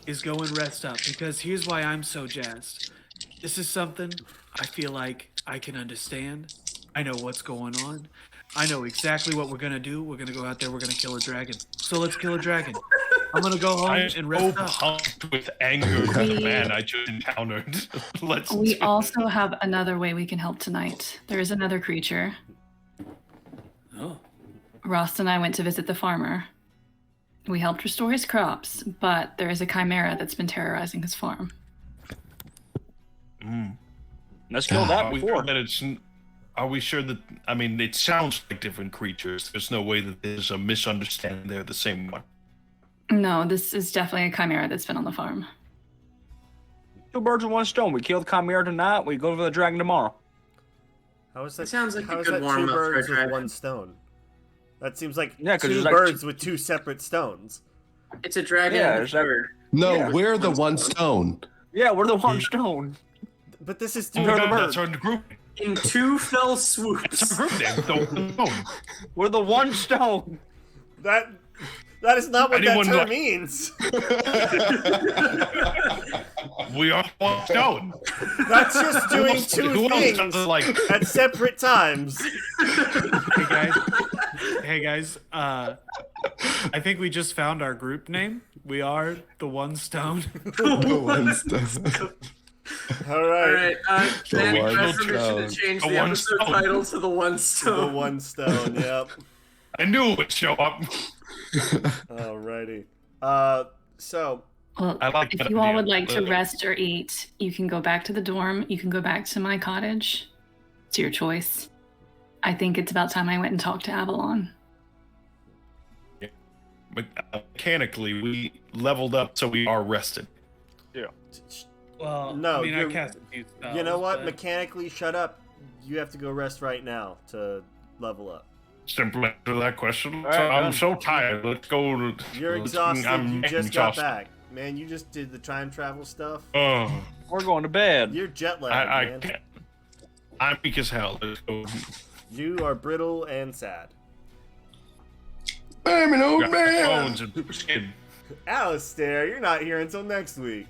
Speaker 1: is go and rest up, because here's why I'm so jazzed. This is something I feel like I can understand. I know what's going on. I know exactly what we're gonna do. We're gonna go out there, we're gonna kill a dragon. So let's kill a dragon. I'm gonna go home
Speaker 4: I'm
Speaker 1: and
Speaker 4: so
Speaker 1: rest up.
Speaker 4: pumped with anger at the man I just encountered. Let's
Speaker 5: We
Speaker 4: do
Speaker 5: also have another way we can help tonight. There is another creature.
Speaker 1: Oh.
Speaker 5: Ross and I went to visit the farmer. We helped restore his crops, but there is a chimera that's been terrorizing his farm.
Speaker 8: let's kill that
Speaker 4: Are we
Speaker 8: before.
Speaker 4: sure that it's? Are we sure that? I mean, it sounds like different creatures. There's no way that there's a misunderstanding. They're the same one.
Speaker 5: No, this is definitely a chimera that's been on the farm.
Speaker 8: Two birds with one stone. We kill the chimera tonight. We go for the dragon tomorrow.
Speaker 2: How is that?
Speaker 7: It sounds like
Speaker 2: how
Speaker 7: a
Speaker 2: is
Speaker 7: good
Speaker 2: that two
Speaker 7: warm-up for a
Speaker 2: birds with
Speaker 7: dragon.
Speaker 2: one stone? That seems like
Speaker 8: Yeah, 'cause
Speaker 2: two
Speaker 8: there's like
Speaker 2: birds with two separate stones.
Speaker 7: It's a dragon.
Speaker 8: Yeah,
Speaker 7: and a
Speaker 8: there's that-
Speaker 7: bird.
Speaker 3: No,
Speaker 8: Yeah.
Speaker 3: we're the one stone.
Speaker 8: Yeah, we're the one stone.
Speaker 2: But this is
Speaker 4: Oh
Speaker 2: two.
Speaker 4: my
Speaker 8: the
Speaker 4: God, that's
Speaker 8: bird.
Speaker 4: our group.
Speaker 7: In two fell
Speaker 4: That's our
Speaker 7: swoops.
Speaker 4: group name.
Speaker 8: We're the one stone.
Speaker 2: That is not what
Speaker 4: Anyone
Speaker 2: that term
Speaker 4: like-
Speaker 2: means.
Speaker 4: We are one stone.
Speaker 2: That's just doing two
Speaker 4: Who else
Speaker 2: things
Speaker 4: doesn't like?
Speaker 2: at separate times.
Speaker 1: Hey guys. Hey guys. I think we just found our group name. We are the One Stone.
Speaker 3: The one stone.
Speaker 2: All
Speaker 7: All
Speaker 2: right,
Speaker 7: right, Danny,
Speaker 3: one
Speaker 7: request permission
Speaker 3: stone.
Speaker 7: to change
Speaker 4: The
Speaker 7: the
Speaker 4: one
Speaker 7: episode
Speaker 4: stone.
Speaker 7: title to The One
Speaker 2: the
Speaker 7: Stone.
Speaker 2: One Stone. Yep.
Speaker 4: I knew it would show up.
Speaker 2: Alrighty. So
Speaker 5: Well,
Speaker 4: I like
Speaker 5: if
Speaker 4: that
Speaker 5: you all
Speaker 4: idea.
Speaker 5: would like to rest or eat, you can go back to the dorm. You can go back to my cottage. It's your choice. I think it's about time I went and talked to Avalon.
Speaker 4: Mechanically, we leveled up, so we are rested.
Speaker 1: Well,
Speaker 2: No,
Speaker 1: I mean, I
Speaker 2: you're-
Speaker 1: cast a few spells.
Speaker 2: you know what?
Speaker 1: but-
Speaker 2: Mechanically, shut up. You have to go rest right now to level up.
Speaker 4: Simple answer to that question.
Speaker 8: All
Speaker 4: So
Speaker 8: right,
Speaker 4: I'm
Speaker 8: done.
Speaker 4: so tired. Let's go.
Speaker 2: You're exhausted.
Speaker 4: I'm
Speaker 2: You just got
Speaker 4: exhausted.
Speaker 2: back. Man, you just did the time travel stuff.
Speaker 4: Oh,
Speaker 8: We're going to bed.
Speaker 2: You're jet lagged,
Speaker 4: I
Speaker 2: man.
Speaker 4: can't. I'm weak as hell. Let's go.
Speaker 2: You are brittle and sad.
Speaker 3: I'm an old
Speaker 4: Got
Speaker 3: man.
Speaker 4: bones and skin.
Speaker 2: Alistair, you're not here until next week.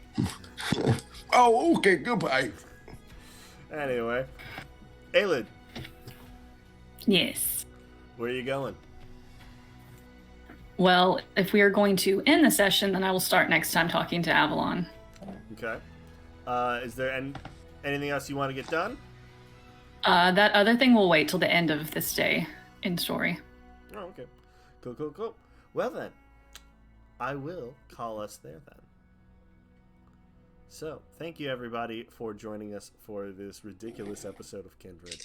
Speaker 3: Oh, okay. Goodbye.
Speaker 2: Anyway, Aelid,
Speaker 5: Yes.
Speaker 2: where are you going?
Speaker 5: Well, if we are going to end the session, then I will start next time talking to Avalon.
Speaker 2: Okay. Is there anything else you want to get done?
Speaker 5: That other thing will wait till the end of this day in story.
Speaker 2: Oh, okay. Cool. Well then, I will call us there then. So, thank you everybody for joining us for this ridiculous episode of Kindred.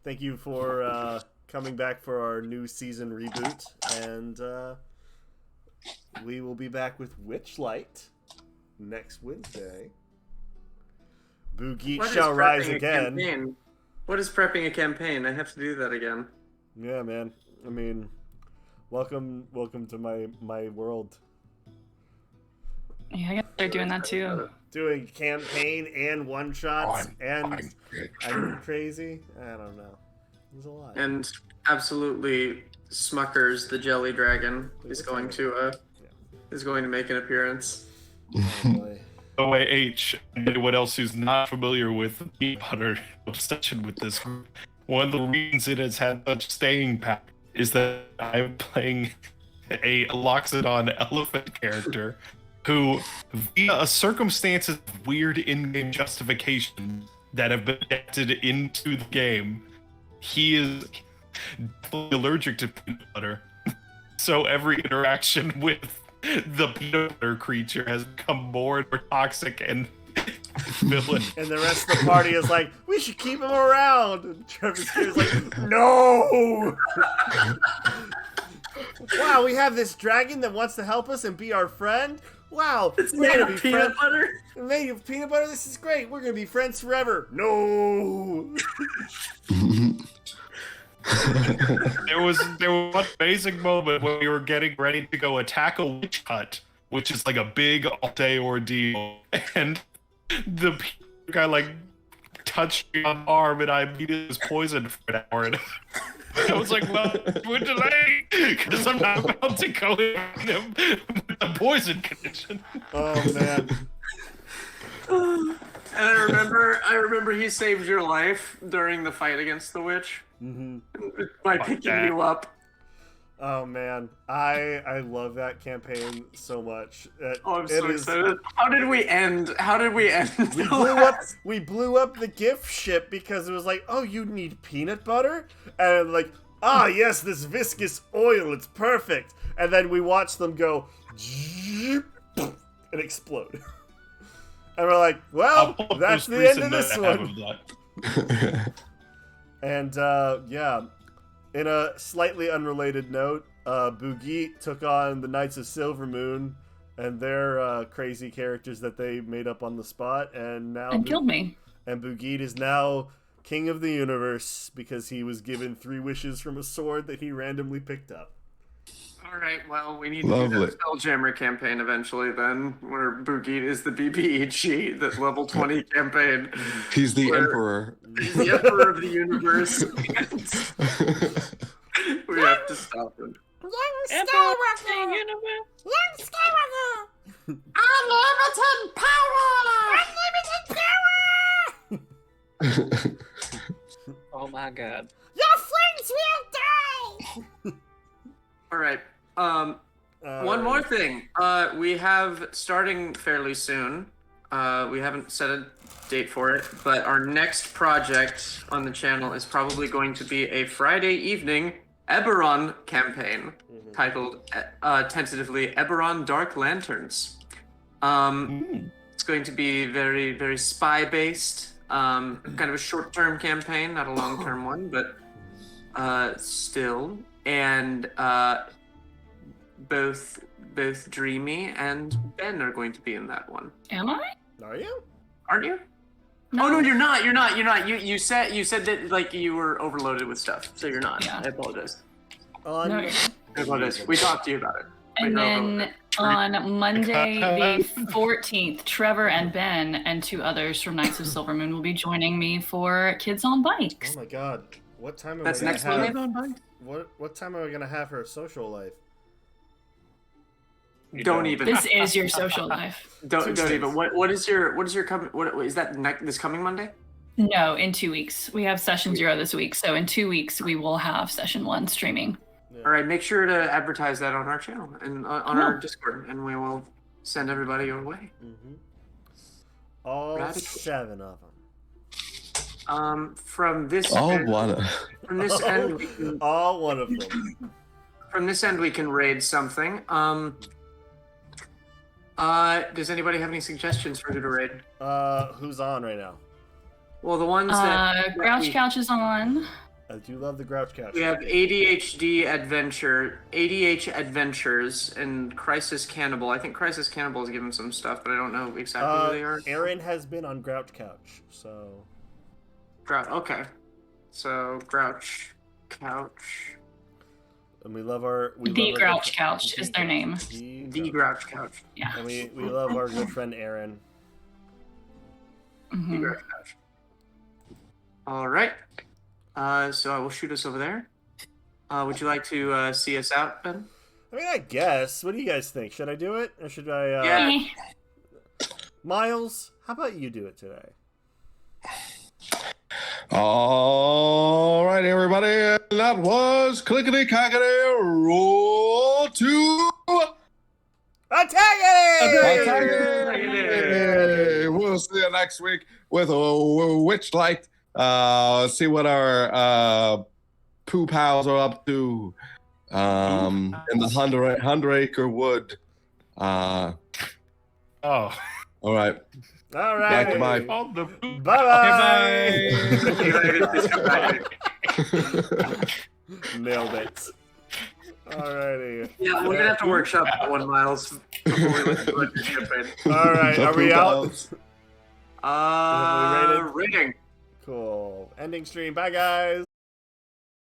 Speaker 2: Thank you for coming back for our new season reboot, and we will be back with Witchlight next Wednesday. Boogeet
Speaker 7: What is
Speaker 2: shall rise
Speaker 7: prepping a
Speaker 2: again.
Speaker 7: campaign? What is prepping a campaign? I have to do that again.
Speaker 2: Yeah, man. I mean, welcome to my world.
Speaker 5: Yeah, I guess they're doing that too.
Speaker 2: Doing campaign and one shots and
Speaker 3: great.
Speaker 2: I'm crazy. I don't know. There's a lot.
Speaker 7: And absolutely, Smuckers, the jelly dragon, is going to make an appearance.
Speaker 2: Oh, boy.
Speaker 4: The way H, anyone else who's not familiar with the peanut butter obsession with this group, one of the reasons it has had such staying power is that I'm playing a Loxodon elephant character who, via a circumstances of weird in-game justification that have been adapted into the game, he is definitely allergic to peanut butter. So every interaction with the peanut butter creature has become more and more toxic and villain.
Speaker 2: And the rest of the party is like, we should keep him around. And Trevor Scare's like, no! Why wow, we have this dragon that wants to help us and be our friend. Wow,
Speaker 7: It's
Speaker 2: we're
Speaker 7: made
Speaker 2: gonna
Speaker 7: of
Speaker 2: be
Speaker 7: peanut
Speaker 2: friends.
Speaker 7: butter.
Speaker 2: Made of peanut butter. This is great. We're gonna be friends forever. No.
Speaker 4: There was one basic moment when we were getting ready to go attack a witch hut, which is like a big all-day ordeal, and the guy like touched me on the arm, and I immediately was poisoned for an hour. And I was like, "Well, we're delayed because I'm not about to go in him with a poison condition."
Speaker 2: Oh man.
Speaker 7: And I remember he saved your life during the fight against the witch by picking you up.
Speaker 2: Oh man, I love that campaign so much.
Speaker 7: I'm so excited. How did we end?
Speaker 2: We blew up the gift ship because it was like, oh, you need peanut butter, and like, ah, yes, this viscous oil, it's perfect. And then we watched them go and explode. And we're like, well, that's the end of this one. And yeah, in a slightly unrelated note, Boogie took on the Knights of Silvermoon and their crazy characters that they made up on the spot, and now
Speaker 5: killed me.
Speaker 2: And Boogie is now king of the universe because he was given 3 wishes from a sword that he randomly picked up.
Speaker 7: All right, well, we need to do that Spelljammer campaign eventually then, where Boogie is the BBEG, the level 20 campaign.
Speaker 3: He's the emperor.
Speaker 7: He's the emperor of the universe. We have to stop him.
Speaker 9: Young Skywalker! Young Skywalker! Unlimited power! Unlimited power!
Speaker 8: Oh my god.
Speaker 9: Your friends will die!
Speaker 7: All right. One more thing. We have, starting fairly soon, we haven't set a date for it, but our next project on the channel is probably going to be a Friday evening Eberron campaign titled, tentatively, Eberron Dark Lanterns. It's going to be very, very spy-based, kind of a short-term campaign, not a long-term one, but still. And both Dreamy and Ben are going to be in that one.
Speaker 5: Am I?
Speaker 2: Are you?
Speaker 7: Aren't you?
Speaker 5: No.
Speaker 7: Oh no, you're not. You said that like you were overloaded with stuff, so you're not.
Speaker 5: Yeah.
Speaker 7: I apologize.
Speaker 5: No.
Speaker 7: I apologize. We talked to you about it.
Speaker 5: And then on Monday, the 14th, Trevor and Ben and 2 others from Knights of Silvermoon will be joining me for Kids on Bikes.
Speaker 2: Oh my god. What time am
Speaker 7: That's
Speaker 2: I gonna
Speaker 7: next
Speaker 2: have?
Speaker 7: Monday.
Speaker 2: What time am I gonna have her social life?
Speaker 7: Don't even.
Speaker 5: This is your social life.
Speaker 7: Don't even. What is your what is that this coming Monday?
Speaker 5: No, in 2 weeks. We have session 0 this week, so in 2 weeks we will have session 1 streaming.
Speaker 2: Yeah.
Speaker 7: All right, make sure to advertise that on our channel and on our Discord, and we will send everybody your way.
Speaker 2: All
Speaker 7: Radical.
Speaker 2: 7 of them.
Speaker 7: From this
Speaker 3: Oh,
Speaker 7: end,
Speaker 3: what?
Speaker 7: from this end, we can,
Speaker 2: All one of them.
Speaker 7: from this end we can raid something. Does anybody have any suggestions for who to raid?
Speaker 2: Who's on right now?
Speaker 7: Well, the ones that
Speaker 5: Grouch Couch is on.
Speaker 2: I do love the Grouch Couch.
Speaker 7: we have ADHD Adventures, and Crisis Cannibal. I think Crisis Cannibal is given some stuff, but I don't know exactly who they are.
Speaker 2: Aaron has been on Grouch Couch, so.
Speaker 7: Okay. So Grouch Couch.
Speaker 2: And we love our.
Speaker 5: The Grouch Couch is their name.
Speaker 7: The Grouch Couch.
Speaker 5: Yeah.
Speaker 2: And we love our good friend Aaron.
Speaker 5: Mhm.
Speaker 7: The Grouch Couch. All right. So I will shoot us over there. Would you like to see us out, Ben?
Speaker 2: I mean, I guess. What do you guys think? Should I do it? Or should I.
Speaker 7: Yeah.
Speaker 5: Eh.
Speaker 2: Miles, how about you do it today?
Speaker 3: All right, everybody. That was Clickety Clackety Roll to
Speaker 2: Attack it!
Speaker 3: Attack! We'll see you next week with a Witchlight. See what our poo pals are up to in the 100-acre wood.
Speaker 4: Oh.
Speaker 3: All right.
Speaker 2: All right.
Speaker 3: Back to my.
Speaker 2: Bye-bye.
Speaker 7: Okay, bye.
Speaker 2: Nailed it. Alrighty.
Speaker 7: Yeah, we're gonna have to workshop that one, Miles, before we look at the campaign.
Speaker 2: Alright, are we out?
Speaker 7: Rating.
Speaker 2: Cool. Ending stream. Bye, guys.